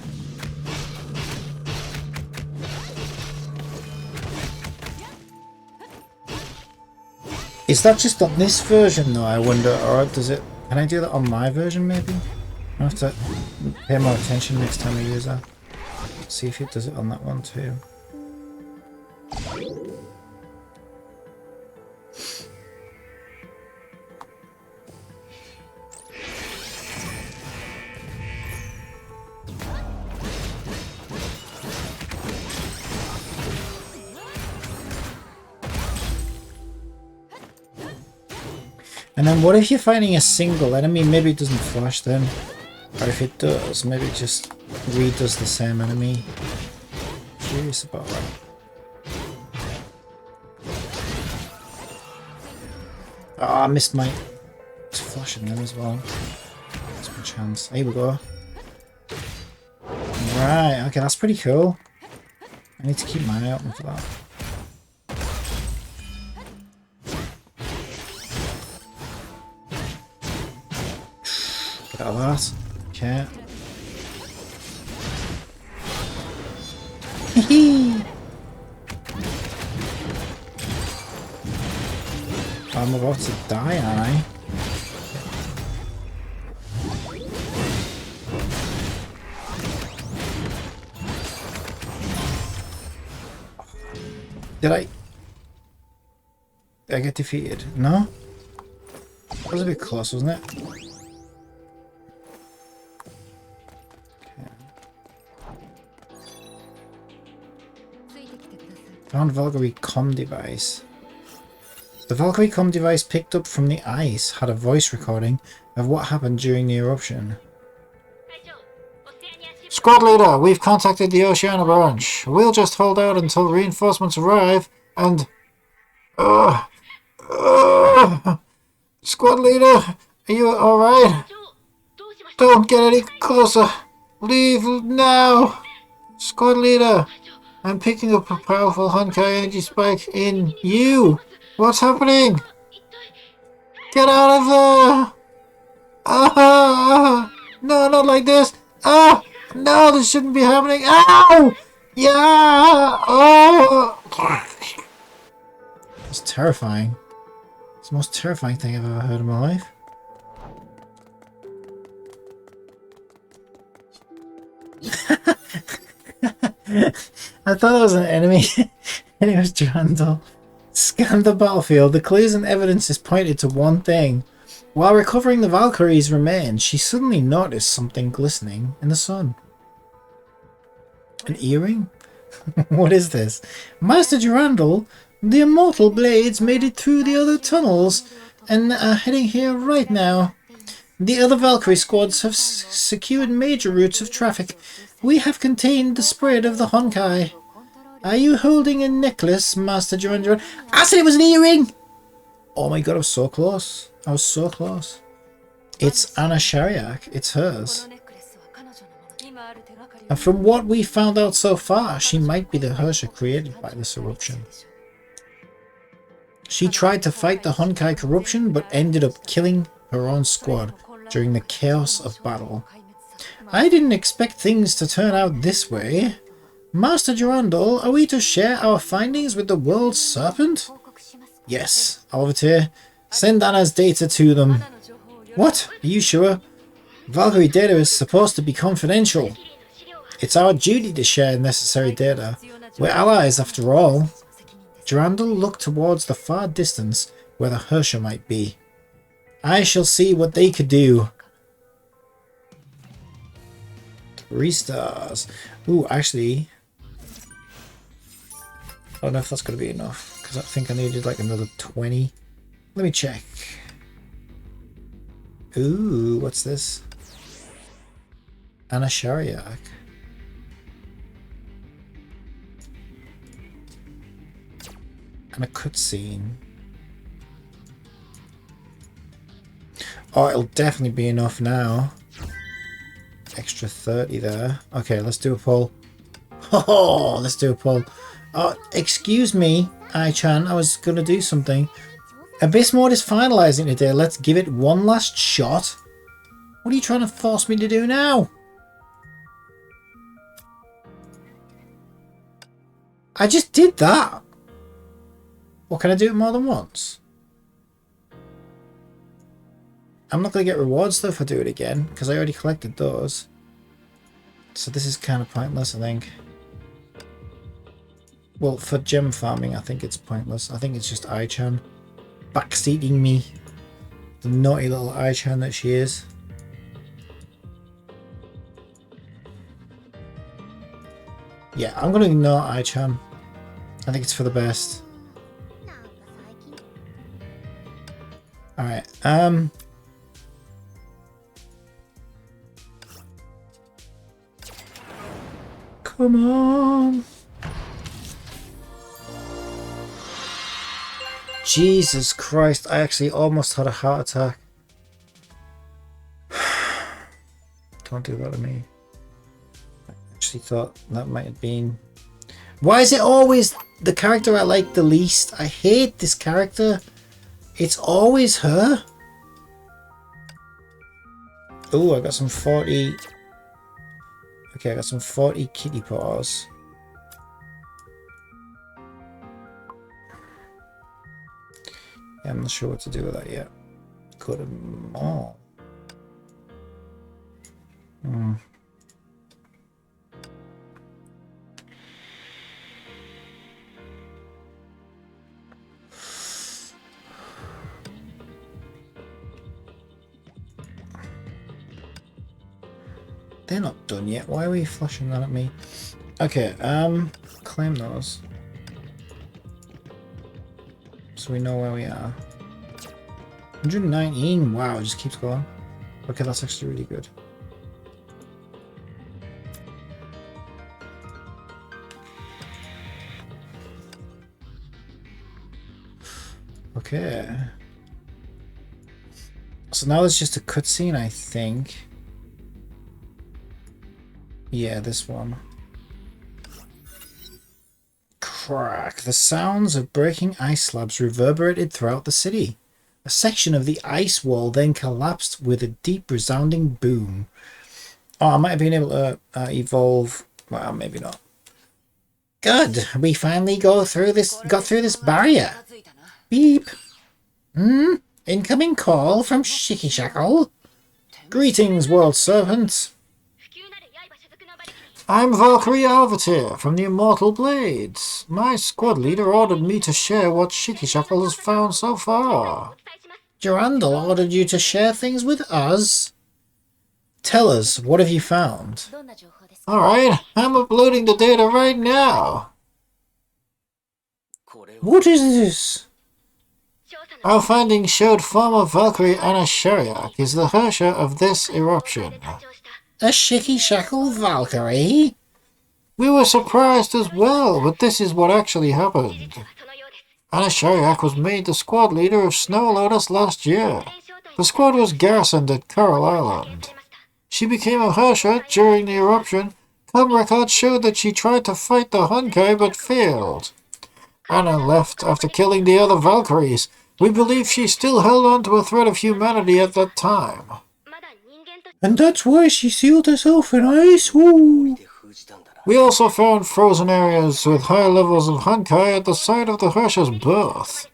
Is that just on this version though, I wonder, or does it... Can I do that on my version maybe? I have to pay more attention next time I use that. See if it does it on that one too. And then what if you're fighting a single enemy? Maybe it doesn't flash then. Or if it does, maybe it just redoes the same enemy. Curious about that. Oh, I missed my... It's flashing them as well. That's my chance. Here we go. Right, okay, that's pretty cool. I need to keep my eye open for that. Get out of that. Okay. I'm about to die, aren't I? Did I get defeated? No? That was a bit close, wasn't it? Found Valkyrie comm device. The Valkyrie comm device picked up from the ice had a voice recording of what happened during the eruption. Squad leader, we've contacted the Oceania branch. We'll just hold out until reinforcements arrive and... Squad leader, are you alright? Don't get any closer. Leave now. Squad leader, I'm picking up a powerful Honkai energy spike in you. What's happening? Get out of there. No, not like this. No, this shouldn't be happening. Ow! Yeah! Oh! It's terrifying. It's the most terrifying thing I've ever heard in my life. I thought it was an enemy. And it was Durandal. Scan the battlefield. The clues and evidences pointed to one thing. While recovering the Valkyrie's remains, she suddenly noticed something glistening in the sun. An earring? What is this? Master Durandal, the immortal blades made it through the other tunnels and are heading here right now. The other Valkyrie squads have secured major routes of traffic. We have contained the spread of the Honkai. Are you holding a necklace, Master Durandal? I said it was an earring! Oh my god, I was so close. I was so close. It's Anna Shariak. It's hers. And from what we found out so far, she might be the Hersha created by this eruption. She tried to fight the Honkai corruption, but ended up killing her own squad during the chaos of battle. I didn't expect things to turn out this way. Master Durandal, are we to share our findings with the World Serpent? Yes, Alvatir. Send Anna's data to them. What? Are you sure? Valkyrie data is supposed to be confidential. It's our duty to share necessary data. We're allies after all. Durandal looked towards the far distance where the Hersha might be. I shall see what they could do. 3 stars. Ooh, actually... I don't know if that's going to be enough, because I think I needed like another 20. Let me check. Ooh, what's this? Anna Shariak. And a cutscene. Oh, it'll definitely be enough now. Extra 30 there. Okay, let's do a poll. Oh, let's do a poll. Oh, excuse me, Ai-chan, I was going to do something. Abyss Mode is finalising today. Let's give it one last shot. What are you trying to force me to do now? I just did that. What, can I do it more than once? I'm not going to get rewards though if I do it again, because I already collected those. So this is kind of pointless, I think. Well, for gem farming, I think it's pointless. I think it's just Ai-chan backseating me. The naughty little Ai-chan that she is. Yeah, I'm going to ignore Ai-chan. I think it's for the best. Alright, come on! Jesus Christ, I actually almost had a heart attack. Don't do that to me. I actually thought that might have been... Why is it always the character I like the least? I hate this character. It's always her. Oh, I got some 40... Okay, I got some 40 kitty paws. Yeah, I'm not sure what to do with that yet. Cut them all. They're not done yet. Why are we flashing that at me? Okay, claim those. so we know where we are. 119. Wow, it just keeps going. Okay, that's actually really good. Okay. So now it's just a cutscene, I think. Yeah, this one. Crack. The sounds of breaking ice slabs reverberated throughout the city. A section of the ice wall then collapsed with a deep resounding boom. Oh, I might have been able to evolve. Well, maybe not. Good. We finally got through this barrier. Beep. Incoming call from Shikishackle. Greetings, World Servant. I'm Valkyrie Alvatir from the Immortal Blades. My squad leader ordered me to share what Shikishackle has found so far. Durandal ordered you to share things with us? Tell us, what have you found? Alright, I'm uploading the data right now. What is this? Our findings showed former Valkyrie Anna Sheriak is the Hersher of this eruption. A Shikishackle Valkyrie? We were surprised as well, but this is what actually happened. Anna Sheriak was made the squad leader of Snow Lotus last year. The squad was garrisoned at Coral Island. She became a Hersher during the eruption. Club records showed that she tried to fight the Honkai but failed. Anna left after killing the other Valkyries. We believe she still held on to a threat of humanity at that time. And that's why she sealed herself in ice? Ooh. We also found frozen areas with high levels of Honkai at the site of the Hersher's birth.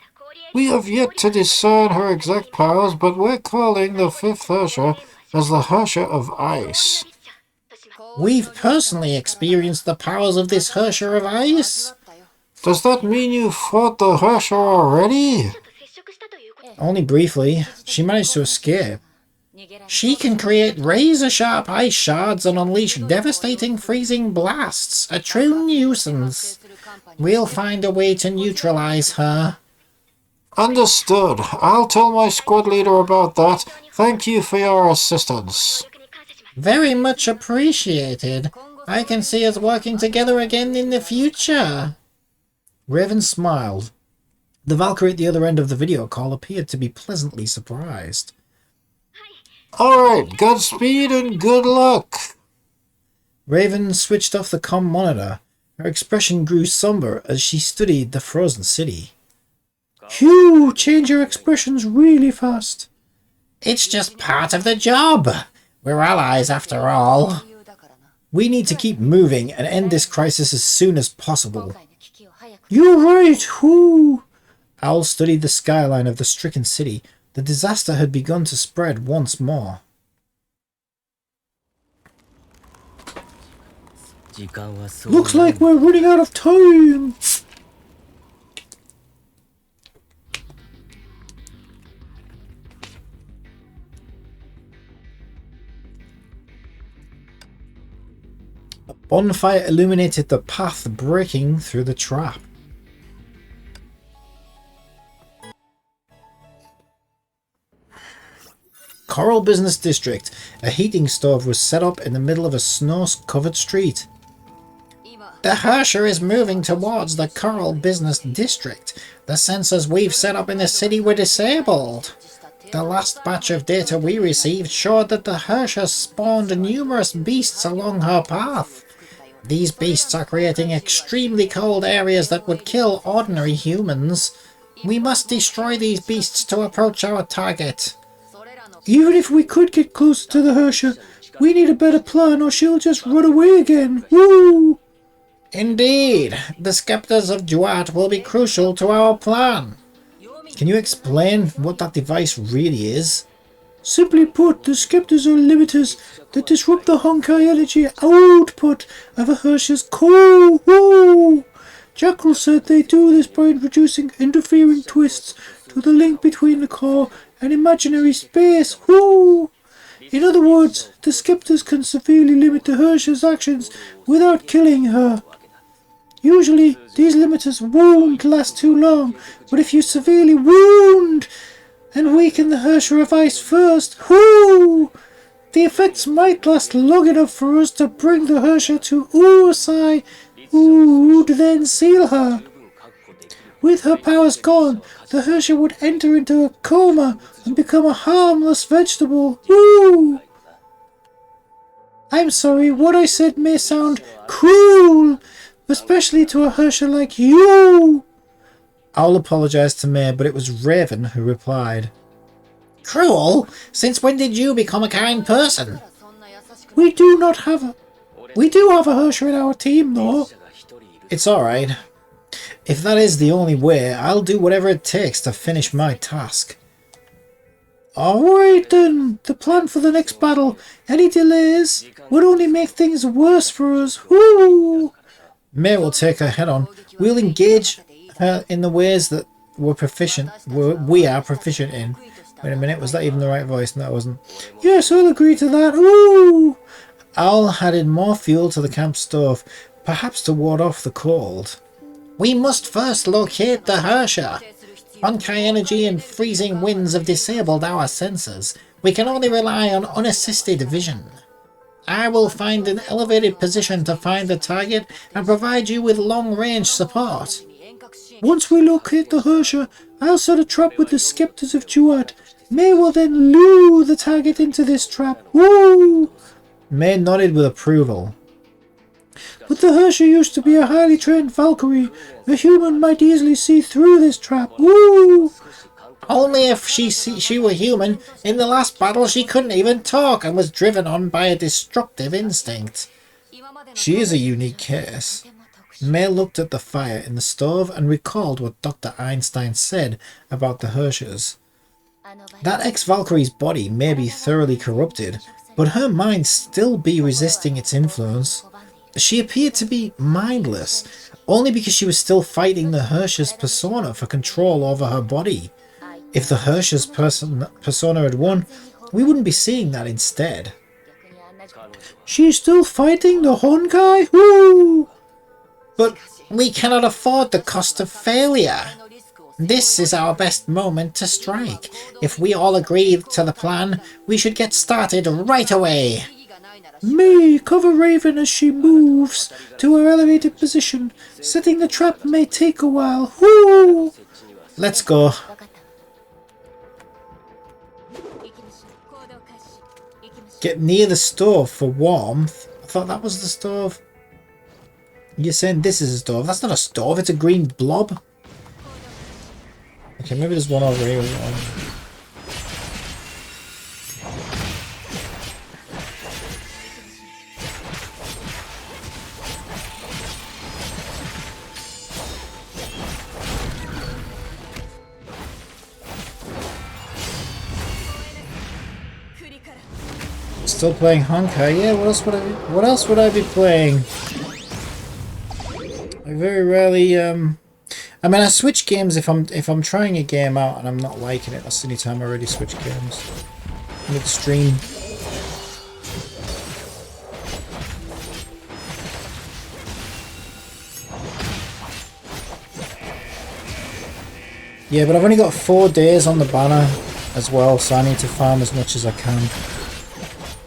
We have yet to discern her exact powers, but we're calling the fifth Hersher as the Hersher of Ice. We've personally experienced the powers of this Hersher of Ice? Does that mean you fought the Hersher already? Only briefly. She managed to escape. She can create razor-sharp ice shards and unleash devastating freezing blasts. A true nuisance. We'll find a way to neutralize her. Understood. I'll tell my squad leader about that. Thank you for your assistance. Very much appreciated. I can see us working together again in the future. Raven smiled. The Valkyrie at the other end of the video call appeared to be pleasantly surprised. Alright, Godspeed and good luck! Raven switched off the comm monitor. Her expression grew somber as she studied the frozen city. Phew, change your expressions really fast. It's just part of the job. We're allies after all. We need to keep moving and end this crisis as soon as possible. You're right, whoo! Owl studied the skyline of the stricken city. The disaster had begun to spread once more. Looks like we're running out of time! A bonfire illuminated the path breaking through the trap. Coral Business District. A heating stove was set up in the middle of a snow-covered street. The Hersher is moving towards the Coral Business District. The sensors we've set up in the city were disabled. The last batch of data we received showed that the Hersher spawned numerous beasts along her path. These beasts are creating extremely cold areas that would kill ordinary humans. We must destroy these beasts to approach our target. Even if we could get closer to the Hersher, we need a better plan or she'll just run away again. Woo! Indeed. The scepters of Duat will be crucial to our plan. Can you explain what that device really is? Simply put, the scepters are limiters that disrupt the Honkai energy output of a Hersher's core. Woo! Jackal said they do this by introducing interfering twists to the link between the core and imaginary space. Woo! In other words, the scepters can severely limit the Hersher's actions without killing her. Usually, these limiters won't last too long, but if you severely wound and weaken the Herrscher of Ice first, whoo! The effects might last long enough for us to bring the Herrscher to Ursai, who would then seal her. With her powers gone, the Herrscher would enter into a coma and become a harmless vegetable. Woo! I'm sorry, what I said may sound cruel, especially to a Herrscher like you. Owl apologized to May, but it was Raven who replied. Cruel? Since when did you become a kind person? We do have a Herrscher in our team, though. It's alright. If that is the only way, I'll do whatever it takes to finish my task. Alright then, the plan for the next battle. Any delays would only make things worse for us. Woo! May will take her head on. We'll engage her in the ways that we are proficient in. Wait a minute, was that even the right voice? No, it wasn't. Yes, I'll agree to that. Ooh! Owl added more fuel to the camp stove, perhaps to ward off the cold. We must first locate the Herrscher. Honkai energy and freezing winds have disabled our sensors. We can only rely on unassisted vision. I will find an elevated position to find the target and provide you with long-range support. Once we locate the Herrscher, I'll set a trap with the Scepters of Duat. May will then lure the target into this trap. Woo! May nodded with approval. But the Herrscher used to be a highly trained Valkyrie. A human might easily see through this trap. Woo! Only if she were human. In the last battle she couldn't even talk and was driven on by a destructive instinct. She is a unique case. May looked at the fire in the stove and recalled what Dr. Einstein said about the Herrschers. That ex-Valkyrie's body may be thoroughly corrupted, but her mind still be resisting its influence. She appeared to be mindless, only because she was still fighting the Herrscher's persona for control over her body. If the Herrscher's persona had won, we wouldn't be seeing that instead. She's still fighting the Honkai? Woo! But we cannot afford the cost of failure. This is our best moment to strike. If we all agree to the plan, we should get started right away. May cover Raven as she moves to her elevated position. Setting the trap may take a while. Woo! Let's go. Get near the stove for warmth. I thought that was the stove. You're saying this is a stove. That's not a stove, it's a green blob. Okay, maybe there's one over here. Still playing Honkai? Yeah, what else would I be playing? I very rarely I mean I switch games if I'm trying a game out and I'm not liking it. That's the only time I really switch games. Midstream. Yeah, but I've only got 4 days on the banner as well, so I need to farm as much as I can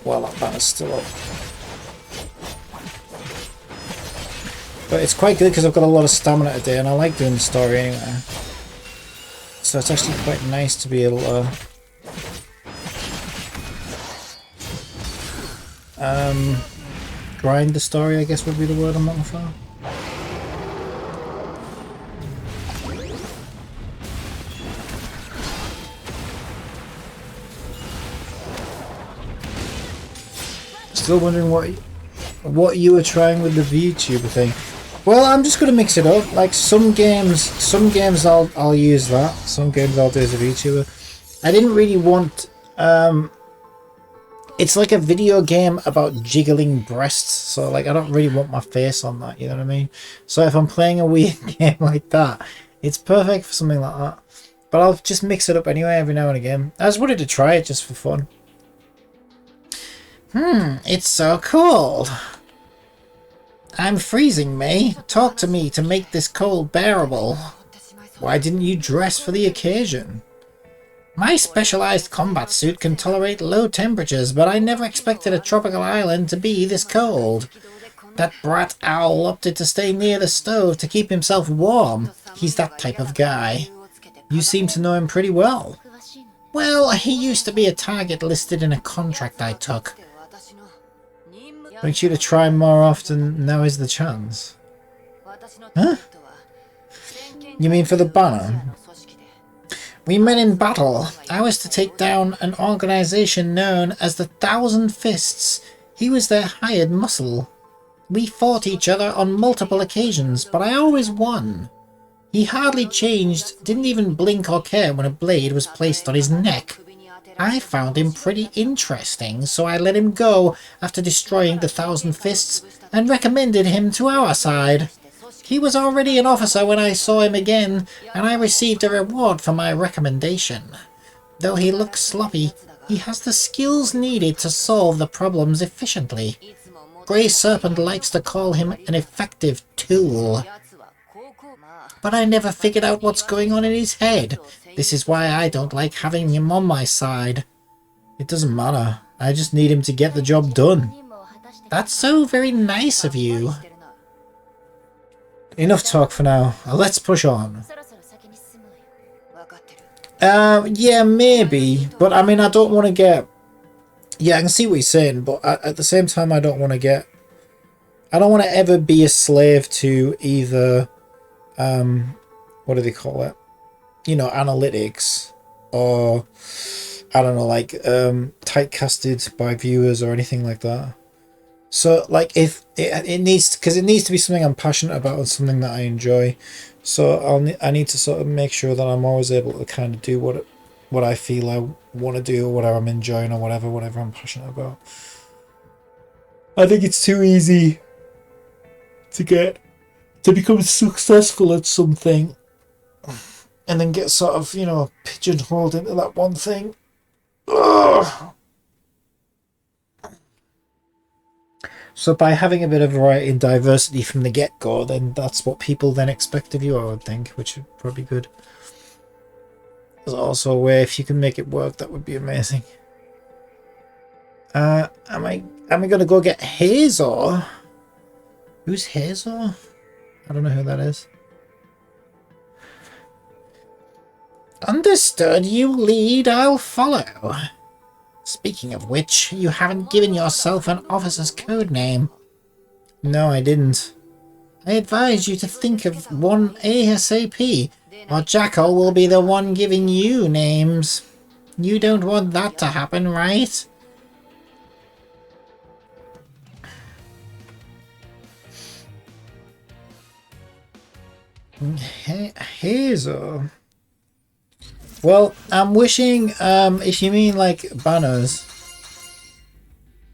while that banner's still up. But it's quite good because I've got a lot of stamina today and I like doing the story anyway. So it's actually quite nice to be able to grind the story, I guess would be the word I'm looking for. Still wondering what you were trying with the VTuber thing. Well, I'm just gonna mix it up. Like some games I'll use that. Some games I'll do as a VTuber. I didn't really want it's like a video game about jiggling breasts, so like I don't really want my face on that, you know what I mean? So if I'm playing a weird game like that, it's perfect for something like that. But I'll just mix it up anyway every now and again. I just wanted to try it just for fun. It's so cold. I'm freezing, May. Talk to me to make this cold bearable. Why didn't you dress for the occasion? My specialized combat suit can tolerate low temperatures, but I never expected a tropical island to be this cold. That brat owl opted to stay near the stove to keep himself warm. He's that type of guy. You seem to know him pretty well. Well, he used to be a target listed in a contract I took. Want you to try more often, now is the chance. Huh? You mean for the banner? We met in battle. I was to take down an organization known as the Thousand Fists. He was their hired muscle. We fought each other on multiple occasions, but I always won. He hardly changed, didn't even blink or care when a blade was placed on his neck. I found him pretty interesting, so I let him go after destroying the Thousand Fists and recommended him to our side. He was already an officer when I saw him again, and I received a reward for my recommendation. Though he looks sloppy, he has the skills needed to solve the problems efficiently. Grey Serpent likes to call him an effective tool. But I never figured out what's going on in his head. This is why I don't like having him on my side. It doesn't matter. I just need him to get the job done. That's so very nice of you. Enough talk for now. Let's push on. Yeah, maybe. But I mean, I don't want to get... Yeah, I can see what you're saying, but at the same time, I don't want to get... I don't want to ever be a slave to either... what do they call it? You know, analytics. Or, I don't know, like, typecasted by viewers or anything like that. So, like, if it needs, because it needs to be something I'm passionate about and something that I enjoy. So I need to sort of make sure that I'm always able to kind of do what I feel I want to do, or whatever I'm enjoying, or whatever I'm passionate about. I think it's too easy to become successful at something and then get sort of, you know, pigeonholed into that one thing. Ugh. So by having a bit of variety and diversity from the get-go, then that's what people then expect of you, I would think, which would probably be good. There's also a way, if you can make it work, that would be amazing. Am I gonna go get Hazor? Who's Hazor? I don't know who that is. Understood, you lead, I'll follow. Speaking of which, you haven't given yourself an officer's code name. No, I didn't. I advise you to think of one ASAP, or Jackal will be the one giving you names. You don't want that to happen, right? Hazel. Well, I'm wishing, if you mean like banners.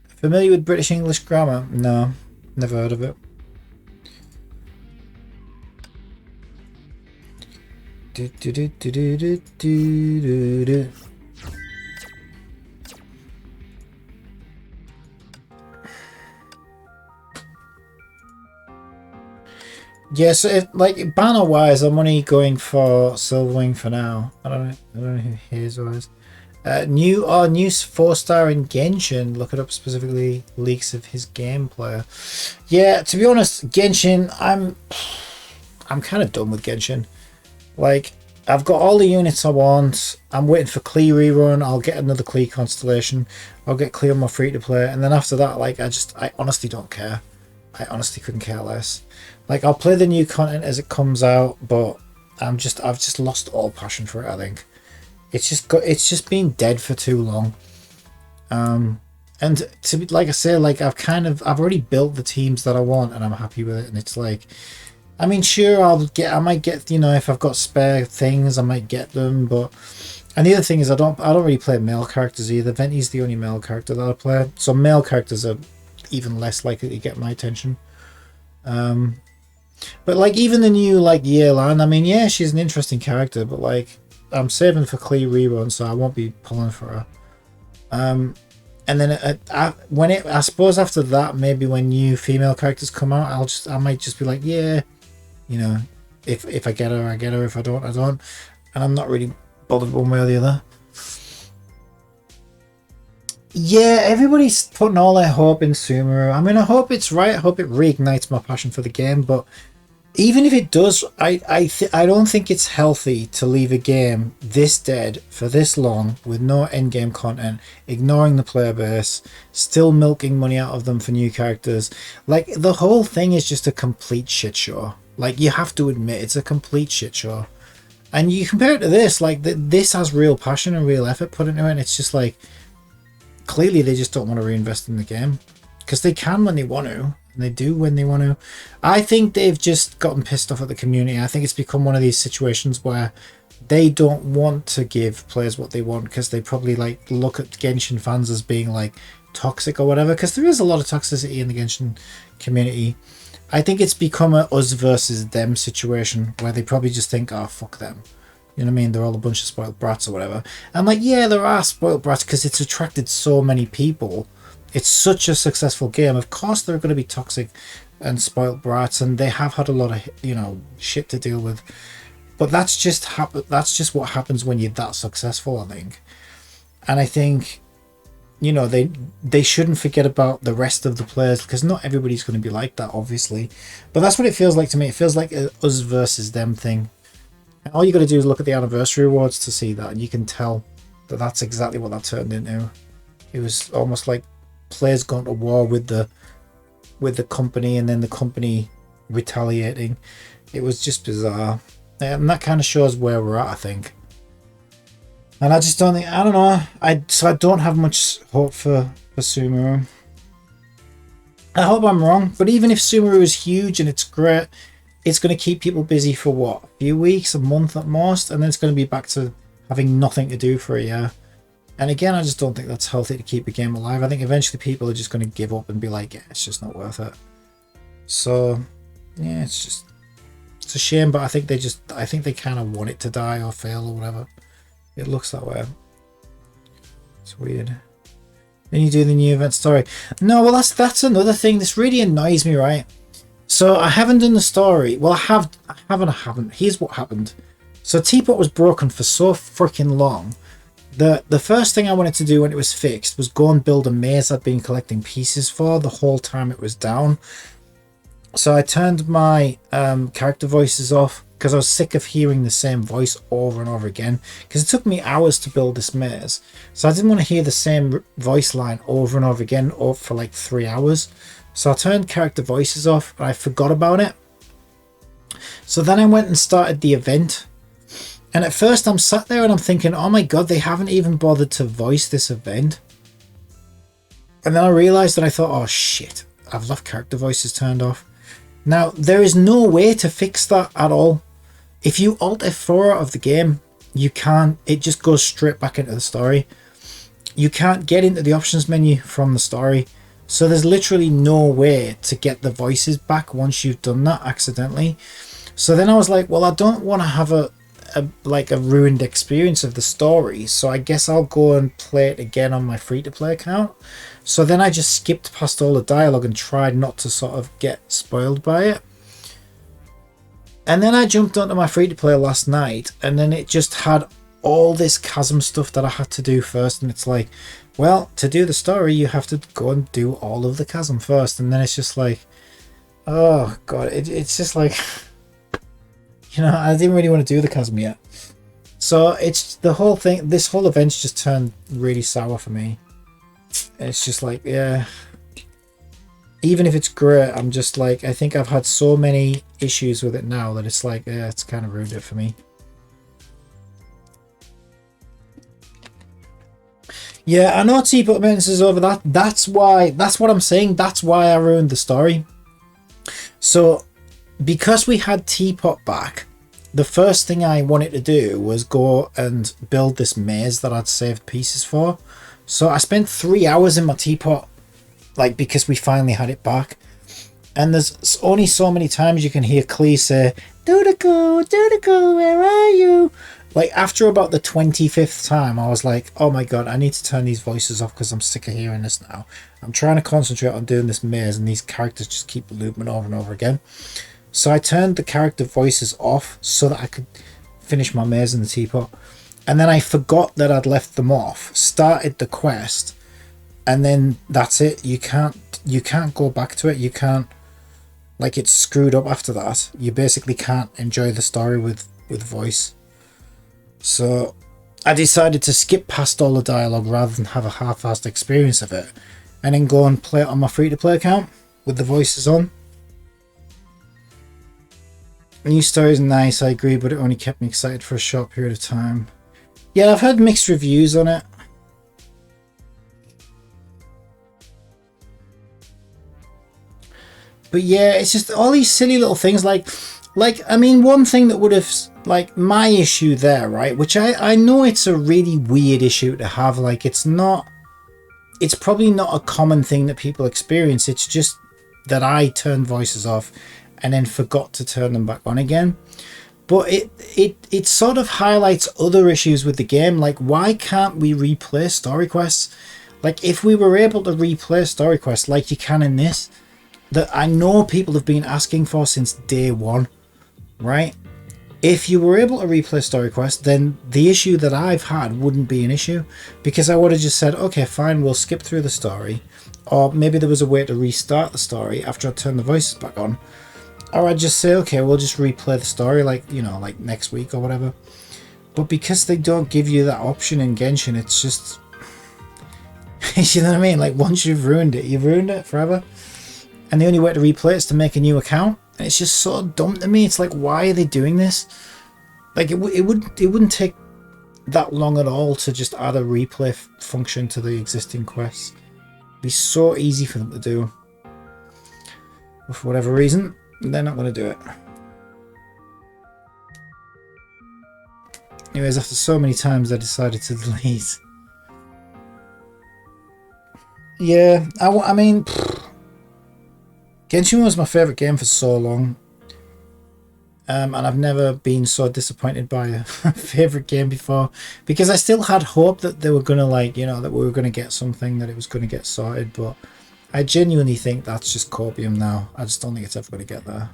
Familiar with British English grammar? No, never heard of it. Yeah, so if, like, banner wise, I'm only going for Silverwing for now. I don't know who Hazel is. New 4-star in Genshin. Look it up, specifically leaks of his gameplay. Yeah, to be honest, Genshin, I'm kind of done with Genshin. Like, I've got all the units I want. I'm waiting for Klee rerun. I'll get another Klee constellation. I'll get Klee on my free to play, and then after that, like, I honestly don't care. I honestly couldn't care less. Like, I'll play the new content as it comes out, but I've just lost all passion for it. I think it's just been dead for too long. And to be, like I say, like I've already built the teams that I want, and I'm happy with it. And it's like, I mean, sure, I might get, you know, if I've got spare things, I might get them. But, and the other thing is, I don't really play male characters either. Venti's the only male character that I play, so male characters are even less likely to get my attention. But like, even the new, like, Yelan, I mean, yeah, she's an interesting character, but like, I'm saving for Klee rerun, so I won't be pulling for her. And then I suppose after that, maybe when new female characters come out, I might just be like, yeah, you know, if I get her, I get her. If I don't, I don't. And I'm not really bothered one way or the other. Yeah, everybody's putting all their hope in Sumeru. I mean, I hope it's right. I hope it reignites my passion for the game. But even if it does, I don't think it's healthy to leave a game this dead for this long with no endgame content, ignoring the player base, still milking money out of them for new characters. Like, the whole thing is just a complete shit show. Like, you have to admit, it's a complete shit show. And you compare it to this, like, this has real passion and real effort put into it, and it's just like, clearly they just don't want to reinvest in the game. Because they can when they want to, and they do when they want to. I think they've just gotten pissed off at the community. I think it's become one of these situations where they don't want to give players what they want, because they probably, like, look at Genshin fans as being, like, toxic or whatever, because there is a lot of toxicity in the Genshin community. I think it's become a us versus them situation where they probably just think, oh, fuck them. You know what I mean? They're all a bunch of spoiled brats or whatever. And, like, yeah, there are spoiled brats because it's attracted so many people. It's such a successful game. Of course there are going to be toxic and spoiled brats, and they have had a lot of, you know, shit to deal with. But that's just what happens when you're that successful, I think. And I think, you know, they shouldn't forget about the rest of the players, because not everybody's going to be like that, obviously. But that's what it feels like to me. It feels like a us versus them thing. And all you got to do is look at the anniversary awards to see that, and you can tell that that's exactly what that turned into. It was almost like players going to war with the company, and then the company retaliating. It was just bizarre, and that kind of shows where we're at, I think. And I just don't think, I don't know, I don't have much hope for Sumeru. I hope I'm wrong, but even if Sumeru is huge and it's great, it's going to keep people busy for what, a few weeks, a month at most, and then it's going to be back to having nothing to do for a year. And again, I just don't think that's healthy to keep a game alive. I think eventually people are just going to give up and be like, yeah, it's just not worth it. So, yeah, it's a shame, but I think they kind of want it to die or fail or whatever. It looks that way. It's weird. Then you do the new event story. No, well, that's another thing. This really annoys me, right? So I haven't done the story. Well, I haven't. Here's what happened. So Teapot was broken for so freaking long. The first thing I wanted to do when it was fixed was go and build a maze I'd been collecting pieces for the whole time it was down. So I turned my character voices off, because I was sick of hearing the same voice over and over again, because it took me hours to build this maze. So I didn't want to hear the same voice line over and over again for like 3 hours. So I turned character voices off, and I forgot about it. So then I went and started the event. And at first I'm sat there and I'm thinking, oh my god, they haven't even bothered to voice this event. And then I realised that I thought, oh shit, I've left character voices turned off. Now, there is no way to fix that at all. If you Alt F4 out of the game, you can't, it just goes straight back into the story. You can't get into the options menu from the story. So there's literally no way to get the voices back once you've done that accidentally. So then I was like, well, I don't want to have a ruined experience of the story, so I guess I'll go and play it again on my free-to-play account. So then I just skipped past all the dialogue and tried not to sort of get spoiled by it. And then I jumped onto my free-to-play last night, and then it just had all this chasm stuff that I had to do first, and it's like, well, to do the story you have to go and do all of the chasm first, and then it's just like, oh god, it's just like, you know, I didn't really want to do the chasm yet. So it's the whole thing, this whole event's just turned really sour for me. It's just like, yeah, even if it's great, I'm just like, I think I've had so many issues with it now that it's like, yeah, it's kind of ruined it for me. Yeah, I know Teapot Maintenance is over that. That's what I'm saying. That's why I ruined the story. So, because we had Teapot back, the first thing I wanted to do was go and build this maze that I'd saved pieces for. So I spent 3 hours in my Teapot, like, because we finally had it back. And there's only so many times you can hear Klee say, Dodoco, Dodoco, where are you? Like, after about the 25th time, I was like, oh my god, I need to turn these voices off because I'm sick of hearing this now. I'm trying to concentrate on doing this maze, and these characters just keep looping over and over again. So I turned the character voices off so that I could finish my maze in the teapot. And then I forgot that I'd left them off, started the quest, and then that's it. You can't go back to it. You can't, like, it's screwed up after that. You basically can't enjoy the story with voice. So I decided to skip past all the dialogue rather than have a half-assed experience of it, and then go and play it on my free-to-play account with the voices on. New story is nice, I agree, but it only kept me excited for a short period of time. Yeah, I've heard mixed reviews on it. But yeah, it's just all these silly little things like I mean, one thing that would have, like, my issue there, right, which I know it's a really weird issue to have, like, it's probably not a common thing that people experience, it's just that I turned voices off and then forgot to turn them back on again. But it sort of highlights other issues with the game, like, why can't we replay story quests? Like, if we were able to replay story quests like you can in this, that I know people have been asking for since day one, right? If you were able to replay story quests, then the issue that I've had wouldn't be an issue, because I would have just said, okay, fine, we'll skip through the story, or maybe there was a way to restart the story after I turned the voices back on, or I'd just say, okay, we'll just replay the story, like, you know, like next week or whatever. But because they don't give you that option in Genshin, it's just, you know what I mean? Like, once you've ruined it, you've ruined it forever. And the only way to replay it is to make a new account. And it's just so dumb to me. It's like, why are they doing this? Like, it wouldn't take that long at all to just add a replay function to the existing quests. It'd be so easy for them to do. But for whatever reason, they're not going to do it. Anyways, after so many times, I decided to delete. Yeah, I mean, Genshin was my favourite game for so long. And I've never been so disappointed by a favourite game before, because I still had hope that they were going to, like, you know, that we were going to get something, that it was going to get sorted, but I genuinely think that's just Copium now. I just don't think it's ever going to get there.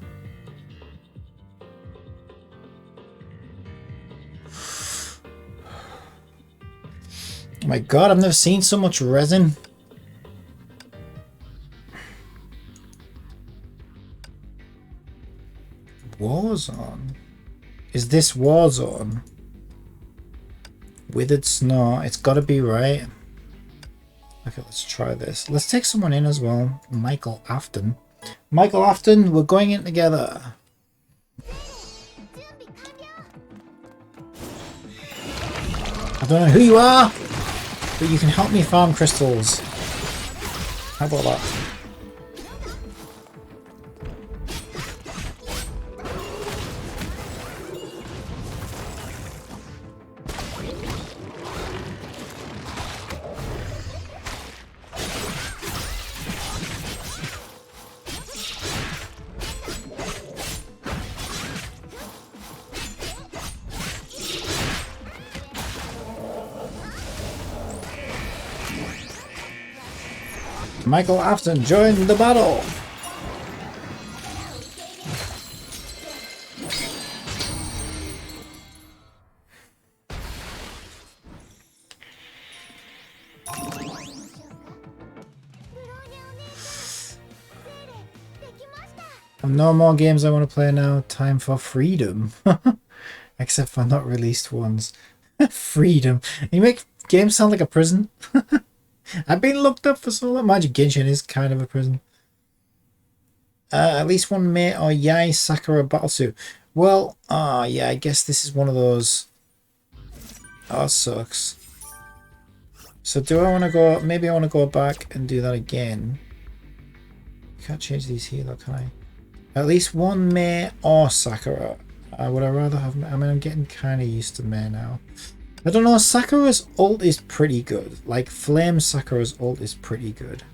Oh my god, I've never seen so much resin. Warzone? Is this Warzone? Withered Snow. It's got to be, right? Okay, let's try this. Let's take someone in as well. Michael Afton. Michael Afton, we're going in together. I don't know who you are, but you can help me farm crystals. How about that? Michael Afton joined the battle. No more games I want to play now. Time for freedom. Except for not released ones. Freedom. You make games sound like a prison. I've been locked up for so long. Magic Genshin is kind of a prison. At least one mate or Yai Sakura battlesuit. Well, yeah, I guess this is one of those. Oh, sucks. So do I want to go? Maybe I want to go back and do that again. Can't change these here though, can I? At least one Mei or Sakura. Would I rather have... I mean, I'm getting kind of used to Mei now. I don't know, Sakura's ult is pretty good. Like, Flame Sakura's ult is pretty good.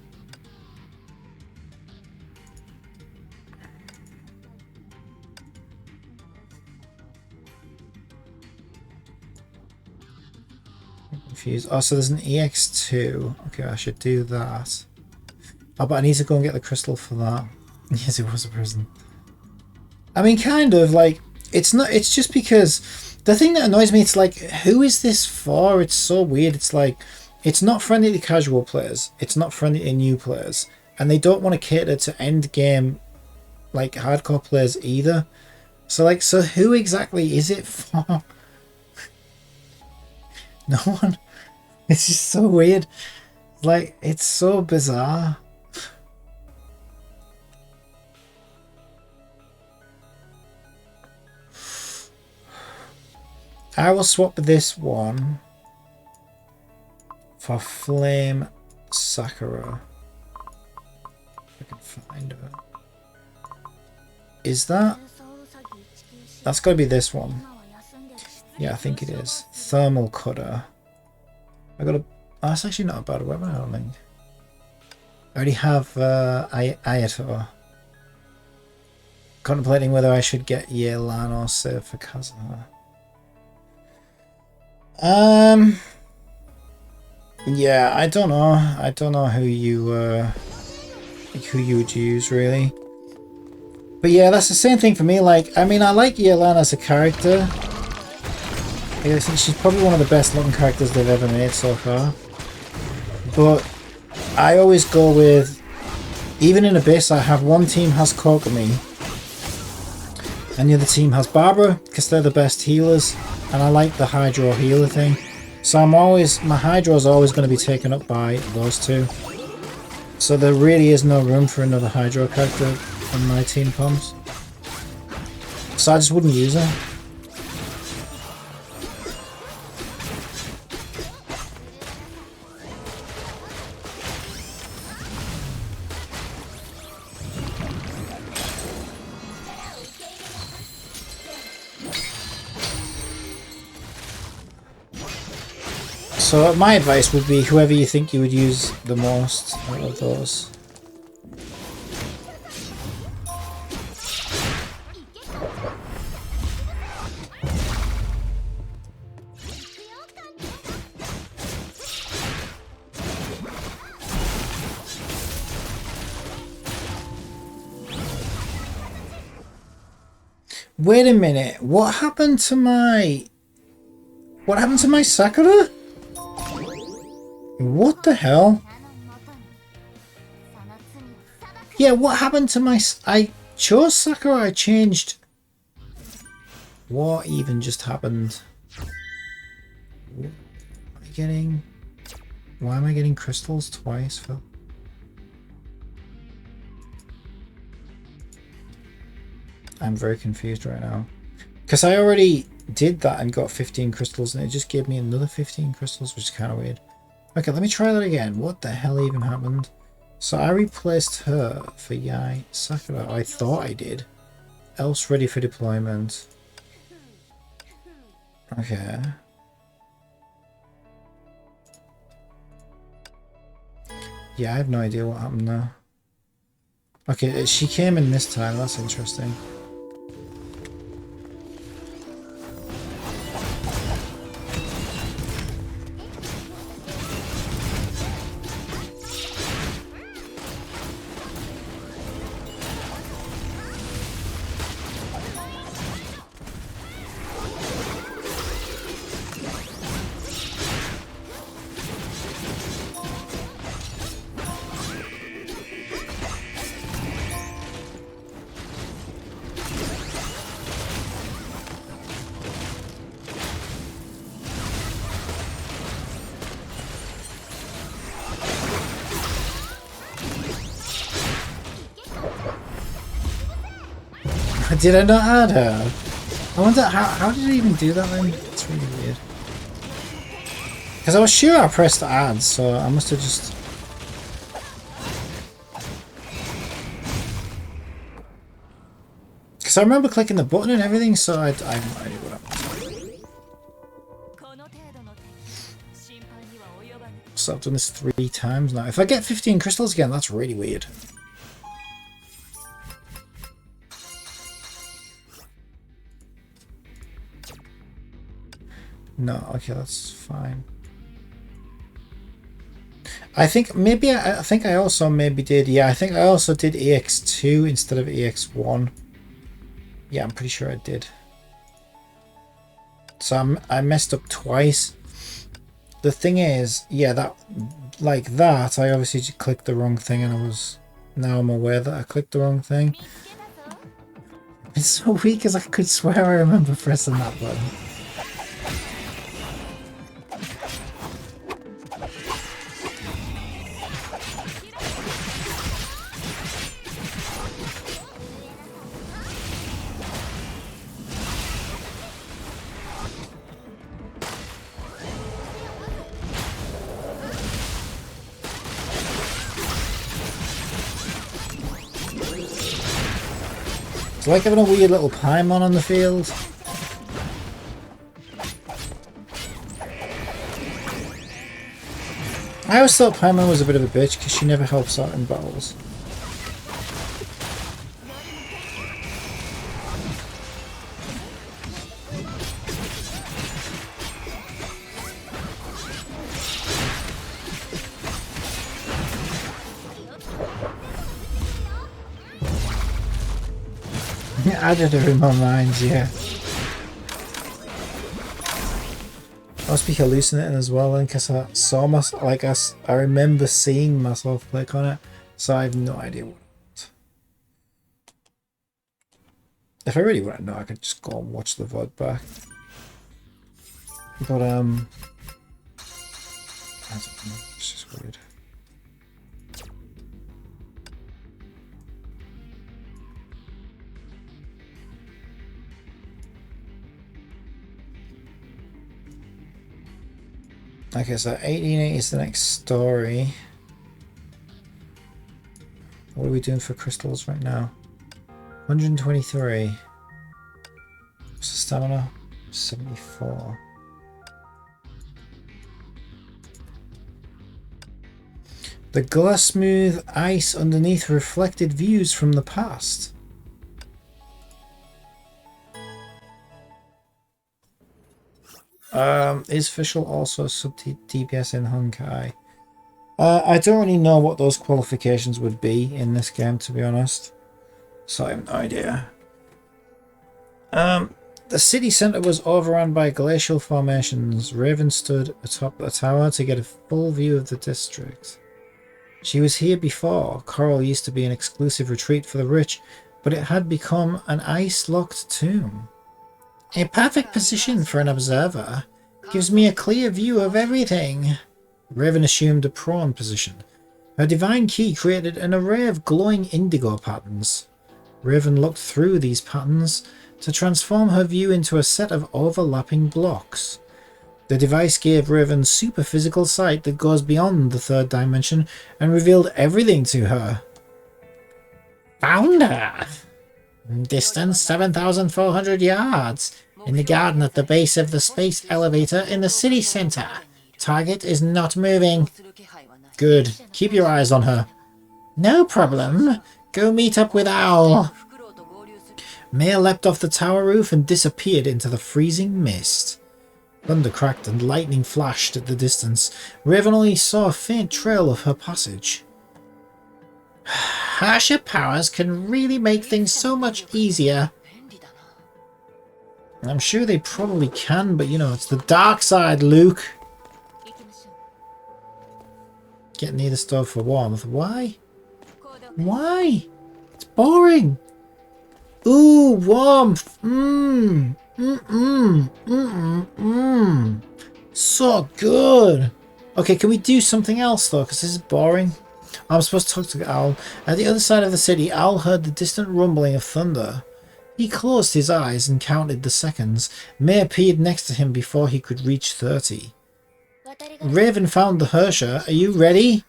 confused. Oh, so there's an EX2. Okay, I should do that. Oh, but I need to go and get the crystal for that. Yes, it was a prison. I mean, kind of, like, it's not, it's just because the thing that annoys me, it's like, who is this for? It's so weird. It's like, it's not friendly to casual players. It's not friendly to new players. And they don't want to cater to end game, like, hardcore players either. So, like, so who exactly is it for? No one. It's just so weird. Like, it's so bizarre. I will swap this one for Flame Sakura. If I can find her. Is that? That's got to be this one. Yeah, I think it is. Thermal Cutter. I got a... Oh, that's actually not a bad weapon, I don't think. I already have Ayato. Contemplating whether I should get Yelan or save for Kazuha. Yeah, I don't know. I don't know who you would use, really. But yeah, that's the same thing for me. Like, I mean, I like Yelan as a character. I think she's probably one of the best looking characters they've ever made so far. But I always go with, even in Abyss, I have one team has Kokomi and the other team has Barbara because they're the best healers, and I like the Hydro healer thing. So I'm always, my Hydro is always going to be taken up by those two. So there really is no room for another Hydro character on my team comms. So I just wouldn't use her. So my advice would be whoever you think you would use the most out of those. Wait a minute, what happened to my... What happened to my Sakura? What the hell? Yeah, what happened to my... I chose Sakura, I changed... What even just happened? What am I getting... Why am I getting crystals twice, Phil? I'm very confused right now. Because I already did that and got 15 crystals, and it just gave me another 15 crystals, which is kind of weird. Okay, let me try that again. What the hell even happened? So I replaced her for Yai Sakura. I thought I did. Else ready for deployment. Okay. Yeah, I have no idea what happened there. Okay, she came in this time. That's interesting. Did I not add her? I wonder how did I even do that then? It's really weird. Because I was sure I pressed add, so I must have just... Because I remember clicking the button and everything, so I have no idea what happened. So I've done this 3 times now. If I get 15 crystals again, that's really weird. No, okay, that's fine. I think maybe I think I also maybe did. Yeah, I think I also did EX2 instead of EX1. Yeah, I'm pretty sure I did. So I messed up twice. The thing is, yeah, that like that, I obviously just clicked the wrong thing, and now I'm aware that I clicked the wrong thing. It's so weak because I could swear I remember pressing that button. It's like having a weird little Paimon on the field. I always thought Paimon was a bit of a bitch because she never helps out in battles. Added her in my mind, yeah. I must be hallucinating as well then, because I saw myself, like I remember seeing myself click on it, so I have no idea what. If I really want to know, I could just go and watch the VOD back. But I don't know, it's just weird. Okay, so 1880 is the next story. What are we doing for crystals right now? 123. What's the stamina? 74. The glass smooth ice underneath reflected views from the past. Is Fischl also sub DPS in Honkai? I don't really know what those qualifications would be in this game, to be honest. So I have no idea. The city centre was overrun by glacial formations. Raven stood atop the tower to get a full view of the district. She was here before. Coral used to be an exclusive retreat for the rich, but it had become an ice-locked tomb. A perfect position for an observer. Gives me a clear view of everything. Raven assumed a prone position. Her divine key created an array of glowing indigo patterns. Raven looked through these patterns to transform her view into a set of overlapping blocks. The device gave Raven superphysical sight that goes beyond the third dimension and revealed everything to her. Found her! Distance 7,400 yards. In the garden at the base of the space elevator in the city center. Target is not moving. Good. Keep your eyes on her. No problem. Go meet up with Owl. Maya leapt off the tower roof and disappeared into the freezing mist. Thunder cracked and lightning flashed at the distance. Raven only saw a faint trail of her passage. Harsher powers can really make things so much easier. I'm sure they probably can, but you know, it's the dark side, Luke. Get near the stove for warmth. Why? Why? It's boring. Ooh, warmth. So good. Okay, can we do something else though? Because this is boring. I'm supposed to talk to Owl. At the other side of the city, Owl heard the distant rumbling of thunder. He closed his eyes and counted the seconds. May appeared next to him before he could reach 30. Raven found the Hersher. Are you ready?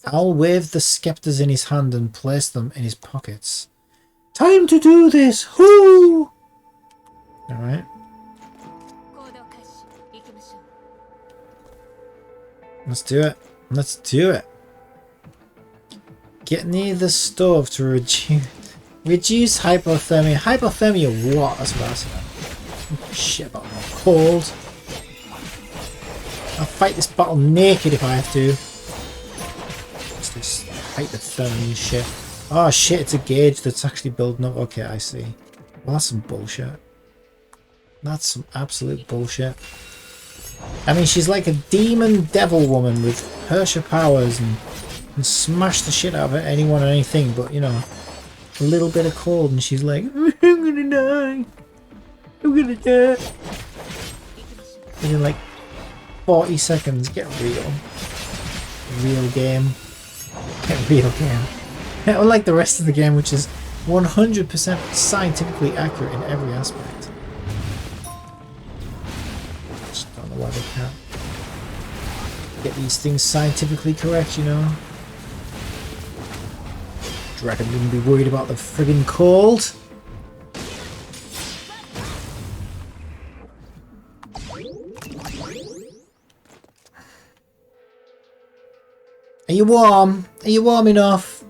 Owl waved the scepters in his hand and placed them in his pockets. Time to do this! Whoo! Alright. Let's do it. Let's do it. Get near the stove to reduce hypothermia. Hypothermia what? That's what I said. Shit about my cold. I'll fight this battle naked if I have to. Hypothermia shit. Oh shit, it's a gauge that's actually building up. Okay, I see. Well, that's some bullshit. That's some absolute bullshit. I mean, she's like a demon devil woman with Herrscher powers and can smash the shit out of anyone and anything, but you know, a little bit of cold and she's like, I'm gonna die. I'm gonna die. And in like 40 seconds, get real. Real game. Get real game. Unlike the rest of the game, which is 100% scientifically accurate in every aspect. Just don't know why they can't get these things scientifically correct, you know. Dragon wouldn't be worried about the friggin' cold. Are you warm? Are you warm enough?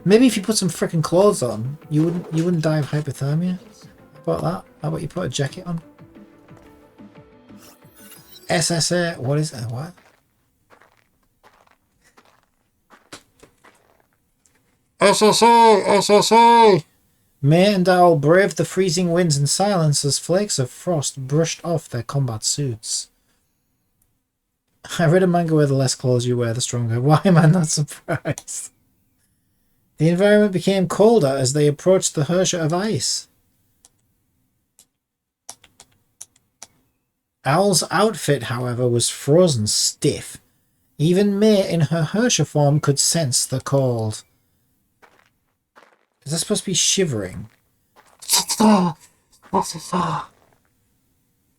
Maybe if you put some frickin' clothes on, you wouldn't die of hypothermia. How about that? How about you put a jacket on? SSA, what is that? What? SSA! SSA! May and Owl braved the freezing winds in silence as flakes of frost brushed off their combat suits. I read a manga where the less clothes you wear, the stronger. Why am I not surprised? The environment became colder as they approached the Herrscher of Ice. Owl's outfit, however, was frozen stiff. Even May in her Herrscher form could sense the cold. Is that supposed to be shivering?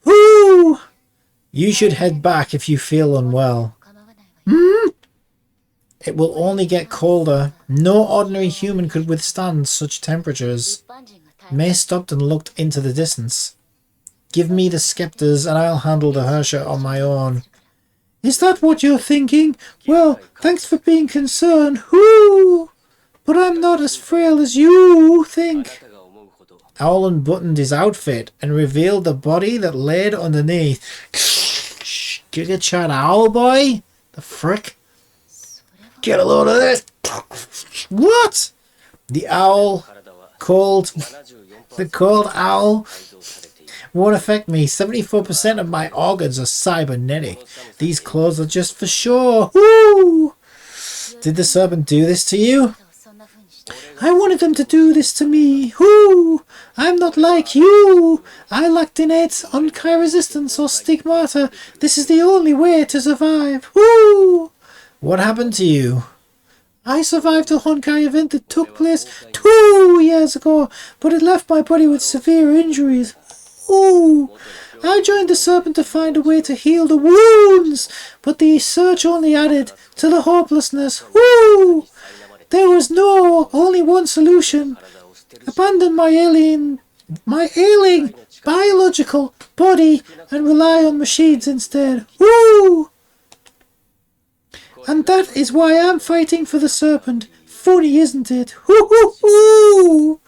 Whoo! You should head back if you feel unwell. It will only get colder. No ordinary human could withstand such temperatures. May stopped and looked into the distance. Give me the scepters and I'll handle the Herrscher on my own. Is that what you're thinking? Well, thanks for being concerned. Whoo! But I'm not as frail as you think. Owl unbuttoned his outfit and revealed the body that laid underneath. Get your chat, Owl boy. The frick? Get a load of this. What? The owl, the cold owl won't affect me. 74% of my organs are cybernetic. These clothes are just for sure. Woo! Did the serpent do this to you? I wanted them to do this to me. Whoo! I'm not like you. I lacked innate Honkai resistance or stigmata. This is the only way to survive. Whoo! What happened to you? I survived a Honkai event that took place 2 years ago, but it left my body with severe injuries. Ooh! I joined the serpent to find a way to heal the wounds, but the search only added to the hopelessness. Woo! There was only one solution. Abandon my ailing biological body and rely on machines instead. Woo! And that is why I'm fighting for the serpent. Funny, isn't it? Hoo hoo hoo!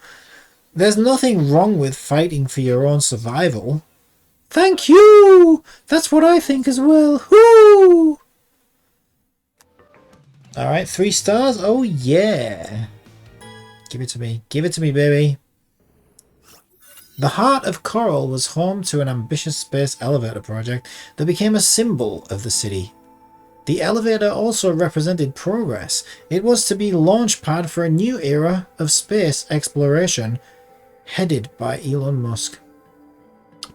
There's nothing wrong with fighting for your own survival. Thank you! That's what I think as well. Woo! Alright, 3 stars. Oh yeah. Give it to me. Give it to me, baby. The Heart of Coral was home to an ambitious space elevator project that became a symbol of the city. The elevator also represented progress. It was to be launchpad for a new era of space exploration, headed by Elon Musk.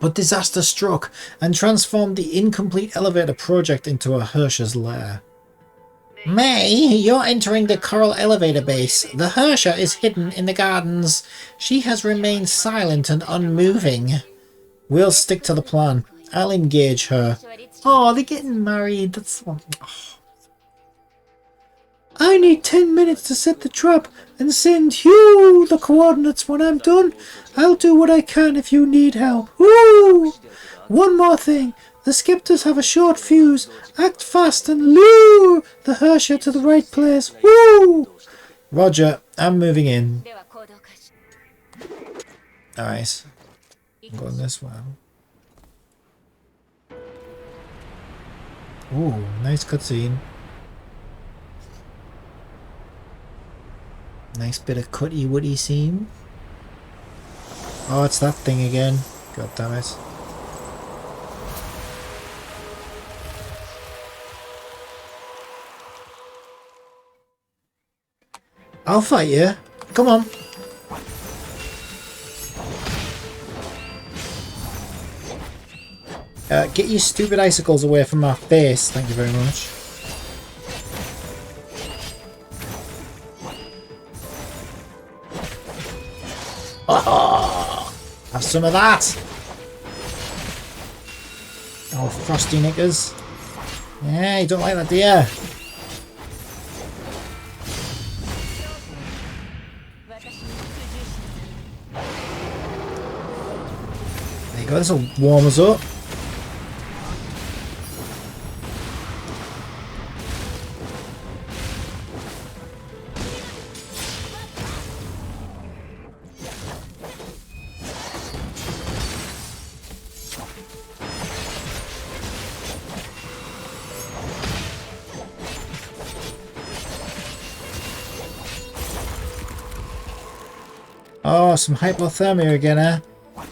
But disaster struck and transformed the incomplete elevator project into a Herrscher's lair. May, you're entering the Coral elevator base. The Herrscher is hidden in the gardens. She has remained silent and unmoving. We'll stick to the plan. I'll engage her. Oh, they're getting married. That's one. Oh. I need 10 minutes to set the trap and send you the coordinates when I'm done. I'll do what I can if you need help. Woo! One more thing. The Skeptors have a short fuse. Act fast and lure the Herrscher to the right place. Woo! Roger, I'm moving in. Alright. I'm going this way. Ooh, nice cutscene. Nice bit of cutty woody scene. Oh, it's that thing again. God damn it. I'll fight you. Come on. Get your stupid icicles away from my face. Thank you very much. Oh, have some of that. Oh, frosty knickers. Yeah, you don't like that, do you? There you go, this will warm us up. Oh, some hypothermia again, eh?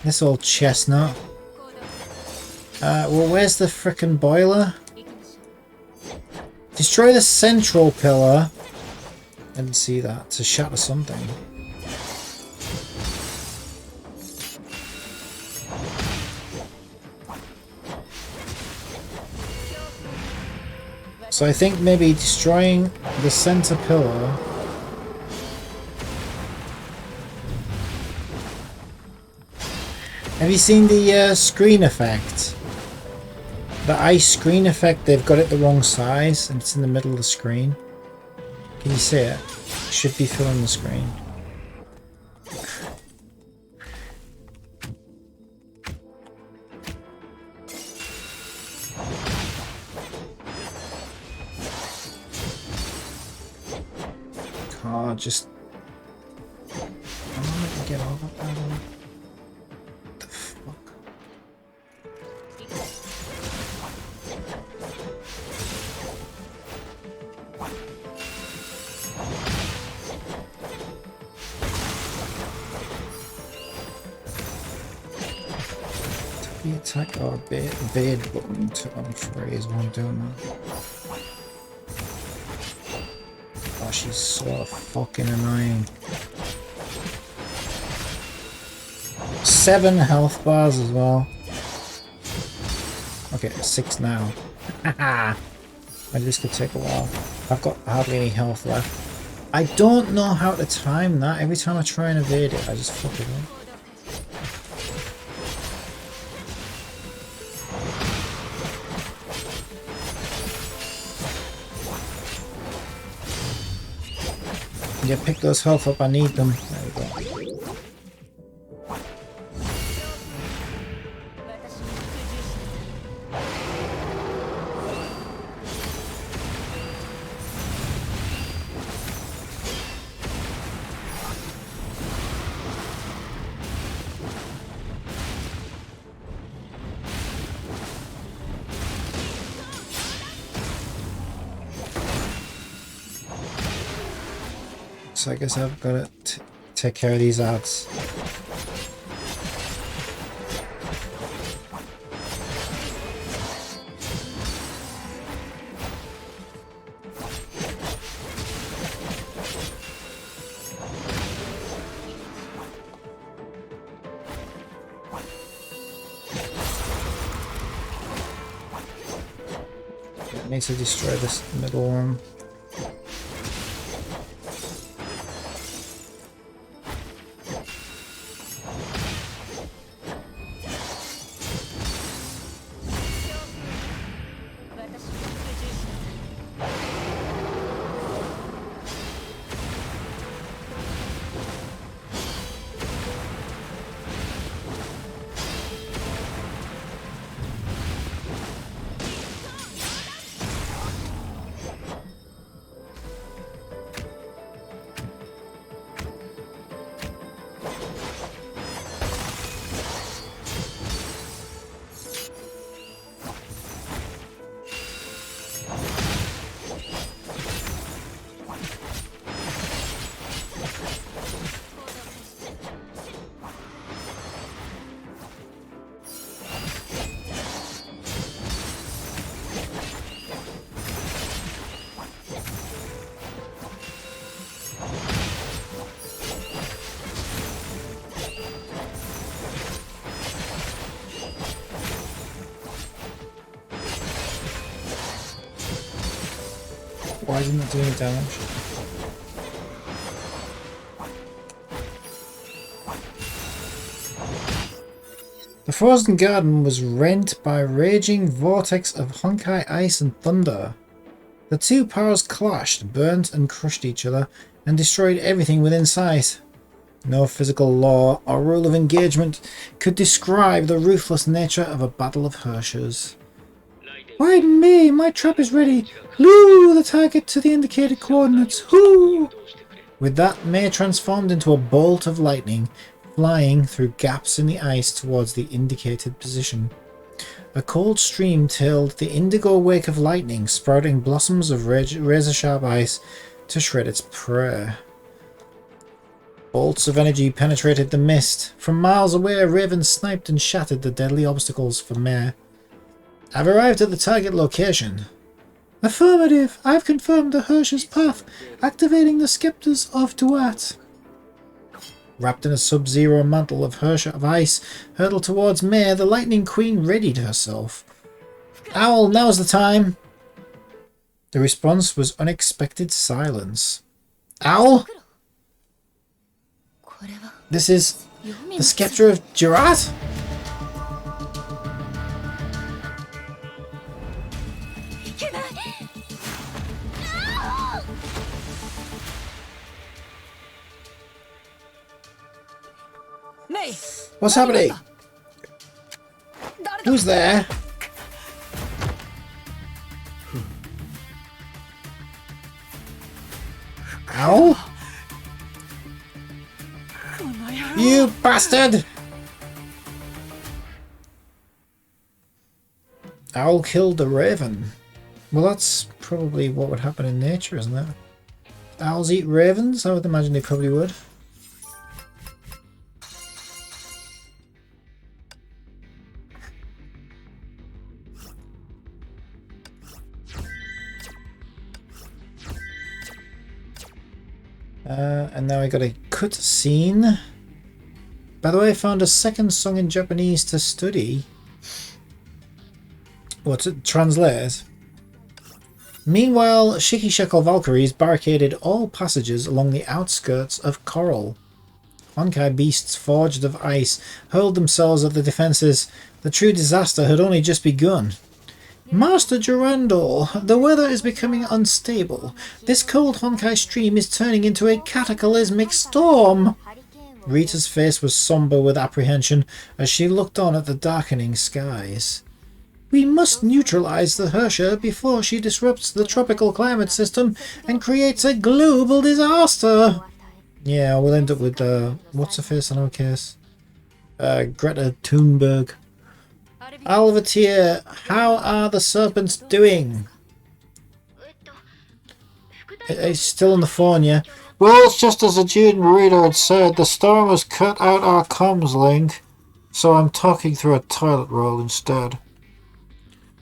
This old chestnut. Well, where's the frickin' boiler? Destroy the central pillar. I didn't see that. To shatter something. So I think maybe destroying the center pillar. Have you seen the screen effect? The ice screen effect, they've got it the wrong size and it's in the middle of the screen. Can you see it? It should be filling the screen. Oh, just... I'm not gonna get over that one. Attack or evade button to unfreeze while I'm doing that. Oh, she's so fucking annoying. 7 health bars as well. Okay, 6 now. Haha! Maybe this could take a while. I've got hardly any health left. I don't know how to time that. Every time I try and evade it, I just fuck it up. Yeah, pick those health up, I need them. There we go. So I guess I've got to take care of these ads. Yeah, I need to destroy this middle one. Why didn't it do any damage? The frozen garden was rent by a raging vortex of Honkai ice and thunder. The two powers clashed, burnt and crushed each other, and destroyed everything within sight. No physical law or rule of engagement could describe the ruthless nature of a battle of Hershers. Widen me! My trap is ready! Lure the target to the indicated coordinates! Hoo! With that, May transformed into a bolt of lightning, flying through gaps in the ice towards the indicated position. A cold stream tailed the indigo wake of lightning, sprouting blossoms of razor-sharp ice to shred its prey. Bolts of energy penetrated the mist. From miles away, Raven sniped and shattered the deadly obstacles for May. I've arrived at the target location. Affirmative! I've confirmed the Hersh's path, activating the Scepters of Duat. Wrapped in a sub-zero mantle of Hersh of ice, hurtled towards May, the Lightning Queen readied herself. Owl, now's the time! The response was unexpected silence. Owl? This is the Scepter of Duat? What's happening? Who's there? Ow! You bastard! Owl killed the raven. Well, that's probably what would happen in nature, isn't it? Owls eat ravens? I would imagine they probably would. And now I got a cut scene. By the way, I found a second song in Japanese to study. Or to translate. Meanwhile, Shikishekel Valkyries barricaded all passages along the outskirts of Coral. Honkai beasts forged of ice hurled themselves at the defences. The true disaster had only just begun. Master Durandal, the weather is becoming unstable. This cold Honkai stream is turning into a cataclysmic storm. Rita's face was somber with apprehension as she looked on at the darkening skies. We must neutralize the Hersher before she disrupts the tropical climate system and creates a global disaster. Yeah, we'll end up with, what's her face in our case? Greta Thunberg. Alvatir, how are the serpents doing? It's still on the phone, yeah? Well, it's just as the student reader had said, the storm has cut out our comms link, so I'm talking through a toilet roll instead.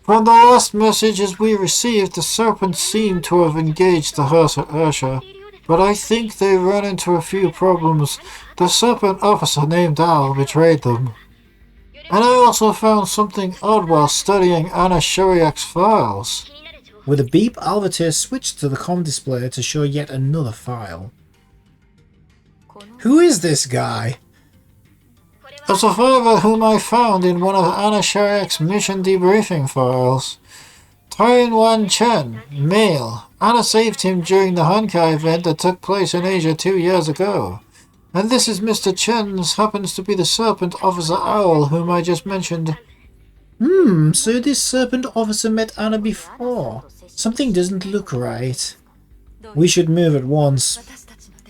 From the last messages we received, the serpents seem to have engaged the Hersher, but I think they ran into a few problems. The serpent officer named Al betrayed them. And I also found something odd while studying Anna Sheriak's files. With a beep, Alvatir switched to the comm display to show yet another file. Who is this guy? A survivor whom I found in one of Anna Sheriak's mission debriefing files. Taiwan Chen, male. Anna saved him during the Honkai event that took place in Asia 2 years ago. And this is Mr. Chen's, happens to be the Serpent Officer Owl, whom I just mentioned. So this Serpent Officer met Anna before. Something doesn't look right. We should move at once.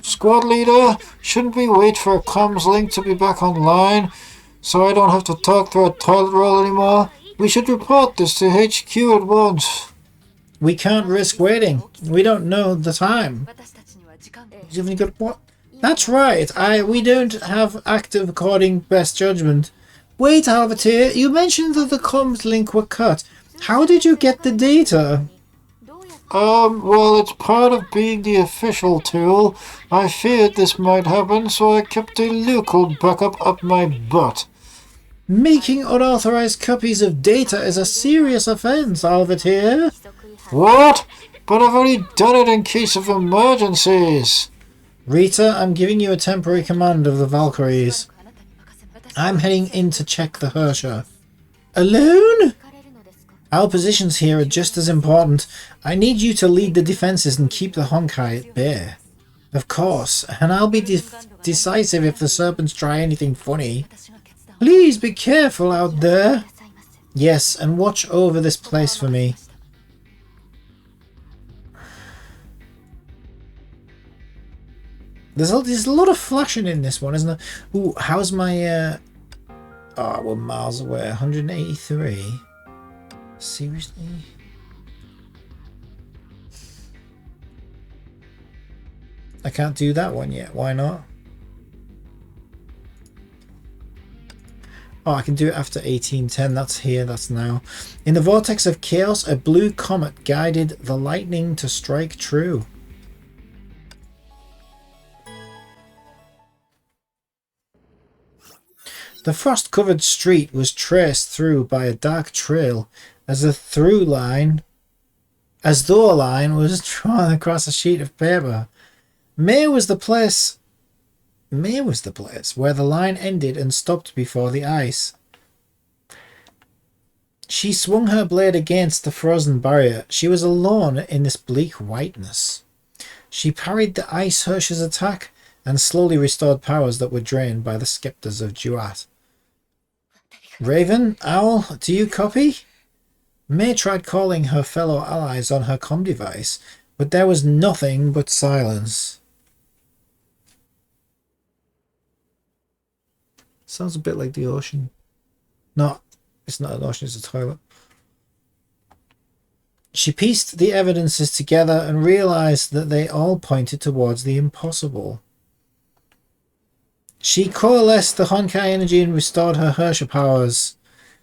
Squad leader, shouldn't we wait for a comms link to be back online, so I don't have to talk through a toilet roll anymore? We should report this to HQ at once. We can't risk waiting. We don't know the time. You've only got what? That's right, we don't have active recording best judgment. Wait, Alvatir, you mentioned that the comms link were cut. How did you get the data? Well, it's part of being the official tool. I feared this might happen, so I kept a local backup up my butt. Making unauthorized copies of data is a serious offense, Alvatir. What? but I've only done it in case of emergencies. Rita, I'm giving you a temporary command of the Valkyries. I'm heading in to check the Hersher. Alone? Our positions here are just as important. I need you to lead the defenses and keep the Honkai at bay. Of course, and I'll be decisive if the serpents try anything funny. Please be careful out there. Yes, and watch over this place for me. There's a lot of flashing in this one, isn't there? Ooh, how's my... Oh, we're miles away. 183. Seriously? I can't do that one yet. Why not? Oh, I can do it after 1810. That's here. That's now. In the vortex of chaos, a blue comet guided the lightning to strike true. The frost-covered street was traced through by a dark trail as though a line was drawn across a sheet of paper. May was the place where the line ended and stopped before the ice. She swung her blade against the frozen barrier. She was alone in this bleak whiteness. She parried the Ice Hersher's attack and slowly restored powers that were drained by the scepters of Duat. Raven, Owl, do you copy? May tried calling her fellow allies on her comm device, but there was nothing but silence. Sounds a bit like the ocean. No, it's not an ocean, it's a toilet. She pieced the evidences together and realized that they all pointed towards the impossible. She coalesced the Honkai energy and restored her Hersher powers.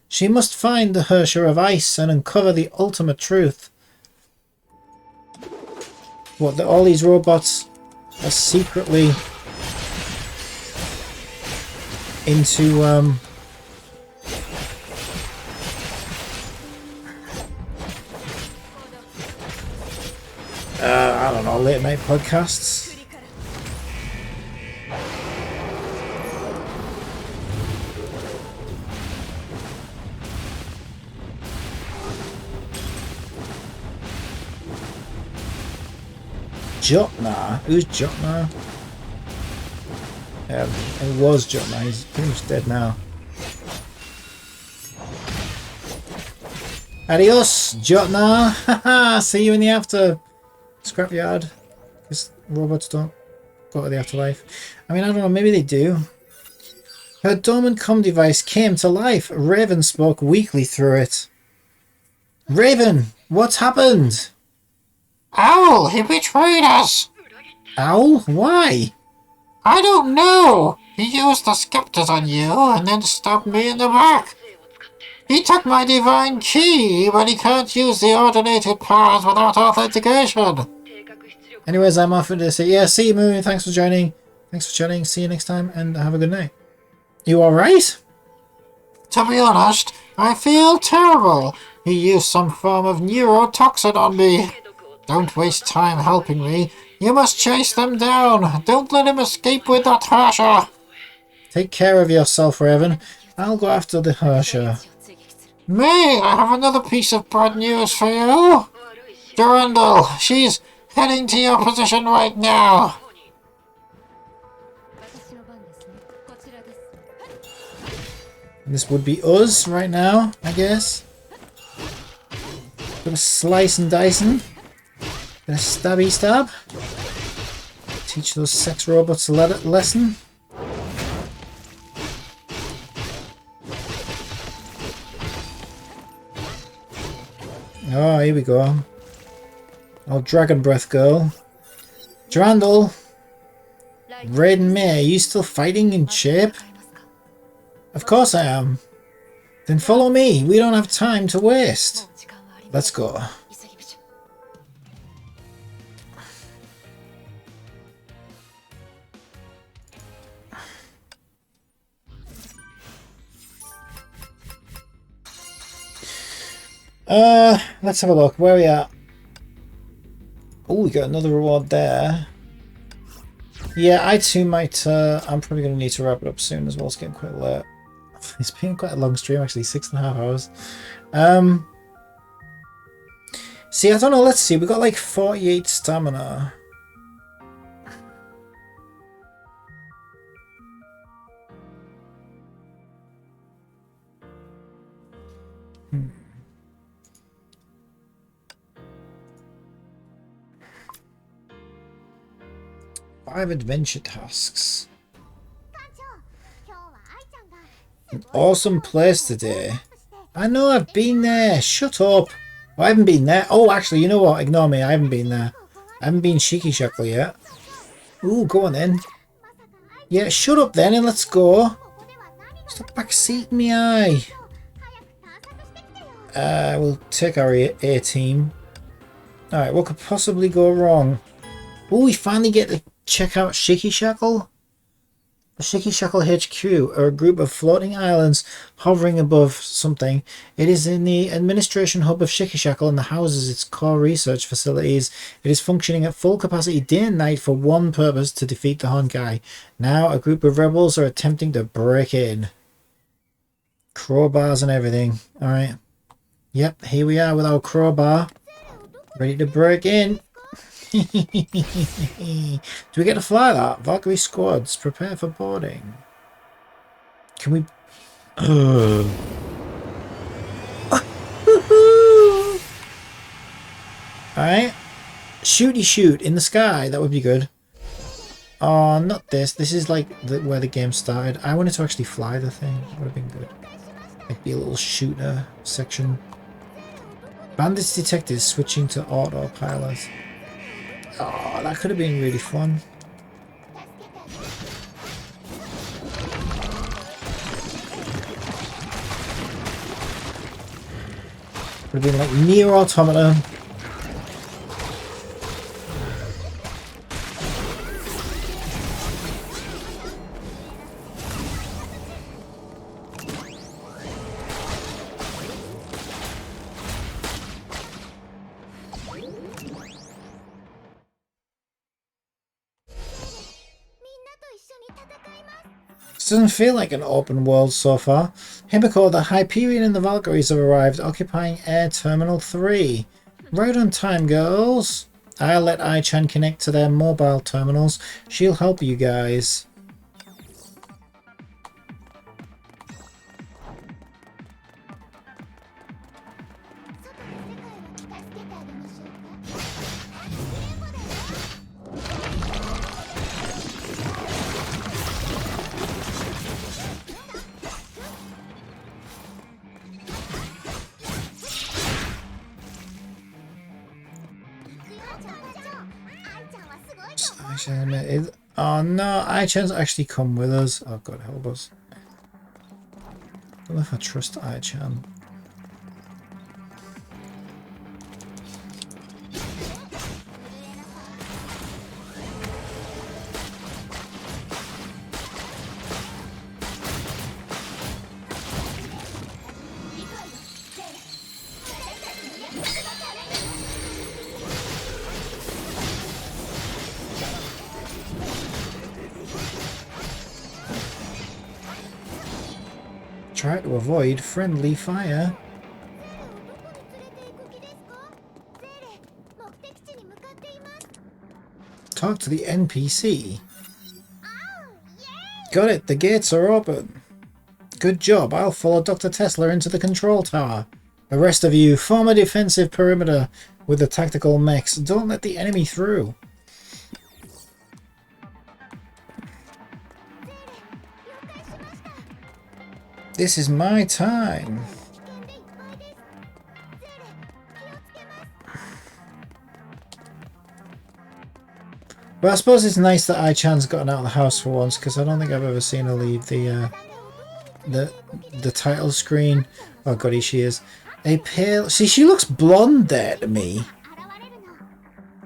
She must find the Hersher of Ice and uncover the ultimate truth. What, that all these robots are secretly into I don't know, late night podcasts. Jotnar? Who's Jotnar? It was Jotnar, he's pretty much dead now. Adios, Jotnar! Haha, see you in the after scrapyard. Because robots don't go to the afterlife. I mean, I don't know, maybe they do. Her dormant comm device came to life. Raven spoke weakly through it. Raven, what's happened? Owl, he betrayed us! Owl? Why? I don't know! He used the scepters on you and then stabbed me in the back. He took my divine key, but he can't use the ordinated powers without authentication. Anyways, I'm off to say, yeah, see you, Moon. Thanks for joining. Thanks for chatting. See you next time and have a good night. You alright? To be honest, I feel terrible. He used some form of neurotoxin on me. Don't waste time helping me. You must chase them down. Don't let him escape with that Hersher. Take care of yourself, Raven. I'll go after the Hersher. May, I have another piece of bad news for you. Durandal, she's heading to your position right now. This would be us right now, I guess. Bit of slice and dicing. Bit of stabby stab. Teach those sex robots a lesson. Oh, here we go. Oh, Dragon Breath Girl. Durandal. Raiden May, are you still fighting in shape? Of course I am. Then follow me. We don't have time to waste. Let's go. Let's have a look. Where are we at? Oh, we got another reward there. Yeah, I too might, I'm probably going to need to wrap it up soon as well. It's getting quite late. It's been quite a long stream, actually, 6.5 hours. See, I don't know, let's see, we got like 48 stamina. Hmm. 5 adventure tasks. An awesome place today. I know I've been there. Shut up. I haven't been there. Oh, actually, you know what? Ignore me. I haven't been there. I haven't been Shikishaku yet. Ooh, go on then. Yeah, shut up then and let's go. Stop backseating me, aye. We'll take our A team. Alright, what could possibly go wrong? Oh, we finally get to check out Shikishaku. The Shikishaku HQ are a group of floating islands hovering above something. It is in the administration hub of Shikishaku and houses its core research facilities. It is functioning at full capacity day and night for one purpose: to defeat the Honkai. Now a group of rebels are attempting to break in. Crowbars and everything. Alright. Yep, here we are with our crowbar. Ready to break in. Do we get to fly that? Valkyrie squads, prepare for boarding. Can we... Alright. Shooty shoot in the sky. That would be good. Oh, not this. This is like where the game started. I wanted to actually fly the thing. That would have been good. Like be a little shooter section. Bandits detected, switching to autopilot. Oh, that could have been really fun. Would have been like Nier Automata. Doesn't feel like an open world so far. Himiko, the Hyperion and the Valkyries have arrived, occupying Air Terminal 3. Right on time, girls. I'll let Ai-chan connect to their mobile terminals. She'll help you guys. Oh no, Ai-chan's actually come with us. Oh god, help us. I don't know if I trust Ai-chan. Try to avoid friendly fire. Talk to the NPC. Got it, the gates are open. Good job, I'll follow Dr. Tesla into the control tower. The rest of you, form a defensive perimeter with the tactical mechs. Don't let the enemy through. This is my time. But I suppose it's nice that Ai-chan's gotten out of the house for once, because I don't think I've ever seen her leave the title screen. Oh god, here she is. A pale... See, she looks blonde there to me.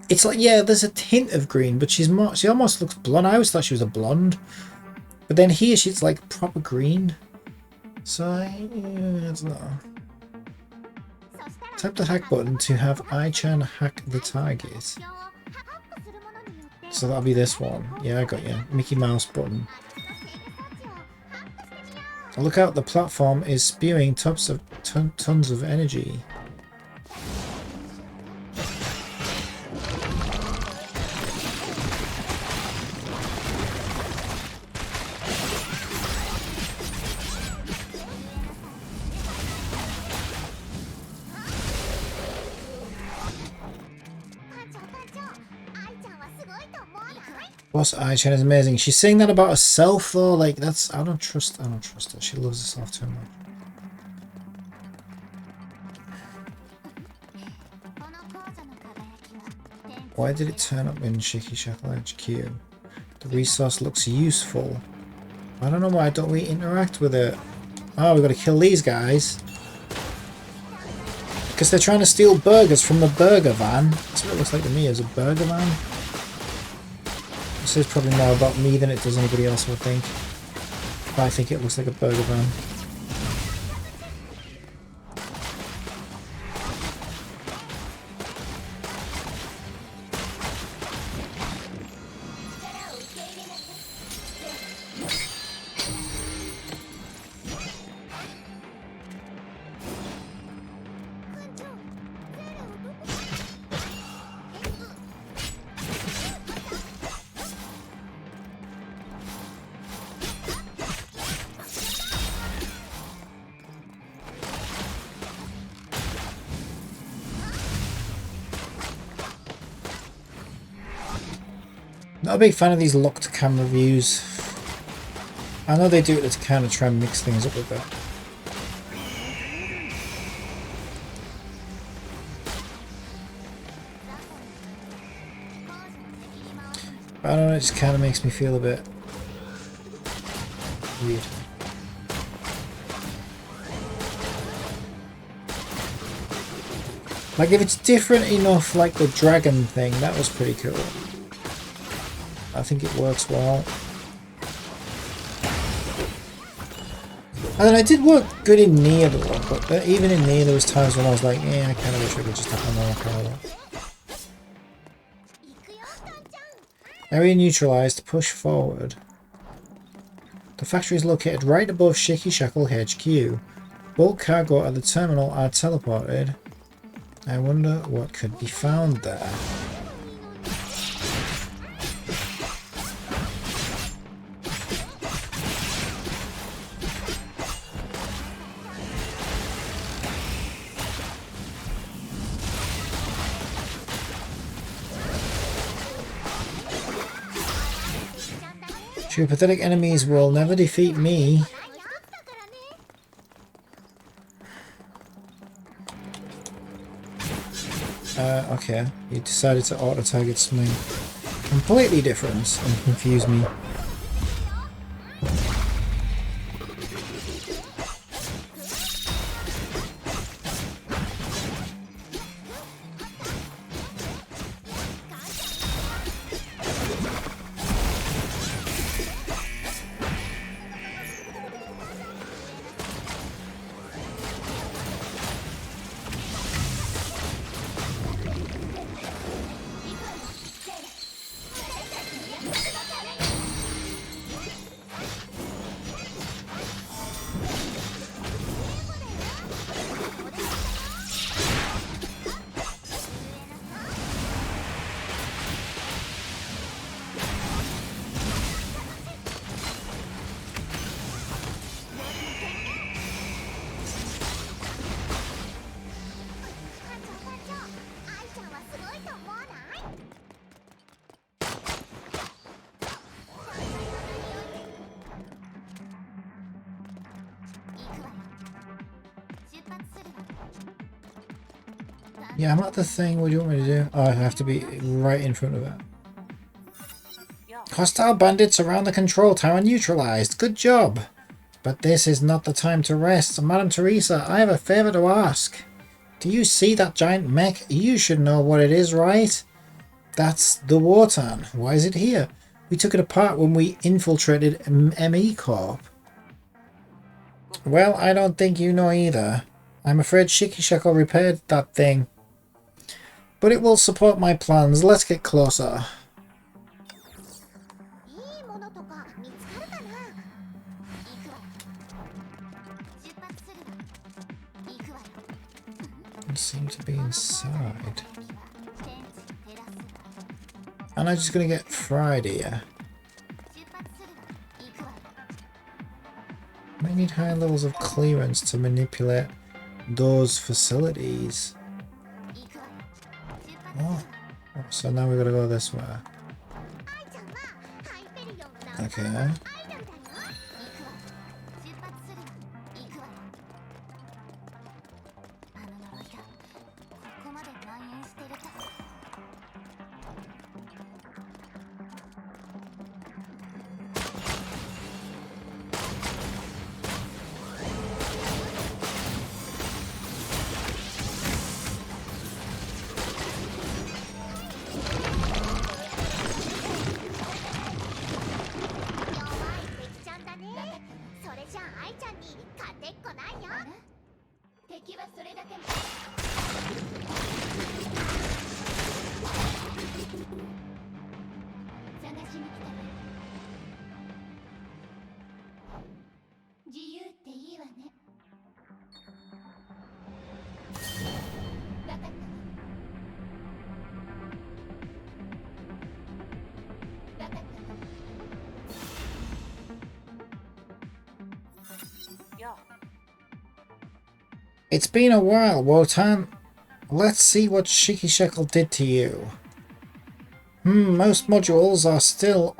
It's like, yeah, there's a hint of green, but she's more... She almost looks blonde. I always thought she was a blonde. But then here she's like proper green. So, yeah, it's not. Tap the hack button to have Ai-chan hack the target. So that'll be this one. Yeah, I got you. Mickey Mouse button. Look out, the platform is spewing tons of energy. Boss Ai-chan is amazing. She's saying that about herself though, like that's I don't trust her. She loves herself too much. Why did it turn up in Shiki Shackle HQ? The resource looks useful. I don't know why don't we interact with it. Oh, we gotta kill these guys. Because they're trying to steal burgers from the burger van. That's what it looks like to me, as a burger van. This is probably more about me than it does anybody else, I think. But I think it looks like a burger van. Not a big fan of these locked camera views. I know they do it to kind of try and mix things up a bit. But I don't know, it just kind of makes me feel a bit weird. Like if it's different enough, like the dragon thing, that was pretty cool. I think it works well. And then I did work good in Nier though, but even in Nier there was times when I was like, yeah, I kind of wish I could just have a normal car. Area neutralized, push forward. The factory is located right above Shiki Shackle HQ. Bulk cargo at the terminal are teleported. I wonder what could be found there. Your pathetic enemies will never defeat me. Okay, you decided to auto-target something completely different and confuse me. Yeah, I'm at the thing. What do you want me to do? Oh, I have to be right in front of it. Hostile bandits around the control tower neutralized. Good job. But this is not the time to rest. Madam Teresa, I have a favor to ask. Do you see that giant mech? You should know what it is, right? That's the Wotan. Why is it here? We took it apart when we infiltrated ME Corp. Well, I don't think you know either. I'm afraid Shiki Shackle repaired that thing. But it will support my plans. Let's get closer. Doesn't seem to be inside. And I'm just gonna get fried here. Might need high levels of clearance to manipulate those facilities. Oh, so now we gotta go this way. Okay. It's been a while, Wotan. Let's see what Shiki Shekel did to you. Most modules are still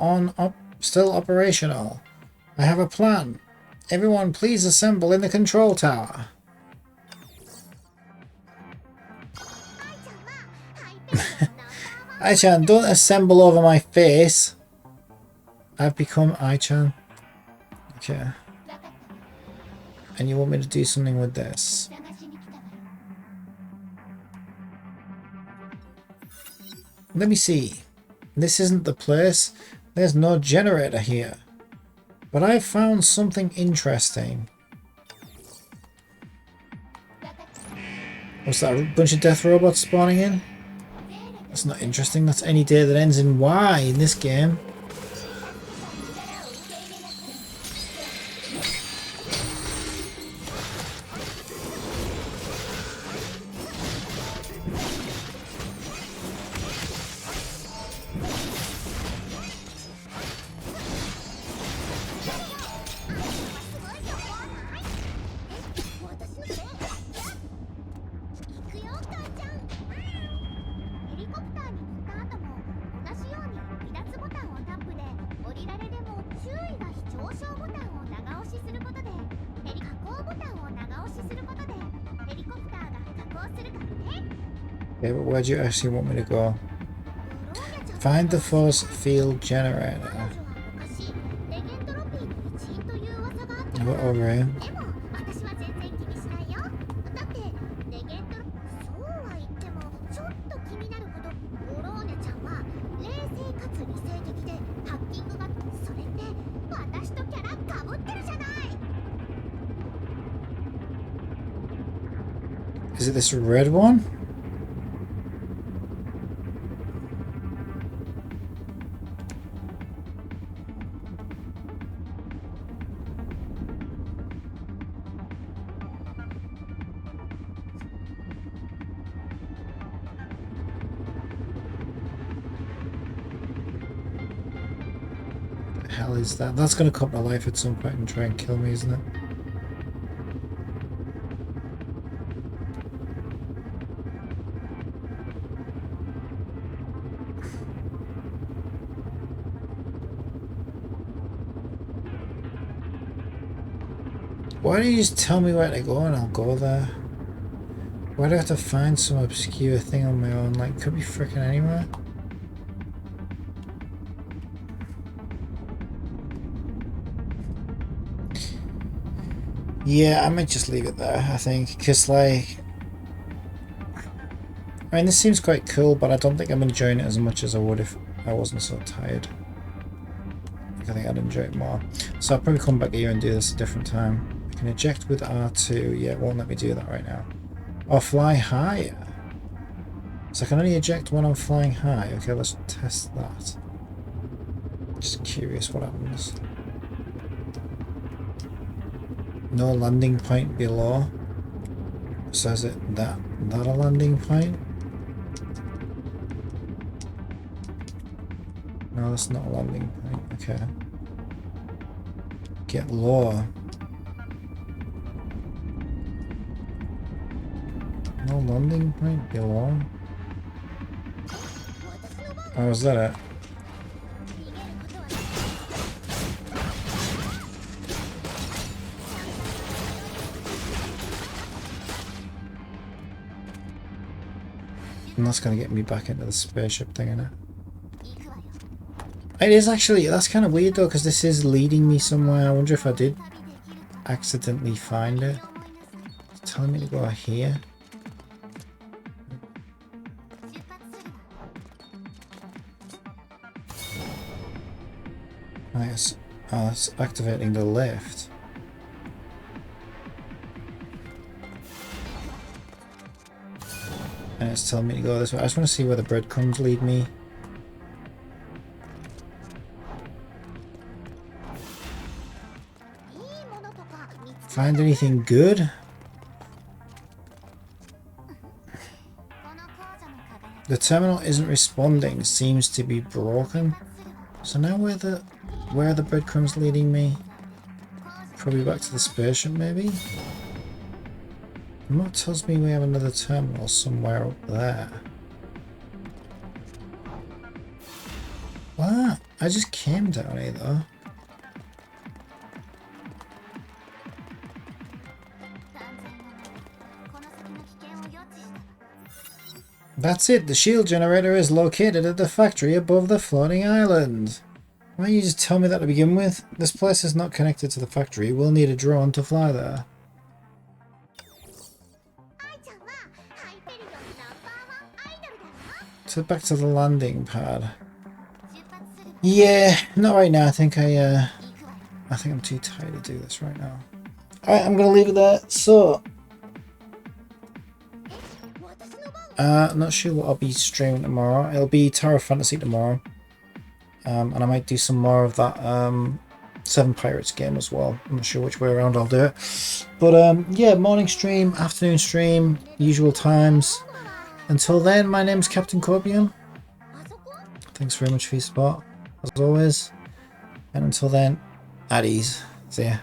operational. I have a plan. Everyone please assemble in the control tower. Ai-chan, don't assemble over my face. I've become Ai-chan. Okay. And you want me to do something with this? Let me see. This isn't the place. There's no generator here. But I found something interesting. What's that? A bunch of death robots spawning in? That's not interesting. That's any day that ends in Y in this game. Okay, but where do you actually want me to go? Find the force field generator. What over here? Is it this red one? Hell is that? That's gonna come to life at some point and try and kill me, isn't it? Why don't you just tell me where to go and I'll go there? Why do I have to find some obscure thing on my own? Like, could be freaking anywhere. Yeah, I might just leave it there, I think, because, like, I mean, this seems quite cool, but I don't think I'm enjoying it as much as I would if I wasn't so tired. I think I'd enjoy it more. So I'll probably come back here and do this a different time. I can eject with R2. Yeah, it won't let me do that right now. Or fly higher. So I can only eject when I'm flying high. Okay, let's test that. Just curious what happens. No landing point below. So is it that a landing point? No, that's not a landing point. Okay. Get lower. No landing point? Go on. Oh, is that it? And that's going to get me back into the spaceship thing, isn't it? It is actually, that's kind of weird though, because this is leading me somewhere. I wonder if I did accidentally find it. It's telling me to go here. Nice. Oh, it's activating the lift. And it's telling me to go this way. I just want to see where the breadcrumbs lead me. Find anything good? The terminal isn't responding. Seems to be broken. So now where are the breadcrumbs leading me? Probably back to the spaceship, maybe? And what tells me we have another terminal somewhere up there? What? I just came down here though. That's it, the shield generator is located at the factory above the floating island. Why don't you just tell me that to begin with? This place is not connected to the factory, we'll need a drone to fly there. So back to the landing pad. Yeah, not right now, I think I'm too tired to do this right now. Alright, I'm gonna leave it there. So not sure what I'll be streaming tomorrow. It'll be Tower of Fantasy tomorrow. And I might do some more of that Seven Pirates game as well. I'm not sure which way around I'll do it. But yeah, morning stream, afternoon stream, usual times. Until then, my name's Captain Corbium. Thanks very much for your support, as always. And until then, at ease. See ya.